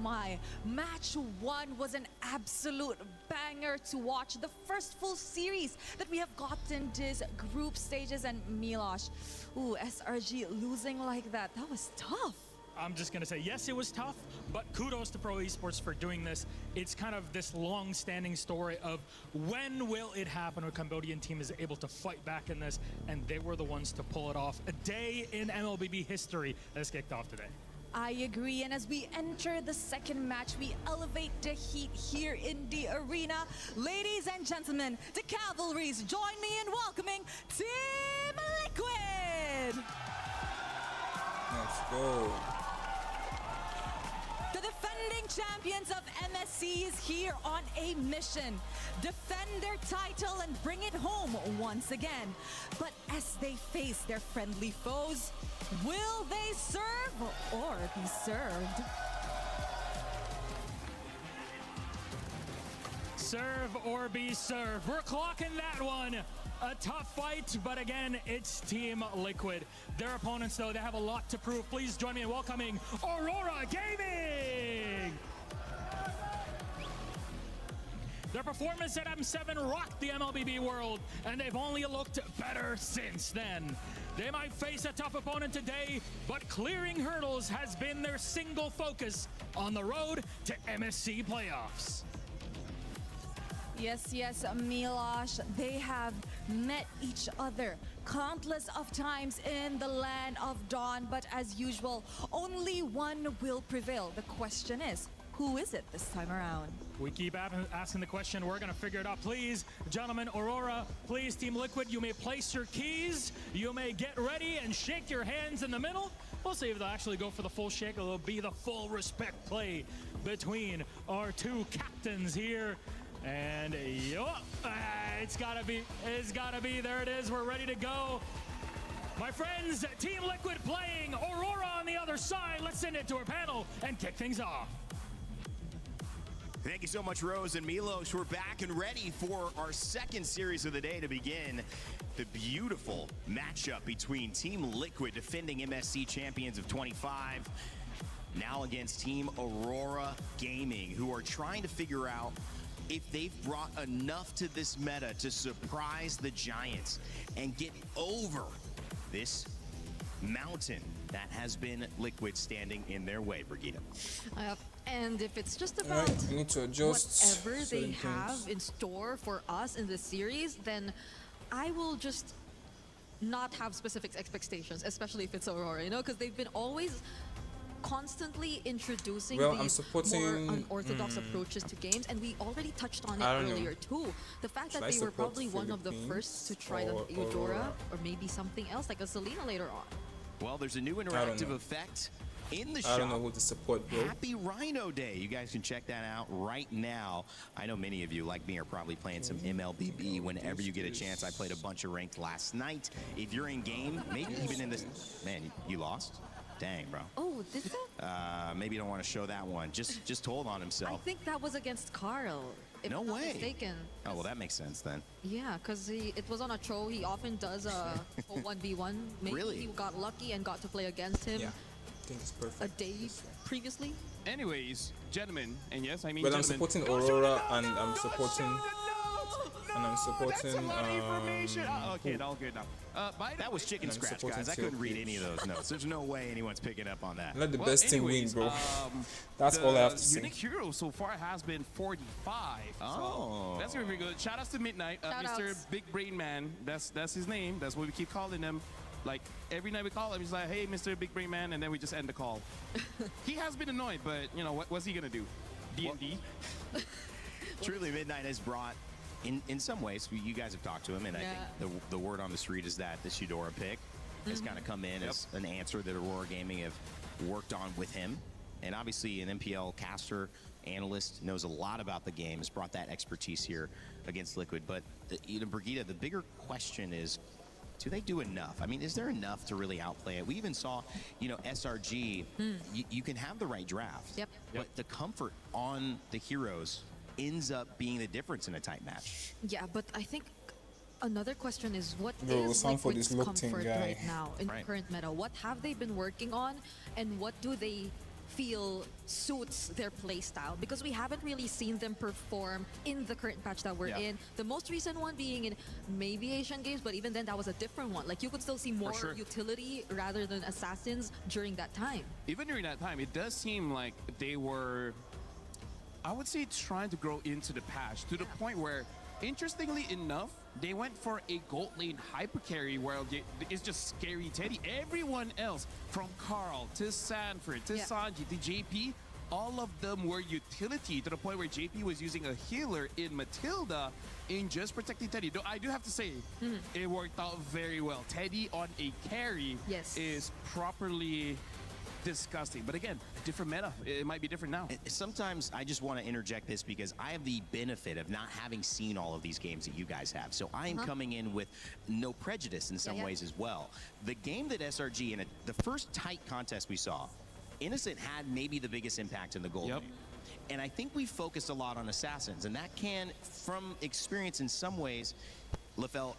Match 1 was an absolute banger to watch. The first full series that we have gotten this group stages, and Milosh, SRG losing like that. That was tough. I'm just going to say, yes, it was tough, but kudos to Pro Esports for doing this. It's kind of this long-standing story of when will it happen a Cambodian team is able to fight back in this, and they were the ones to pull it off. A day in MLBB history has kicked off today. I agree, and as we enter the second match, we elevate the heat here in the arena. Ladies and gentlemen, the Cavalries, join me in welcoming Team Liquid! Let's go. The defending champions of MSC is here on a mission. Defend their title and bring it home once again. But as they face their friendly foes, will they serve or be served? Serve or be served. We're clocking that one. A tough fight, but again, it's Team Liquid. Their opponents, though, they have a lot to prove. Please join me in welcoming AURORA Gaming! Their performance at M7 rocked the MLBB world, and they've only looked better since then. They might face a tough opponent today, but clearing hurdles has been their single focus on the road to MSC playoffs. Yes, Milosh, they have met each other countless of times in the land of dawn, but as usual, only one will prevail. The question is, who is it this time around? We keep asking the question. We're going to figure it out. Please, gentlemen, AURORA, please, Team Liquid, you may place your keys. You may get ready and shake your hands in the middle. We'll see if they'll actually go for the full shake. It'll be the full respect play between our two captains here. And it's gotta be, there it is, we're ready to go. My friends, Team Liquid playing, AURORA on the other side. Let's send it to our panel and kick things off. Thank you so much, Rose and Milos. We're back and ready for our second series of the day to begin. The beautiful matchup between Team Liquid, defending MSC champions of 25, now against Team AURORA Gaming, who are trying to figure out if they've brought enough to this meta to surprise the Giants and get over this mountain that has been Liquid standing in their way, Brigitte. And if it's just about whatever they have in store for us in this series, then I will just not have specific expectations, especially if it's AURORA, you know, because they've been always constantly introducing these more unorthodox approaches to games, and we already touched on it earlier too. The fact that they were probably one of the first to try the AURORA, or maybe something else like a Selena later on. Well, there's a new interactive effect in the shop. I don't know who to support, bro. Happy Rhino Day. You guys can check that out right now. I know many of you, like me, are probably playing some MLBB whenever you get a chance. I played a bunch of ranked last night. If you're in game, maybe even in this... Man, you lost? Dang, bro. Oh, did that? Maybe you don't want to show that one. Just hold on himself. I think that was against Carl, if no I'm not way. mistaken. Oh, well, that makes sense then. Yeah, because it was on a Cho. He often does a 1v1. Maybe Really? he got lucky and got to play against him I think it's perfect. a day previously. Anyways, gentlemen, and yes, I mean But I'm gentlemen. supporting AURORA, and I'm supporting... And I'm supporting... okay, all good now. That was chicken scratch, guys. I couldn't read any of those notes. There's no way anyone's picking up on that. Let the best team win, bro. That's all I have to say. Unique hero so far has been 45. Oh. So that's really good. Shout outs to Midnight, Mr. Big Brain Man. That's his name. That's what we keep calling him. Like, every night we call him, he's like, hey, Mr. Big Brain Man, and then we just end the call. He has been annoyed, but, you know, what's he going to do? D&D? Truly, Midnight has brought, in some ways, you guys have talked to him, and I think the word on the street is that this Eudora pick has kind of come in as an answer that AURORA Gaming have worked on with him. And obviously an MPL caster, analyst, knows a lot about the game, has brought that expertise here against Liquid. But, Brigitte, the bigger question is, do they do enough? I mean, is there enough to really outplay it? We even saw, SRG, you can have the right draft, but the comfort on the heroes ends up being the difference in a tight match. Yeah, but I think another question is, what Bro, is Sanford Liquid's is locked in, comfort guy. right now in the current meta? What have they been working on, and what do they feel suits their playstyle? Because we haven't really seen them perform in the current patch that we're in. The most recent one being in maybe Asian Games, but even then that was a different one. Like, you could still see more utility rather than assassins during that time. Even during that time, it does seem like they were, I would say, trying to grow into the patch to the point where, interestingly enough, they went for a gold lane hyper carry where it's just scary Teddy. Everyone else, from Carl to Sanford to Sanji to JP, all of them were utility to the point where JP was using a healer in Matilda in just protecting Teddy. Though I do have to say, it worked out very well. Teddy on a carry is properly disgusting. But again, different meta. It might be different now. Sometimes I just want to interject this because I have the benefit of not having seen all of these games that you guys have. So I am coming in with no prejudice in some ways as well. The game that SRG, in the first tight contest we saw, Innocent had maybe the biggest impact in the gold lane. And I think we focused a lot on assassins, and that can, from experience in some ways, LaFell,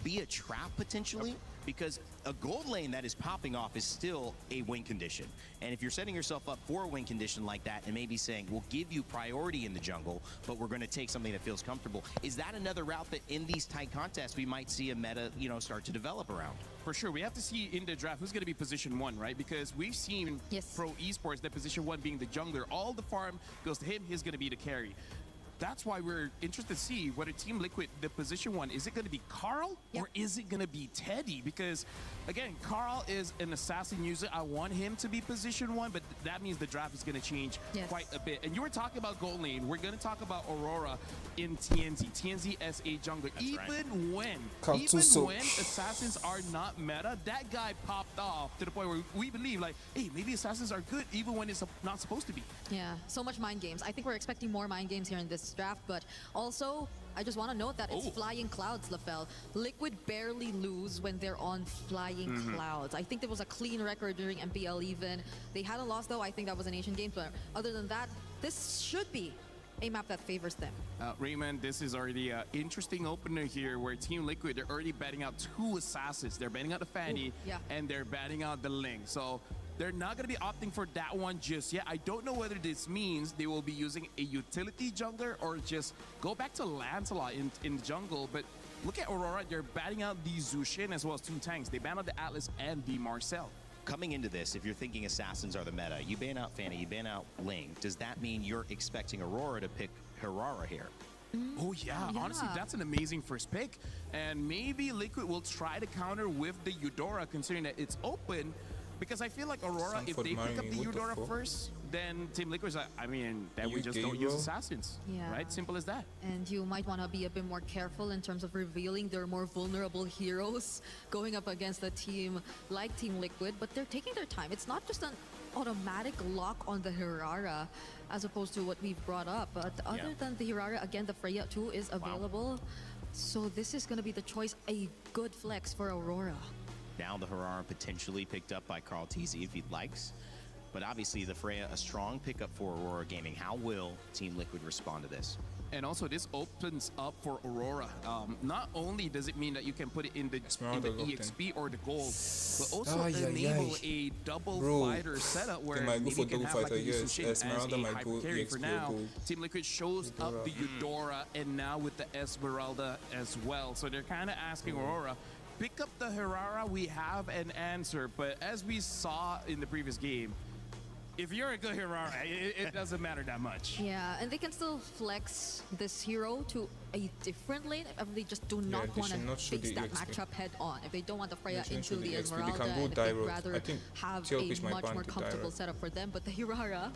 be a trap potentially, because a gold lane that is popping off is still a win condition. And if you're setting yourself up for a win condition like that and maybe saying, we'll give you priority in the jungle, but we're going to take something that feels comfortable, is that another route that in these tight contests we might see a meta, start to develop around? For sure. We have to see in the draft who's going to be position 1, right? Because we've seen pro esports that position 1 being the jungler. All the farm goes to him. He's going to be the carry. That's why we're interested to see whether Team Liquid, the position 1, is it going to be Carl or is it going to be Teddy? Because, again, Carl is an assassin user. I want him to be position 1, but that means the draft is going to change quite a bit. And you were talking about gold lane. We're going to talk about AURORA in TNZ. TNZ as a jungler. Even when assassins are not meta, that guy popped off to the point where we believe, like, hey, maybe assassins are good even when it's not supposed to be. Yeah, so much mind games. I think we're expecting more mind games here in this draft, but also I just want to note that it's flying clouds, LaFell. Liquid barely lose when they're on flying clouds. I think there was a clean record during MPL even. They had a loss though, I think that was an Asian Games, but other than that, this should be a map that favors them. Raymond, this is already an interesting opener here where Team Liquid, they're already batting out 2 assassins. They're batting out the Fanny and they're batting out the Ling. So they're not going to be opting for that one just yet. I don't know whether this means they will be using a utility jungler or just go back to Lancelot in the jungle. But look at AURORA. They're batting out the Zushin as well as 2 tanks. They ban out the Atlas and the Marcel. Coming into this, if you're thinking assassins are the meta, you ban out Fanny, you ban out Ling. Does that mean you're expecting AURORA to pick HAUSA here? Oh yeah, honestly, that's an amazing first pick. And maybe Liquid will try to counter with the Eudora, considering that it's open. Because I feel like AURORA, if they pick up the Eudora first, then Team Liquid's like, I mean, then we just don't use assassins, right? Simple as that. And you might want to be a bit more careful in terms of revealing their more vulnerable heroes going up against a team like Team Liquid, but they're taking their time. It's not just an automatic lock on the HAUSA as opposed to what we've brought up, but other than the HAUSA, again, the Freya 2 is available. So this is going to be the choice, a good flex for AURORA. Now the HAUSA potentially picked up by Carl TZ if he likes. But obviously the Freya, a strong pickup for AURORA Gaming. How will Team Liquid respond to this? And also this opens up for AURORA. Not only does it mean that you can put it in the EXP or the gold, but also enable a double fighter setup where maybe you can have like a Zushin as a hyper carry for now. Team Liquid shows up the Eudora and now with the Esmeralda as well. So they're kind of asking AURORA, pick up the HAUSA, we have an answer. But as we saw in the previous game, if you're a good HAUSA, it doesn't matter that much. Yeah, and they can still flex this hero to a different lane if they just do not want to face that matchup head on. If they don't want the Freya into the Esmeralda, and if they'd rather have a much more comfortable setup for them. But the HAUSA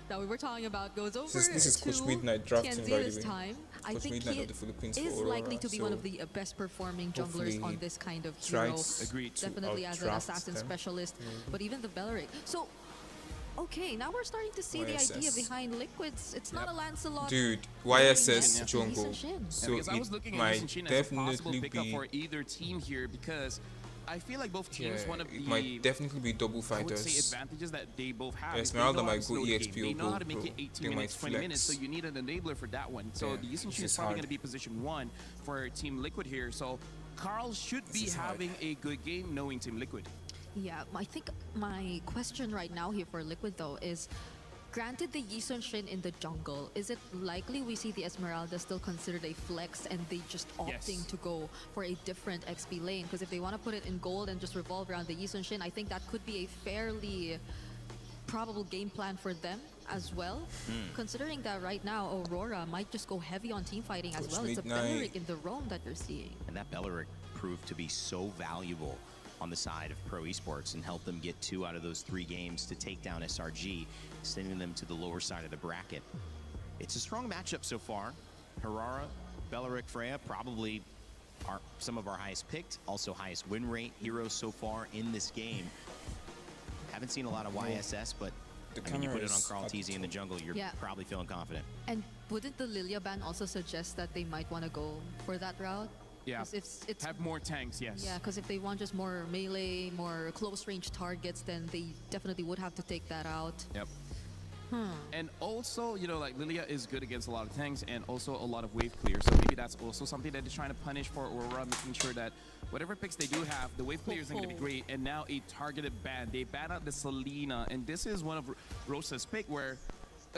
that we were talking about goes over this is Coach to Midnight drafting, TNZ by the this way. time. I Coach think Midnight he is likely to be one of the best performing junglers on this kind of hero. Agreed. Definitely as an assassin specialist, but even the Beleric. So, Okay, now we're starting to see the idea behind Liquids. It's not a Lancelot. Dude, YSS jungle. So because I was looking it at might Zericxnn as a possible definitely pickup be. for either team here because I feel like both teams, one of the it might definitely be double I would say fighters. advantages that they both have. Esmeralda is they know how might to slow go the EXP game. They know or how to make Go it 18 Pro. They minutes, might 20 minutes, so flex. you need an enabler for that one. So Yeah, the Zericxnn this is is probably hard. going to be position 1 for Team Liquid here. So Carl should be is hard. having a good game knowing Team Liquid. Yeah, I think my question right now here for Liquid though is, granted the Zericxnn in the jungle, is it likely we see the Esmeralda still considered a flex and they just opting to go for a different XP lane? Because if they want to put it in gold and just revolve around the Zericxnn, I think that could be a fairly probable game plan for them as well. Considering that right now Aurora might just go heavy on team fighting as well. It's a Beleric in the roam that you're seeing. And that Beleric proved to be so valuable on the side of Pro Esports and helped them get 2 out of those 3 games to take down SRG, sending them to the lower side of the bracket. It's a strong matchup so far. AURORA, Beleric, Freya, probably are some of our highest picked, also highest win rate heroes so far in this game. Haven't seen a lot of YSS, but I mean, you put it on Carl TZ in the jungle, you're probably feeling confident. And wouldn't the Lilia ban also suggest that they might want to go for that route? Yeah, it's have more tanks, yes. Yeah, because if they want just more melee, more close range targets, then they definitely would have to take that out. Yep. And also, you know, like Lilia is good against a lot of tanks and also a lot of wave clear. So maybe that's also something that they're trying to punish for Aurora, making sure that whatever picks they do have, the wave clear isn't going to be great. And now a targeted ban. They ban out the Selena, and this is one of Rosa's pick where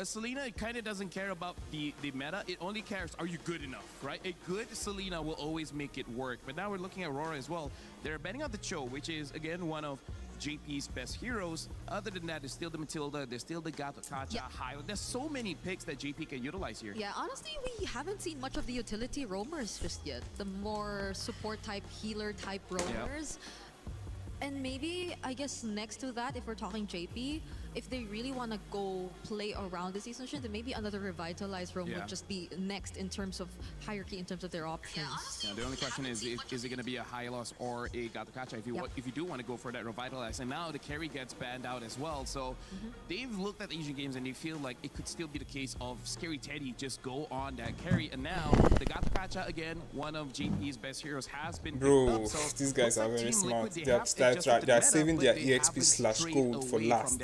Selena kind of doesn't care about the meta. It only cares, are you good enough, right? A good Selena will always make it work. But now we're looking at Aurora as well. They're banning out the Cho, which is, again, one of JP's best heroes. Other than that, there's still the Matilda, there's still the GALACTICOS, Highland. There's so many picks that JP can utilize here. Yeah, honestly, we haven't seen much of the utility roamers just yet. The more support type, healer type roamers. And maybe, I guess, next to that, if we're talking JP, if they really want to go play around the Zericxnn, then maybe another revitalized roam would just be next in terms of hierarchy, in terms of their options. Yeah, the only question is it going to be a Hylos or a GALACTICOS if you do want to go for that revitalize. And now the carry gets banned out as well. So they've looked at the Asian games and they feel like it could still be the case of Scary Teddy just go on that carry. And now the GALACTICOS, again, one of JP's best heroes, has been picked up. So these guys are very smart. They are saving their EXP/gold for last.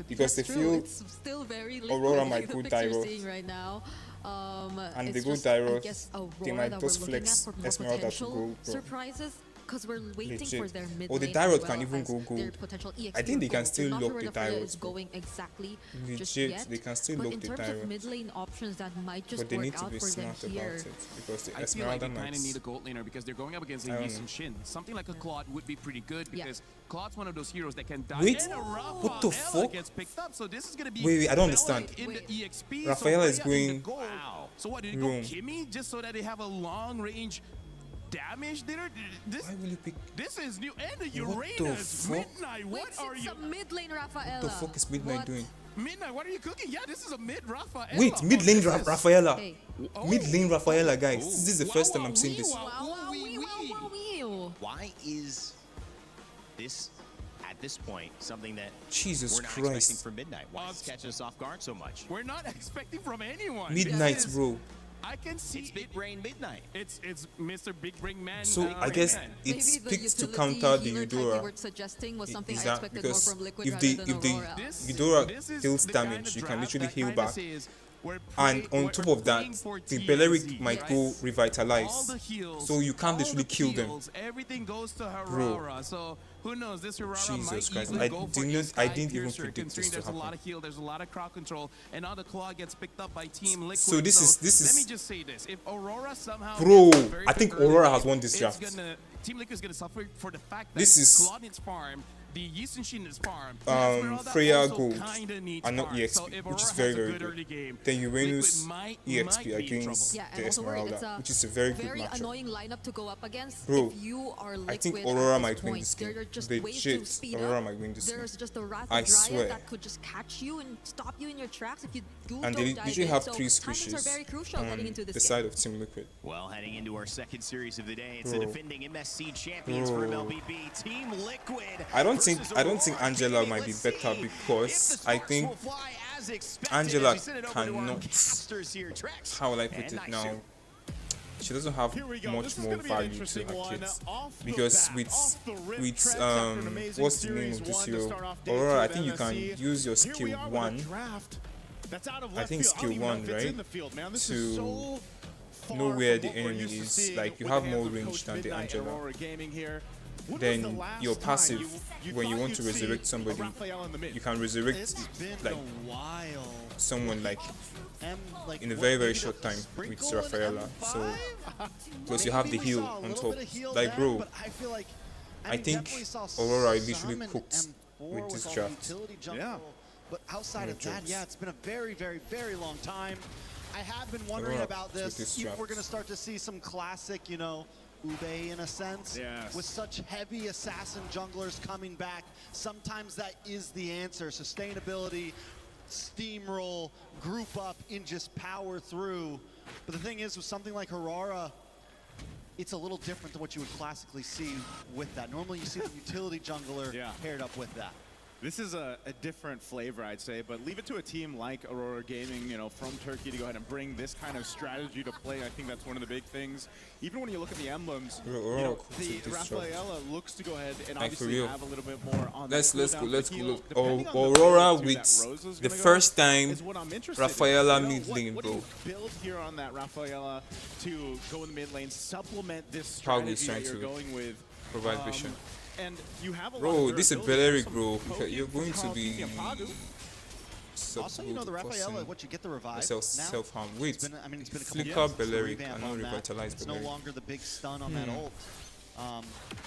Because they feel it's still very Aurora might go the Dyro. right now. And they it's go just, Dyro, I guess, they Aurora might that just we're looking flex at for more Esmeralda to potential go pro. surprises. Because we're waiting for their mid Oh, the lane Dyrod as well can even as go their gold. potential EXP I think they can gold. still Not lock sure the where Freya Dyrod. is going exactly just Legit, yet. they can still But lock in the terms of Dyrod. mid lane options that might just But they work need to out be for them smart here. about it. Because the I feel like Esmeralda they kind of might. need a gold laner because they're going up against a I don't Zericxnn. Something like a Claude would be pretty good because Claude's one of those heroes that can die. Wait, and what the fuck? Gets picked up, so this is gonna be Wait, I don't understand. in the EXP, Rafaela so is going. Wow. So what, did he go room. Kimmy just so that they have a long range damage dinner? Why will you pick? This is new. And the What the Uranus. fuck? Midnight, what are you? It's a mid lane Rafaela. What the fuck is Midnight doing? Midnight, what are you cooking? Yeah, this is a mid Rafaela. Wait, mid lane Rafaela. Hey. Mid lane Rafaela, guys. This is the first time I'm seeing this. Why is this, at this point, something that Jesus we're not Christ. expecting from Midnight? Why is it catching us off guard so much? We're not expecting from anyone. Midnight, This is- bro. I can see It's Big Brain Midnight. It's Mr. Big Brain Man. So I guess it's picked to counter the Eudora. Were suggesting was something Is I that expected more because from Liquid if rather the than Aurora. Eudora heals damage, you can literally heal back. And on top of that, the Beleric might go revitalize. So you can't literally kill them. Everything goes to Bro. Aurora. So who knows? This Aurora Jesus might Christ, even I go for didn't- a I Sky didn't even Piercer, predict this considering to there's a lot happen. of heal, there's a lot of crowd control, and now the claw gets picked up by Team Liquid. So this is Let me just say this: if Aurora somehow, Bro, gets a very I think early Aurora lead, has won this it's draft. Team Liquid is gonna suffer for the fact that This is- Claude needs farm. The Zericxnn needs farm. Freya also Gold kinda needs and not farm. EXP, So if which is Aurora very, has a very good good. early game, Then Uranus Liquid might EXP be in against trouble. Yeah, and the also worry, it's Esmeralda, a which is a very good very matchup. annoying lineup to go up against. Bro, if you are Liquid I think at Aurora this might win point, this there game. are just ways to Legit, speed Aurora up. might win this game. There's just a Wrath I of swear. Dryad that could just catch you and stop you in your tracks if you do And don't they dive usually in. have So 3 timings squishes are very crucial heading on into this the game. side of Team Liquid. Well, heading into our second series of the day, it's Bro. the defending MSC champions for Bro. MLBB, Team Liquid. I don't think Angela might be better because I think Angela cannot, how will I put it now, she doesn't have much more value to her kids, because with what's the name of this hero, Aurora, I think you can use your skill 1, I think skill 1, right, to know where the enemy is. Like, you have more range than the Angela. Then your passive, when you want to resurrect somebody, you can resurrect like someone like in a very short time with Rafaela. So plus you have the heal on top. Like, bro, I think Aurora literally cooked with this draft. Yeah, but outside of that, yeah, it's been a very long time. I have been wondering about this. If we're going to start to see some classic, you know, Ube in a sense, with such heavy assassin junglers coming back, sometimes that is the answer. Sustainability, steamroll, group up, and just power through. But the thing is, with something like Aurora, it's a little different than what you would classically see with that. Normally you see the utility jungler paired up with that. This is a different flavor, I'd say, but leave it to a team like Aurora Gaming, you know, from Turkey to go ahead and bring this kind of strategy to play. I think that's one of the big things. Even when you look at the emblems, you know, the Rafaela looks to go ahead and obviously have a little bit more on let's go. Aurora with the first time Rafaela mid lane, bro. Build here on that Rafaela to go in the mid lane, supplement this strategy that you're going with. Provide vision. And you have a bro, this is Beleric, bro. You're going to be also, you know, the Rafaela, what you get the revive self-harm. Wait, I mean, it's been a flicker Beleric and not revitalize It's Beleric. no longer the big stun on that ult.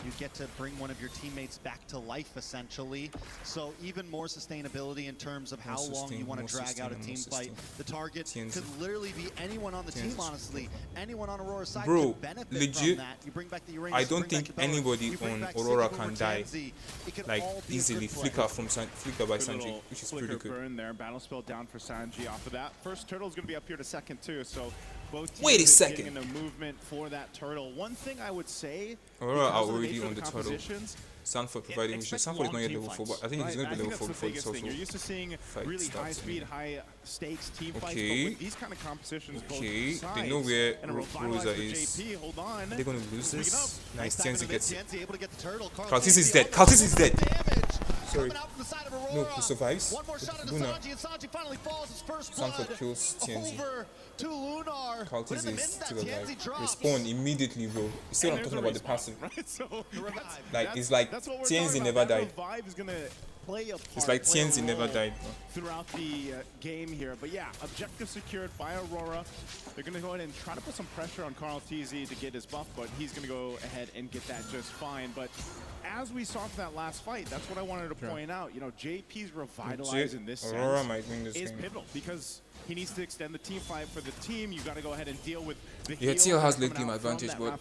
You get to bring one of your teammates back to life, essentially. So even more sustainability in terms of how long you want to drag out a team fight. The target could literally be anyone on the team, honestly. Anyone on Aurora's side could benefit from that. You bring back the Uranus, I don't think anybody on Aurora can die like easily. Flicker by Sanji, which is pretty good. Burn there. Battle spell down for Sanji off of that. First turtle's going to be up here to second too, so both teams wait a second. getting a movement for that turtle. One thing I would say, Aurora are already on the turtle. Sanford providing mission. Sanford is going to get level 4, but I think he's going to be level 4 before this also. You're used to seeing really high speed, high stakes team fights, but with these kind of compositions, they know where Rosa is. They're going to lose this. Nice, TNZ gets it. Kaltis is dead. Kaltis is dead. Sorry. No, who survives? Luna. Sanford kills TNZ. Kaltis is still alive. Respawn immediately, bro. You see what I'm talking about, the passive? Like, it's like TNZ never died. It's like TNZ never died. Throughout the game here, but yeah, objective secured by Aurora. They're going to go ahead and try to put some pressure on Carl TZ to get his buff, but he's going to go ahead and get that just fine. But as we saw for that last fight, that's what I wanted to point out. You know, JP's revitalizing this Aurora might win this is game. pivotal because he needs to extend the team fight for the team. You got to go ahead and deal with the TL has late game advantage, but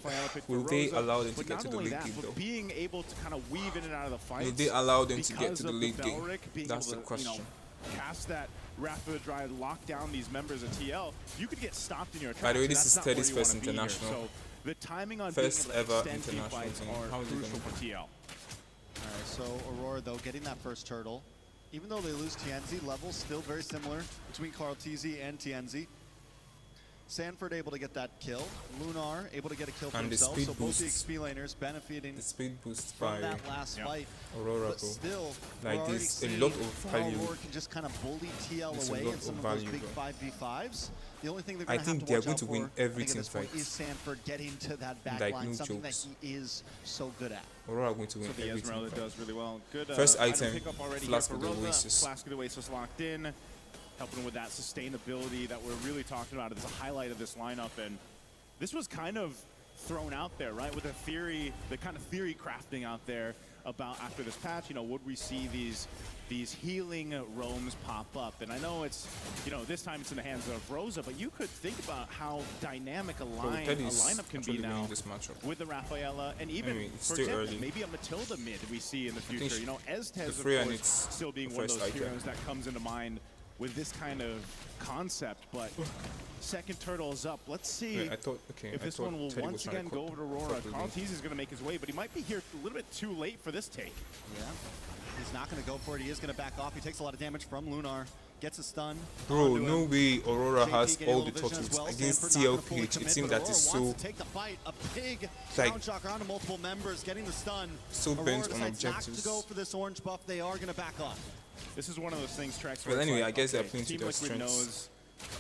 will they allow them to get to the late game though? Being able to kind of weave in and out of the fight. Will they allow them to get to the late game? That's the question. You know, cast that Rapid Drive, lock down these members of TL. You could get stopped in your tracks. By the way, this is Teddy's first international. So the timing on first being able ever to extend team international fights team. are crucial for TL. Alright, so Aurora, though, getting that first turtle. Even though they lose TNZ, levels still very similar between Carl TZ and TNZ. Sanford able to get that kill. Lunar able to get a kill for himself. So both the XP laners benefiting from that last fight. Aurora, but still, like there's a lot of value. Aurora can just kind of bully TL away in some of those big 5v5s. The only thing they're I think they're going to win every team fight. Is Sanford getting to that back like line, no something jokes. that he is so good at. Aurora are going to win So the every team Esmeralda fight. does really well. Good, first item, pick up already Flask here of for the Rosa. Oasis. Flask of the Oasis locked in, helping with that sustainability that we're really talking about. It's a highlight of this lineup, and this was kind of thrown out there, right? With the theory, the kind of theory crafting out there about after this patch, you know, would we see these healing roams pop up? And I know it's, you know, this time it's in the hands of Rosa, but you could think about how dynamic a lineup can be now with the Rafaela, and even, for example, maybe a Matilda mid we see in the future. You know, Estez, of course, still being one of those heroes that comes into mind with this kind of concept, but second turtle is up. Let's see if this one will once again go over to Aurora. Carltease is going to make his way, but he might be here a little bit too late for this take. Yeah, he's not going to go for it. He is going to back off. He takes a lot of damage from Lunar. Gets a stun. Bro, no way Aurora has all the turtles against TLPH. A team that is so like shocker onto multiple members, getting the stun. So bent on objectives. Not to go for this orange buff. They are going to back off. This is one of those things, Trex. Well, anyway, I guess they're playing to their strengths.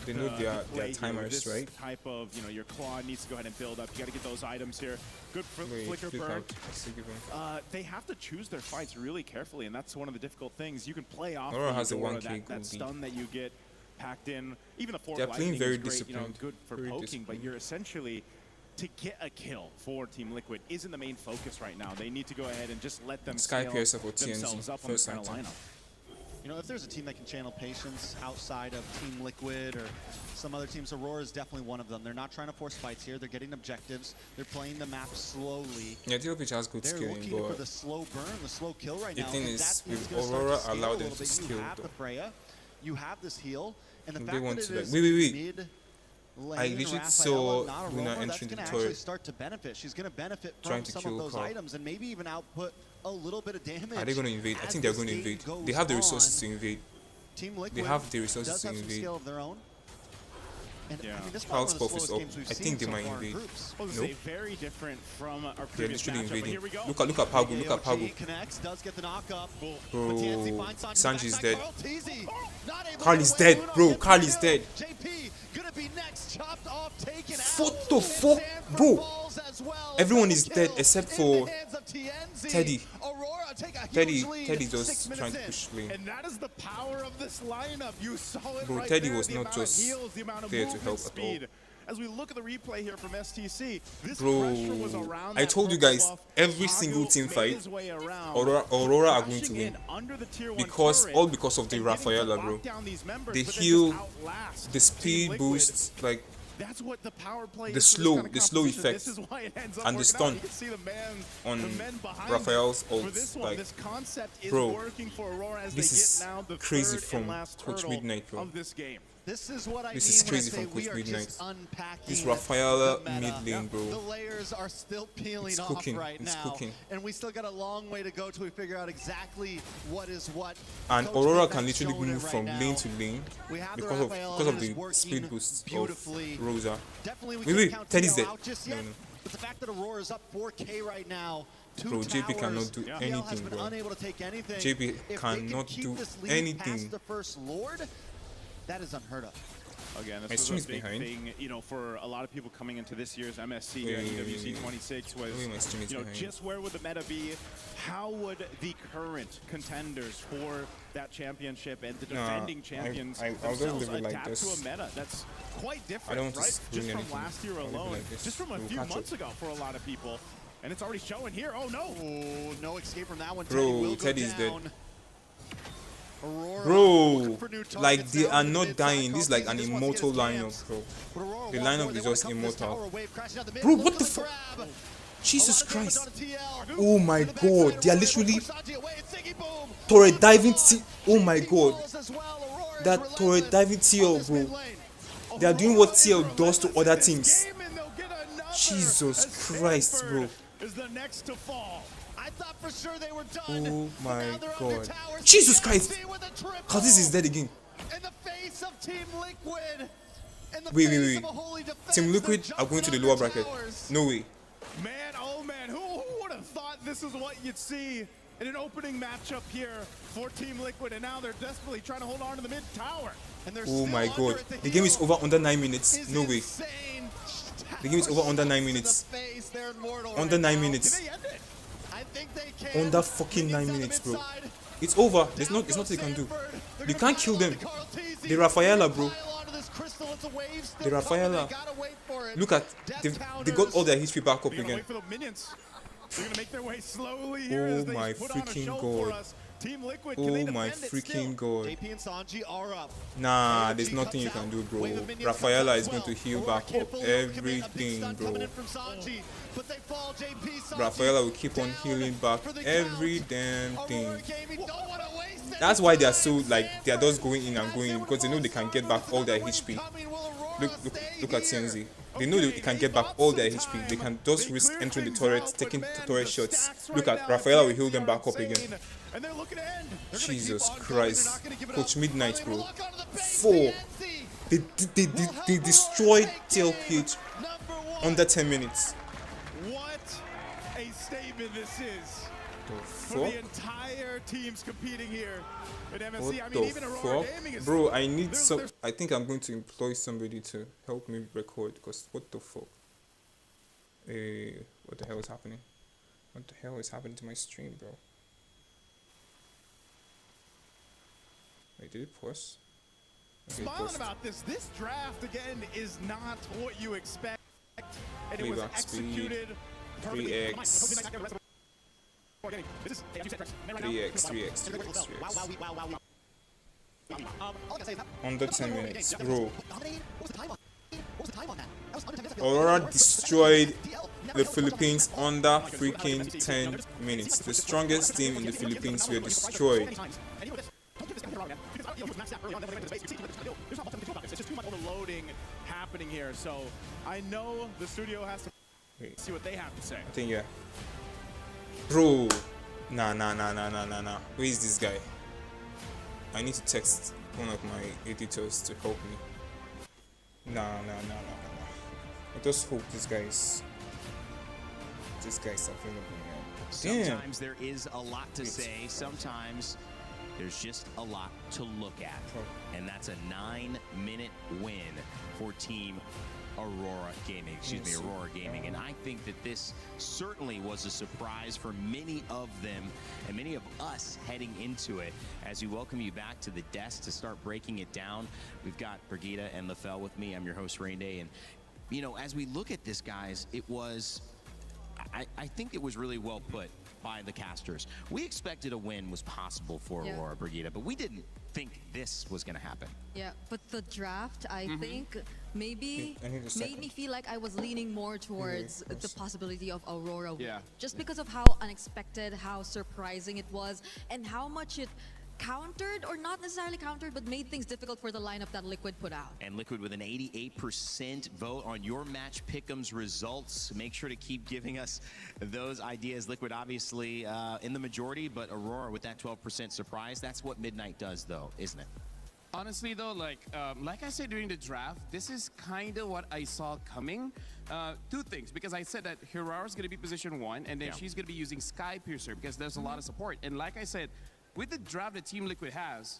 They know their timers, right? Type of, your claw needs to go ahead and build up. You got to get those items here. Good flicker burn. They have to choose their fights really carefully, and that's one of the difficult things. You can play off Aurora has a 1K that stun that you get packed in. Even the 4 they're playing very great, disciplined. Good for poking, but you're essentially to get a kill for Team Liquid isn't the main focus right now. They need to go ahead and just let them scale themselves up on this kind of lineup. If there's a team that can channel patience outside of Team Liquid or some other teams, Aurora is definitely one of them. They're not trying to force fights here. They're getting objectives. They're playing the map slowly. Yeah, TLPH has good skilling, but they're looking for the slow burn, the slow kill right now. The thing is, with Aurora, allow them to skill. You have the Freya, you have this heal, and the fact they want that to it is wait. I lane, literally Raphael, saw not Luna Aurora, entering the that's turret. actually start to benefit. She's going to benefit from some of those items and maybe even output a little bit of damage. Are they going to invade? I think they're going to invade. They have the resources to invade. Team Liquid they have the resources to invade. Skill of their own. And, yeah. I mean, this Pulse buff is up. I think they might invade. Nope. Very different from our previous they're literally invading. Here we go. Look at Pagu. Look at Pagu. Connects, does get the knock-up. Bro, Sanji's dead. Carl is dead, bro. Carl is dead. What the fuck, bro? Everyone is dead except for Teddy. Teddy just trying to push lane. And that is the power of this lineup. You saw it bro, right Teddy there, was not just there to help at all. As we look at the replay here from STC, this bro, was around I told you guys, every single team fight, Aurora are going to win. Because of the Rafaela, bro. The heal, the speed boost, like that's what the power play the slow effect and the stun on Raphael's ult. Like, bro, this is crazy from Coach Midnight, bro. This is what I this is crazy from Coach Midnight. This Rafaela mid lane, bro. The layers are still peeling off right now, and we still got a long way to go till we figure out exactly what is what. And Aurora can literally move from lane to lane because of the speed boost of Rosa. Wait, Teddy's dead. No. But the fact that Aurora is up 4K right now. Bro, JP cannot do anything, bro. JP cannot do anything. That is unheard of. Again, this was a big thing, for a lot of people coming into this year's MSC here at EWC 26 was, just where would the meta be? How would the current contenders for that championship and the defending champions themselves adapt to a meta that's quite different, right? Just from last year alone, just from a few months ago for a lot of people. And it's already showing here. Oh, no. Oh, no escape from that one. Bro, Teddy's dead. Bro, like they are not dying. This is like an immortal lineup, bro. The lineup is just immortal. Bro, what the fuck? Jesus Christ. Oh my god, they are literally turret diving T. Oh my god. That turret diving TL, bro. They are doing what TL does to other teams. Jesus Christ, bro. I thought for sure they were done. Oh my god. Jesus Christ! How this is dead again? In the face of Team Liquid. Wait. Team Liquid are going to the lower bracket. No way. Man, oh man, who would have thought this is what you'd see in an opening matchup here for Team Liquid, and now they're desperately trying to hold on to the mid tower. Oh my god. The game is over under 9 minutes. No way. The game is over under 9 minutes. Under 9 minutes. Under fucking 9 minutes, bro. It's over. There's nothing they can do. You can't kill them. The Rafaela, bro. The Rafaela. Look at they got all their history back up again. They're gonna make their way slowly here as they my put on a freaking show god. for us. Team Liquid, oh my freaking god. JP and Sanji are up. Nah, there's nothing you can do, bro. Rafaela is going to heal back up everything, bro. Rafaela will keep on healing back every damn thing. That's why they are so, like, they are just going in and going in, because they know they can get back all their HP. Look at CNZ. They know they can get back all their HP. They can just risk entering the turret, taking turret shots. Look at Rafaela will heal them back up again. Jesus Christ. Coach Midnight, bro. 4. They destroyed TLPH under 10 minutes. What a statement this is. For the entire teams competing here at MSC. What I mean, even Aurora Gaming is... Bro, I need some... I think I'm going to employ somebody to help me record, because what the fuck? What the hell is happening? What the hell is happening to my stream, bro? Wait, did it pause? Okay, Smiling about this draft, again, is not what you expect. And it was executed perfectly. 3x. 3x. Under 10 minutes, bro. Aurora destroyed the Philippines under freaking 10 minutes. The strongest team in the Philippines were destroyed. It's just too much overloading happening here, so I know the studio has to see what they have to say. I think, yeah. Bro, nah. Who is this guy? I need to text one of my editors to help me. Nah. I just hope this guy is available, man. Sometimes there is a lot to say. Sometimes there's just a lot to look at. And that's a 9-minute win for Team Aurora Gaming, and I think that this certainly was a surprise for many of them and many of us heading into it. As we welcome you back to the desk to start breaking it down, we've got Brigitte and Lefel with me. I'm your host, Rain Day, and you know, as we look at this, guys, it was, I think it was really well put by the casters. We expected a win was possible for Aurora, Brigitte, but we didn't think this was going to happen. Yeah, but the draft, I think, maybe made me feel like I was leaning more towards the possibility of Aurora winning. Just because of how unexpected, how surprising it was, and how much it countered, or not necessarily countered, but made things difficult for the lineup that Liquid put out. And Liquid with an 88% vote on your match pick'ems results. Make sure to keep giving us those ideas. Liquid obviously in the majority, but Aurora with that 12% surprise. That's what Midnight does, though, isn't it? Honestly, though, like I said during the draft, this is kind of what I saw coming. Two things, because I said that Hirara's going to be position 1, and then she's going to be using Sky Piercer because there's a lot of support. And like I said, with the draft that Team Liquid has,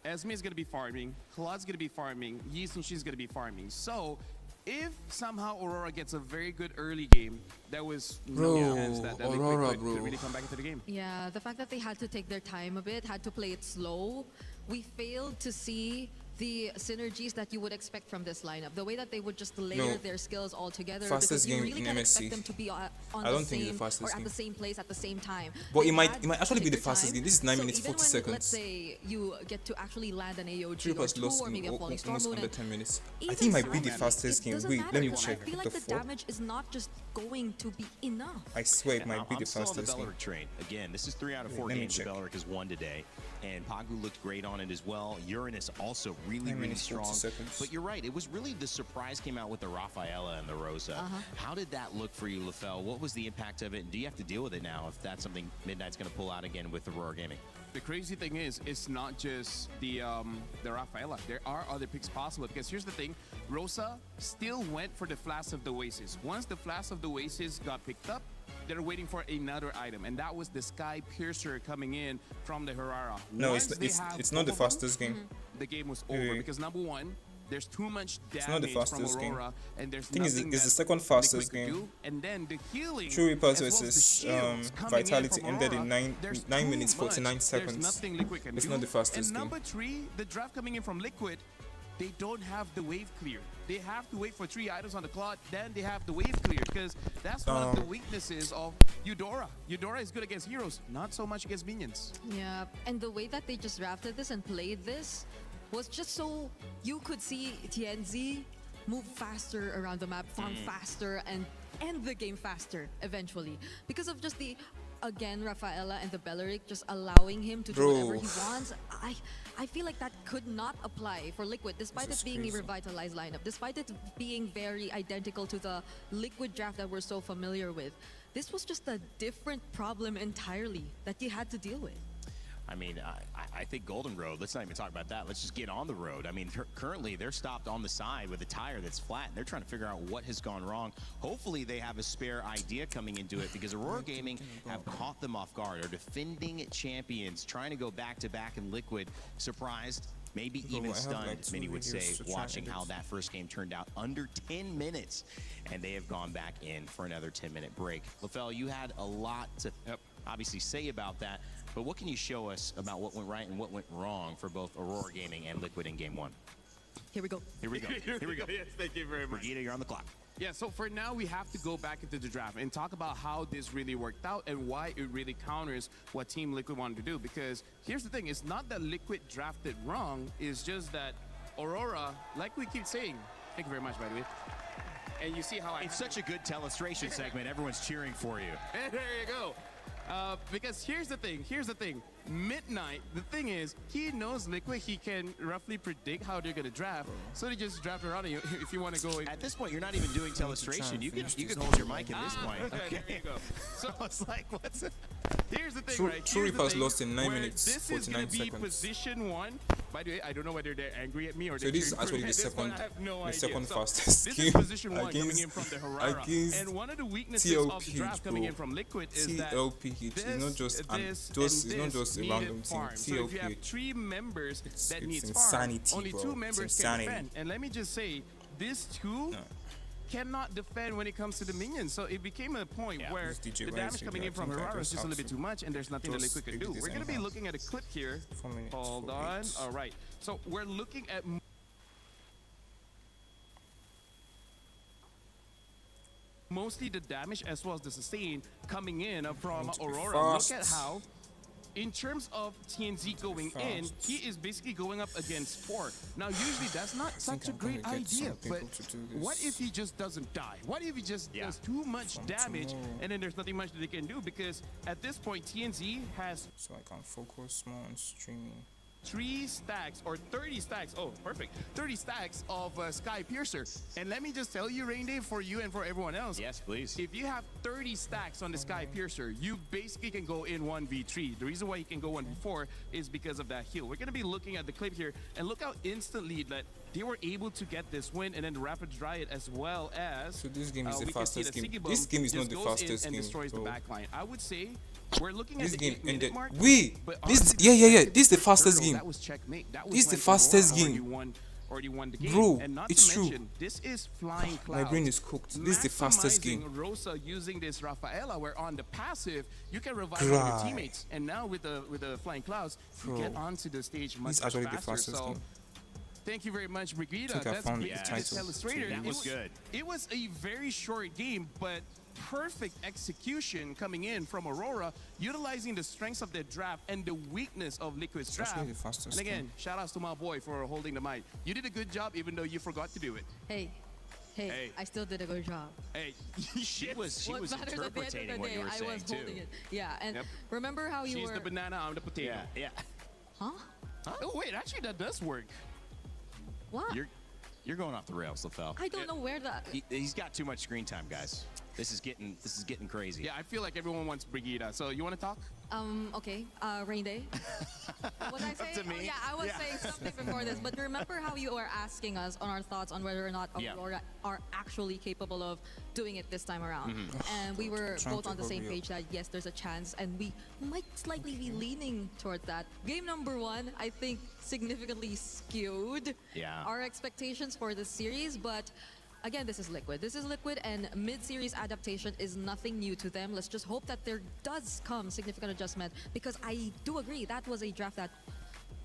Esme is going to be farming, Claude's going to be farming, Yeast and she's going to be farming. So, if somehow Aurora gets a very good early game, there was no chance that Liquid could really come back into the game. Yeah, the fact that they had to take their time a bit, had to play it slow, we failed to see the synergies that you would expect from this lineup. The way that they would just layer their skills all together. Fastest game really in MSC. Expect them to be on the same, or at the same place at the same time. But it might actually be the fastest game. This is 9 minutes 40 seconds. Let's say you get to actually land an AOG or two, or maybe a Falling Storm almost Moon. under 10 minutes. I think it might be the fastest game. Wait, let me check. I feel like the damage is not just going to be enough. I swear it might be the fastest game. I'm still on the game. Beleric train. Again, this is 3 out of 4 games that Beleric has won today. And Pagu looked great on it as well. Uranus also really strong. But you're right, it was really the surprise came out with the Rafaela and the Rosa. How did that look for you, Lefel? What was the impact of it? And do you have to deal with it now if that's something Midnight's going to pull out again with Aurora Gaming? The crazy thing is, it's not just the Rafaela. There are other picks possible, because here's the thing. Rosa still went for the Flask of the Oasis. Once the Flask of the Oasis got picked up, they're waiting for another item, and that was the Sky Piercer coming in from the Hirara. No, it's not the fastest game. The game was over because number one, there's too much damage from Aurora, and there's nothing it's the second fastest game. And then the healing, True Reapers versus Vitality ended in 9 minutes 49 seconds. There's nothing Liquid can it's do. Not the fastest and game. Number 3, the draft coming in from Liquid, they don't have the wave clear. They have to wait for 3 items on the clock, then they have the wave clear, because that's one of the weaknesses of Eudora. Eudora is good against heroes, not so much against minions. Yeah, and the way that they just drafted this and played this was just so you could see TNZ move faster around the map, farm faster, and end the game faster eventually. Because of just the, again, Rafaela and the Belleric just allowing him to do whatever he wants. I feel like that could not apply for Liquid, despite it being a revitalized lineup, despite it being very identical to the Liquid draft that we're so familiar with. This was just a different problem entirely that you had to deal with. I mean, I think Golden Road, let's not even talk about that. Let's just get on the road. I mean, currently they're stopped on the side with a tire that's flat, and they're trying to figure out what has gone wrong. Hopefully they have a spare idea coming into it, because Aurora Gaming have caught them off guard. Are defending champions, trying to go back-to-back in Liquid. Surprised, maybe even stunned, many would say, watching how that first game turned out. Under 10 minutes, and they have gone back in for another 10-minute break. LaFell, you had a lot to obviously say about that. But what can you show us about what went right and what went wrong for both Aurora Gaming and Liquid in Game 1? Here we go. Here we go. Here we go. Yes, thank you very much. Brigida, you're on the clock. Yeah, so for now, we have to go back into the draft and talk about how this really worked out and why it really counters what Team Liquid wanted to do. Because here's the thing, it's not that Liquid drafted wrong, it's just that Aurora, like we keep saying, thank you very much, by the way, and you see how It's such a good telestration segment. Everyone's cheering for you. And there you go. Because here's the thing, Midnight, the thing is, he knows Liquid, he can roughly predict how they're gonna draft, so they just draft around you if you want to go. At this point, you're not even doing telestration. You can hold your mic at this point. Okay, there you go. So it's like, what's it? Here's the thing, right? True Reapers lost in 9 minutes, This 49 is gonna be seconds. position 1. By the way, I don't know whether they're angry at me or So they're this is cheering for actually me. the At this point, second, I have no the idea. second So fastest this game is position 1 coming against- in from the Harara. against And one of the weaknesses of the draft coming in from Liquid is that TLPH is not just it's not just a random team. So if you have TLPH. 3 members that it's needs insanity, farm, only bro. 2 It's members insanity. can defend. And let me just say, these 2 cannot defend when it comes to the minions. So it became a point where This DJ the Rice damage is coming in like, from I think I Harara is just just a little have bit to too much, and there's nothing that just Liquid can edit do. this We're going to be anyhow. looking at a clip here. 4 minutes, Hold 4 on. minutes. All right. So we're looking at mostly the damage as well as the sustain coming in from Need to be Aurora. Look fast. at how, in terms of TNZ going in, he is basically going up against 4. Now, usually that's not such a I'm gonna great get some idea, people but to do what this. if he just doesn't die? What if he just does too much damage and then there's nothing much that they can do? Because at this point, TNZ has So I can focus more on streaming. 3 stacks or 30 stacks. Oh, perfect. 30 stacks of Sky Piercer. And let me just tell you, Rain Day, for you and for everyone else. Yes, please. If you have 30 stacks on the Sky Piercer, you basically can go in 1v3. The reason why you can go 1v4 is because of that heal. We're going to be looking at the clip here and look how instantly that they were able to get this win, and then the Rapid Riot as well as. So this game is the we can see fastest that game. Sigibum This game is not just the goes in fastest and game, destroys bro. the backline. I would say we're looking This at the game 8-minute ended. mark. But honestly, this is the fastest Turtle, game. That was checkmate. That was This is the like fastest Aurora game. already won the game. Bro, and not it's to true. mention, this is Flying Clouds. My brain is cooked. This is the fastest game. Maximizing Rosa using this Rafaela, where on the passive you can revive all Cry. your teammates, and now with the Flying Clouds, you Bro, get onto the stage much, this is actually much the faster. fastest So, game. thank you very much, Brigida. I think I That's found the great title. illustrator. That was good. It was a very short game, but perfect execution coming in from Aurora, utilizing the strengths of their draft and the weakness of Liquid's It's draft. actually the fastest And again, game. shout outs to my boy for holding the mic. You did a good job, even though you forgot to do it. Hey, I still did a good job. Hey, she was What matters at the end of the interpreting what day, you were I saying was too. holding it. Yeah, and Yep. remember how you She's were... the banana, I'm the potato. Yeah. Huh? Oh wait, actually that does work. What? You're going off the rails, LaFell. I don't know where that... He's got too much screen time, guys. This is getting crazy. Yeah, I feel like everyone wants Brigida. So you want to talk? Okay, Rain Day. What I say? to me. Oh, yeah, I was saying something before this, but remember how you were asking us on our thoughts on whether or not Aurora are actually capable of doing it this time around. And we were both on the same page that yes, there's a chance, and we might slightly be leaning towards that. Game number 1, I think, significantly skewed our expectations for this series, but again, this is Liquid. This is Liquid, and mid-series adaptation is nothing new to them. Let's just hope that there does come significant adjustment, because I do agree that was a draft that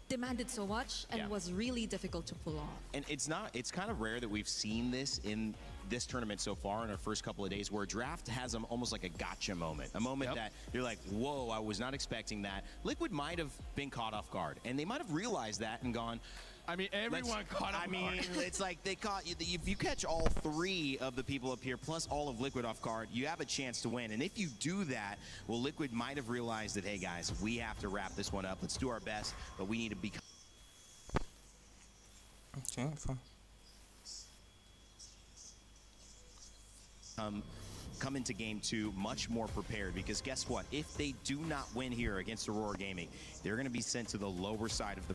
demanded so much and was really difficult to pull off. And it's kind of rare that we've seen this in this tournament so far in our first couple of days, where draft has them almost like a gotcha moment, a moment that you're like, whoa, I was not expecting that. Liquid might have been caught off guard, and they might have realized that and gone, I mean, everyone caught off guard. I mean, it's like they caught you. If you catch all three of the people up here, plus all of Liquid off guard, you have a chance to win. And if you do that, well, Liquid might have realized that, hey, guys, we have to wrap this one up. Let's do our best, but we need to be... Okay, fine. Come into game two much more prepared, because guess what? If they do not win here against Aurora Gaming, they're going to be sent to the lower side of the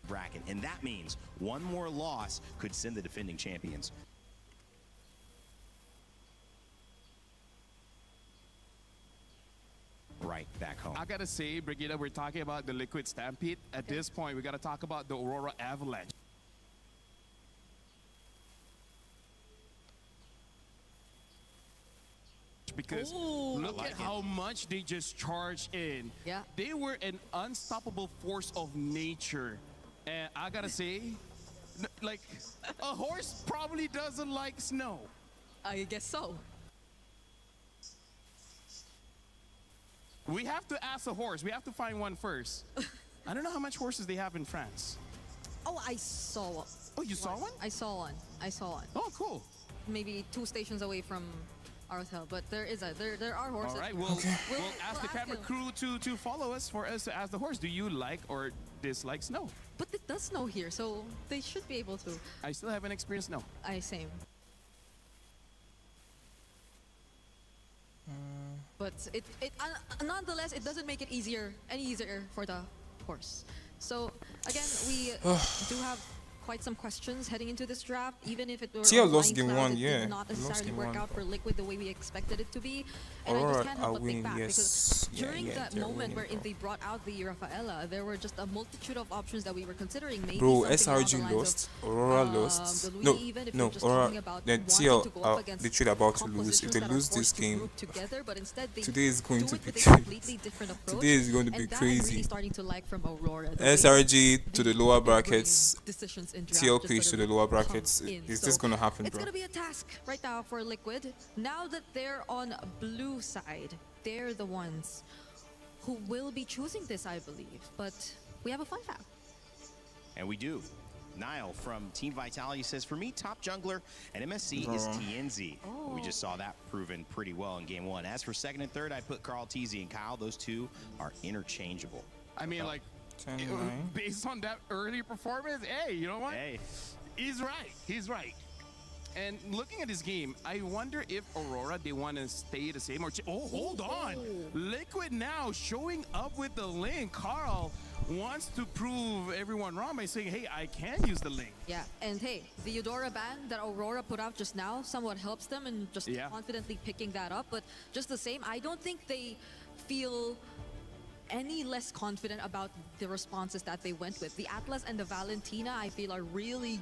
bracket, and that means one more loss could send the defending champions right back home. I gotta say, Brigida, we're talking about the Liquid Stampede. At this point, we gotta talk about the Aurora Avalanche. Because look at how much they just charged in. Yeah. They were an unstoppable force of nature. And I gotta say, like, a horse probably doesn't like snow. I guess so. We have to ask a horse. We have to find one first. I don't know how much horses they have in France. Oh, I saw one. Oh, you saw one? I saw one. I saw one. Oh, cool. Maybe 2 stations away from our hotel, but there are horses. All right, we'll ask the camera crew to follow us for us to ask the horse. Do you like or dislike snow? But it does snow here, so they should be able to. I still haven't experienced snow. Same. But nonetheless, it doesn't make it any easier for the horse. So again, we do have quite some questions heading into this draft, even if it were TL lost game cloud, one, it yeah. did not necessarily work out for Liquid the way we expected it to be. And Aurora I just can't help but think back, yes. because during that they're moment winning, wherein they brought out the Rafaela, there were just a multitude of options that we were considering. Maybe bro, something along the SRG lines lost, of, Aurora lost. the Louis, No, even if no, you're just Aurora, talking about the wanting TL to go up are against literally about to lose. If they compositions that are lose this forced to game, group together, but instead they today is going do to it be with a completely different approach. Today is going to be and that crazy. I'm really starting to like from Aurora. SRG to the lower brackets, Decisions in draft, TLPH to the lower brackets. Is this going to happen, it's bro? going to be a task right now for Liquid. Now that they're on blue side, they're the ones who will be choosing this, I believe. But we have a fun fact. And we do. Niall from Team Vitality says, for me, top jungler at MSC is TNZ. We just saw that proven pretty well in game one. As for second and third, I put Carl TZ and Kyle. Those two are interchangeable. I mean, like, based on that early performance, hey, you know what? Hey. He's right. He's right. And looking at this game, I wonder if Aurora, they want to stay the same or... Oh, hold on. Liquid now showing up with the link. Carl wants to prove everyone wrong by saying, hey, I can use the link. Yeah, and hey, the Eudora ban that Aurora put out just now somewhat helps them in just confidently picking that up. But just the same, I don't think they feel any less confident about the responses that they went with. The Atlas and the Valentina, I feel, are really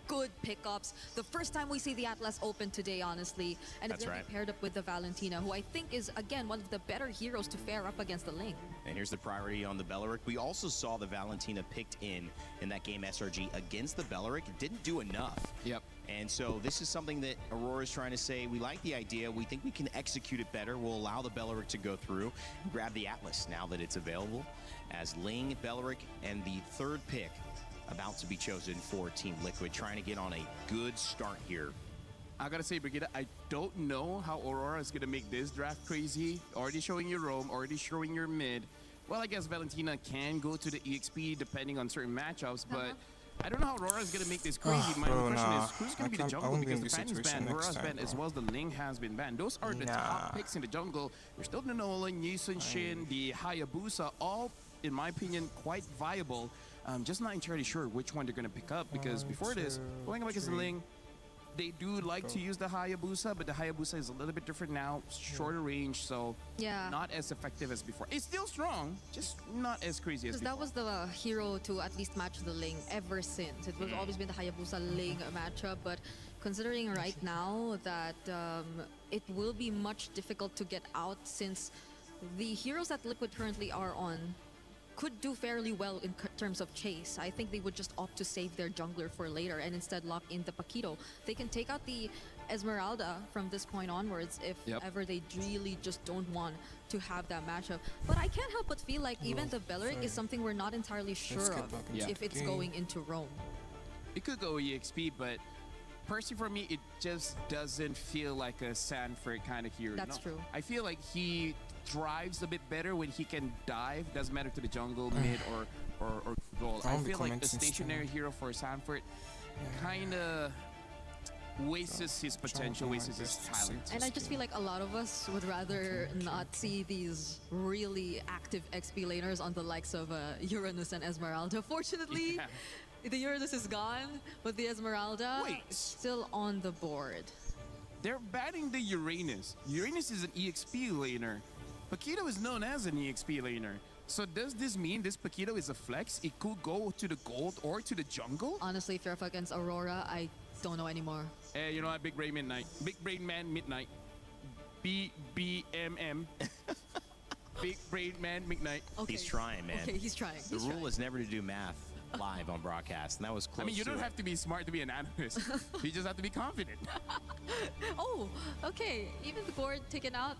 good pickups. The first time we see the Atlas open today, honestly, and it's going to be paired up with the Valentina, who I think is, again, one of the better heroes to fare up against the Ling. And here's the priority on the Beleric. We also saw the Valentina picked in that game SRG against the Beleric. It didn't do enough. Yep. And so this is something that Aurora is trying to say, we like the idea, we think we can execute it better, we'll allow the Beleric to go through and grab the Atlas now that it's available, as Ling, Beleric, and the third pick about to be chosen for Team Liquid, trying to get on a good start here. I gotta say, Brigida, I don't know how Aurora is gonna make this draft crazy. Already showing your roam, already showing your mid. Well, I guess Valentina can go to the EXP depending on certain matchups, but I don't know how Aurora is gonna make this crazy. My question is, who's gonna be the jungle? Because the Fan is banned, Aurora's banned, as well as the Ling has been banned. Those are the top picks in the jungle. There's still the Nolan, Yisun Shin, the Hayabusa, all, in my opinion, quite viable. Just not entirely sure which one they're going to pick up, because before this, going up against the Ling, they do like to use the Hayabusa, but the Hayabusa is a little bit different now, shorter range, so not as effective as before. It's still strong, just not as crazy as before. That was the hero to at least match the Ling ever since. It was always been the Hayabusa Ling matchup, but considering right now that it will be much difficult to get out since the heroes that Liquid currently are on could do fairly well in terms of chase. I think they would just opt to save their jungler for later and instead lock in the Paquito. They can take out the Esmeralda from this point onwards if ever they really just don't want to have that matchup. But I can't help but feel like even the Belleric is something we're not entirely sure of if it's going into Rome. It could go EXP, but personally for me, it just doesn't feel like a Sanford kind of hero. That's true. I feel like he thrives a bit better when he can dive. Doesn't matter to the jungle, mid, or goal. I feel like a stationary hero for Sanford kind of wastes his potential, wastes his talent. And I just feel like a lot of us would rather not see these really active XP laners on the likes of Uranus and Esmeralda. Fortunately, the Uranus is gone, but the Esmeralda is still on the board. They're banning the Uranus. Uranus is an EXP laner. Paquito is known as an EXP laner. So does this mean this Paquito is a flex? It could go to the gold or to the jungle? Honestly, if you're up against Aurora, I don't know anymore. Hey, you know what? Big Brain Midnight. Big Brain Man Midnight. BBMM. Big Brain Man Midnight. Okay. He's trying, man. Okay, he's trying. The rule is never to do math live on broadcast, and that was close. I mean, you don't have to be smart to be an analyst. You just have to be confident. Oh, okay. Even the board taken out.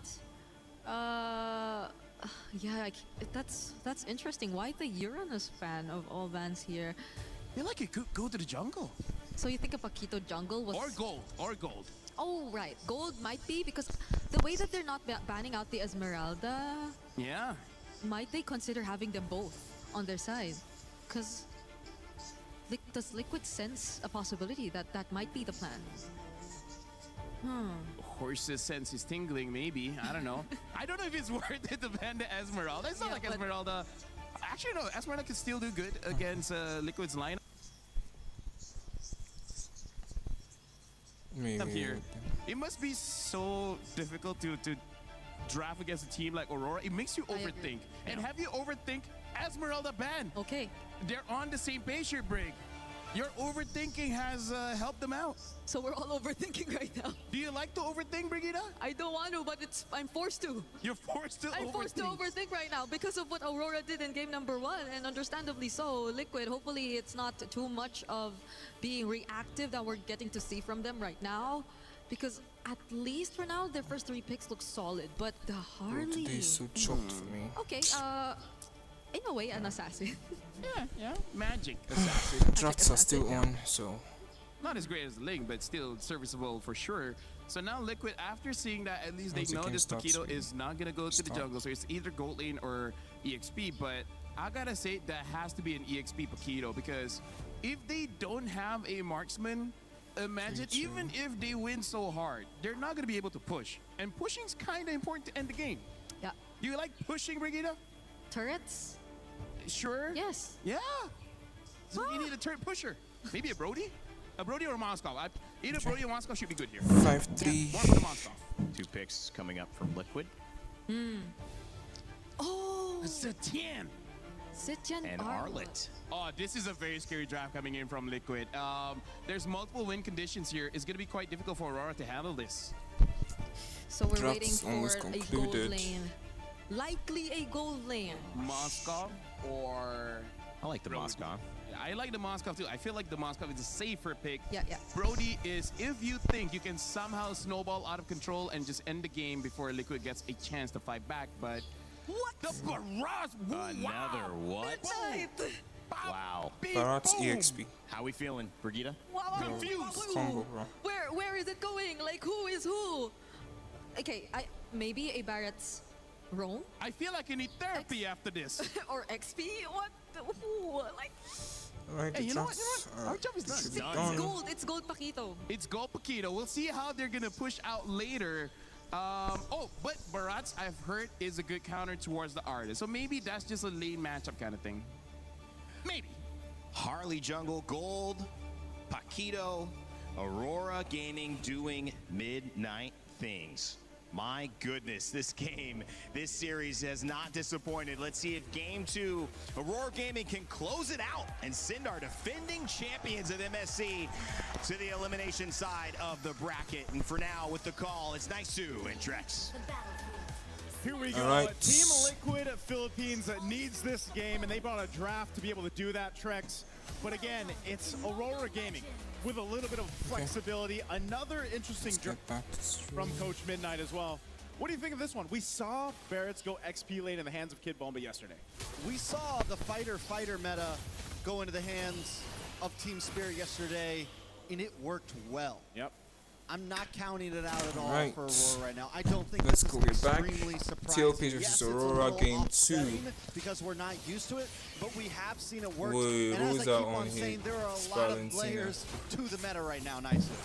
Yeah, that's interesting. Why the Uranus fan of all bans here? I feel like it could go to the jungle. So you think a Paquito jungle was... Or gold. Oh, right. Gold might be because the way that they're not banning out the Esmeralda... Yeah. Might they consider having them both on their side? Because does Liquid sense a possibility that that might be the plan? Horse's sense is tingling, maybe. I don't know. I don't know if it's worth it to ban the Esmeralda. It's not like Esmeralda... Actually, no. Esmeralda can still do good against Liquid's lineup. Here. It must be so difficult to draft against a team like Aurora. It makes you overthink. And have you overthink Esmeralda ban? Okay. They're on the same page here, Brig. Your overthinking has helped them out. So we're all overthinking right now. Do you like to overthink, Brigida? I don't want to, but I'm forced to. You're forced to I'm forced to overthink right now because of what Aurora did in game number 1, and understandably so. Liquid, hopefully it's not too much of being reactive that we're getting to see from them right now, because at least for now, their first 3 picks look solid, but the Harley... Today is so chopped for me. Okay, in a way, an assassin. Yeah. Magic. Drafts are still on, so... Not as great as Ling, but still serviceable for sure. So now Liquid, after seeing that, at least they know this Paquito is not going to go to the jungle. So it's either gold lane or EXP. But I got to say, that has to be an EXP Paquito. Because if they don't have a marksman, imagine, even if they win so hard, they're not going to be able to push. And pushing's kind of important to end the game. Yeah. Do you like pushing, Brigida? Turrets? Sure. Yes. Yeah. So you need a turret pusher. Maybe a Brody? A Brody or a Moskov? Either Brody or Moskov should be good here. 5-3. One for the Moskov. 2 picks coming up from Liquid. Oh! Setien. Setien and Arlet. Oh, this is a very scary draft coming in from Liquid. There's multiple win conditions here. It's going to be quite difficult for Aurora to handle this. So we're waiting for a gold lane. Likely a gold lane. Moskov or... I like the Moskov. I like the Moskov too. I feel like the Moskov is a safer pick. Yeah. Brody is, if you think you can somehow snowball out of control and just end the game before Liquid gets a chance to fight back, but... What? The Barrage! Another what? Wow. Barrage EXP. How we feeling, Brigida? Confused. Combo, bro. Where is it going? Like, who is who? Okay, maybe a Barrett's Rome? I feel like I need therapy after this. Or XP? What? Ooh, like... Right, hey, you know what? Our job is done. It's gold Paquito. It's gold Paquito. We'll see how they're going to push out later. But Barats, I've heard, is a good counter towards the artist. So maybe that's just a lane matchup kind of thing. Maybe. Harley jungle, gold, Paquito, Aurora Gaming doing midnight things. My goodness, this game, this series has not disappointed. Let's see if Game 2, Aurora Gaming can close it out and send our defending champions of MSC to the elimination side of the bracket. And for now, with the call, it's Naisu and Trex. Here we go. Right. Team Liquid Philippines needs this game, and they brought a draft to be able to do that, Trex. But again, it's Aurora Gaming with a little bit of flexibility. Another interesting draft from Coach Midnight as well. What do you think of this one? We saw Barrett's go XP lane in the hands of Kid Bomba yesterday. We saw the fighter meta go into the hands of Team Spirit yesterday, and it worked well. Yep. I'm not counting it out at all Right. for Aurora right now. I don't think Let's this go. is We're back. extremely surprising. TLPH versus yes, Aurora Game 2. Because we're not used to it, but we have seen it work. Whoa, and as I keep Rosa on on saying, hit. there are a lot Valentina. of layers to the meta right now, nicely.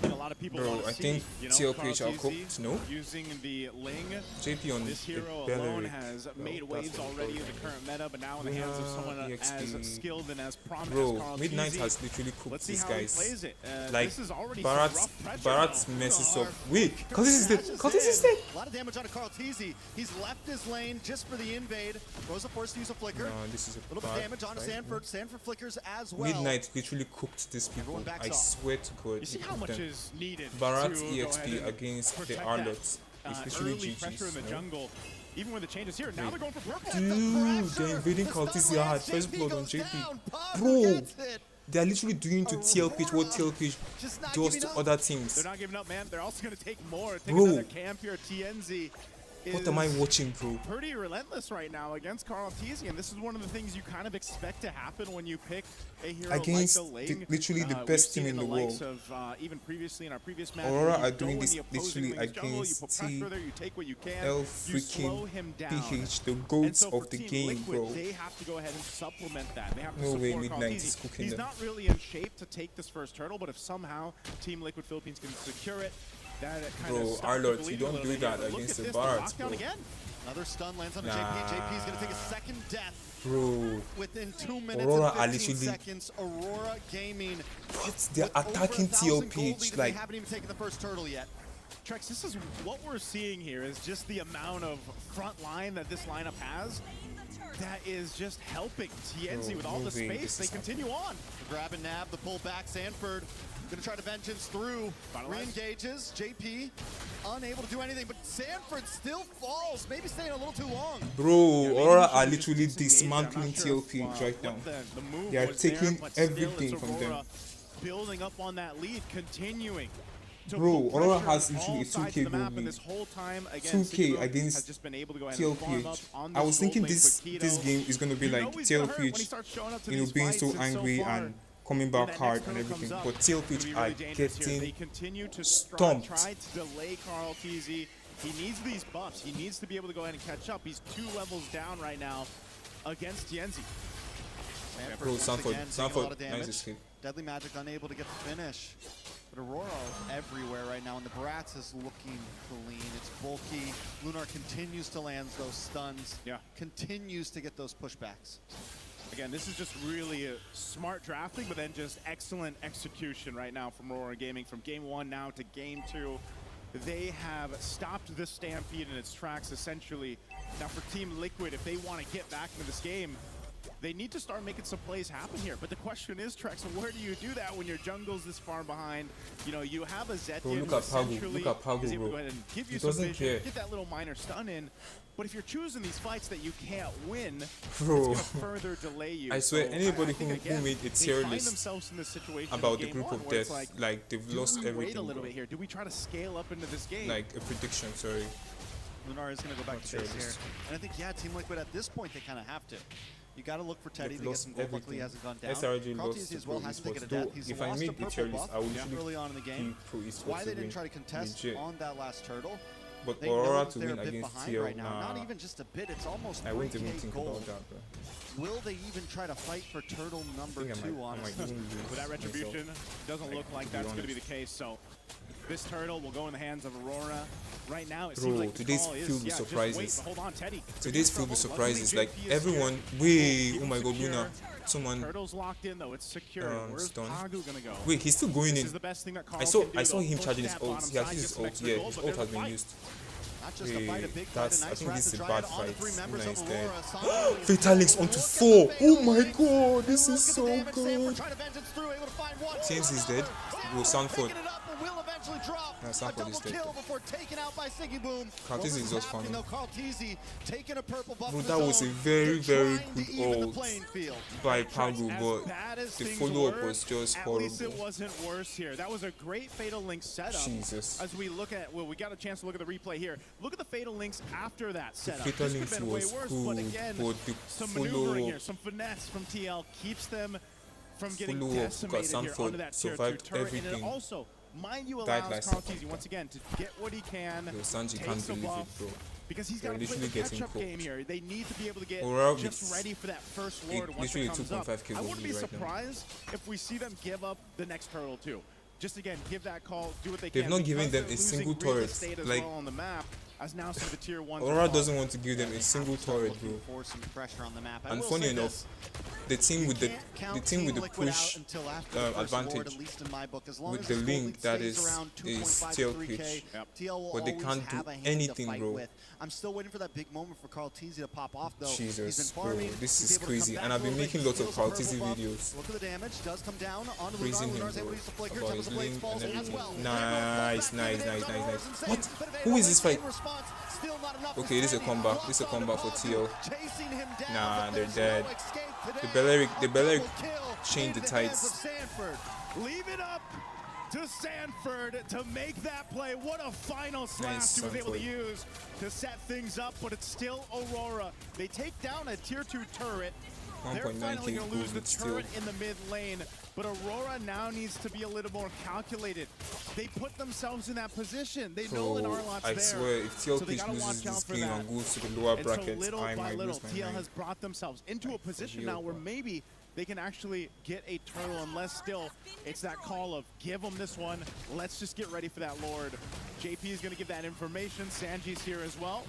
And a lot of people Bro, want to I see, think you know, TLPH Carl are cooked, TZ no? using the Ling. JP on This the hero Beleric. alone has made That's waves what I'm already in talking the current meta, but now in the hands of someone EXP. as skilled and as prominent Bro, as Carl Midnight TZ. has literally cooked Let's see these how he guys. plays it. Like, this is already Barat, some rough pressure Barat now. messes up. Wait, cause this is dead. Cause this is dead. A lot of damage on Carl TZ. He's left his lane just for the invade. Rosa forced to use a flicker. No, this is a little bit bad damage on fight. Sanford. Sanford flickers as well. Midnight literally cooked these people. Everyone backs I off. swear to God. You see he how cooked much them. is needed Barat to go EXP ahead and against the protect Arlots. that, It's literally early pressure in the GG's. jungle. Even with the changes here, now they're going for purple. Dude, they're invading Caltisia hard. First blood on JP. Bro, they're literally doing to TLPH what TLPH does to other teams. They're not giving up, man. They're also going to take more. Take Bro. another camp here. TNZ What am I watching, bro? pretty relentless right now against Carl TZ, and this is one of the things you kind of expect to happen when you pick a hero Against like the Ling. literally the We've best seen team in the likes world. Of, even previously in our previous match, Aurora where you are go doing in this the opposing literally Ling's jungle, you against put pressure there, you take what you can, L you slow freaking him down. PH, the And goats so for of the Team game, Liquid, bro. they have to go ahead and supplement that. They have to No way support Carl Midnight TZ. is cooking He's them. not really in shape to take this first turtle, but if somehow Team Liquid Philippines can secure it, that kind Bro, of stops Arlord, the you bleeding don't a little do bit that here. But look against at the this, Barats, lockdown bro. again. Another stun lands on a Nah. JP. JP is going to take a second death. Bro, Within 2 minutes Aurora are and 15 literally seconds, Aurora Gaming. what? They're with over attacking 1,000 gold TLPH lead, like they haven't even taken the first turtle yet. Trex, this is what we're seeing here is just the amount of front line that this lineup has that is just helping TNZ Bro, with all the moving, space. this They is continue on. The grab and nab, the pull back. Sanford gonna try to vengeance through. Re-engages. JP unable to do anything, but Sanford still falls. Maybe staying a little too long. Bro, Aurora are literally dismantling TLPH right now. The move They are was there, taking but still everything it's from them. Aurora building up on that lead, continuing. to Bro, put Aurora pressure has on literally all a sides 2K of the map, gold and lead. this whole time, again, 2K Sigma against has just been able to go ahead and farm up TLPH. on I this was gold thinking lane this for Keto. this game is gonna be You know like he's gonna hurt when he TLPH, starts showing up to you know, these being fights, so and angry far, and coming when back that hard next and turtle everything. comes But up, it's gonna TLPH be are really dangerous here. They getting continue to stomped. try to delay Carl TZ. He needs these buffs. He needs to be able to go ahead and catch up. He's 2 levels down right now against TNZ. Bro, Sanford, Sanford, nice escape. Deadly Magic unable to get the finish. But Aurora everywhere right now, and the Barats is looking clean. It's bulky. Lunar continues to land those stuns. Yeah. Continues to get those pushbacks. Again, this is just really a smart drafting, but then just excellent execution right now from Aurora Gaming. From game 1 now to game 2, they have stopped this stampede in its tracks, essentially. Now for Team Liquid, if they want to get back into this game, they need to start making some plays happen here. But the question is, Trex, where do you do that when your jungle's this far behind? You know, you have a Zetian Bro, who look at Pagu, essentially look at Pagu, is able to bro. go ahead and give He you some doesn't vision, care. get that little minor stun in. But if you're choosing these fights that you can't win, Bro. it's going to further delay you. I swear, So anybody I think, who again, made a they tier find list themselves in this situation about in the game group 1 of where it's death, like they've lost do we everything. wait a little bro. bit here? Do we try to scale up into this game? Like a prediction, sorry. Lunar is going to go back to Sure base it here. is. And I think, yeah, Team Liquid at this point, they kind of have to. You got to look for Teddy They've to get lost some gold. Luckily, he everything. hasn't gone down. SRG Carl lost TZ to as well Pro hasn't taken a Esports. death. Though, He's if I lost made a the purple tier list, buff I would literally early on in the game. keep Pro Esports Why they to didn't win. try to contest Legit. on that last turtle. But They Aurora know to they're win a bit against behind TL, right now. Not nah. even just a bit. It's almost I wouldn't even 3K think gold. about that, bro. Will they even try to fight for turtle number I think I 2 might honestly? even lose With that retribution, myself. doesn't Like, look like to be that's going to be honest. the case. So This turtle will go in the hands of Aurora. Right now, it Bro, seems like today's filled with surprises. Hold on, Teddy. Today's filled with surprises. Like everyone, wait, oh my god, Luna. Someone. Turtle's locked in though. It's secure. Where's Pagu gonna go? Wait, he's still going in. This is the best thing that Carl I saw him charging his ult. He has used his ult. Yeah, his ult has been used. Wait, that's, I think this is a bad fight. Luna is dead. Fatal links onto 4. Oh my god, this is so good. James is dead. Will Sanford. No, Sanford is dead. Cartesi is just farming. Bro, that was a very, very good ult by Pagu, but the follow-up was just horrible. At least it wasn't worse here. That was a great Fatal Link setup. Jesus. As we look at, well, we got a chance to look at the replay here. Look at the Fatal Links after that setup. The Fatal Links was good, but again, some maneuvering here, some finesse from TL keeps them from getting decimated here onto that tier 2 turret. And it also, mind you, allows Carlteasy once again to get what he can. Sanji can't believe it, bro. Because he's got to play the catch-up game here. They need to be able to get just ready for that first Lord once it comes up. I wouldn't be surprised if we see them give up the next turtle too. Just again, give that call, do what they can. They've not given them a single turret. Like, on the map, as now some of the tier 1s Aurora doesn't want to give them a single turret, bro. And funny enough, the team with the push advantage with the link that is TLPH, but they can't do anything, bro. I'm still waiting for that big moment for Carlteasy to pop off, though. Jesus, bro, this is crazy. And I've been making lots of Carlteasy videos. Look at the damage. Does come down on praising him, bro, about his link and everything. Nice. What? Who is this fight? Okay, this is a comeback. This is a comeback for TL. Nah, they're dead. The Belleric changed the tides. Leave it up to Sanford to make that play. What a final slash he was able to use to set things up, but it's still Aurora. They take down a tier 2 turret. They're finally going to lose the turret in the mid lane, but Aurora now needs to be a little more calculated. They put themselves in that position. They know that Arlot's there. I swear, if TLPH loses this game and goes to the lower brackets, I might lose my TL has brought themselves into a position now where maybe they can actually get a turtle, unless still it's that call of give them this one. Let's just get ready for that Lord. JP is going to give that information. Sanji's here as well.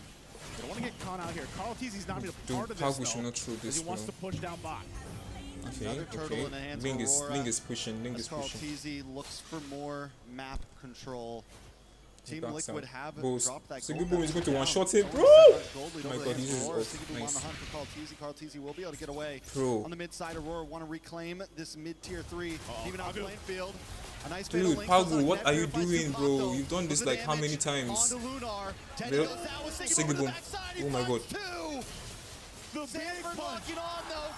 They don't want to get caught out here. Carlteasy's not even a part of this, though, because he wants to push down bot. Okay. Ling is pushing. Carlteasy looks for more map control. Team Liquid have dropped that gold. Siggy Boom is going to one-shot it, bro! Oh my god, he's nice. Carlteasy will be able to get away. Bro. On the mid side, Aurora want to reclaim this mid tier 3, even out playing field. A nice dude, Pagu, what are you doing, bro? You've done this like how many times? Siggy Boom. Oh my god.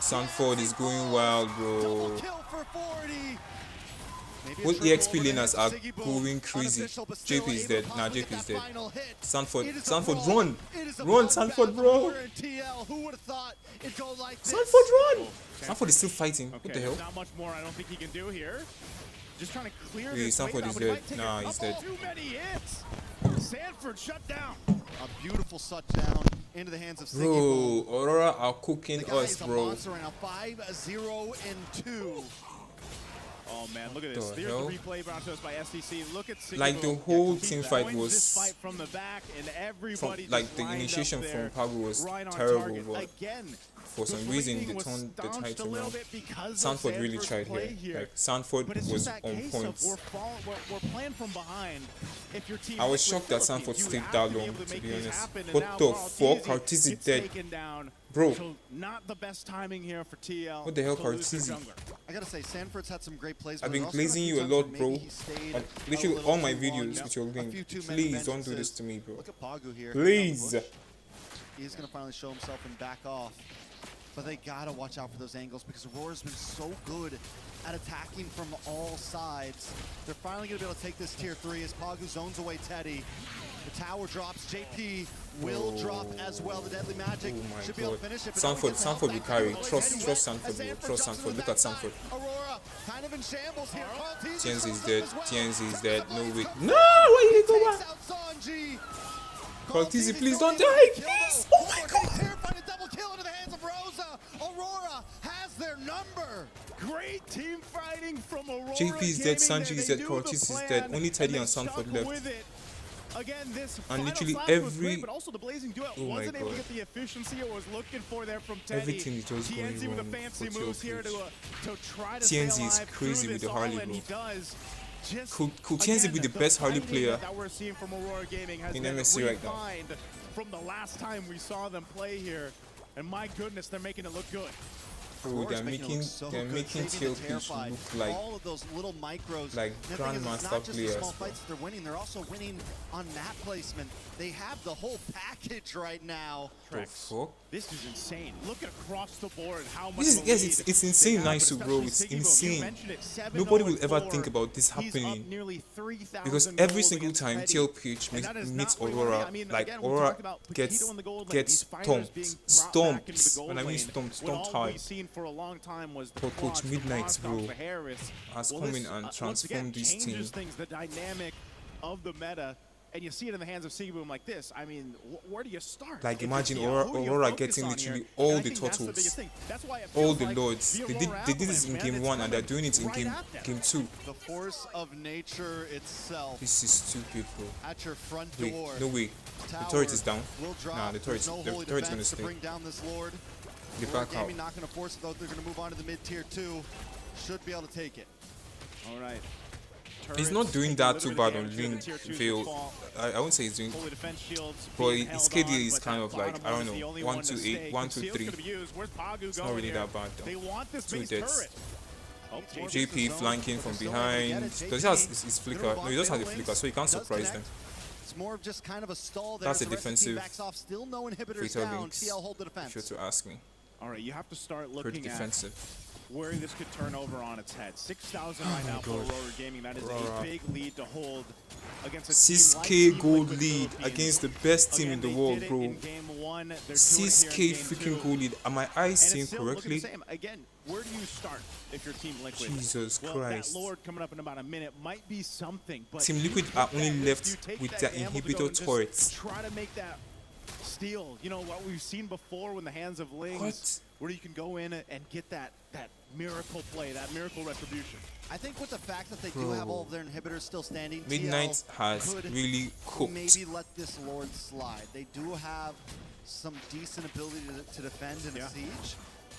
Sanford is going wild, bro. Both EXP laners are going crazy. JP is dead. Nah, JP is dead. Sanford, run! Run, Sanford, bro! Sanford, run! Sanford is still fighting. What the hell? Not much more I don't think he can do here. Just trying to clear this. Sanford is dead. Nah, he's dead. Too many hits. Sanford shut down. A beautiful shut down into the hands of Siggy Boom. Bro, Aurora are cooking us, bro. 5-0-2. Oh man, look at this. There's the replay brought to us by SDC. Look at Siggy like the whole team fight was fight from the back, and everybody like the initiation from Pagu was terrible, but for some reason they turned the title around. Sanford really tried here. Like Sanford was on point. We're playing from behind. If your team I was shocked that Sanford stayed that long, to be honest. What the fuck? Cartesi dead. Bro. So not the best timing here for TL. What the hell, Cartesi? I gotta say, Sanford's had some great plays. I've been glazing you a lot, bro. Literally all my videos with your link. Please don't do this to me, bro. Look at Pagu here. Please. He's gonna finally show himself and back off. But they gotta watch out for those angles because Aurora's been so good at attacking from all sides. They're finally gonna be able to take this tier 3 as Pagu zones away Teddy. The tower drops. JP will drop as well. The deadly magic should be able to finish it. Sanford will carry. Trust Sanford, bro. Trust Sanford. Look at Sanford. Aurora kind of in shambles here. TNZ is dead. TNZ is dead. No way. No! Why did he go back? Cartesi, please don't die, please! Oh my god! Terrifying double kill into the hands of Rosa. Aurora has their number. Great team fighting from Aurora JP is dead, Gaming. Sanji is dead, Cortez is dead. Only Teddy and Sanford left. Again, this And literally final slash was every... great, but also the blazing duet Oh my wasn't able to god. get the efficiency it was looking for there from Teddy. Everything is just going TNZ with the wrong fancy for moves here TLPH. to try to TNZ stay is alive crazy through with the this Harley, all, and bro. he does. Just, Could TNZ be the best Harley fighting player that we're seeing from Aurora Gaming has in been MSC right now? refined from the last time we saw them play here. And my goodness, they're making it look good. Bro, they're making TLPH look like all of those little micros. like The thing is, it's grandmaster not just the players. small fights that they're winning; they're also winning on map placement. They have the whole package right now. The fuck? This is insane. Look at across the board how much. This is, yes, it's insane, Nice, bro. It's insane. Nobody will ever think about this happening because every single time TLPH meets Aurora, like Aurora gets stomped. When I mean stomped hard. But Coach Midnight, bro, has come in and transformed this team. The dynamic of the meta. And you see it in the hands of Sigiboom like this. I mean, where do you start? Like imagine Aurora getting literally all the turtles, all the lords. They did this in game 1 and they're doing it in game 2. The force of nature itself. This is stupid, bro. At your front Wait, door. no way. The turret is down. Nah, the turret's gonna stay. Bring down this Lord. They back out. Not gonna force it though. They're gonna move on to the mid tier 2. Should be able to take it. All right. He's not doing that too bad on Lin Veil. I won't say he's doing, but his KD is kind of like, I don't know, 1-2-8, 1-2-3. It's not really that bad though. 2 deaths. JP flanking from behind. Does he have his flicker? No, he does have a flicker, so he can't surprise them. It's more of just kind of a stall there. That's a defensive Still no inhibitors fatal down. links, TL hold the defense. if you're to ask me. All right, you have to start Pretty looking at defensive. where this could turn over on its head. 6,000 right now for Aurora Gaming. That is a big lead to hold against a 6k gold lead against the best team in the world, bro. 6k freaking gold lead. Am my eyes seeing correctly? Again, where do you start if you're Team Liquid? Jesus Christ. That Lord coming up in about a minute might be something. But Team Liquid are only left with their inhibitor turrets. Try to make that steal. You know what we've seen before when the hands of Lings, where you can go in and get that miracle play, that miracle retribution. I think with the fact that they do have all of their inhibitors still standing, Midnight has really cooked. Maybe let this Lord slide. They do have some decent ability to defend in a siege.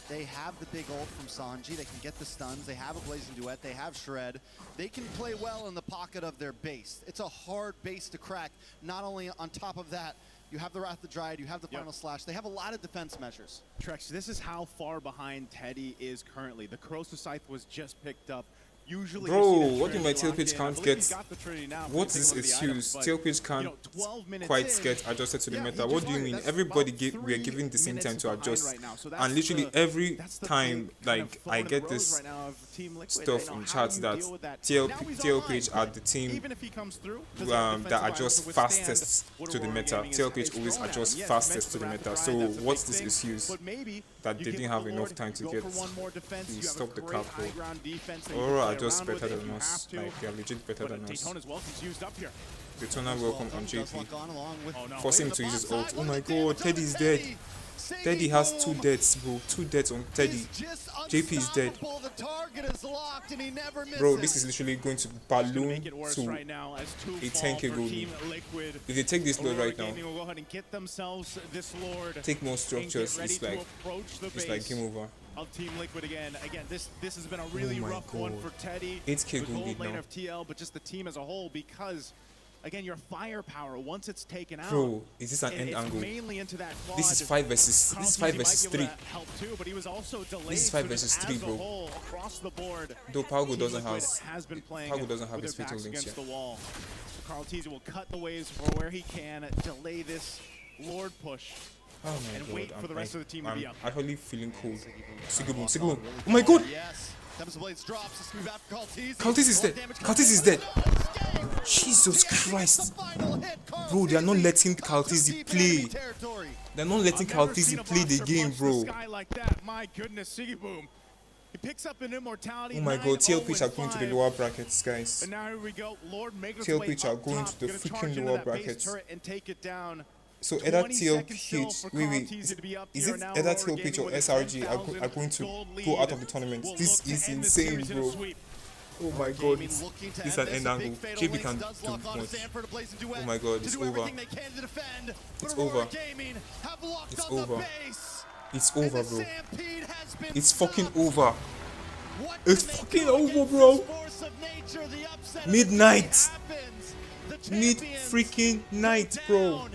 They have the big ult from Sanji. They can get the stuns. They have a Blazing Duet. They have Shred. They can play well in the pocket of their base. It's a hard base to crack. Not only on top of that, you have the Wrath of the Dryad, you have the Final Slash. They have a lot of defense measures. Trex, this is how far behind Teddy is currently. The Corrosive Scythe was just picked up. Usually bro, what do you mean TLPH can't get? What is this excuse? TLPH can't quite get adjusted to the meta. What do you mean? Everybody we are giving the same time to adjust, and literally every time, like I get this stuff in chats that TLPH are the team that adjust fastest to the meta. TLPH always adjusts fastest to the meta. So what's this excuse that they didn't have enough time to get? Please stop the cap, bro. Aurora are just better than us. Like, they are legit better than us. Daytona welcome on JP. Force him to use his ult. Oh my god, Teddy is dead. Teddy has 2 deaths, bro. 2 deaths on Teddy. JP is dead. Bro, this is literally going to balloon to a 10k gold lead. If they take this load right now, take more structures, it's like game over. Of Team Liquid again. This has been a really rough one for Teddy. 8k gold lead now. Of TL, but just the team as a whole, because again, your firepower once it's taken out. Bro, is this an end angle? This is 5 versus 3. This is 5 versus 3, bro. Though Paugo doesn't have his fatal links yet. Carl Teasy will cut the waves for where he can, delay this Lord push. Oh my and god, wait for the rest of the team to be up. I'm actually feeling cold. Sigaboom. Oh my god! Kaltis is dead. Kaltis is dead. Jesus Christ. Bro, they are not letting Kaltis play. They're not letting Kaltis play the game, bro. My goodness, Sigaboom. He picks up an immortality. Oh my god, TLPH are going to the lower brackets, guys. And now here we go. Lord makes TLPH are going to the freaking lower brackets. And take it down. So either TLPH, wait, is it either TLPH or SRG are going to go out of the tournament? This is insane, bro. Oh my god, it's an end angle. JP can do much. Oh my god, it's over. It's over. It's over. It's over, bro. It's fucking over. It's fucking over, bro. Midnight. Mid freaking night, bro.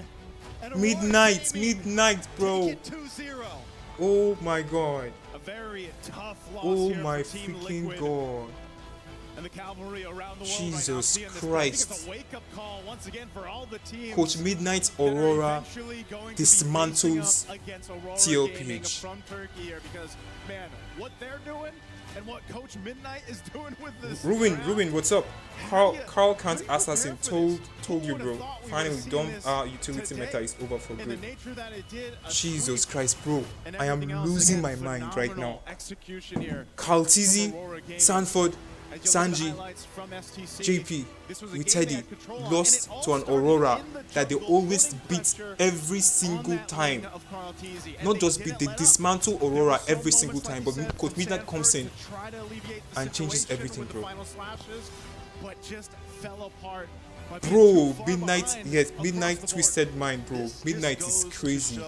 Midnight, bro. Oh my god. Oh my freaking god. Jesus Christ. Coach Midnight Aurora dismantles TLPH. And what Coach Midnight is doing with this. Ruin, what's up? Carl Kant Assassin told you, bro. Finally, dumb utility meta is over for good. Jesus Christ, bro. I am losing my mind right now. Carl Tizzy, Sanford, Sanji, JP, with Teddy lost to an Aurora that they always beat every single time. Not just beat, they dismantle Aurora every single time, but Coach Midnight comes in and changes everything, bro. Bro, Midnight, yes, Midnight twisted mind, bro. Midnight is crazy.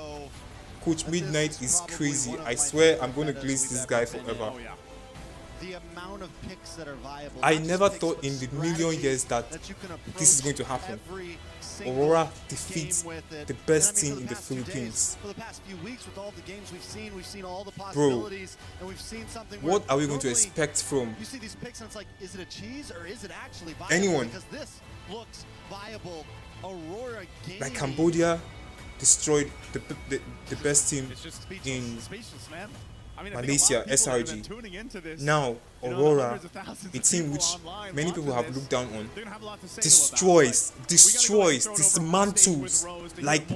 Coach Midnight is crazy. I swear I'm gonna glaze this guy forever. The amount of picks that are viable. I never thought in the million years that this is going to happen. Aurora defeats the best team in the Philippines. For the past few weeks, with all the games we've seen all the Bro, possibilities, and we've seen something. what are we going to expect from You see these picks, and it's like, is it a cheese or is it actually viable? anyone? Because this looks viable. Aurora Gaming. Like Cambodia destroyed the best team in Malaysia, SRG. Now, Aurora, a team which many people have looked down on, destroys, dismantles. Like,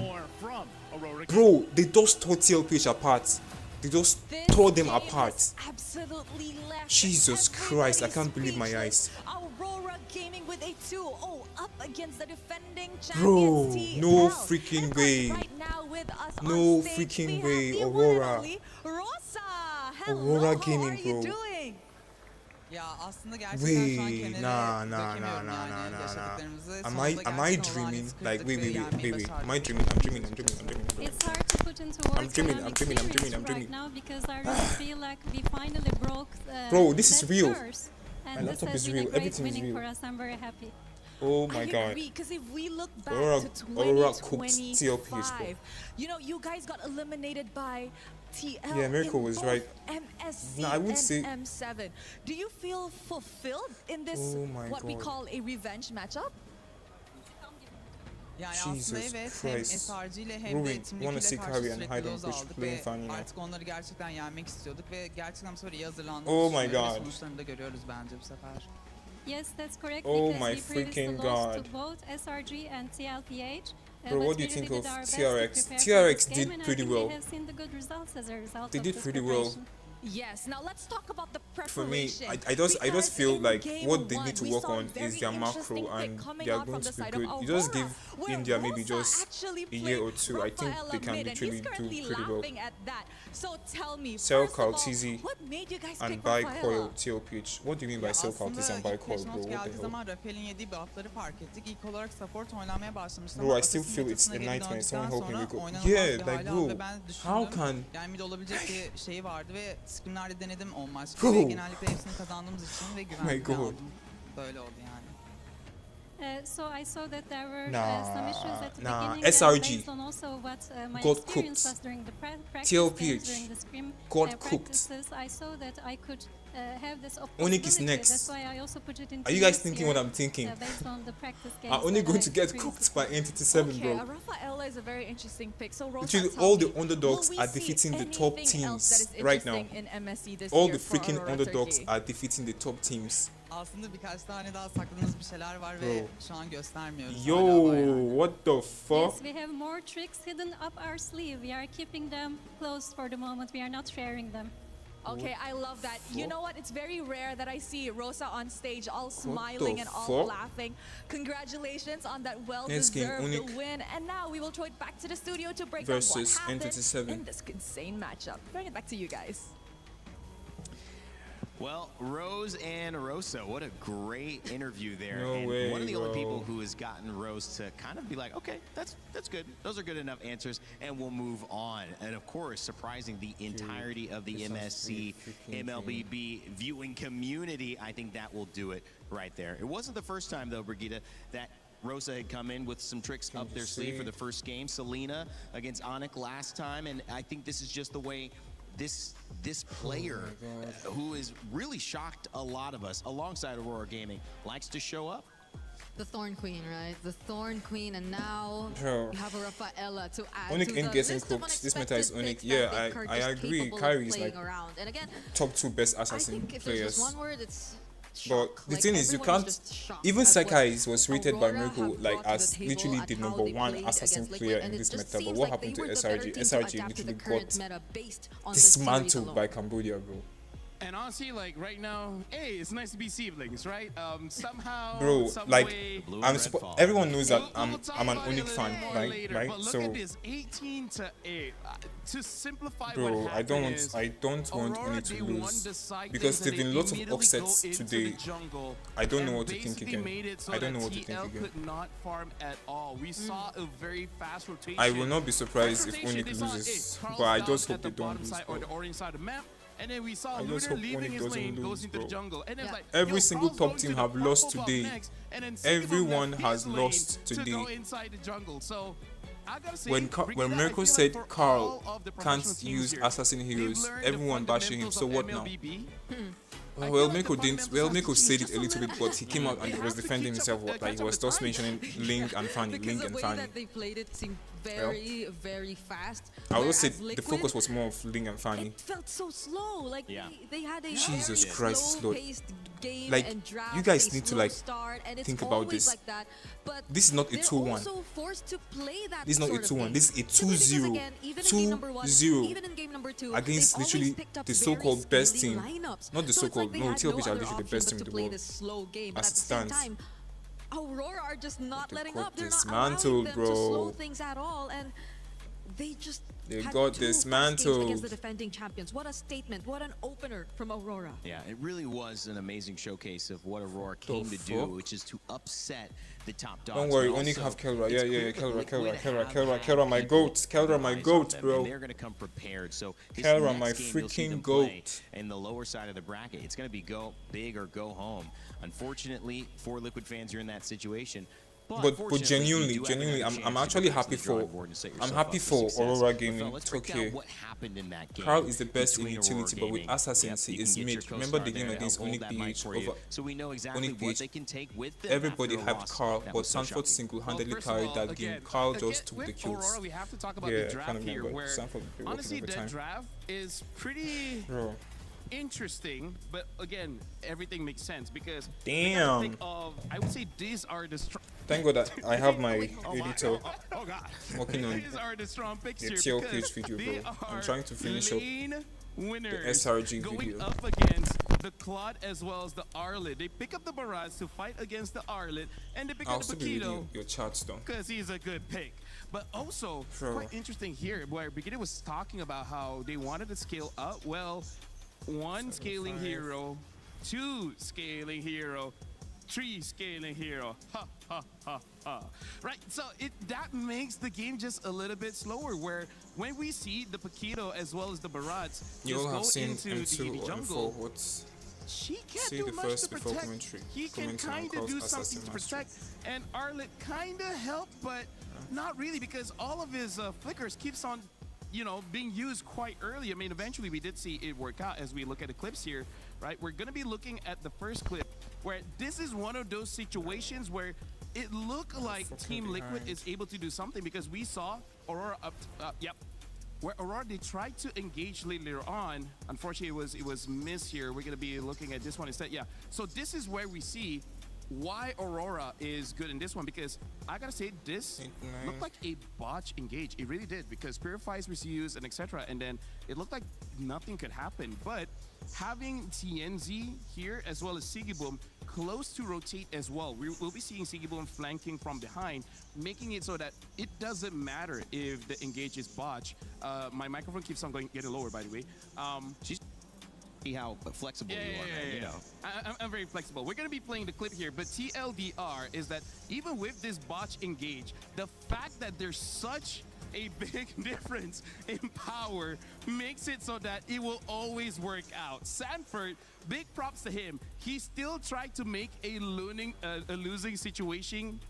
bro, they just tore TLPH apart. They just tore them apart. Jesus Christ, I can't believe my eyes. Aurora Gaming with a 2-0 up against the defending Bro, champions. no freaking way. No freaking way, Aurora. Aurora Gaming, bro. Wait, nah. Am I dreaming? Like, wait. Am I dreaming? I'm dreaming. It's hard to put into words. I'm dreaming. Right now because I really feel like we finally broke. Bro, this is real. And My this laptop has is been real. a great Everything is winning real. for us. I'm very happy. Oh my god. Because if we look back Aurora to cooked 2025, TLPH, bro. you know, you guys got eliminated by TL. Yeah, Miracle in was both right. MSC No, I would and say- M7. Do you feel fulfilled in this Oh my what we God. call a revenge matchup? Yani aslında Jesus evet hem Christ. SRG ile hem Ruin, de wanna Team'dekiyle see karşı Kyrie and sürekli hide loz on push aldık playing ve funny now. artık onları gerçekten yenmek istiyorduk ve gerçekten bu sefer iyi hazırlandık. Oh my düşünüyorum ve God. sonuçlarını da görüyoruz bence bu sefer. Yes, that's correct. Oh because my we previously freaking lost God. to both SRG and TLPH. Bro, but what do we you think really of did our best to TRX? prepare for TRX this did game, and I pretty think well. We have seen the good results as a result They of did this pretty well. preparation. Yes. Now let's talk about the For me, preparation. I just feel like game what they one, need to we work saw a on very is their macro, interesting and pick coming they are out going from to the be side of good. You just Aurora, give where India maybe Rosa just actually a year or two. I think Rafaela they can mid, and literally he's do currently pretty well. laughing at that. So tell me, Sell first of all, Kaltizi what made you guys and pick buy Rafaela? Coil TLPH. What do you mean by sell Kaltizi and buy Coil, bro? Not What the geldiği hell? zaman Rafael'in yediği buff'ları fark ettik. İlk olarak support oynamaya başlamıştı. Bro, ama I still Assassin feel it's a metasına geri nightmare. Someone döndükten help me. sonra Because oynanamaz yeah, bir like hale aldı. bro, Ben how düşündüm. can Yani mid olabilecek bir şey vardı ve scrimlerde denedim olmaz. Bro. Ve genellikle hepsini kazandığımız için ve güvenli God. aldım. Böyle oldu yani. So I saw that there were some issues at the Nah, beginning. SRG Based on also what my got experience cooked. was during the practice TLPH games, during the scrim got cooked. practices, I saw that I could have this Onic is possibility. next. That's why I also put it into Are you guys this thinking year, what I'm thinking? based on the practice games Are only that going I to get previously cooked by Entity 7, Okay, bro. Rafaela is a very interesting pick. So Rosa, Literally, tell all me, the underdogs will we are see defeating the top anything else that teams is right now. interesting in MSC this All year the for freaking Aurora underdogs Turkey? are defeating the top teams. Aslında birkaç tane daha sakladığımız bir şeyler var ve Bro. şu an göstermiyoruz. Yo, hala var yani. what the fuck? Yes, we have more tricks hidden up our sleeve. We are keeping them close for the moment. We are not sharing them. Okay, I love that. You know what? It's very rare that I see Rosa on stage all smiling and all laughing. Congratulations on that well-deserved win. And now we will throw it back to the studio to break down what happened in this insane matchup. Bring it back to you guys. Well, Rose and Rosa, what a great interview there. No and way, one of the bro. only people who has gotten Rose to kind of be like, okay, that's good. Those are good enough answers, and we'll move on. And of course, surprising the entirety of the MSC MLBB viewing community, I think that will do it right there. It wasn't the first time, though, Brigitte, that Rosa had come in with some tricks up their sleeve for the first game. Selena against Onic last time, and I think this is just the way this player, who has really shocked a lot of us alongside Aurora Gaming, likes to show up. The Thorn Queen, right? The Thorn Queen, and now you have a Rafaela to add Onic to ain't the getting list of cooked. This meta is Onic. unexpected Yeah, picks that I they are agree. capable of Kyrie is playing like around. And again, top 2 best assassin I think if players. there's just one word, it's But the like, thing is, you everyone can't. was just shocked Even at what Sakai was rated by Aurora Mirko have like brought to as the table literally and the how number they 1 played assassin against player Liquid, in and this it just meta. But seems what like happened they to were the better SRG? team to SRG adapt to the literally current got meta based on the series dismantled alone. by Cambodia, bro. And honestly, like right now, hey, it's nice to be siblings, right? Somehow, Bro, some like way, everyone knows that I'm an talk about it Onic a fan, little more later, right? But look So, at this, 18-8. To simplify bro, what I don't happened is, want Aurora, Onic they to won lose the side because games and there've been they lots of immediately upsets go into today. the jungle I don't know and what to think basically again. made it so I don't know that what to think TL again. could not farm at all. We saw a very fast rotation. I will not be surprised if Rotation, Onic they saw, loses, Carl's but I down just at hope the they don't bottom lose. side or the Bro. orange side of the map. And then we saw I just Looter hope leaving Onic his doesn't lane, goes lose, into the bro. jungle. And it's like, Every yo, single Carl's top going team to the have lost purple buff today. next, and then Sigma Everyone left has his lane lost to today. go inside the jungle. So I gotta say, When Brigitte, Mirko I feel said like for Carl all of the can't professional teams use here, assassin they've heroes, learned the everyone bashing him. fundamentals So of what now? MLBB. Well, Mirko didn't. Well, Mirko said it a little bit, but he came out and was defending himself. Like he was just mentioning Link and Fanny, Because Link the and way Fanny. that they played it seemed very, very fast. I would say whereas the Liquid, focus was more of Link and Fanny. it felt so slow. Like they had a Jesus very Christ, Lord. slow-paced game Like, and draft, you guys a need to, slow like, start, and it's think about always this. like that. But This is not a they're 2-1. also forced to play that This is not a sort of 2-1. game. This is a Simply because, 2-0. again, even in game number 1, 2-0 even in game number 2, against they've always literally picked up the very so-called best skilly team. lineups. Not the So it's like so-called. they No, had TLPH no are other literally the option best but team to in the play world. this slow game. But As at it the same stands. time, Aurora are just not They letting got up. They're not dismantled, allowing them to slow bro. things at all, and they just They had got 2 fast games dismantled. against the defending champions. What a statement! What an opener from Aurora. Yeah, it really was an amazing showcase of what Aurora came to do, which is to upset the top dogs. Don't worry, but Onic also, have Kelra. it's Yeah, clear that Kelra, my goat. Kelra, my goat, bro. And they're going to come prepared. So this Kelra, next my game, you'll see them freaking play goat. in the lower side of the bracket. It's going to be go big or go home. Unfortunately, for Liquid fans, you're in that situation. But fortunately, you do have genuinely, another I'm chance to actually go back to happy the drawing for board and set I'm yourself happy up for success. Aurora But Gaming. Phil, let's break down Okay. what happened in that game. Carl is the best in between utility, Aurora but with Gaming. assassins, he Yep, you is can get your mid. co-star Remember the game there to against help hold Onic that mic PH for you. over So we know exactly Onic what PH. they can take with them. Everybody after a hyped loss. Carl, That but was so Sanford shocking. single-handedly First of carried all, that again, game. Carl just took with the kills. Aurora, we have to talk about Yeah, the draft kind of here, remember. where Sanford working honestly, over the time. draft is pretty Bro. interesting, but again, everything makes sense because Damn. think of, I would say these are the strong. Thank God that I have my editor Oh God. working on These are the strong picks the here TLPH because video, they bro. I'm are trying to finish up lane the winners SRG going video. up against the Claude as well as the Arlet. They pick up the Barrage to fight against the Arlet, and they pick I'll up the still be reading Paquito your charts though. because he's a good pick. But also, Bro. quite interesting here, where Brigitte was talking about how they wanted to scale up. Well, 1 scaling hero, 2 scaling hero, 3 scaling hero. Ha, ha, ha, ha. Right, so that makes the game just a little bit slower, where when we see the Paquito as well as the Barrage You just all go have seen into the M2 or jungle, M4. What's she can't see do the much first to before protect. commentary. He can Commenting on kind of Carl's do assassin something to mastery. protect, and Arlet kind of helped, but not really, because all of his flickers keeps on, being used quite early. I mean, eventually we did see it work out as we look at the clips here, right? We're going to be looking at the first clip, where this is one of those situations where it looked like Team Liquid is able to do something, because we saw Aurora where Aurora, they tried to engage later on. Unfortunately, it was missed here. We're going to be looking at this one instead. Yeah, so this is where we see why Aurora is good in this one, because I gotta say this looked like a botch engage. It really did, because Purifies was used and etc. And then it looked like nothing could happen. But having TNZ here as well as Sigiboom close to rotate as well, we'll be seeing Sigiboom flanking from behind, making it so that it doesn't matter if the engage is botch. My microphone keeps on getting lower, by the way. See how flexible you are, man, you know. I'm very flexible. We're going to be playing the clip here, but TLDR is that even with this botch engage, the fact that there's such a big difference in power makes it so that it will always work out. Sanford, big props to him. He still tried to make a losing situation.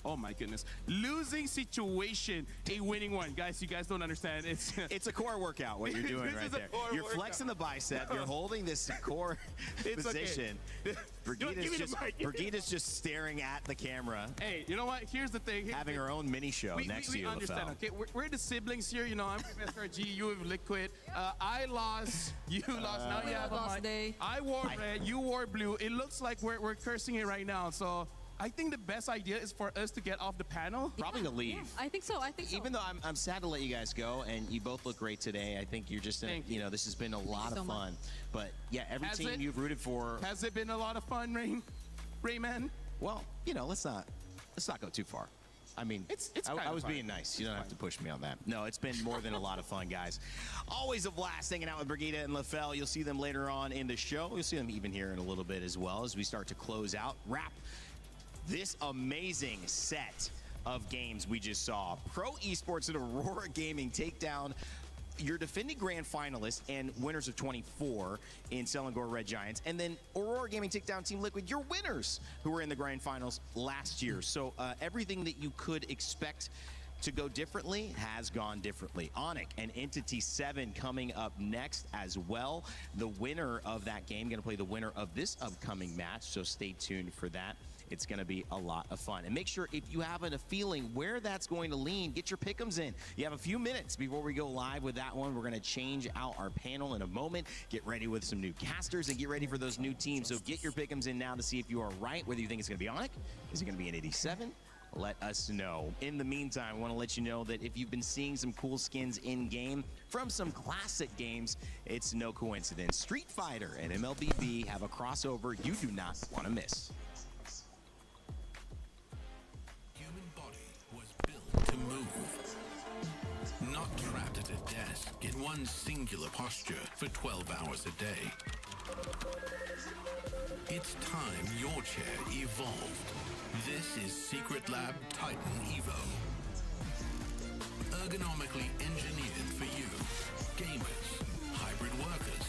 Oh my goodness. Losing situation a winning one. Guys, you guys don't understand. It's a core workout what you're doing right there. You're flexing the bicep. You're holding this core position. Okay. Brigida's just staring at the camera. Hey, you know what? Here's the thing. Having her own mini show next to you. We understand, okay? We're the siblings here. You know, I'm with SRG, you with Liquid. I lost, you lost, now you have a mic. I wore red, you wore blue. It looks like we're cursing it right now, so I think the best idea is for us to get off the panel. Probably to leave. Yeah, I think so. Even though I'm sad to let you guys go, and you both look great today. I think you're just, you know, this has been a lot of fun. But yeah, every team you've rooted for. Has it been a lot of fun, Rayman? Well, you know, let's not go too far. I mean, I was being nice. You don't have to push me on that. No, it's been more than a lot of fun, guys. Always a blast hanging out with Brigida and LaFell. You'll see them later on in the show. You'll see them even here in a little bit as well as we start to close out, wrap this amazing set of games we just saw. Pro Esports and Aurora Gaming take down your defending grand finalists and winners of 24 in Selangor Red Giants, and then Aurora Gaming take down Team Liquid, your winners who were in the grand finals last year. So everything that you could expect to go differently has gone differently. Onic and Entity 7 coming up next as well. The winner of that game going to play the winner of this upcoming match, so stay tuned for that. It's going to be a lot of fun. And make sure if you have a feeling where that's going to lean, get your pick'ems in. You have a few minutes before we go live with that one. We're going to change out our panel in a moment, get ready with some new casters, and get ready for those new teams. So get your pick'ems in now to see if you are right, whether you think it's going to be Onic, is it going to be an 87? Let us know. In the meantime, I want to let you know that if you've been seeing some cool skins in-game from some classic games, it's no coincidence. Street Fighter and MLBB have a crossover you do not want to miss. To move, not trapped at a desk in one singular posture for 12 hours a day. It's time your chair evolved. This is Secret Lab Titan Evo. Ergonomically engineered for you, gamers, hybrid workers,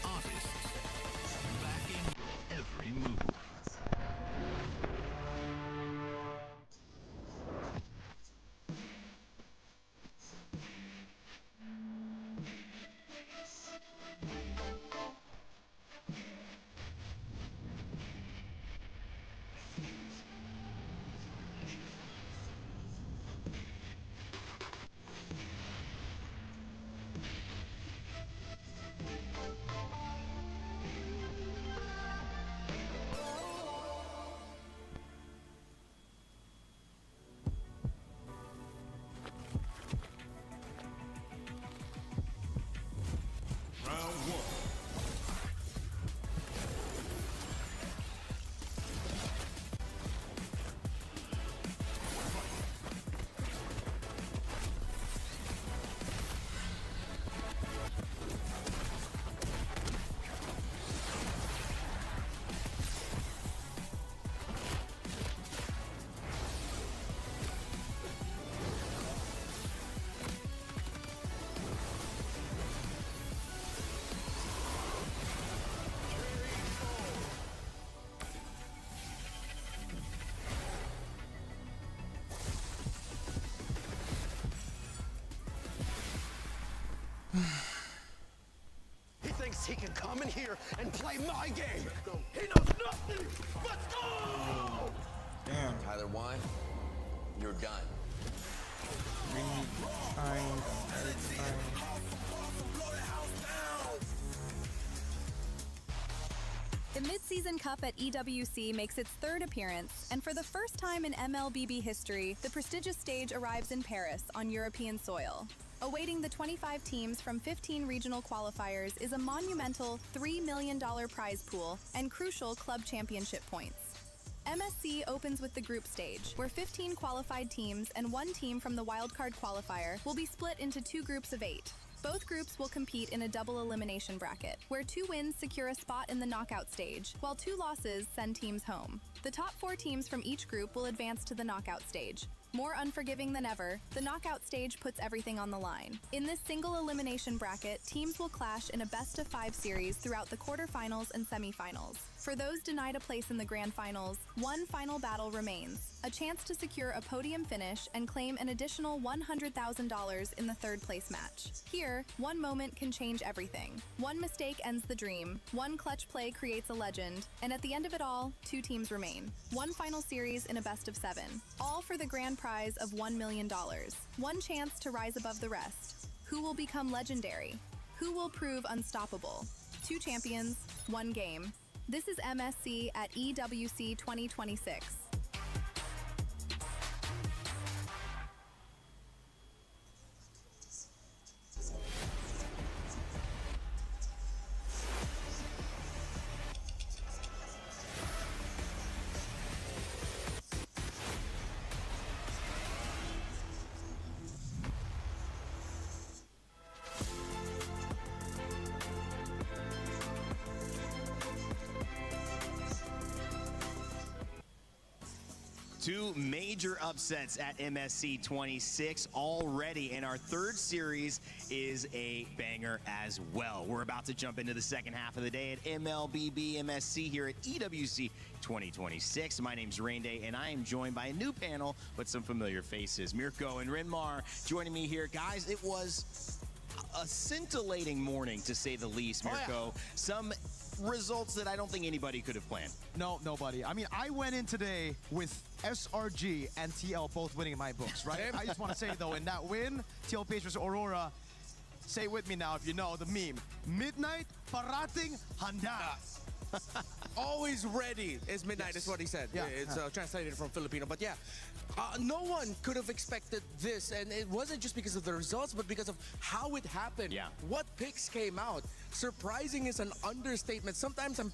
artists, backing every move. He thinks he can come in here and play my game. He knows nothing. Let's go! Damn. Tyler Wine, you're done. The Mid Season Cup at EWC makes its third appearance, and for the first time in MLBB history, the prestigious stage arrives in Paris on European soil. Awaiting the 25 teams from 15 regional qualifiers is a monumental $3 million prize pool and crucial club championship points. MSC opens with the group stage, where 15 qualified teams and one team from the wildcard qualifier will be split into 2 groups of 8. Both groups will compete in a double elimination bracket, where 2 wins secure a spot in the knockout stage, while 2 losses send teams home. The top 4 teams from each group will advance to the knockout stage. More unforgiving than ever, the knockout stage puts everything on the line. In this single elimination bracket, teams will clash in a best-of-5 series throughout the quarterfinals and semifinals. For those denied a place in the grand finals, one final battle remains, a chance to secure a podium finish and claim an additional $100,000 in the third-place match. Here, one moment can change everything. One mistake ends the dream, one clutch play creates a legend, and at the end of it all, 2 teams remain. One final series in a best-of-7, all for the grand prize of $1 million. One chance to rise above the rest. Who will become legendary? Who will prove unstoppable? 2 champions, 1 game. This is MSC at EWC 2026. Two major upsets at MSC 26 already, and our third series is a banger as well. We're about to jump into the second half of the day at MLBB MSC here at EWC 2026. My name's Rain Day, and I am joined by a new panel with some familiar faces. Mirko and Renmar joining me here. Guys, it was a scintillating morning, to say the least, Mirko. Some results that I don't think anybody could have planned. No, nobody. I mean, I went in today with SRG and TL both winning in my books, right? I just want to say, though, in that win, TLPH versus AURORA, say it with me now if you know the meme. Midnight, parating, handa. Always ready is midnight, is what he said. Yeah. It's translated from Filipino. But yeah, no one could have expected this. And it wasn't just because of the results, but because of how it happened. Yeah. What picks came out. Surprising is an understatement. Sometimes I'm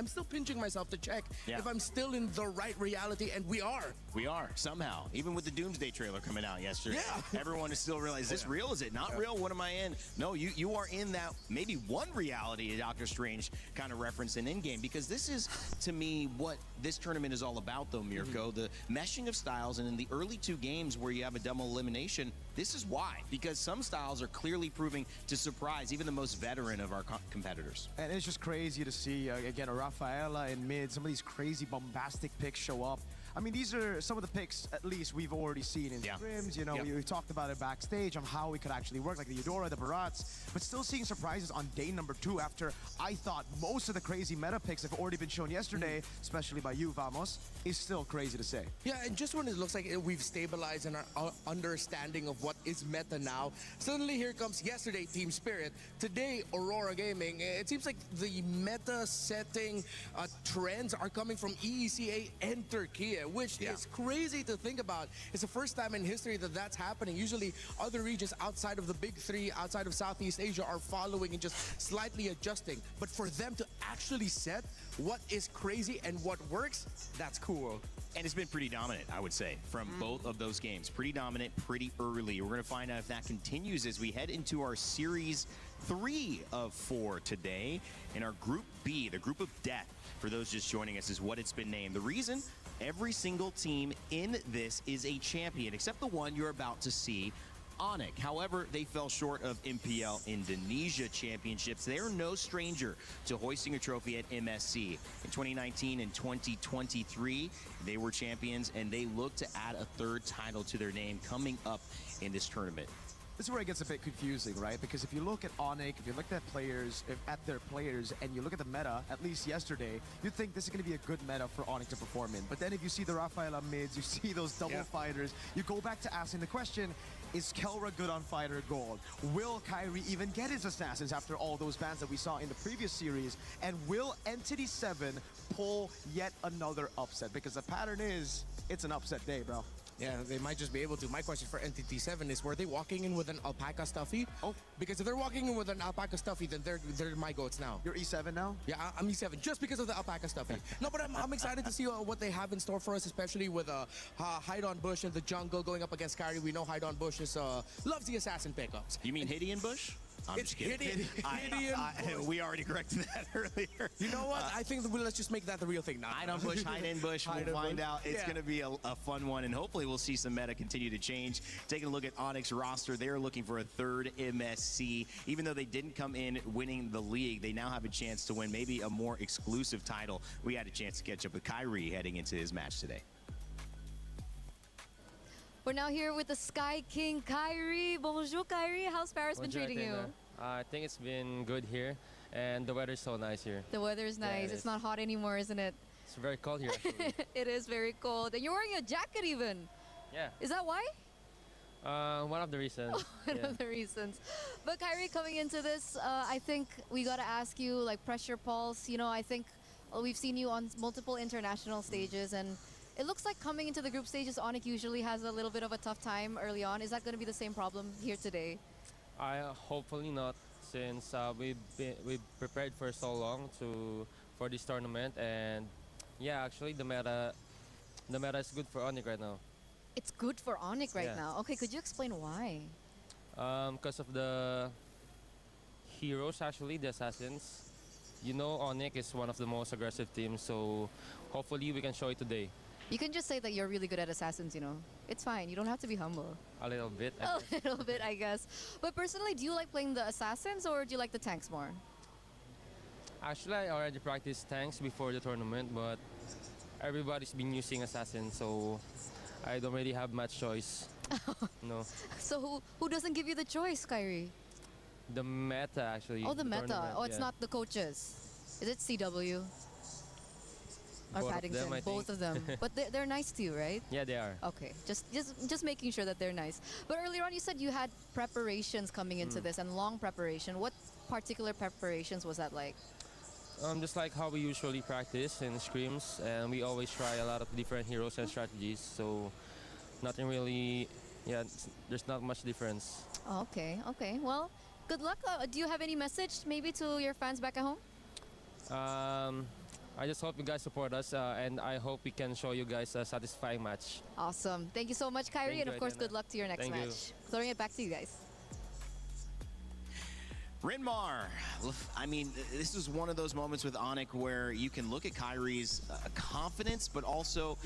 still pinching myself to check if I'm still in the right reality, and we are. We are, somehow. Even with the Doomsday trailer coming out yesterday. Yeah. Everyone is still realizing, is this real? Is it not real? What am I in? No, you are in that maybe one reality Doctor Strange kind of referenced in Endgame, because this is, to me, what this tournament is all about, though, Mirko. The meshing of styles, and in the early 2 games where you have a double elimination, this is why. Because some styles are clearly proving to surprise even the most veteran of our competitors. And it's just crazy to see, again, a Rafaela in mid, some of these crazy bombastic picks show up. I mean, these are some of the picks, at least, we've already seen in scrims. You know, we talked about it backstage on how it could actually work, like the Eudora, the Barats, but still seeing surprises on day number 2 after I thought most of the crazy meta picks have already been shown yesterday, especially by you, Vamos, is still crazy to say. Yeah, and just when it looks like we've stabilized in our understanding of what is meta now, suddenly here comes yesterday Team Spirit, today Aurora Gaming. It seems like the meta setting trends are coming from EECA and Turkey, which is crazy to think about. It's the first time in history that that's happening. Usually other regions outside of the big 3, outside of Southeast Asia, are following and just slightly adjusting. But for them to actually set what is crazy and what works, that's cool. And it's been pretty dominant, I would say, from both of those games. Pretty dominant, pretty early. We're going to find out if that continues as we head into our Series 3 of 4 today. In our Group B, the Group of Death, for those just joining us, is what it's been named. The reason? Every single team in this is a champion, except the one you're about to see, Onic. However, they fell short of MPL Indonesia championships. They're no stranger to hoisting a trophy at MSC. In 2019 and 2023, they were champions, and they look to add a 3rd title to their name coming up in this tournament. This is where it gets a bit confusing, right? Because if you look at Onic, if you look at their players, and you look at the meta, at least yesterday, you'd think this is going to be a good meta for Onic to perform in. But then if you see the Rafaela mids, you see those double fighters, you go back to asking the question, is Kelra good on fighter gold? Will Kyrie even get his assassins after all those bans that we saw in the previous series? And will Entity 7 pull yet another upset? Because the pattern is, it's an upset day, bro. Yeah, they might just be able to. My question for Entity 7 is, were they walking in with an alpaca stuffy? Oh. Because if they're walking in with an alpaca stuffy, then they're my goats now. You're E7 now? Yeah, I'm E7, just because of the alpaca stuffy. No, but I'm excited to see what they have in store for us, especially with Hydon Bush in the jungle going up against Kyrie. We know Hydon Bush loves the assassin pickups. You mean Hideon Bush? I'm it's just kidding. We already corrected that earlier. You know what? I think let's just make that the real thing now. Hydon Bush, Hydon Bush. We'll find out. It's going to be a fun one, and hopefully we'll see some meta continue to change. Taking a look at Onic's roster, they're looking for a third MSC. Even though they didn't come in winning the league, they now have a chance to win maybe a more exclusive title. We had a chance to catch up with Kyrie heading into his match today. We're now here with the Sky King, Kyrie. Bonjour, Kyrie. How's Paris been treating you? I think it's been good here, and the weather's so nice here. The weather's nice. It's not hot anymore, isn't it? It's very cold here, actually. It is very cold. And you're wearing a jacket even. Yeah. Is that why? One of the reasons. One of the reasons. But Kyrie, coming into this, I think we got to ask you, like, pressure pulse. You know, I think we've seen you on multiple international stages, and it looks like coming into the group stages, Onic usually has a little bit of a tough time early on. Is that going to be the same problem here today? Hopefully not, since we've prepared for so long for this tournament, and yeah, actually the meta is good for Onic right now. It's good for Onic right now. Okay, could you explain why? Because of the heroes, actually, the assassins. You know, Onic is one of the most aggressive teams, so hopefully we can show it today. You can just say that you're really good at assassins, you know. It's fine. You don't have to be humble. A little bit. A little bit, I guess. But personally, do you like playing the assassins or do you like the tanks more? Actually, I already practiced tanks before the tournament, but everybody's been using assassins, so I don't really have much choice. No. So who doesn't give you the choice, Kyrie? The meta, actually. Oh, the meta. Oh, it's not the coaches. Is it CW? Or Both Paddington? of them, Both of them. But they're nice to you, right? Yeah, they are. Okay, just making sure that they're nice. But earlier on, you said you had preparations coming into this and long preparation. What particular preparations was that like? Just like how we usually practice in scrims, and we always try a lot of different heroes and strategies. So nothing really, there's not much difference. Oh, okay. Well, good luck. Do you have any message maybe to your fans back at home? I just hope you guys support us, and I hope we can show you guys a satisfying match. Awesome. Thank you so much, Kyrie, and of course, good luck to your next match. Throwing it back to you guys. Rinmar, I mean, this is one of those moments with Onic where you can look at Kyrie's confidence, but also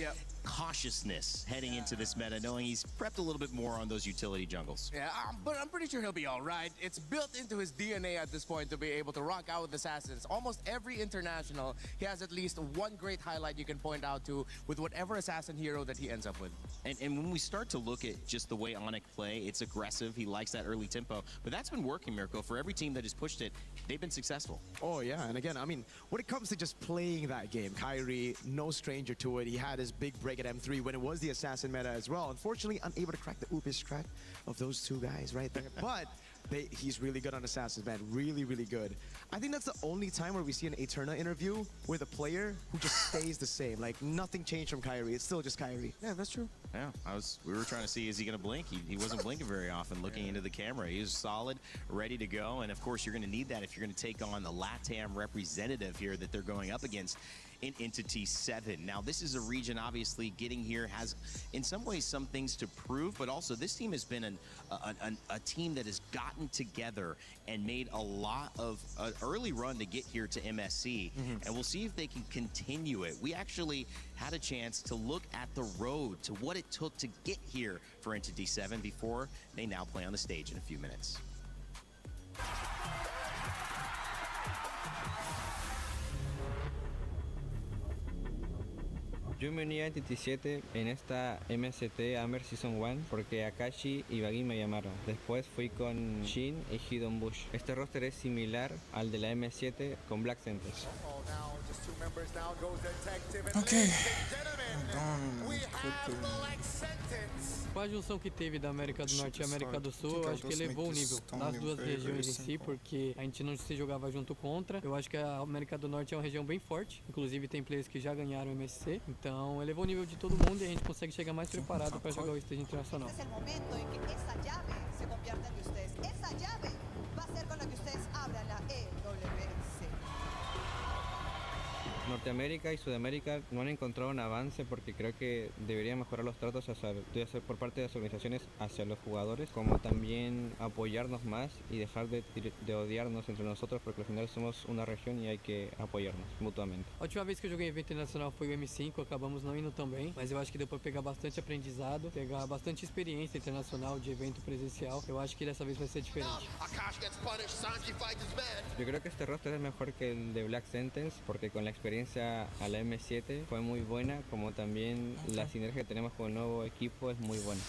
cautiousness heading into this meta, knowing he's prepped a little bit more on those utility jungles. Yeah, but I'm pretty sure he'll be all right. It's built into his DNA at this point to be able to rock out with assassins. Almost every international, he has at least one great highlight you can point out to with whatever assassin hero that he ends up with. And when we start to look at just the way Onic play, it's aggressive. He likes that early tempo, but that's been working, Mirko. For every team that has pushed it, they've been successful. Oh, yeah. And again, I mean, when it comes to just playing that game, Kyrie, no stranger to it. He had his big break at M3 when it was the assassin meta as well. Unfortunately, unable to crack the Upis strat of those two guys right there. But he's really good on assassins, man. Really, really good. I think that's the only time where we see an Eterna interview with a player who just stays the same. Like, nothing changed from Kyrie. It's still just Kyrie. Yeah, that's true. Yeah, we were trying to see, is he going to blink? He wasn't blinking very often, looking into the camera. He was solid, ready to go. And of course, you're going to need that if you're going to take on the LATAM representative here that they're going up against in Entity 7. Now, this is a region, obviously, getting here has, in some ways, some things to prove, but also this team has been a team that has gotten together and made a lot of an early run to get here to MSC, and we'll see if they can continue it. We actually had a chance to look at the road to what it took to get here for Entity 7 before they now play on the stage in a few minutes. Yo me uní a Entity 7 en esta MST Amber Season 1 porque Akashi y Baggy me llamaron. Después fui con Shin y Hidden Bush. Este roster es similar al de la M7 con Black Centers. Ok. Com a junção que teve da América do Norte e América do Sul, eu acho que elevou o nível das duas regiões em si, porque a gente não se jogava junto contra. Eu acho que a América do Norte é uma região bem forte, inclusive tem players que já ganharam o MSC, então elevou o nível de todo mundo e a gente consegue chegar mais preparado para jogar o stage internacional. Esse é o momento em que essa chave se convierta em vocês. Essa chave vai ser com a que vocês abram a EWC. Norteamérica y Sudamérica no han encontrado un avance porque creo que deberían mejorar los tratos por parte de las organizaciones hacia los jugadores, como también apoyarnos más y dejar de odiarnos entre nosotros, porque al final somos una región y hay que apoyarnos mutuamente. A última vez que eu joguei evento internacional foi o M5, acabamos não indo tão bem, mas eu acho que deu para pegar bastante aprendizado, pegar bastante experiência internacional de evento presencial. Eu acho que dessa vez vai ser diferente. Yo creo que este roster es mejor que el de Black Sentence porque con la experiencia a la M7 fue muy buena, como también la sinergia que tenemos con el nuevo equipo es muy buena.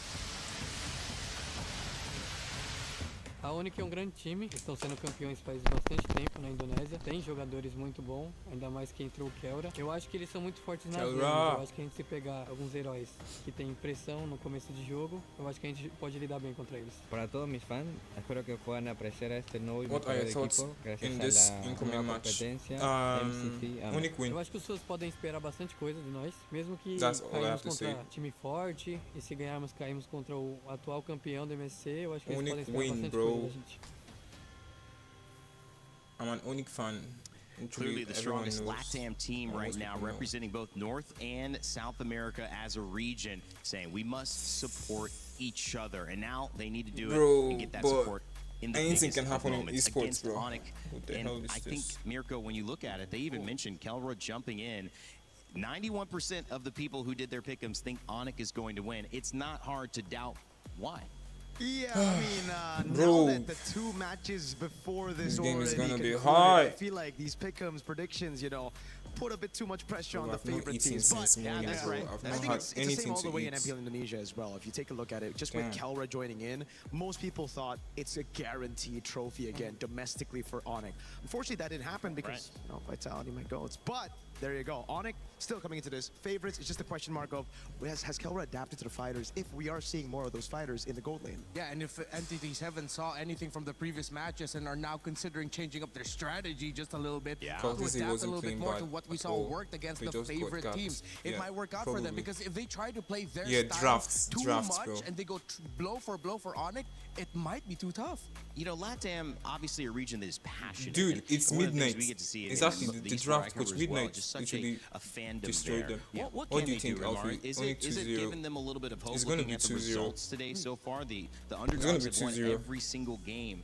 A Onic é um grande time, estão sendo campeões faz bastante tempo na Indonésia, tem jogadores muito bons, ainda mais que entrou o Kelra. Eu acho que eles são muito fortes nas lanes, eu acho que a gente se pegar alguns heróis que tem pressão no começo de jogo, eu acho que a gente pode lidar bem contra eles. Para todos mis fans, espero que puedan apreciar a este nuevo equipo gracias a la nueva competencia MCC. Eu acho que os fãs podem esperar bastante coisa de nós, mesmo que caímos contra time forte, e se ganharmos, caímos contra o atual campeão do MSC, eu acho que eles podem esperar bastante coisa. I'm an Onic fan. Clearly the strongest LATAM team right now, representing both North and South America as a region, saying we must support each other, and now they need to do it and get that support in the anything biggest can happen in moments esports, against bro. Onic. And I think, Mirko, when you look at it, they even mentioned Kelra jumping in. 91% of the people who did their pick'ems think Onic is going to win. It's not hard to doubt why. Yeah, I mean, now that the two matches before this game is already gonna be concluded, hard. I feel like these pick'ems predictions, you know, put a bit too much pressure on the favorite teams. But yeah, that's right. I think it's the same all the way in eat. MPL Indonesia as well. If you take a look at it, just with Kelra joining in, most people thought it's a guaranteed trophy again domestically for Onic. Unfortunately, that didn't happen because you know, Vitality might go. But there you go. Onic still coming into this. Favorites, it's just a question mark of has Kelra adapted to the fighters if we are seeing more of those fighters in the gold lane? Yeah, and if entities haven't saw anything from the previous matches and are now considering changing up their strategy just a little bit to adapt a little bit more to what we saw worked against the favorite teams, it might work out for them, because if they try to play their style too much and they go blow for Onic, it might be too tough. You know, LATAM, obviously a region that is passionate. Dude, it's midnight. We get to see It's actually the draft coach midnight. Just such a fandom destroyed them. What do can you they think, do, Alfie? Is it giving them a little bit of hope It's going to looking be at the 2-0. results today so far? The underdogs have won every single game.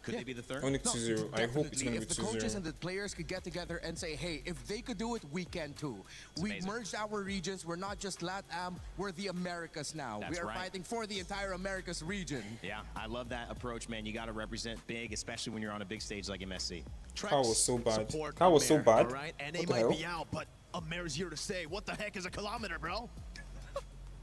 Could they be the third? Onic 2-0. I hope it's going to be 2-0. If the coaches and the players could get together and say, hey, if they could do it, we can too. We've merged our regions. We're not just LATAM. We're the Americas now. We are fighting for the entire Americas region. Yeah, I love that approach, man. You got to represent big, especially when you're on a big stage like MSC. That was so bad. That was so bad. Right? And they might be out, but Amer's here to say, what the heck is a kilometer, bro?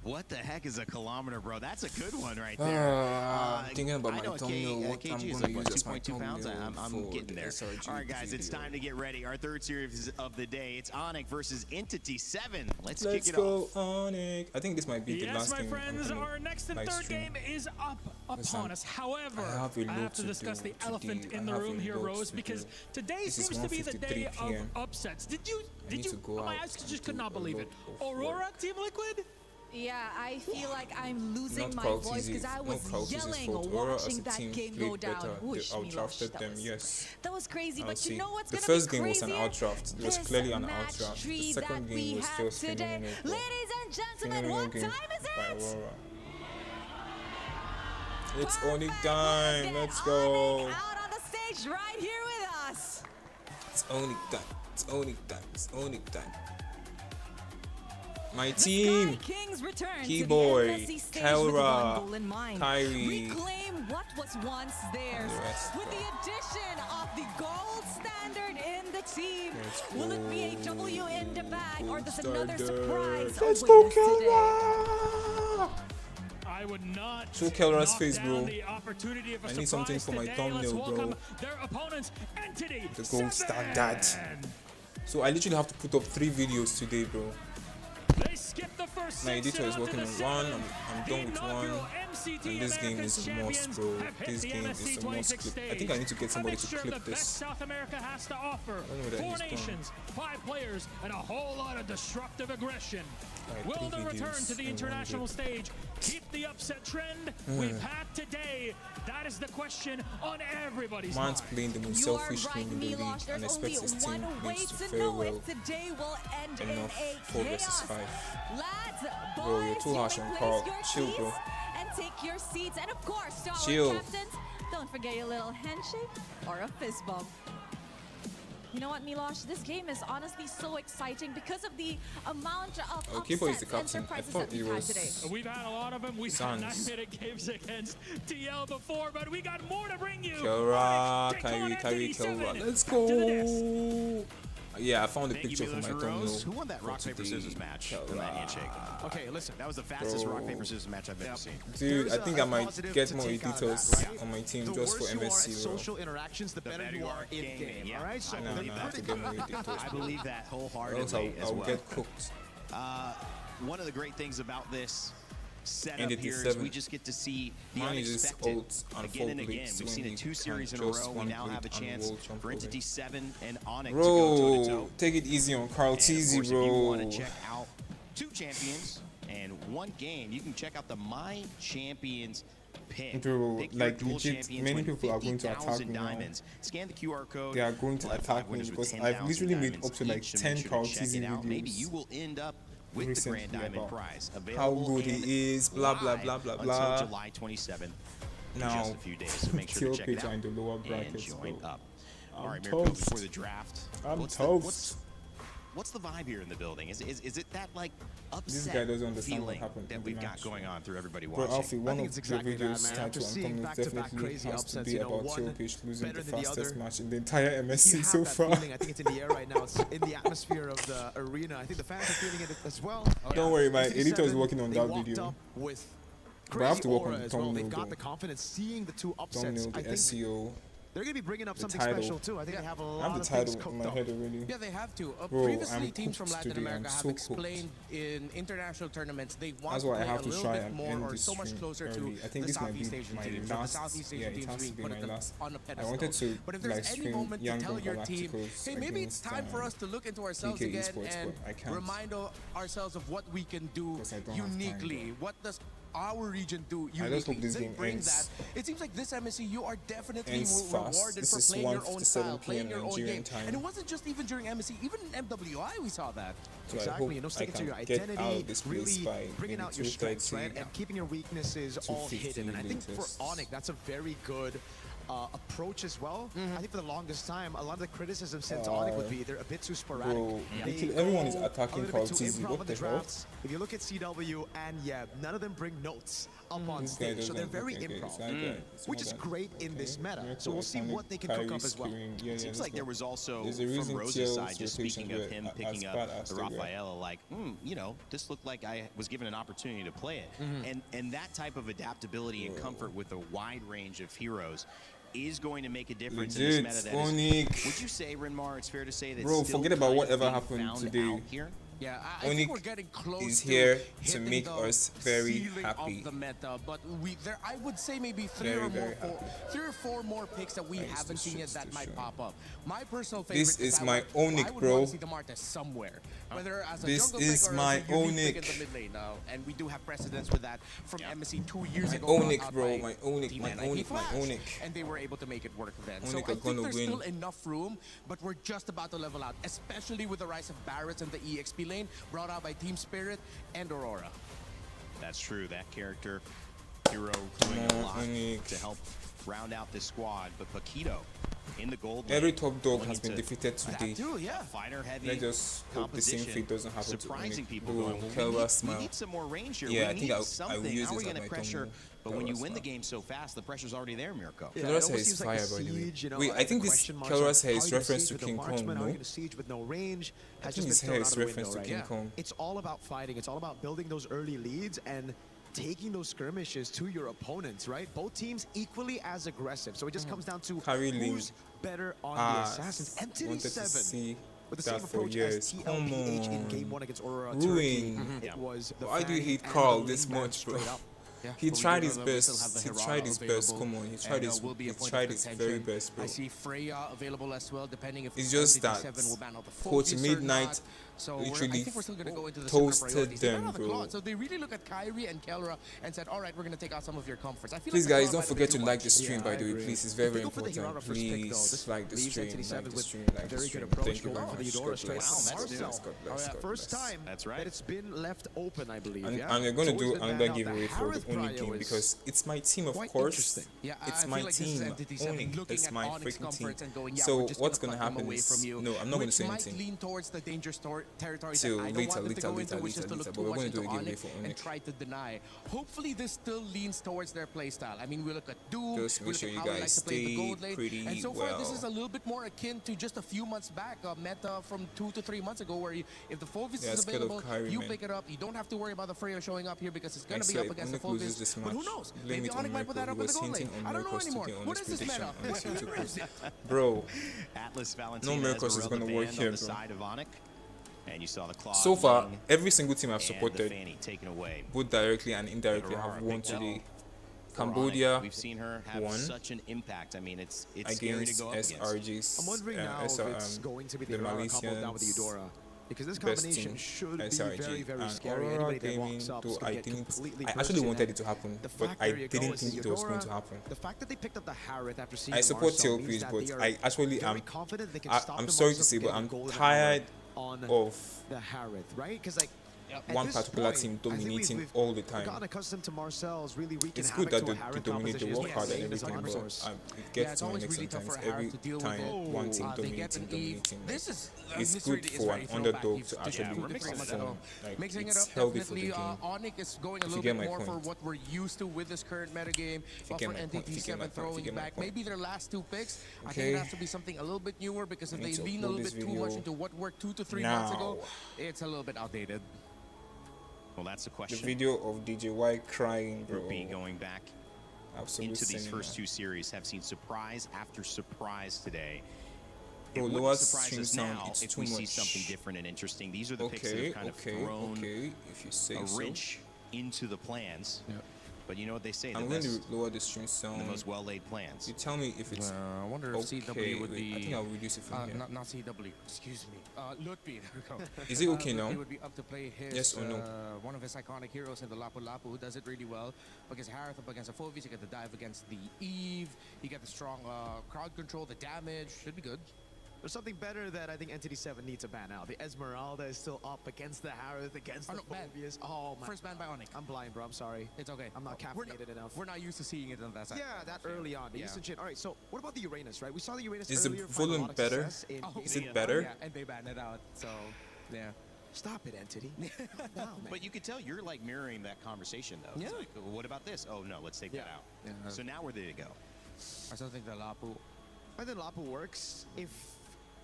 What the heck is a kilometer, bro? That's a good one right there. I'm thinking about my thumbnail, what I'm going to use as my 2.2 pounds. I'm getting there. SRG All right, guys, it's time to get ready. Our third series of the day. It's Onic versus Entity 7. Let's kick it off. Let's go, Onic. I think this might be the last game. Yes, my friends, our next and third game is up upon us. However, I have to discuss the elephant in the room here, Rose, because today seems to be the day of upsets. Did you? My eyes just could not believe it. Aurora, Team Liquid? Yeah, I feel like I'm losing my voice because I was yelling watching that game go down. Whoosh, Milosh, that was crazy, but you know what's going to be crazy? The first game was an outdraft. It was clearly an outdraft. The second game was still spinning. Ladies and gentlemen, what time is it? It's Onic time. Let's go. Out on the stage right here with us. It's Onic time. It's Onic time. It's Onic time. My team. Keyboy, AURORA, Kyrie. Reclaim what was once theirs with the addition of the gold standard in the team. Will it be a W in the bag or there's another surprise? Let's go, AURORA! I would not show AURORA's face, bro. I need something for my thumbnail, bro. Their opponents, Entity the gold standard. So I literally have to put up 3 videos today, bro. My editor is working on 1. I'm done with 1. And this game is a must, bro. This game is a must clip. I think I need to get somebody to clip this. South America has to offer. 4 nations, 5 players, and a whole lot of disruptive aggression. Will they return to the international stage? Keep the upset trend we've had today. That is the question on everybody's mind. Man's playing the most selfish game in the league and expects his team to fare well. Enough 4 versus 5. Bro, you're too harsh on Carl. Chill, bro. And take your seats. And of course, to chill. Our captains, don't forget your little handshake or a fist bump. You know what, Milosh? This game is honestly so exciting because of the amount of upsets and surprises that we've had today. We've had a lot of them. We've had 9-minute games against TL before, but we got more to bring you. AURORA, Kyrie, AURORA. Let's go. Yeah, I found a picture for my thumbnail. Who won that rock, paper, scissors match in that handshake? Okay, listen. That was the fastest rock, paper, scissors match I've ever seen. Dude, I think I might get more editors on my team just for MSC. Social interactions, the better you are in game. All right, so I have to get more editors. I believe that wholeheartedly as well. I'll get cooked. One of the great things about this setup here is we just get to see the unexpected again and again. We've seen it 2 series in a row. We now have a chance for Entity 7 and Onic to go toe-to-toe. Take it easy on Carl Teasy, bro. If you want to check out 2 champions and 1 game, you can check out the My Champions pick. Bro, like legit, many people are going to attack me now. Scan the QR code. They are going to attack me because I've literally made up to like 10 Carl Teasy videos. Maybe you will end up with the Grand Diamond prize how good he is, blah blah blah blah blah. Until July 27th. Now, just a few days, so make sure to check it out in the lower brackets, and join up. All right, toast. before the draft, I'm toast. What's the vibe here in the building? Is it that like upset this guy doesn't understand what happened that we've got going on through everybody Bro, watching? Alfie, one of the videos titled and definitely has to be about TLPH losing the fastest match in the entire MSC so far. I think it's in the air right now. It's in the atmosphere of the arena. I think the fans are feeling it as well. Don't worry, my editor is working on that video. But I have to work on the thumbnail. They've got the confidence seeing the 2 upsets. Thumbnail, the SEO. They're going to be bringing up something special too. I think they have a lot of things cooked up. I have the title in my head already. Yeah, they have to. Bro, previously, teams from Latin America have so explained in international tournaments they want that's to why play I have a to little try bit and more end or this so much closer early. to I think the this might Southeast be Asian my teams. last. The Southeast Yeah, Asian it teams has to be put my them last. on a pedestal. I wanted to but if there's any moment to tell your team, hey, maybe it's time for us to look into ourselves again and remind ourselves of what we can do uniquely. What does our region do uniquely? I just hope this game bring ends. that. It seems like this MSC, you are definitely rewarded this for is playing your own style, playing your own Nigerian game. time. And it wasn't just even during MSC, even in MWI we saw that. So exactly, you know, sticking to your identity, really bringing out your strengths, right, and keeping your weaknesses all hidden. And I think for Onic, that's a very good approach as well. I think for the longest time, a lot of the criticism sent to Onic would be they're a bit too sporadic. Bro, everyone is attacking Carl Teasy. What the hell? If you look at CW and Yeb, none of them bring notes up on stage, so they're very improv, which is great in this meta. So we'll see what they can cook up as well. It seems like there was also, from Rosa's side, just speaking of him picking up the Rafaela, like, you know, this looked like I was given an opportunity to play it. And that type of adaptability and comfort with a wide range of heroes is going to make a difference in this meta. That Onic. Would you say, Renmar, it's fair to say that bro, forget about whatever happened today. Yeah, I think we're getting close is here to make us very happy. Of the meta, but I would say maybe three or four more picks that we haven't seen yet that might pop up. My personal favorite. This is my Onic, bro. I would want to see the Martes somewhere, whether as a this jungle is pick or my as a unique Onic. pick in the mid lane now, and we do have precedence for that from MSC 2 years ago. Onic, bro, my Onic, my Onic, and they were able to make it work then. Onic So I think there's win. still enough room, but we're just about to level out, especially with the rise of Barretts and the EXP lane brought out by Team Spirit and AURORA. That's true. That character, hero, doing a lot to help round out this squad. But Paquito in the gold. Every top dog has been defeated today. Fighter heavy. Let's just hope the same fate doesn't happen to Surprising Onic. people Oh, going, well, we need some more range here. Yeah, we I think need I something. will use How are this we as going to my pressure? tongue. But when you win the game so fast, the pressure's already there, Mirko. Kelra's hair is fire, by the way. Wait, I think this Kelra's hair is reference to King Kong, no? How you siege with no range I has think just his been hair thrown is out of the reference window, to right? King Kong. It's all about fighting. It's all about building those early leads and taking those skirmishes to your opponents, right? Both teams equally as aggressive. So it just comes down to who's better on the assassins. MTD7 with the same approach as TLPH in game 1 against AURORA. Ruin. It was the Why do you Fang hate and Carl the this Lingman much, bro? straight up. He tried his best. He tried his best. Come on, he tried his very best, bro. I see Freya available as well, depending if it's just that Coach Midnight literally toasted them, bro. So they really look at Kyrie and Kelra and said, all right, we're going to take out some of your comforts. I feel Please, like guys, don't forget to like the stream, by the way. Please, it's very, very important. Please like the stream, like the stream, like the stream. Thank you very much. First time that it's been left open, I believe. And we're going to do another giveaway for the Onic game because it's my team, of course. It's my team, Onic. It's my freaking team. So what's going to happen is, no, I'm not going to say anything. Lean towards the danger territory till that I don't later, want it to go into, which is to look but too we're much going to do into a giveaway Onic for Onic and try to deny. Hopefully this still leans towards their playstyle. I mean, we look at Doom, just we make look sure at you how they like guys to play the stay gold lane, pretty and so far this well. is a little bit more akin to just a few months back, a meta from 2 to 3 months ago, where if the Fulvis is available, you pick it up. You don't have to worry about the Freya showing up here because it's going to be up against the Fulvis. But who knows? Maybe Onic might put that up in the gold lane. I don't know anymore. What is this meta? Bro, Atlas no Valentina miracles is going to work here, bro. And you saw the claw so far, every single team I've supported, taken away. both directly and indirectly, have won today. Cambodia we've seen her have won such an impact. I mean, it's against scary to go up SRGs. I'm wondering now if it's going to be the AURORA coupled down with the EUDORA. Because this combination should be very, very scary. Anybody that walks up is going to get completely I actually wanted it to happen, but I didn't think it was going to happen. The fact that they picked up the Harith after seeing I support TLPH, but I actually am. I'm sorry to say, but I'm tired of the Harith, right? Because like one particular team dominating all the time. Gotten accustomed to Marcel's really wreaking it's good that they dominate the world world card and everything, but it gets to me next sometimes. Every time one team dominating. It's good for an underdog to actually perform. Like, it's healthy for the game. Onic is going a little bit more for what we're used to with this current metagame. But for NTT7 throwing it back, maybe their last 2 picks, I think it has to be something a little bit newer, because if they lean a little bit too much into what worked 2 to 3 months ago, it's a little bit outdated. Well, that's the question. The video of DJ Y crying, bro. Be going back into these first 2 series, have seen surprise after surprise today. It wouldn't surprise us now if we see something different and interesting. These are the picks that have kind of thrown if you say a wrench into the plans. But you know what they say, I'm going to lower the stream sound. The most well-laid plans. You tell me if it's I wonder if CW would be... I think I'll reduce it from here. Not CW, excuse me. Lutfi, there we go. Is it okay now? He would be up to play his, yes or no? One of his iconic heroes in the Lapu Lapu, who does it really well. Against Harith, up against the Fulvis, you get the dive against the Eve. You get the strong crowd control, the damage. Should be good. There's something better that I think NTD7 needs to ban out. The Esmeralda is still up against the Harith, against the Fulvius. Oh, my. First ban by Onic. I'm blind, bro. I'm sorry. It's okay. I'm not caffeinated enough. We're not used to seeing it on that side. Yeah, that early on. The Eastern Chain. All right, so what about the Uranus, right? We saw the Uranus is earlier. Is the volume better? Is it better? Yeah, and they banned it out, so, yeah. Stop it, Entity. No, but you could tell you're like mirroring that conversation, though. Yeah. It's like, well, what about this? Oh, no, let's take that out. Yeah. So now we're there to go. I still think the Lapu. I think Lapu works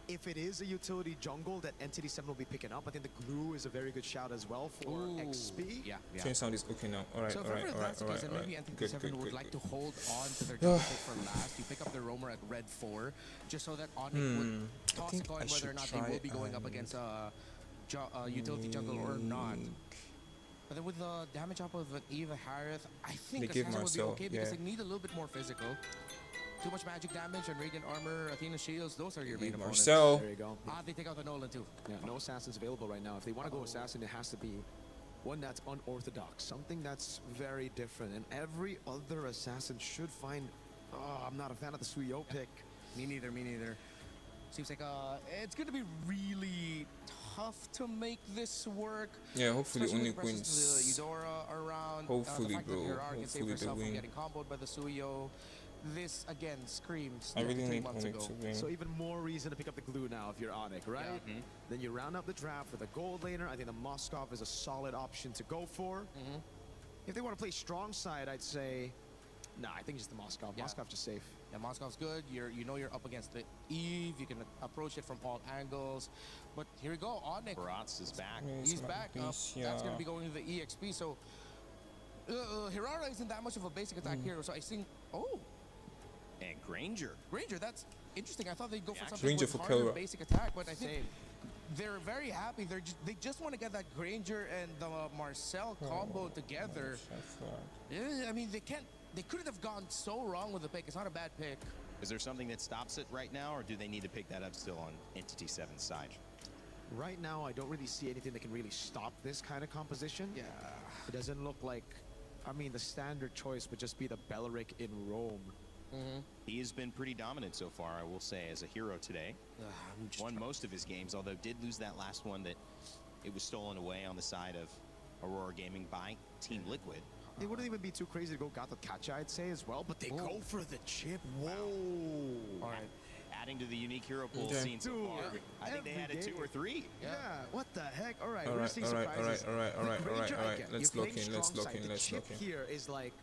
if it is a utility jungle that NTD7 will be picking up. I think the glue is a very good shout as well for XP. Yeah. Train sound is okay now. All right, so all right, all right, all right. Maybe NTD7 would like to hold on to their jungle pick for last. You pick up the roamer at red 4, just so that Onic would toss a coin whether or not they will be going up against a utility jungle or not. But then with the damage up of an Eva Harith, I think Assassin would be okay because they need a little bit more physical. Too much magic damage and radiant armor, Athena shields, those are your main opponents. Marcel. There you go. They take out the Nolan too. Yeah, no assassins available right now. If they want to go assassin, it has to be one that's unorthodox, something that's very different. And every other assassin should find... Oh, I'm not a fan of the Suyo pick. Me neither, me neither. Seems like it's going to be really tough to make this work. Yeah, hopefully Onic wins. The EUDORA around. Hopefully, bro. Hopefully they win. Getting comboed by the Suyo. this again screams I really 3 need months Onic ago. to win. So even more reason to pick up the glue now if you're Onic, right? Yeah. Then you round up the draft with a gold laner. I think the Moskov is a solid option to go for. If they want to play strong side, I'd say, nah, I think just the Moskov. Yeah. Moskov just safe. Yeah, Moscow's good. You know you're up against the Eve. You can approach it from all angles. But here we go, Onic. Barats is back. He's back. That's going to be going to the EXP. So Hirara isn't that much of a basic attack hero. So I think, and Granger. Granger, that's interesting. I thought they'd go for something Granger with for harder Kara. basic attack, but I think they're very happy. They just want to get that Granger and the Marcel combo together. Yeah, I mean they couldn't have gone so wrong with the pick. It's not a bad pick. Is there something that stops it right now, or do they need to pick that up still on Entity 7's side? Right now, I don't really see anything that can really stop this kind of composition. Yeah. It doesn't look like, I mean, the standard choice would just be the Beleric in Rome. He has been pretty dominant so far, I will say, as a hero today. Won most of his games, although did lose that last one that it was stolen away on the side of Aurora Gaming by Team Liquid. It wouldn't even be too crazy to go Gato Kacha, I'd say, as well, but they go for the chip. Whoa. All right. Adding to the unique hero pool seen so far. I think they had it 2 or 3. Yeah. What the heck? All right. All We're right, seeing all right, surprises. all right. Let's lock in. The chip here is like,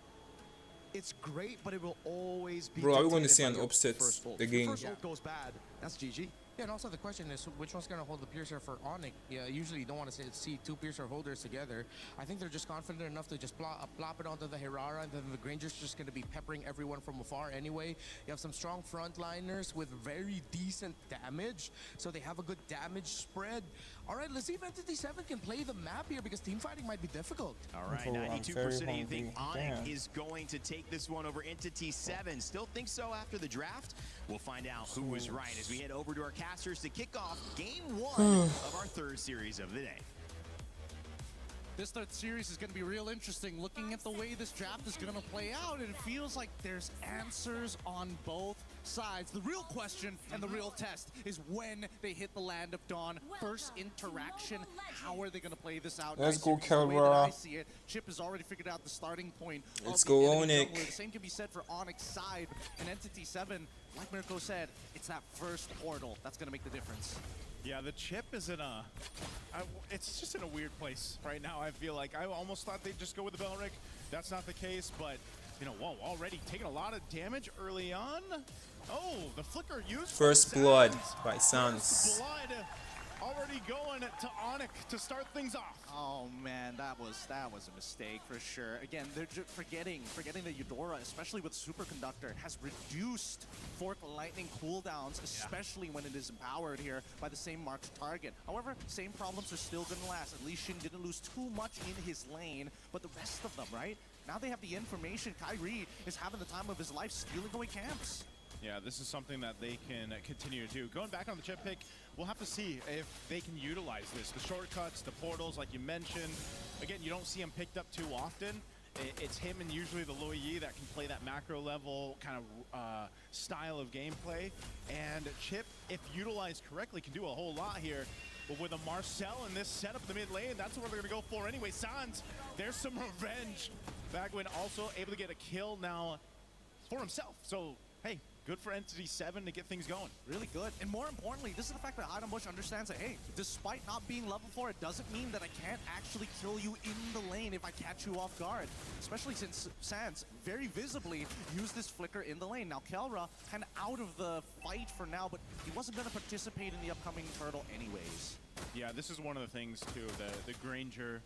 it's great, but it will always be. Bro, are we going to see dictated an by your upset first ult. again? If your first ult goes bad, that's GG. Yeah, and also the question is, which one's going to hold the Piercer for Onic? Yeah, usually you don't want to see 2 Piercer holders together. I think they're just confident enough to just plop it onto the Hirara, and then the Granger's just going to be peppering everyone from afar anyway. You have some strong frontliners with very decent damage, so they have a good damage spread. All right, let's see if Entity 7 can play the map here, because team fighting might be difficult. All right, 92% you think Onic is going to take this one over Entity 7. Still think so after the draft? We'll find out who was right as we head over to our casters to kick off Game 1 of our 3rd series of the day. This 3rd series is going to be real interesting. Looking at the way this draft is going to play out, it feels like there's answers on both sides. The real question and the real test is when they hit the land of Dawn. First interaction, how are they going to play this out? Let's go, The way that Kelra. I see it, Chip has already figured out the starting point. Let's of go, the enemy Onic. jungler. The same can be said for Onyx side and Entity 7. Like Mirko said, it's that first portal that's going to make the difference. Yeah, the chip is in a... it's just in a weird place right now, I feel like. I almost thought they'd just go with the Beleric. That's not the case, but, you know, whoa, already taking a lot of damage early on. Oh, the flicker used First blood by Sans. First blood already going to Onic to start things off. Oh man, that was a mistake for sure. Again, they're just forgetting that Eudora, especially with Superconductor, has reduced Fork Lightning cooldowns, especially when it is empowered here by the same marked target. However, same problems are still gonna last. At least Shin didn't lose too much in his lane, but the rest of them, right? Now they have the information. Kyrie is having the time of his life stealing away camps. Yeah, this is something that they can continue to do. Going back on the chip pick, we'll have to see if they can utilize this. The shortcuts, the portals, like you mentioned. Again, you don't see him picked up too often. It's him and usually the Luo Yi that can play that macro level kind of style of gameplay. And Chip, if utilized correctly, can do a whole lot here. But with a Marcel in this setup in the mid lane, that's what they're going to go for anyway. Sans, there's some revenge. Bagwin also able to get a kill now for himself. So, hey, good for Entity 7 to get things going. Really good. And more importantly, this is the fact that Ironbush understands that, hey, despite not being level 4, it doesn't mean that I can't actually kill you in the lane if I catch you off guard. Especially since Sans very visibly used this flicker in the lane. Now, Kelra kind of out of the fight for now, but he wasn't going to participate in the upcoming turtle anyways. Yeah, this is one of the things, too. The Granger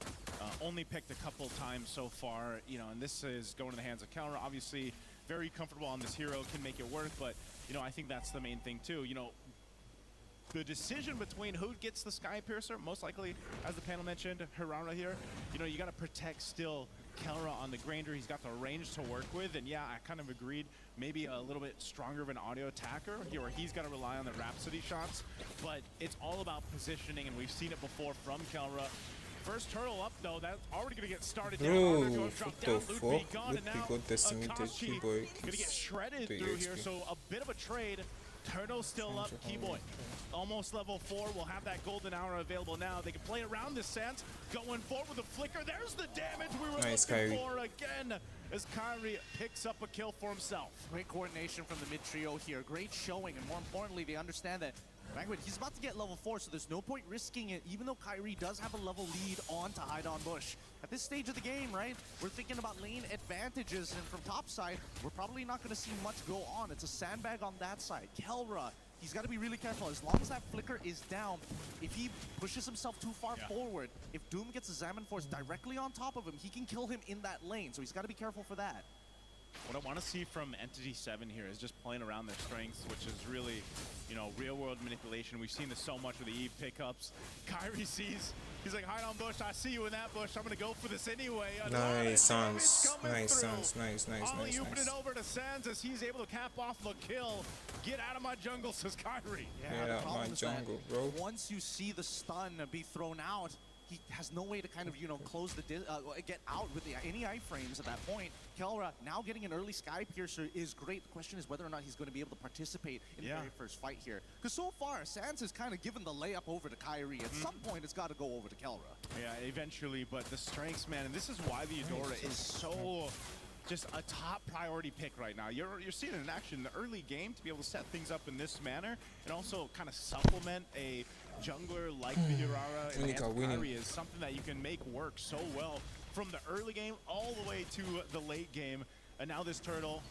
only picked a couple times so far, you know, and this is going to the hands of Kelra. Obviously, very comfortable on this hero, can make it work, but, you know, I think that's the main thing, too. You know, the decision between who gets the Sky Piercer, most likely, as the panel mentioned, Hirara here, you know, you got to protect still Kelra on the Granger. He's got the range to work with, and yeah, I kind of agreed, maybe a little bit stronger of an audio attacker here, where he's got to rely on the Rhapsody shots, but it's all about positioning, and we've seen it before from Kelra. First turtle up though, that's already gonna get started down. Bro, What the fuck? Loot got decimated. Akashi Keyboy gonna get shredded to through EXP. here, so a bit of a trade. Turtle still up, Keyboy. almost level 4. We'll have that golden hour available now. They can play around this Sands. Going forward with a flicker. There's the damage we were looking for again as Kyrie picks up a kill for himself. Great coordination from the mid trio here. Great showing, and more importantly, they understand that YANGON, he's about to get level 4, so there's no point risking it, even though Kyrie does have a level lead on to Hydon Bush. At this stage of the game, right, we're thinking about lane advantages, and from top side, we're probably not going to see much go on. It's a sandbag on that side. Kelra, he's got to be really careful. As long as that flicker is down, if he pushes himself too far forward, if Doom gets a Zaman Force directly on top of him, he can kill him in that lane, so he's got to be careful for that. What I want to see from Entity 7 here is just playing around their strengths, which is really, you know, real-world manipulation. We've seen this so much with the Eve pickups. Kyrie sees, he's like, hide on bush, I see you in that bush, I'm going to go for this anyway. Nice, Sans. Nice. Alley-ooping it over to Sans as he's able to cap off the kill. Get out of my jungle, says Kyrie. Get out of my jungle, bro. Once you see the stun be thrown out, he has no way to kind of, you know, close the get out with any iframes at that point. Kelra now getting an early Sky Piercer is great. The question is whether or not he's going to be able to participate in the very first fight here. Because so far, Sans has kind of given the layup over to Kyrie. At some point, it's got to go over to Kelra. Yeah, eventually, but the strengths, man, and this is why the AURORA is so just a top priority pick right now. You're seeing it in action in the early game to be able to set things up in this manner and also kind of supplement a jungler like the AURORA and Kyrie is something that you can make work so well from the early game all the way to the late game. And now this turtle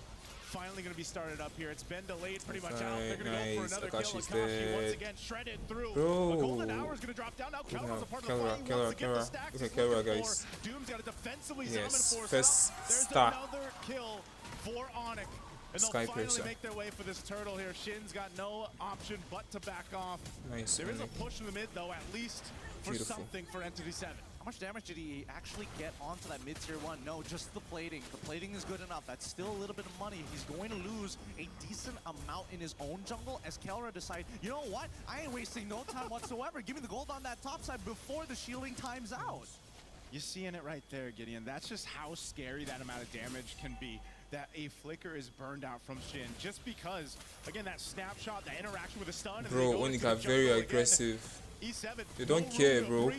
finally going to be started up here. It's been delayed pretty much out. They're going to go for another kill. Akashi once again shredded through. A golden hour is going to drop down. Now Kelra's a part of the fight. He wants to get the stacks. Okay, Kelra, guys. Doom's got to defensively summon force. First There's start. another kill for Onic. And they'll finally make their way for this turtle here. Shin's got no option but to back off. Nice. There is a push in the mid, though, at least for something for Entity 7. How much damage did he actually get onto that mid-tier 1? No, just the plating. The plating is good enough. That's still a little bit of money. He's going to lose a decent amount in his own jungle as Kelra decides, you know what? I ain't wasting no time whatsoever. Give me the gold on that top side before the shielding times out. You're seeing it right there, Gideon. That's just how scary that amount of damage can be. That a flicker is burned out from Shin just because, again, that snapshot, that interaction with the stun. Bro, Onic are very aggressive. E7, they don't care, bro.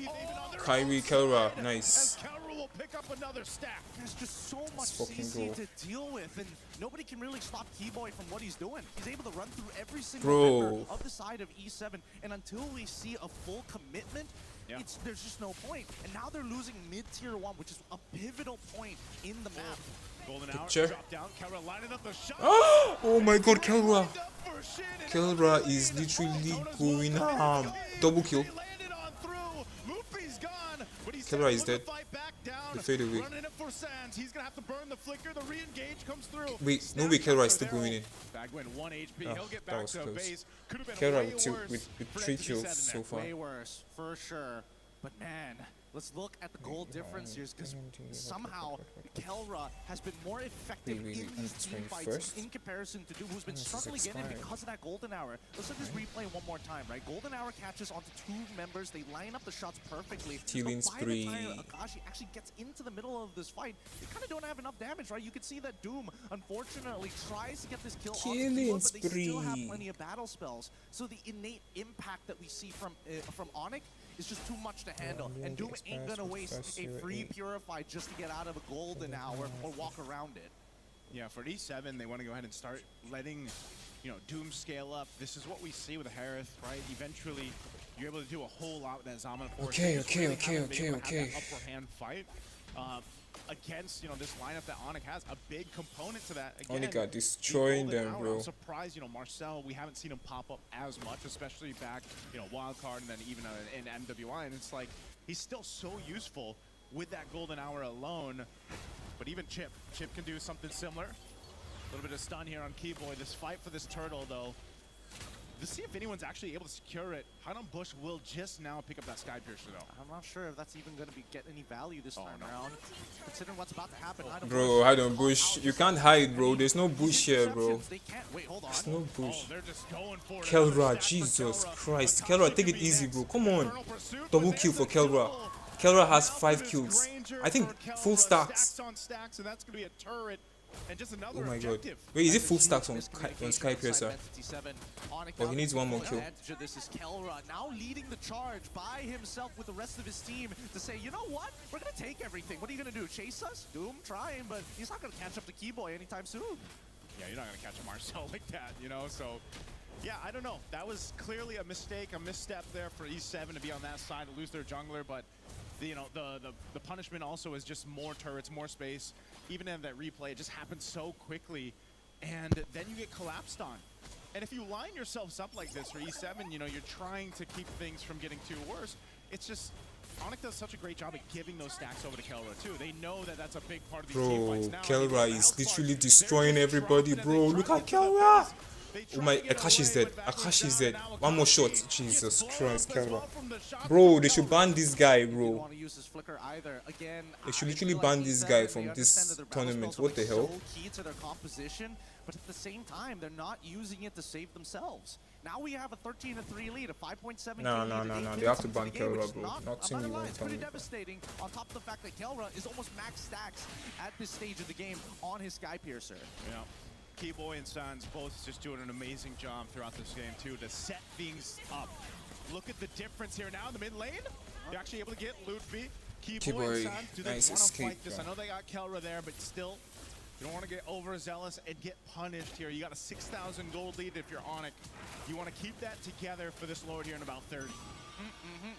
Kyrie, Kelra, nice. Kelra will pick up another stack. There's just so much CC to deal with, and nobody can really stop Keyboy from what he's doing. He's able to run through every single member of the side of E7, and until we see a full commitment, there's just no point. And now they're losing mid-tier 1, which is a pivotal point in the map. Golden hour, drop down, Kelra lining up the shot. Oh my god, Kelra. Kelra is literally going ham. Double kill. Kelra is dead. The fade away. He's gonna have to burn the flicker. The re-engage comes through. Wait, no way Kelra is still going in. Bagwin 1 HP. He'll get back to base. Kelra with 3 kills so far. Way worse, for sure. But man, let's look at the goal difference here, because somehow Kelra has been more effective in these team fights in comparison to Doom, who's been struggling again because of that golden hour. Let's look at this replay one more time, right? Golden hour catches onto 2 members. They line up the shots perfectly. T-Link's but by the time Akashi actually gets into the middle of this fight, they kind of don't have enough damage, right? You can see that Doom, unfortunately, tries to get this kill on the keyboard, but they still have plenty of battle spells. So the innate impact that we see from Onic is just too much to handle, and Doom ain't gonna waste a free Purify just to get out of a golden hour or walk around it. Yeah, for E7, they want to go ahead and start letting, you know, Doom scale up. This is what we see with Harith, right? Eventually, you're able to do a whole lot with that Zaman Force. Okay. Upper hand fight. Against, you know, this lineup that Onic has, a big component to that. Again, Onic are destroying them, bro. I'm surprised, you know, Marcel, we haven't seen him pop up as much, especially back, you know, Wildcard and then even in MWI, and it's like, he's still so useful with that golden hour alone. But even Chip can do something similar. A little bit of stun here on Keyboy. This fight for this turtle, though, to see if anyone's actually able to secure it. Hydon Bush will just now pick up that Sky Piercer, though. I'm not sure if that's even going to get any value this time around, considering what's about to happen. Bro, Hydon Bush, you can't hide, bro. There's no bush here, bro. There's no bush. Kelra, Jesus Christ. Kelra, take it easy, bro. Come on. Double kill for Kelra. Kelra has 5 kills. I think full stacks. Stacks on stacks, and that's going to be a turret And just another Oh my god. objective. Wait, is it full stacks on Skypiercer? Oh, he needs one more kill. This is Kelra now leading the charge by himself with the rest of his team to say, you know what? We're going to take everything. What are you going to do? Chase us? Doom trying, but he's not going to catch up to Keyboy anytime soon. Yeah, you're not going to catch a Marcel like that, you know? So, yeah, I don't know. That was clearly a mistake, a misstep there for E7 to be on that side, to lose their jungler, but you know, the punishment also is just more turrets, more space. Even in that replay, it just happens so quickly, and then you get collapsed on. And if you line yourselves up like this for E7, you know, you're trying to keep things from getting too worse. It's just, Onic does such a great job at giving those stacks over to Kelra too. They know that that's a big part of these team fights now. Kelra is literally destroying everybody, bro. Look at Kelra! Oh my, Akash is dead. Akash is dead. One more shot. Jesus Christ, Kelra. Bro, they should ban this guy, bro. They should literally ban this guy from this tournament. What the hell? But at the same time, they're not using it to save themselves. Now we have a 13-3 lead, a 5.7. No. They have to ban Kelra, bro. Nothing you won't tell me. Pretty devastating. On top of the fact that Kelra is almost max stacks at this stage of the game on his Skypiercer. Yeah. Keyboy and Sans both just doing an amazing job throughout this game too to set things up. Look at the difference here now in the mid lane. They're actually able to get Ludwig. Keyboy and Sans, do they want to fight this? I know they got Kelra there, but still, you don't want to get overzealous and get punished here. You got a 6,000 gold lead if you're Onic. You want to keep that together for this Lord here in about 30.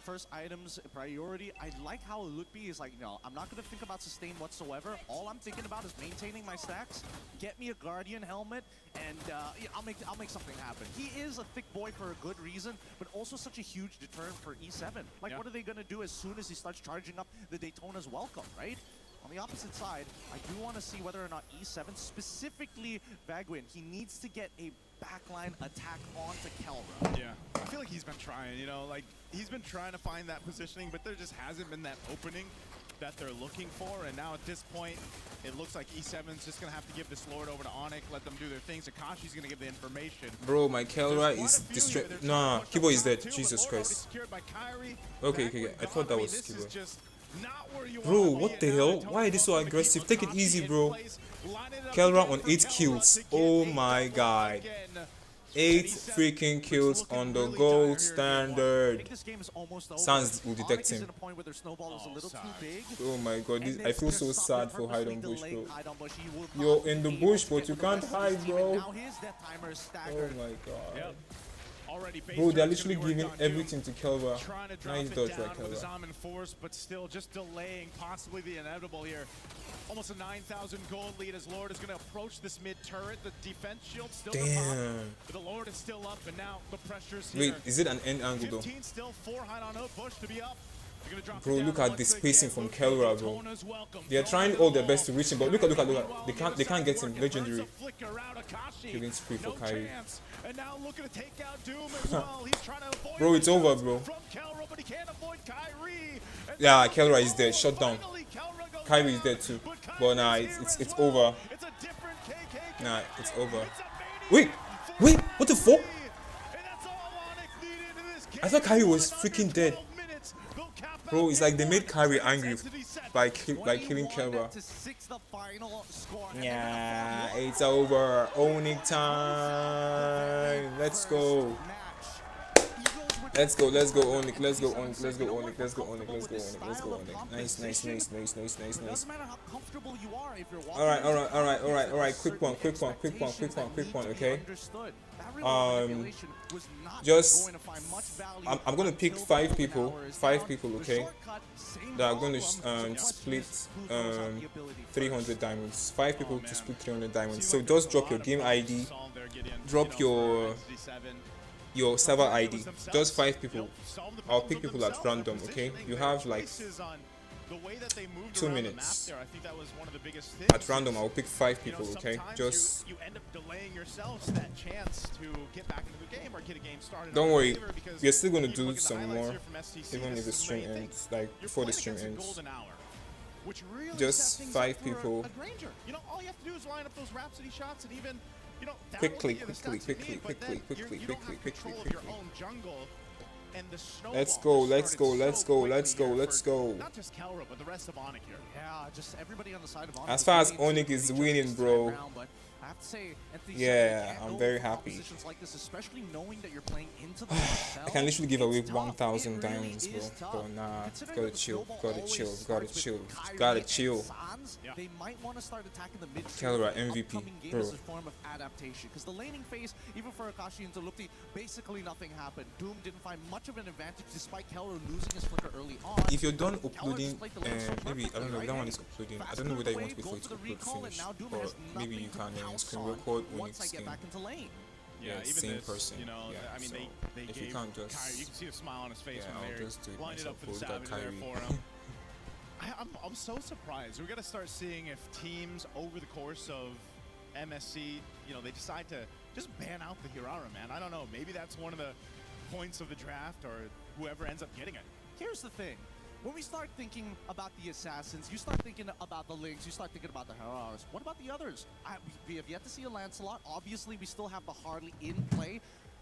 First items priority. I like how Ludwig is like, no, I'm not going to think about sustain whatsoever. All I'm thinking about is maintaining my stacks, get me a Guardian helmet, and yeah, I'll make something happen. He is a thick boy for a good reason, but also such a huge deterrent for E7. Like, what are they going to do as soon as he starts charging up the Daytona's welcome, right? On the opposite side, I do want to see whether or not E7, specifically Vagwin, he needs to get a backline attack onto Kelra. Yeah, I feel like he's been trying, you know, like he's been trying to find that positioning, but there just hasn't been that opening that they're looking for. And now at this point, it looks like E7's just gonna have to give this Lord over to Onic, let them do their things. Akashi's gonna give the information. Bro, my Kelra is destroyed. Nah, Keyboy is dead. Jesus Christ. Okay. I thought that was Keyboy. Bro, what the hell? Why are they so aggressive? Take it easy, bro. Kelra on 8 kills. Oh my god. 8 freaking kills on the gold standard. Sans will detect him. Oh my god, I feel so sad for Hide on Bush, bro. You're in the bush, but you can't hide, bro. Oh my god. Bro, they're literally giving everything to Kelra. Nice dodge right, Kelra. But still just delaying possibly the inevitable here. Almost a 9,000 gold lead as Lord is going to approach this mid turret. The defense shield still damn. But the Lord is still up, and now the pressure's here. Wait, is it an end angle though? 15 still, 4 high on Hook, Bush to be up. Bro, look at the spacing from Kelra, bro. They are trying all their best to reach him, but look at. They can't get him. Legendary. Killing spree for Kyrie. Bro, it's over, bro. Yeah, Kelra is dead. Shut down. Kyrie is dead too. But nah, it's over. Nah, it's over. Wait, what the fuck? I thought Kyrie was freaking dead. Bro, it's like they made Kyrie angry by killing Kelra. Yeah, it's over. Onic time. Let's go. Let's go, Onic. Let's go, Onic. Nice. Alright. Quick one, okay? Just I'm gonna pick 5 people, okay? That are gonna split 300 diamonds. 5 people to split 300 diamonds. So just drop your game ID, drop your server ID. Just 5 people. I'll pick people at random, okay? You have like 2 minutes. At random, I'll pick 5 people, okay? Just you end up delaying yourselves that chance to get back into the game or get a game started. Don't worry, we're still gonna do some more, even if the stream ends, like before the stream ends. Just 5 people. You know, all you have to do is line up those Rhapsody shots and even, you know, quickly. And the let's go, let's go, let's go, let's go, let's go. Not just Kelra, but the rest of Onic here. Yeah, just everybody on the side of Onic. As far as Onic is winning, bro. I have to say, yeah, I'm very happy. Like this, especially knowing that you're playing into the I can literally give away 1,000 diamonds, bro. But nah, gotta chill, gotta chill, gotta chill, gotta chill. They might want to start attacking the mid. Kelra MVP, bro. As a form of adaptation, because the laning phase, even for Akashi and Zalupti, basically nothing happened. Doom didn't find much of an advantage despite Kelra losing his flicker early on. If you're done uploading, maybe I don't know, that one is uploading. I don't know whether you want to wait for it to upload finish, or maybe you can screen record Onic's skin. Yeah, even same this, person. you know, yeah, I mean, so they if gave you can't just, Kyrie, you can see a smile on his face yeah, when they lined it up for the Savage there for him. I'm so surprised. We're gonna start seeing if teams over the course of MSC, you know, they decide to just ban out the Hirara, man. I don't know. Maybe that's one of the points of the draft, or whoever ends up getting it. Here's the thing. When we start thinking about the Assassins, you start thinking about the Lings, you start thinking about the Heraras. What about the others? We have yet to see a Lancelot. Obviously, we still have the Harley in play.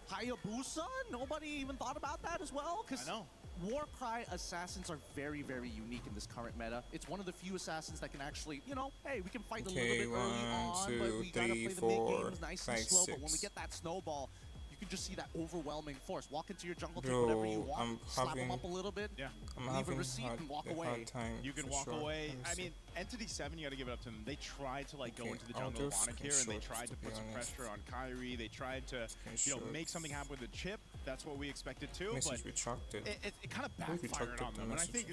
Hayabusa? Nobody even thought about that as well? I know. Warcry Assassins are very, very unique in this current meta. It's one of the few Assassins that can actually, you know, hey, we can fight a little bit early on, but we gotta play the mid-games nice and slow. But when we get that snowball, you can just see that overwhelming force. Walk into your jungle, take whatever you want, slap them up a little bit, leave a receipt and walk away. You can walk away. I mean, Entity 7, you gotta give it up to them. They tried to like go into the jungle of Onic here, and they tried to put some pressure on Kyrie. They tried to, you know, make something happen with the chip. That's what we expected too, but it kind of backfired on them. And I think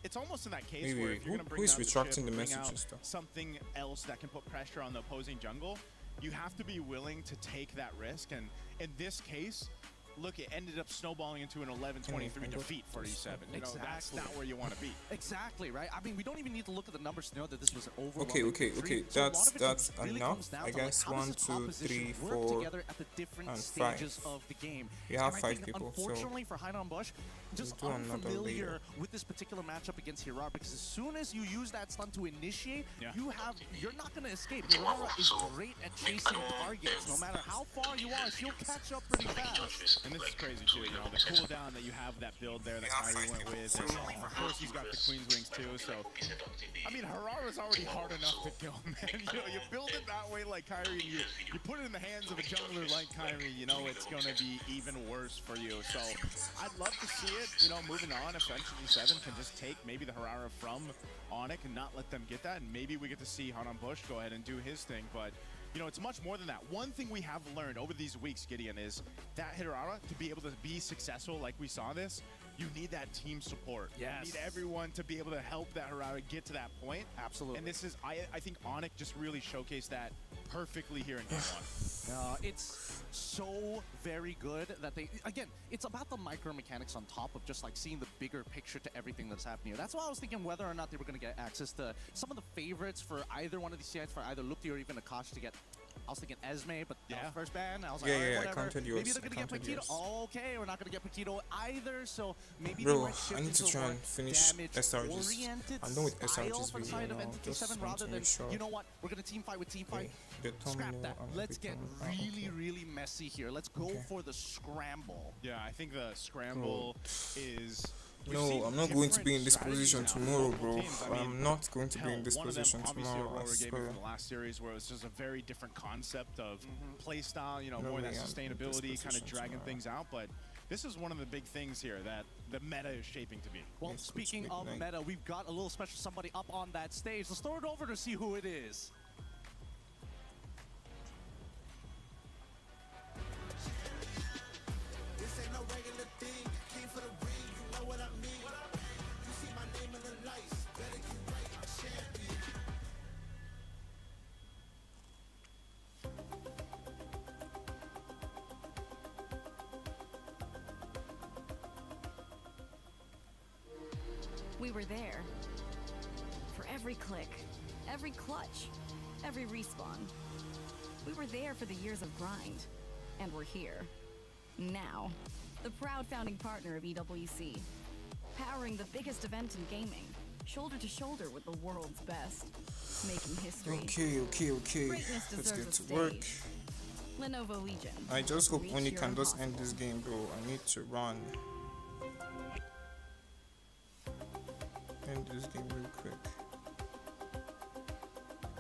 it's almost in that case where if you're gonna bring out the chip, bring out something else that can put pressure on the opposing jungle, you have to be willing to take that risk, and in this case, look, it ended up snowballing into an 11-23 defeat for E7. You know, that's not where you want to be. Exactly, right? I mean, we don't even need to look at the numbers to know that this was an Okay, that's enough. I guess 1, 2, 3, 4, and 5. Of the game. We have 5 people, unfortunately for Hainan Bush, just unfamiliar with this particular matchup against Hirara, because as soon as you use that stun to initiate, you're not going to escape. Hirara is great at chasing targets. No matter how far you are, she'll catch up pretty fast. And this is crazy too, you know, the cooldown that you have that build there that Kyrie went with, and of course he's got the Queen's Wings too, so, I mean, Harara's already hard enough to kill, man. You know, you build it that way like Kyrie, and you put it in the hands of a jungler like Kyrie, you know, it's gonna be even worse for you, so I'd love to see it, you know, moving on, if Entity 7 can just take maybe the Harara from Onic and not let them get that, and maybe we get to see Hainan Bush go ahead and do his thing, but you know, it's much more than that. One thing we have learned over these weeks, Gideon, is that Hirara, to be able to be successful like we saw this, you need that team support. Yes. You need everyone to be able to help that Hirara get to that point. Absolutely. And this is, I think Onic just really showcased that perfectly here in Game 1. It's so very good that they, again, it's about the micro mechanics on top of just like seeing the bigger picture to everything that's happening here. That's why I was thinking whether or not they were going to get access to some of the favorites for either one of these CIs, for either Lupti or even Akash to get. I was thinking Esme, but that was first ban. I was like, alright, whatever. Maybe they're gonna get Paquito. Oh, okay, we're not gonna get Paquito either. So maybe they might shift I need to try and finish SRGs. I'm done with SRGs video now. Just rather than, sure. you know what, we're gonna team fight with team fight. Scrap that. Let's get really messy here. Let's go for the scramble. Yeah, I think the scramble is. No, I'm not going to be in this position tomorrow, bro. I'm not going to be in this position tomorrow. I swear. From the last series, where it was just a very different concept of play style, you know, more that sustainability, kind of dragging things out. But this is one of the big things here that the meta is shaping to be. Well, speaking of meta, we've got a little special somebody up on that stage. Let's throw it over to see who it is. We were there. For every click, every clutch, every respawn. We were there for the years of grind. And we're here. Now. The proud founding partner of EWC. Powering the biggest event in gaming. Shoulder to shoulder with the world's best. Making history. Okay. Greatness Let's deserves get a to work. stage. Lenovo Legion. I just hope Reach Onic your can just end impossible. this game, bro. I need to run. End this game real quick.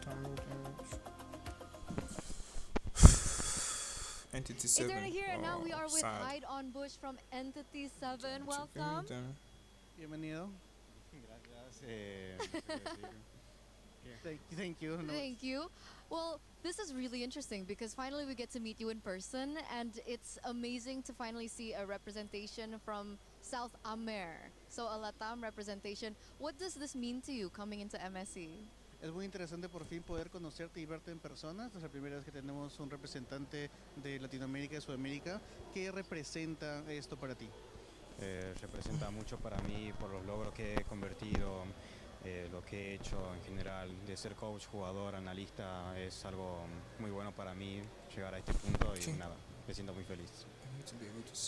Download image. Entity 7. Is there here? And now we are with sad. Hyde on Bush from Entity 7. Welcome. Bienvenido. Thank you. Thank you. Well, this is really interesting because finally we get to meet you in person, and it's amazing to finally see a representation from South Amer. So a LATAM representation. What does this mean to you coming into MSC? Es muy interesante por fin poder conocerte y verte en persona. Esta es la primera vez que tenemos un representante de Latinoamérica y Sudamérica. ¿Qué representa esto para ti? Representa mucho para mí por los logros que he convertido, lo que he hecho en general, de ser coach, jugador, analista, es algo muy bueno para mí llegar a este punto y nada, me siento muy feliz.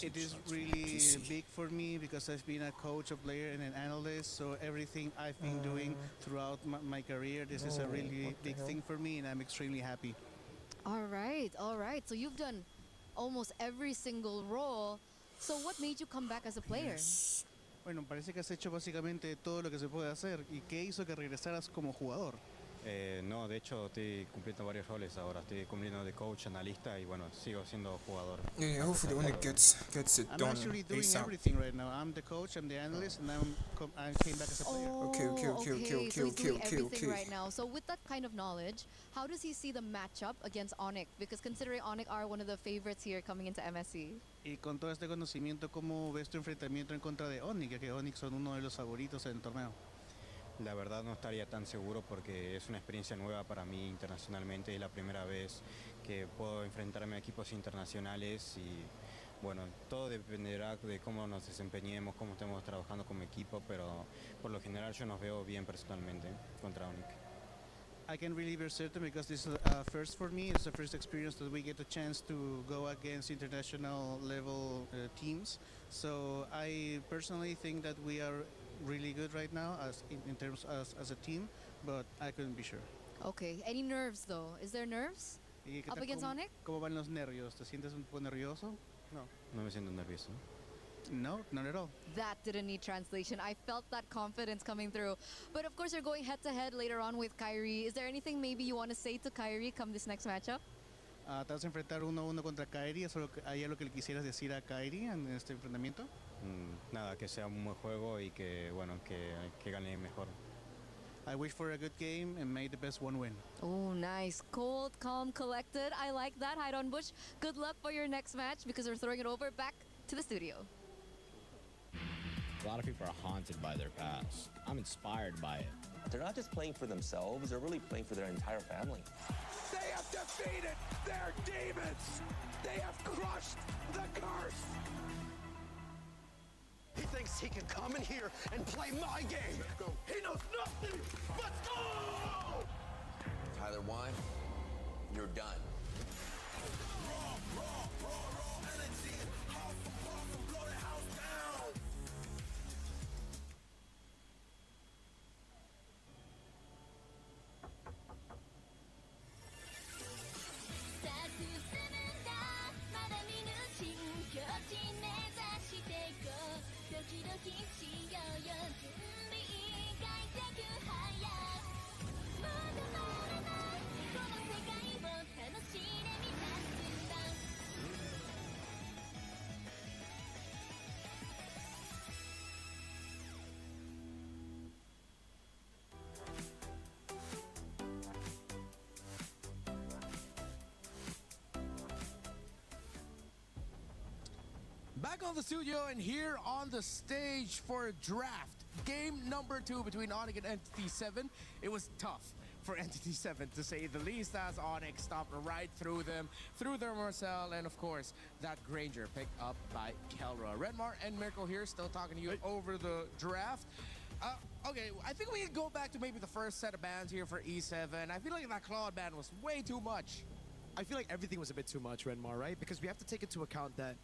It is really big for me because I've been a coach, a player, and an analyst. So everything I've been doing throughout my career, this is a really big thing for me, and I'm extremely happy. All right, all right. So you've done almost every single role. So what made you come back as a player? Bueno, parece que has hecho básicamente todo lo que se puede hacer. ¿Y qué hizo que regresaras como jugador? No, de hecho estoy cumpliendo varios roles ahora, estoy cumpliendo de coach, analista y bueno, sigo siendo jugador. Yeah, hopefully when it gets it I'm done actually doing ASAP. everything right now. I'm the coach, I'm the analyst, and I came back as a player. Okay. So he's doing everything right now. So with that kind of knowledge, how does he see the matchup against Onic? Because considering Onic are one of the favorites here coming into MSC. Y con todo este conocimiento, ¿cómo ves tu enfrentamiento en contra de Onic? Ya que Onic son uno de los favoritos en el torneo. La verdad no estaría tan seguro porque es una experiencia nueva para mí internacionalmente, es la primera vez que puedo enfrentarme a equipos internacionales y bueno, todo dependerá de cómo nos desempeñemos, cómo estemos trabajando como equipo, pero por lo general yo nos veo bien personalmente contra Onic. I can really be certain because this is a first for me. It's the first experience that we get a chance to go against international level teams. So I personally think that we are really good right now as in terms as a team, but I couldn't be sure. Okay. Any nerves though? Is there nerves up against Onic? ¿Cómo van los nervios? ¿Te sientes un poco nervioso? No. No me siento nervioso. No, not at all. That didn't need translation. I felt that confidence coming through. But of course, you're going head-to-head later on with Kyrie. Is there anything maybe you want to say to Kyrie come this next matchup? ¿Te vas a enfrentar 1-1 contra Kyrie? ¿Hay algo que le quisieras decir a Kyrie en este enfrentamiento? Nada, que sea un buen juego y que, bueno, que gane mejor. I wish for a good game and may the best one win. Oh, nice. Cold, calm, collected. I like that. Hyde on Bush. Good luck for your next match because we're throwing it over back to the studio. A lot of people are haunted by their past. I'm inspired by it. They're not just playing for themselves, they're really playing for their entire family. They have defeated their demons. They have crushed the curse. He thinks he can come in here and play my game. He knows nothing. Let's go! Tyler, why? You're done. Back on the studio and here on the stage for a draft. Game number 2 between Onic and Entity 7. It was tough for Entity 7 to say the least, as Onic stopped right through them, through their Marcel, and of course that Granger picked up by Kelra. Redmar and Mirko here still talking to you over the draft. Okay, I think we can go back to maybe the first set of bans here for E7. I feel like that Claude ban was way too much. I feel like everything was a bit too much, Redmar, right? Because we have to take into account that,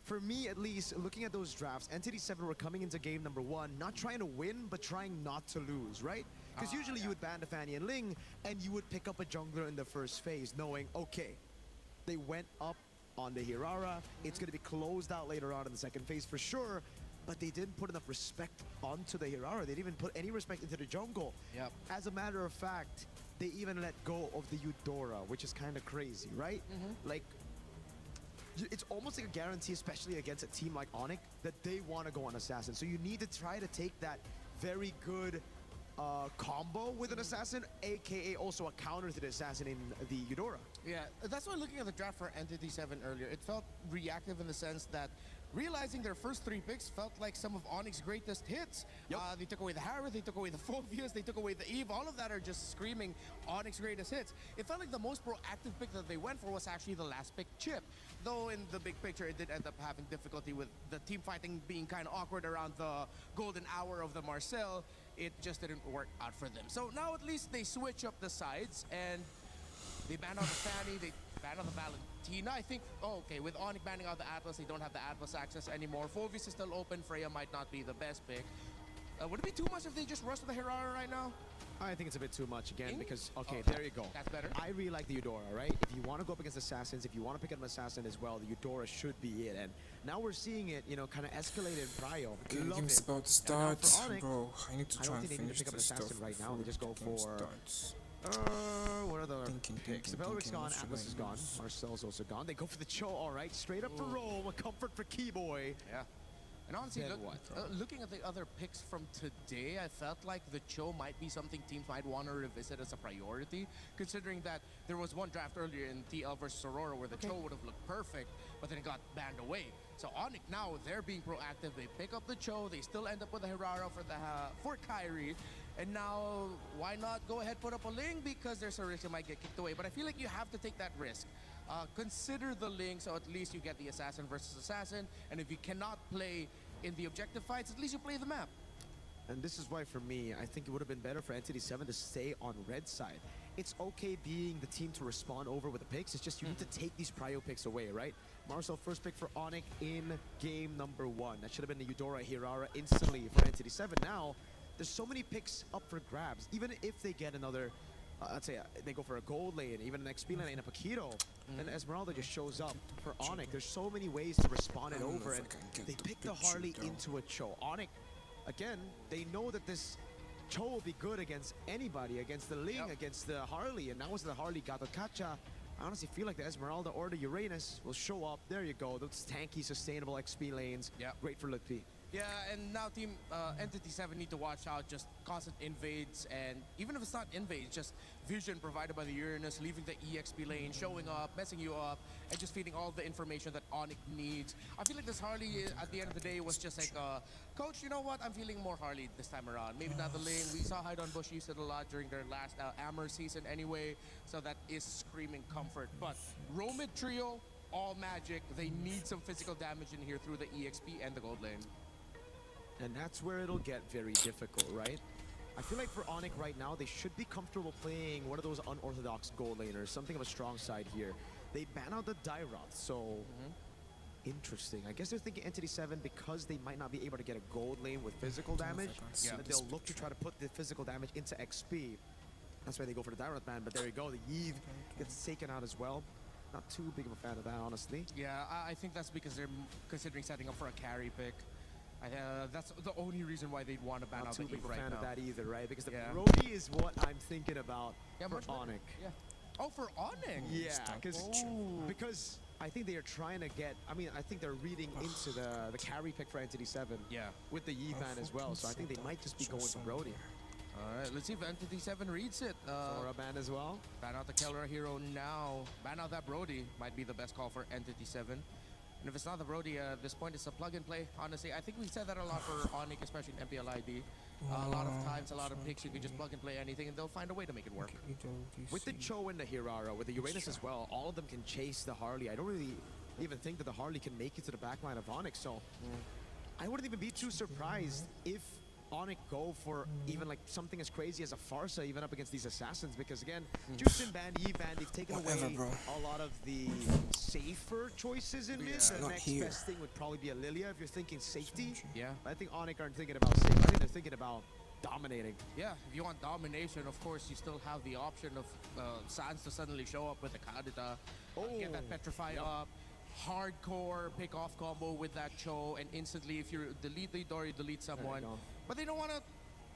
for me at least, looking at those drafts, Entity 7 were coming into game number 1, not trying to win, but trying not to lose, right? Because usually you would ban Fanny and Ling, and you would pick up a jungler in the first phase, knowing, okay, They went up on the Hirara. It's going to be closed out later on in the second phase for sure, but they didn't put enough respect onto the Hirara. They didn't even put any respect into the jungle. Yep. As a matter of fact, they even let go of the Eudora, which is kind of crazy, right? Like, it's almost like a guarantee, especially against a team like Onic, that they want to go on Assassin. So you need to try to take that very good combo with an Assassin, aka also a counter to the Assassin in the Eudora. Yeah, that's why looking at the draft for Entity 7 earlier, it felt reactive in the sense that realizing their first 3 picks felt like some of Onic's greatest hits. They took away the Harith, they took away the Phobias, they took away the Eve. All of that are just screaming Onic's greatest hits. It felt like the most proactive pick that they went for was actually the last pick, Chip. Though in the big picture, it did end up having difficulty with the team fighting being kind of awkward around the golden hour of the Marcel. It just didn't work out for them. So now at least they switch up the sides and they ban out the Fanny, they ban out the Valentina. I think, okay, with Onic banning out the Atlas, they don't have the Atlas access anymore. Phovis is still open. Freya might not be the best pick. Would it be too much if they just rush to the Hirara right now? I think it's a bit too much again because, okay, Oh, there you go. That's better. I really like the Eudora, right? If you want to go up against Assassins, if you want to pick up an Assassin as well, the Eudora should be it. And now we're seeing it, you know, kind of escalate in Prio. Okay, the game's about to start. Bro, I need to try and finish this stuff. Right now, they just go for... what are the picks? The Belric's gone, Atlas is gone, Marcel's also gone. They go for the Cho, all right, straight up for Rome, a comfort for Keyboy. Yeah. And honestly, looking at the other picks from today, I felt like the Cho might be something teams might want to revisit as a priority, considering that there was one draft earlier in TL versus Aurora where the Cho would have looked perfect, but then it got banned away. So Onic now, they're being proactive. They pick up the Cho. They still end up with a Hirara for Kyrie. And now, why not go ahead put up a Ling? Because there's a risk it might get kicked away. But I feel like you have to take that risk. Consider the Ling, so at least you get the Assassin versus Assassin. And if you cannot play in the objective fights, at least you play the map. And this is why, for me, I think it would have been better for Entity 7 to stay on red side. It's okay being the team to respond over with the picks. It's just you need to take these prio picks away, right? Marcel, first pick for Onic in game number 1. That should have been the Eudora Hirara instantly for Entity 7. Now, there's so many picks up for grabs. Even if they get another, let's say they go for a gold lane, even an XP lane and a Paquito, and Esmeralda just shows up for Onic. There's so many ways to respond it over, and they pick the Harley into a Cho. Onic, again, they know that this Cho will be good against anybody, against the Ling, against the Harley, and now as the Harley got the Kacha, I honestly feel like the Esmeralda or the Uranus will show up. There you go, those tanky, sustainable XP lanes. Great for Lutfi. Yeah, and now Team Entity 7 need to watch out, just constant invades, and even if it's not invades, just vision provided by the Uranus, leaving the EXP lane, showing up, messing you up, and just feeding all the information that Onic needs. I feel like this Harley, at the end of the day, was just like, Coach, you know what? I'm feeling more Harley this time around. Maybe not the lane. We saw Haidon Bush use it a lot during their last Amber season anyway, so that is screaming comfort. But Romid Trio, all magic. They need some physical damage in here through the EXP and the gold lane. And that's where it'll get very difficult, right? I feel like for Onic right now, they should be comfortable playing one of those unorthodox gold laners, something of a strong side here. They ban out the Dairoth, so interesting. I guess they're thinking Entity 7 because they might not be able to get a gold lane with physical damage, that they'll look to try to put the physical damage into XP. That's why they go for the Dairoth ban, but there you go. The Eve gets taken out as well. Not too big of a fan of that, honestly. Yeah, I think that's because they're considering setting up for a carry pick. That's the only reason why they'd want to ban out the Eve right now. Not too big of a fan of that either, right? Because the Brody is what I'm thinking about for Onic. Yeah. Oh, for Onic? Yeah, because I think they are trying to get, I mean, I think they're reading into the carry pick for Entity 7 with the Eve ban as well, so I think they might just be going for Brody. Alright, let's see if Entity 7 reads it. Sora ban as well. Ban out the Kelra hero now. Ban out that Brody. Might be the best call for Entity 7. And if it's not the Brody, at this point, it's a plug and play. Honestly, I think we said that a lot for Onic, especially in MPLID. A lot of times, a lot of picks, you can just plug and play anything, and they'll find a way to make it work. With the Cho and the Hirara, with the Uranus as well, all of them can chase the Harley. I don't really even think that the Harley can make it to the backline of Onic, so I wouldn't even be too surprised if Onic go for even like something as crazy as a Farsa even up against these Assassins, because again, Juicin ban, Eve ban, they've taken away a lot of the safer choices in mid. The next best thing would probably be a Lilia if you're thinking safety. Yeah. I think Onic aren't thinking about safety. I think they're thinking about dominating. Yeah, if you want domination, of course, you still have the option of Sans to suddenly show up with the Kadita, get that Petrify up, hardcore pick-off combo with that Cho, and instantly, if you delete the door, you delete someone. But they don't want to.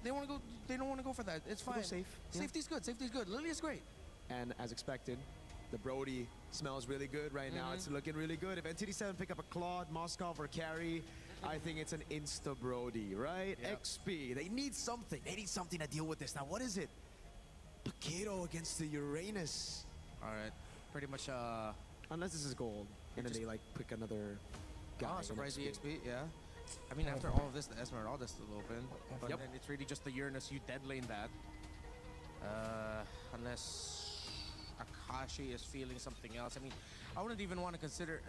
They don't want to go for that. It's fine. Safe. Safety's good. Safety's good. Lily is great. And as expected, the Brody smells really good right now. It's looking really good. If NTD7 pick up a Claude, Moskov, or Carry, I think it's an insta Brody, right? XP. They need something. They need something to deal with this. Now, what is it? Paquito against the Uranus. All right. Pretty much. Unless this is gold, and then they like pick another guy. Oh, surprise EXP. Yeah. I mean, after all of this, the Esmeralda's still open. But then it's really just the Uranus. You dead lane that. Unless Akashi is feeling something else. I mean, I wouldn't even want to consider.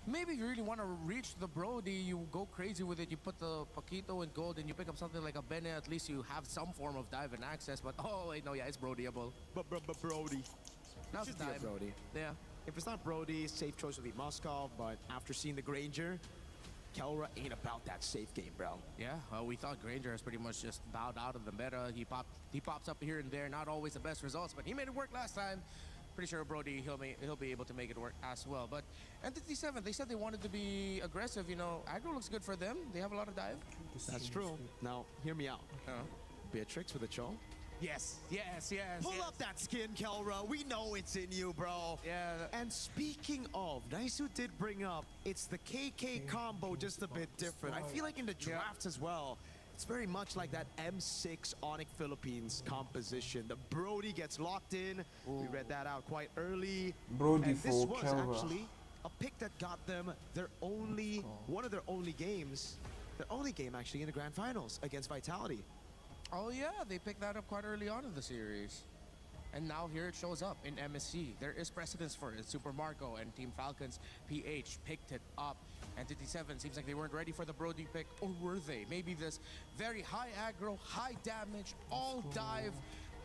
Maybe you really want to reach the Brody, you go crazy with it. You put the Paquito in gold and you pick up something like a Bene. At least you have some form of dive and access. But oh wait, no, yeah, it's Brodyable. But Brody. Now it's time. Brody. Yeah. If it's not Brody, safe choice would be Moskov. But after seeing the Granger, Kelra ain't about that safe game, bro. Yeah, we thought Granger has pretty much just bowed out of the meta. He pops up here and there, not always the best results, but he made it work last time. Pretty sure Brody, he'll be able to make it work as well. But Entity 7, they said they wanted to be aggressive. You know, aggro looks good for them. They have a lot of dive. That's true. Now, hear me out. Beatrix with a Cho. Yes. Pull up that skin, Kelra. We know it's in you, bro. Yeah. And speaking of, Naisu did bring up, it's the KK combo, just a bit different. I feel like in the drafts as well, it's very much like that M6 Onic Philippines composition. The Brody gets locked in. We read that out quite early. Brody and this for was Kelra. actually a pick that got them one of their only games. Their only game actually in the grand finals against Vitality. Oh yeah, they picked that up quite early on in the series. And now here it shows up in MSC. There is precedence for it. Super Marco and Team Falcons PH picked it up. Entity 7 seems like they weren't ready for the Brody pick, or were they? Maybe this very high aggro, high damage, all dive,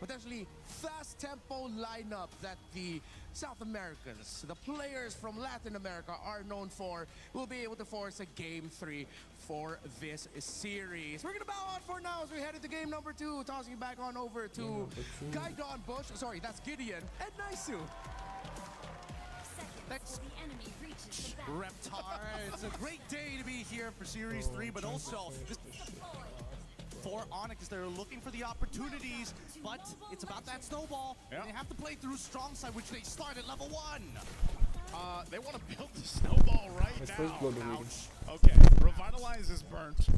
potentially fast tempo lineup that the South Americans, the players from Latin America are known for, will be able to force a Game 3 for this series. We're gonna bow out for now as we head into game number 2, tossing it back on over to Guidon Bush, sorry, that's Gideon, and Naisu. Thanks, Reptar. It's a great day to be here for Series 3, but also for Onyx, they're looking for the opportunities, but it's about that snowball. And they have to play through strong side, which they start at level 1. They want to build the snowball right now. Ouch. Okay, Revitalize is burnt.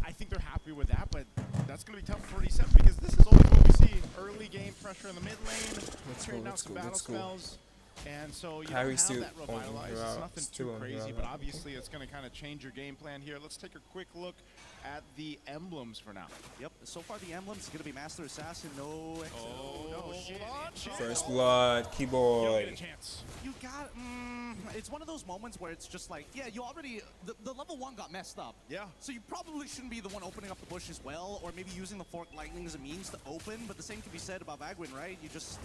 I think they're happy with that, but that's going to be tough for 47 because this is always what we see. Early game pressure in the mid lane, trading out some battle spells. And so you don't have that Revitalize. It's nothing too crazy, but obviously it's going to kind of change your game plan here. Let's take a quick look at the emblems for now. Yep, so far the emblems is going to be Master Assassin, no shit. First blood, Keyboy. You got, it's one of those moments where it's just like, yeah, you already, the level 1 got messed up. Yeah. So you probably shouldn't be the one opening up the bush as well, or maybe using the Fork Lightning as a means to open, but the same can be said about Vagwin, right? You just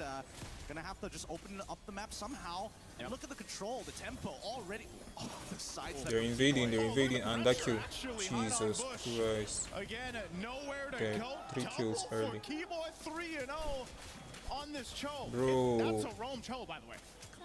gonna have to just open up the map somehow. And look at the control, the tempo already. Oh, the sides They're invading, and that kill. Jesus Christ. Again, nowhere to Okay, go. 3 kills early. Keyboy 3-0 on this Cho. Bro. That's a roam Cho, by the way.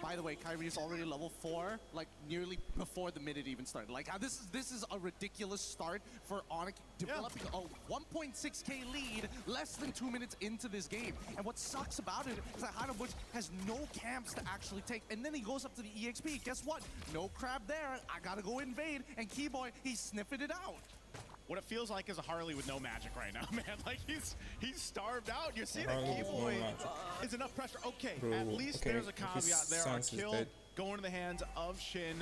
By the way, Kyrie is already level 4, like nearly before the minute even started. Like this is a ridiculous start for Onic developing a 1.6k lead less than 2 minutes into this game. And what sucks about it is that Bush has no camps to actually take. And then he goes up to the EXP. Guess what? No crab there. I gotta go invade. And Keyboy, he's sniffing it out. What it feels like is a Harley with no magic right now, man. Like he's starved out. You see that Keyboy is enough pressure. Okay, at least there's a caveat there. Our kill going to the hands of Shin.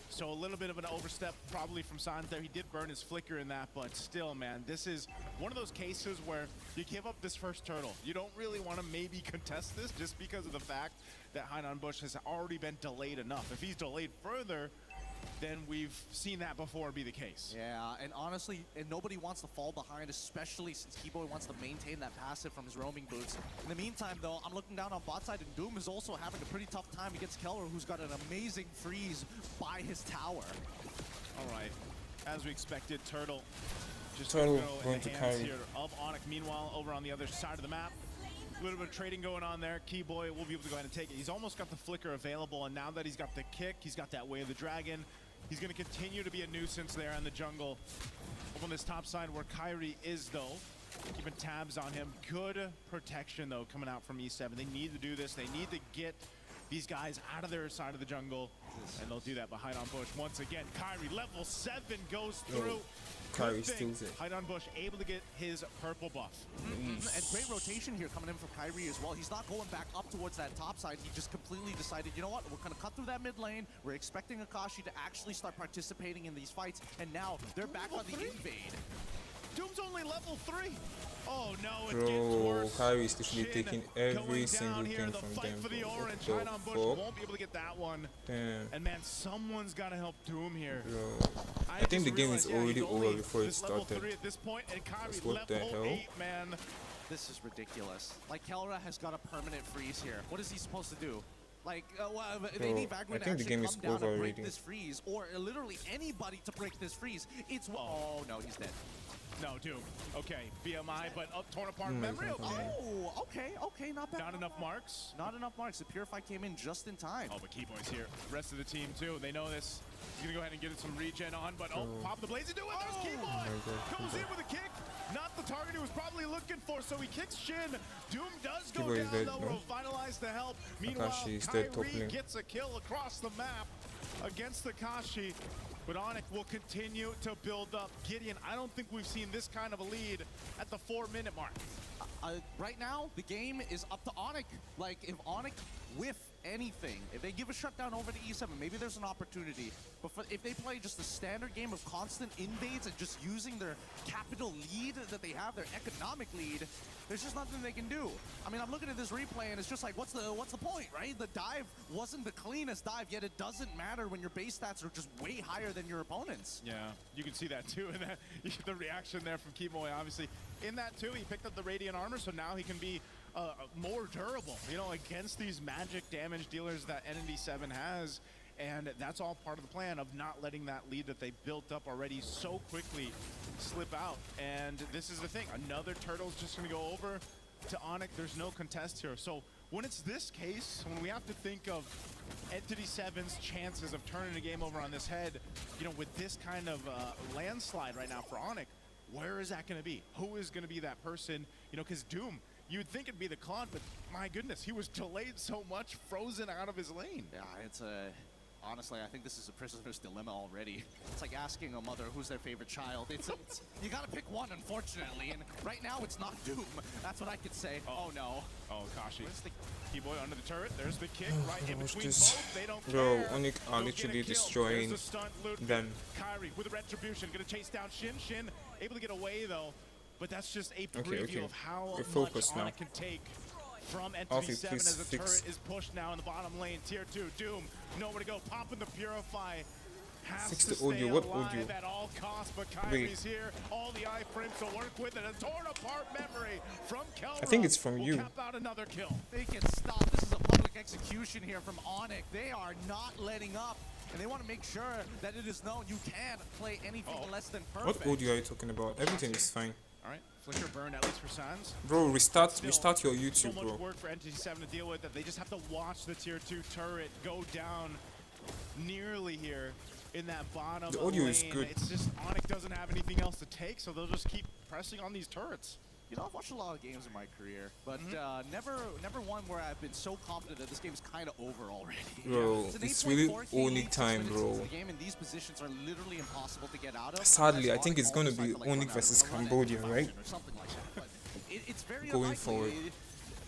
So a little bit of an overstep probably from Sans there. He did burn his flicker in that, but still, man, this is one of those cases where you give up this first turtle. You don't really want to maybe contest this just because of the fact that Hainan Bush has already been delayed enough. If he's delayed further, then we've seen that before be the case. Yeah, and honestly, nobody wants to fall behind, especially since Keyboy wants to maintain that passive from his roaming boots. In the meantime, though, I'm looking down on bot side, and Doom is also having a pretty tough time against Keller, who's got an amazing freeze by his tower. All right, as we expected, Turtle just Turtle go going in the to hands carry. here of Onic. Meanwhile, over on the other side of the map, a little bit of trading going on there. Keyboy will be able to go ahead and take it. He's almost got the flicker available, and now that he's got the kick, he's got that Way of the Dragon. He's going to continue to be a nuisance there in the jungle. Up on this top side where Kyrie is, though, keeping tabs on him. Good protection, though, coming out from E7. They need to do this. They need to get these guys out of their side of the jungle, and they'll do that behind on Bush. Once again, Kyrie, level 7, goes through. Kyrie steals it. Hide on Bush, able to get his purple buff. And great rotation here coming in from Kyrie as well. He's not going back up towards that top side. He just completely decided, you know what, we're going to cut through that mid lane. We're expecting Akashi to actually start participating in these fights, and now they're back on the invade. Doom's only level 3. Oh no, it Bro, gets worse. Kyrie is literally taking every single here, thing the from fight them. for the Bro. orange. What Hide on the Bush fuck? won't be able to get that one. Damn. And man, someone's got to help Doom here. Bro. I think the game is already over before it started. At this point, and Kyrie What the level hell? 8, man. This is ridiculous. Like, Kelra has got a permanent freeze here. What is he supposed to do? Like, they need Vagrant to actually come down and break this freeze, or literally anybody to break this freeze. It's oh no, he's dead. No, Doom. Okay, BMI, but torn apart memory. Oh, okay, not bad. Not enough marks. Not enough marks. The Purify came in just in time. Oh, but Keyboy's here. Rest of the team too. They know this. He's gonna go ahead and get some regen on, but pop the blaze into it. There's Keyboy. Goes in with a kick. Not the target he was probably looking for, so he kicks Shin. Doom does go Keyboy is down, dead, though. no? Will finalize the help. Meanwhile, Akashi is dead, top Kyrie lane. gets a kill across the map against the Kashi. But Onic will continue to build up. Gideon, I don't think we've seen this kind of a lead at the 4-minute mark. Right now, the game is up to Onic. Like, if Onic whiff anything, if they give a shutdown over to E7, maybe there's an opportunity. But if they play just a standard game of constant invades and just using their capital lead that they have, their economic lead, there's just nothing they can do. I mean, I'm looking at this replay and it's just like, what's the point, right? The dive wasn't the cleanest dive, yet it doesn't matter when your base stats are just way higher than your opponents. Yeah, you can see that too, and the reaction there from Keyboy, obviously. In that too, he picked up the Radiant Armor, so now he can be more durable, you know, against these magic damage dealers that NND7 has. And that's all part of the plan of not letting that lead that they built up already so quickly slip out. And this is the thing, another Turtle's just gonna go over to Onic. There's no contest here. So when it's this case, when we have to think of Entity 7's chances of turning the game over on this head, you know, with this kind of landslide right now for Onic, where is that gonna be? Who is gonna be that person? You know, because Doom, you'd think it'd be the Claude, but my goodness, he was delayed so much, frozen out of his lane. Yeah, it's a... Honestly, I think this is a prisoner's dilemma already. It's like asking a mother who's their favorite child. It's you gotta pick one, unfortunately, and right now it's not Doom. That's what I could say. Oh no. Oh, Kashi. Keyboy under the turret. There's the kick right in between this? both. They don't Bro, care. Onic are literally destroying them. Kyrie with a retribution, gonna chase down Shin. Shin able to get away though, but that's just a preview of how much Onic can take. From Entity 7 as the turret is pushed now in the bottom lane. Tier 2, Doom, nowhere to go. Popping the Purify. Has Fix to the audio. stay What alive audio? at all costs, but Kyrie's here. All the iframes to work with, and a torn apart memory from Kelra. I think it's from you. Cap out another kill. They can stop. This is a public execution here from Onic. They are not letting up, and they want to make sure that it is known you can't play anything less than perfect. What audio are you talking about? Everything is fine. All right, flicker burn at least for Sans. Bro, restart your YouTube, so much bro. work for Entity 7 to deal with that they just have to watch the tier 2 turret go down nearly here in that bottom The audio lane. is good. It's just Onic doesn't have anything else to take, so they'll just keep pressing on these turrets. You know, I've watched a lot of games in my career, but never one where I've been so confident that this game's kind of over already. Bro, it's really Onic time, bro. The game and these positions are literally impossible to get out of. Sadly, I think it's gonna be Onic versus Cambodia, right? Something like that. But it's very Going unlikely. forward.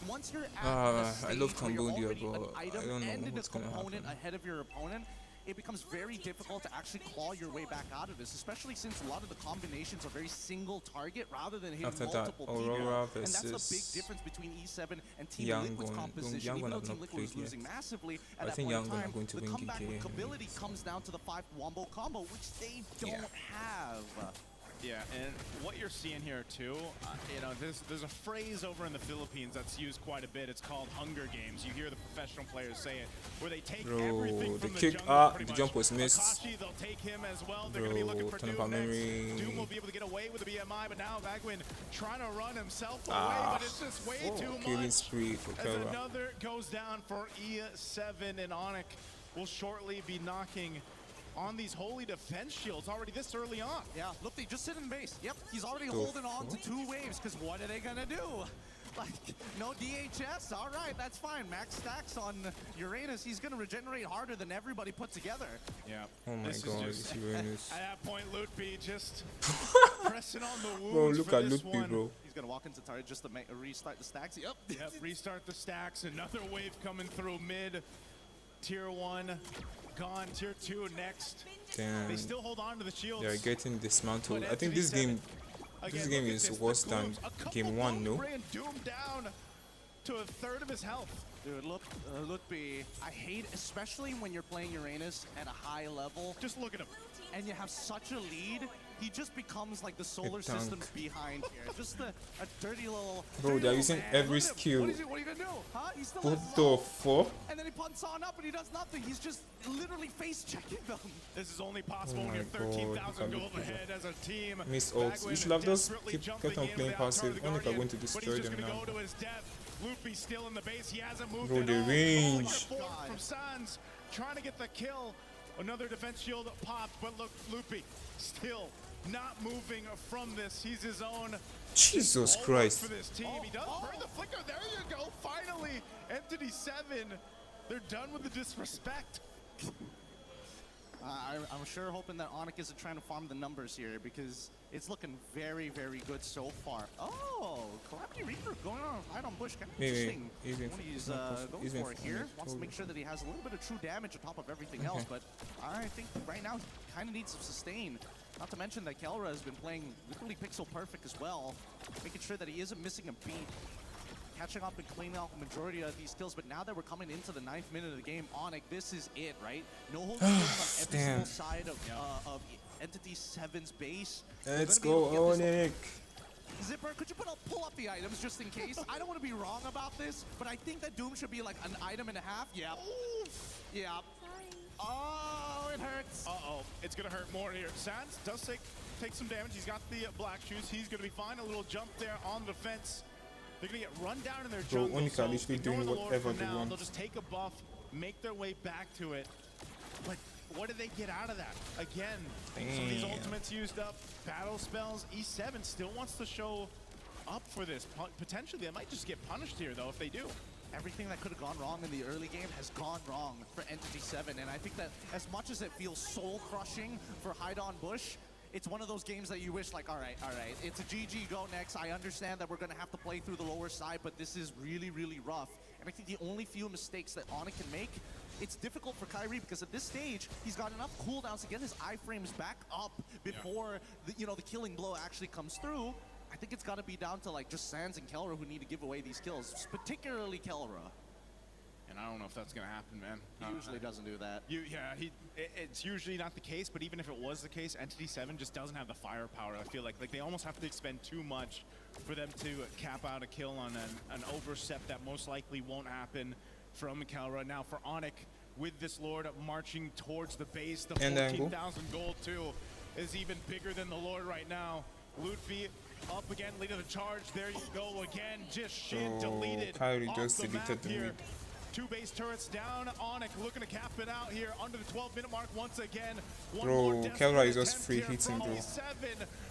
Once you're at I love Cambodia, but I don't know what's gonna happen. Ahead of your opponent, it becomes very difficult to actually claw your way back out of this, especially since a lot of the combinations are very single target rather than hitting After that, multiple Aurora people. And that's versus a big difference between E7 and Team YANGON. Liquid's composition. YANGON Even though have Team not Liquid was played losing yet. massively I at that think point in YANGON are time, going to the win comeback GEEKAY. ability comes down to the 5 wombo combo, which they don't have. Yeah, and what you're seeing here too, you know, there's a phrase over in the Philippines that's used quite a bit. It's called Hunger Games. You hear the professional players say it, where they take everything from the kick, jungle. the jump was missed. Akashi, they'll take him as well. They're going to be looking for Doom next. Doom will be able to get away with the BMI, but now Bagwin trying to run himself away, but it's just way too much. Spree for as another goes down for E7, and Onic will shortly be knocking on these holy defense shields already this early on. Yeah, look, they just sit in base. Yep, he's already holding on to 2 waves, because what are they gonna do? Like, no DHS? All right, that's fine. Max stacks on Uranus. He's gonna regenerate harder than everybody put together. Yeah. Oh my god, it's Uranus. At that point, Lutby just pressing on the wounds. Bro, look for at this Lutby, one. bro. He's gonna walk into turret just to restart the stacks. Yep. Yep, restart the stacks. Another wave coming through mid. Tier 1 gone. Tier 2 next. Damn. They still hold on to the shields. They are getting dismantled. I think this game is worse than game 1, no? Doom down to a third of his health. Dude, look, Lutby, I hate, especially when you're playing Uranus at a high level. Just look at him. And you have such a lead, he just becomes like the solar system's behind here. Just a dirty little... Bro, they're using every skill. What are you gonna do? Huh? He still What has the fuck? And then he punts on up and he does nothing. He's just literally face checking them. This is only possible when you're 13,000 gold ahead as a team. Miss ults. You should have just kept on playing passive. Onic are going to destroy them now. Loopy still in the base. He hasn't moved. Bro, the range. From Sans, trying to get the kill. Another defense shield popped, but look, Loopy still not moving from this. He's his own. Jesus Christ. For this team. He does burn the flicker. There you go. Finally, Entity 7. They're done with the disrespect. I'm sure hoping that Onic isn't trying to farm the numbers here, because it's looking very, very good so far. Oh, Calamity Reaper going on hide on bush. Kind of interesting. What he's going for it here. Wants to make sure that he has a little bit of true damage on top of everything else, but I think right now he kind of needs to sustain. Not to mention that Kelra has been playing literally pixel perfect as well, making sure that he isn't missing a beat. Catching up and cleaning out the majority of these kills, but now that we're coming into the 9th minute of the game, Onic, this is it, right? No holding on every single side of Entity 7's base. Let's go, Onic. Zipper, could you pull up the items just in case? I don't want to be wrong about this, but I think that Doom should be like an item and a half. Yeah. Yeah. Oh, it hurts. Uh-oh. It's going to hurt more here. Sans does take some damage. He's got the black shoes. He's going to be fine. A little jump there on the fence. They're going to get run down in their jungle. Bro, Onic are literally doing whatever they want. They'll just take a buff, make their way back to it. But what do they get out of that? Again, some of these ultimates used up, battle spells. E7 still wants to show up for this. Potentially, they might just get punished here, though, if they do. Everything that could have gone wrong in the early game has gone wrong for Entity 7. And I think that as much as it feels soul-crushing for Hide on Bush, it's one of those games that you wish, like, all right, it's a GG, go next. I understand that we're going to have to play through the lower side, but this is really, really rough. And I think the only few mistakes that Onic can make, it's difficult for Kyrie because at this stage, he's got enough cooldowns to get his iframes back up before the killing blow actually comes through. I think it's got to be down to like just Sans and Kelra who need to give away these kills, particularly Kelra. And I don't know if that's going to happen, man. He usually doesn't do that. It's usually not the case, but even if it was the case, Entity 7 just doesn't have the firepower. I feel like they almost have to expend too much for them to cap out a kill on an overstep that most likely won't happen from Kelra. Now for Onic, with this Lord marching towards the base, the 14,000 gold too is even bigger than the Lord right now. Lutfi up again, leading the charge. There you go again, just Shin deleted. Kyrie just deleted the mid. 2 base turrets down. Onic looking to cap it out here under the 12-minute mark once again. Bro, Kelra is just free hitting, bro.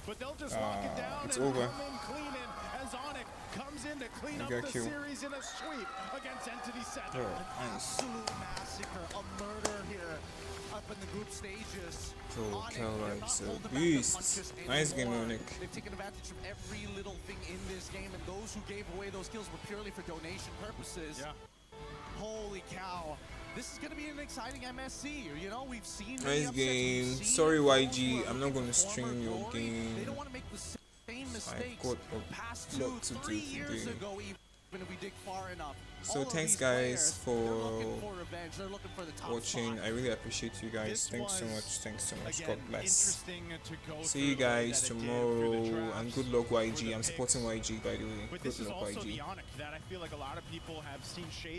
But they'll just lock it down it's and over. come in cleaning as Onic comes in to clean up the series in a sweep against Entity 7. Absolute massacre, a murder here up in the group stages. Bro, Kelra is a beast. Nice game, Onic. They've taken advantage of every little thing in this game, and those who gave away those kills were purely for donation purposes. Yeah. Holy cow. This is going to be an exciting MSC. You know, we've seen nice game. Sorry, YG. I'm not going to stream your game. They don't want to make the same mistake I've got past a lot to do 3 years today. ago even. happen if we dig far enough. So thanks guys for watching. I really appreciate you guys. Thanks so much. God bless. See you guys tomorrow, and good luck YG. I'm supporting YG, by the way. But Good this is luck also YG. the Onic that I feel like a lot of people have seen shades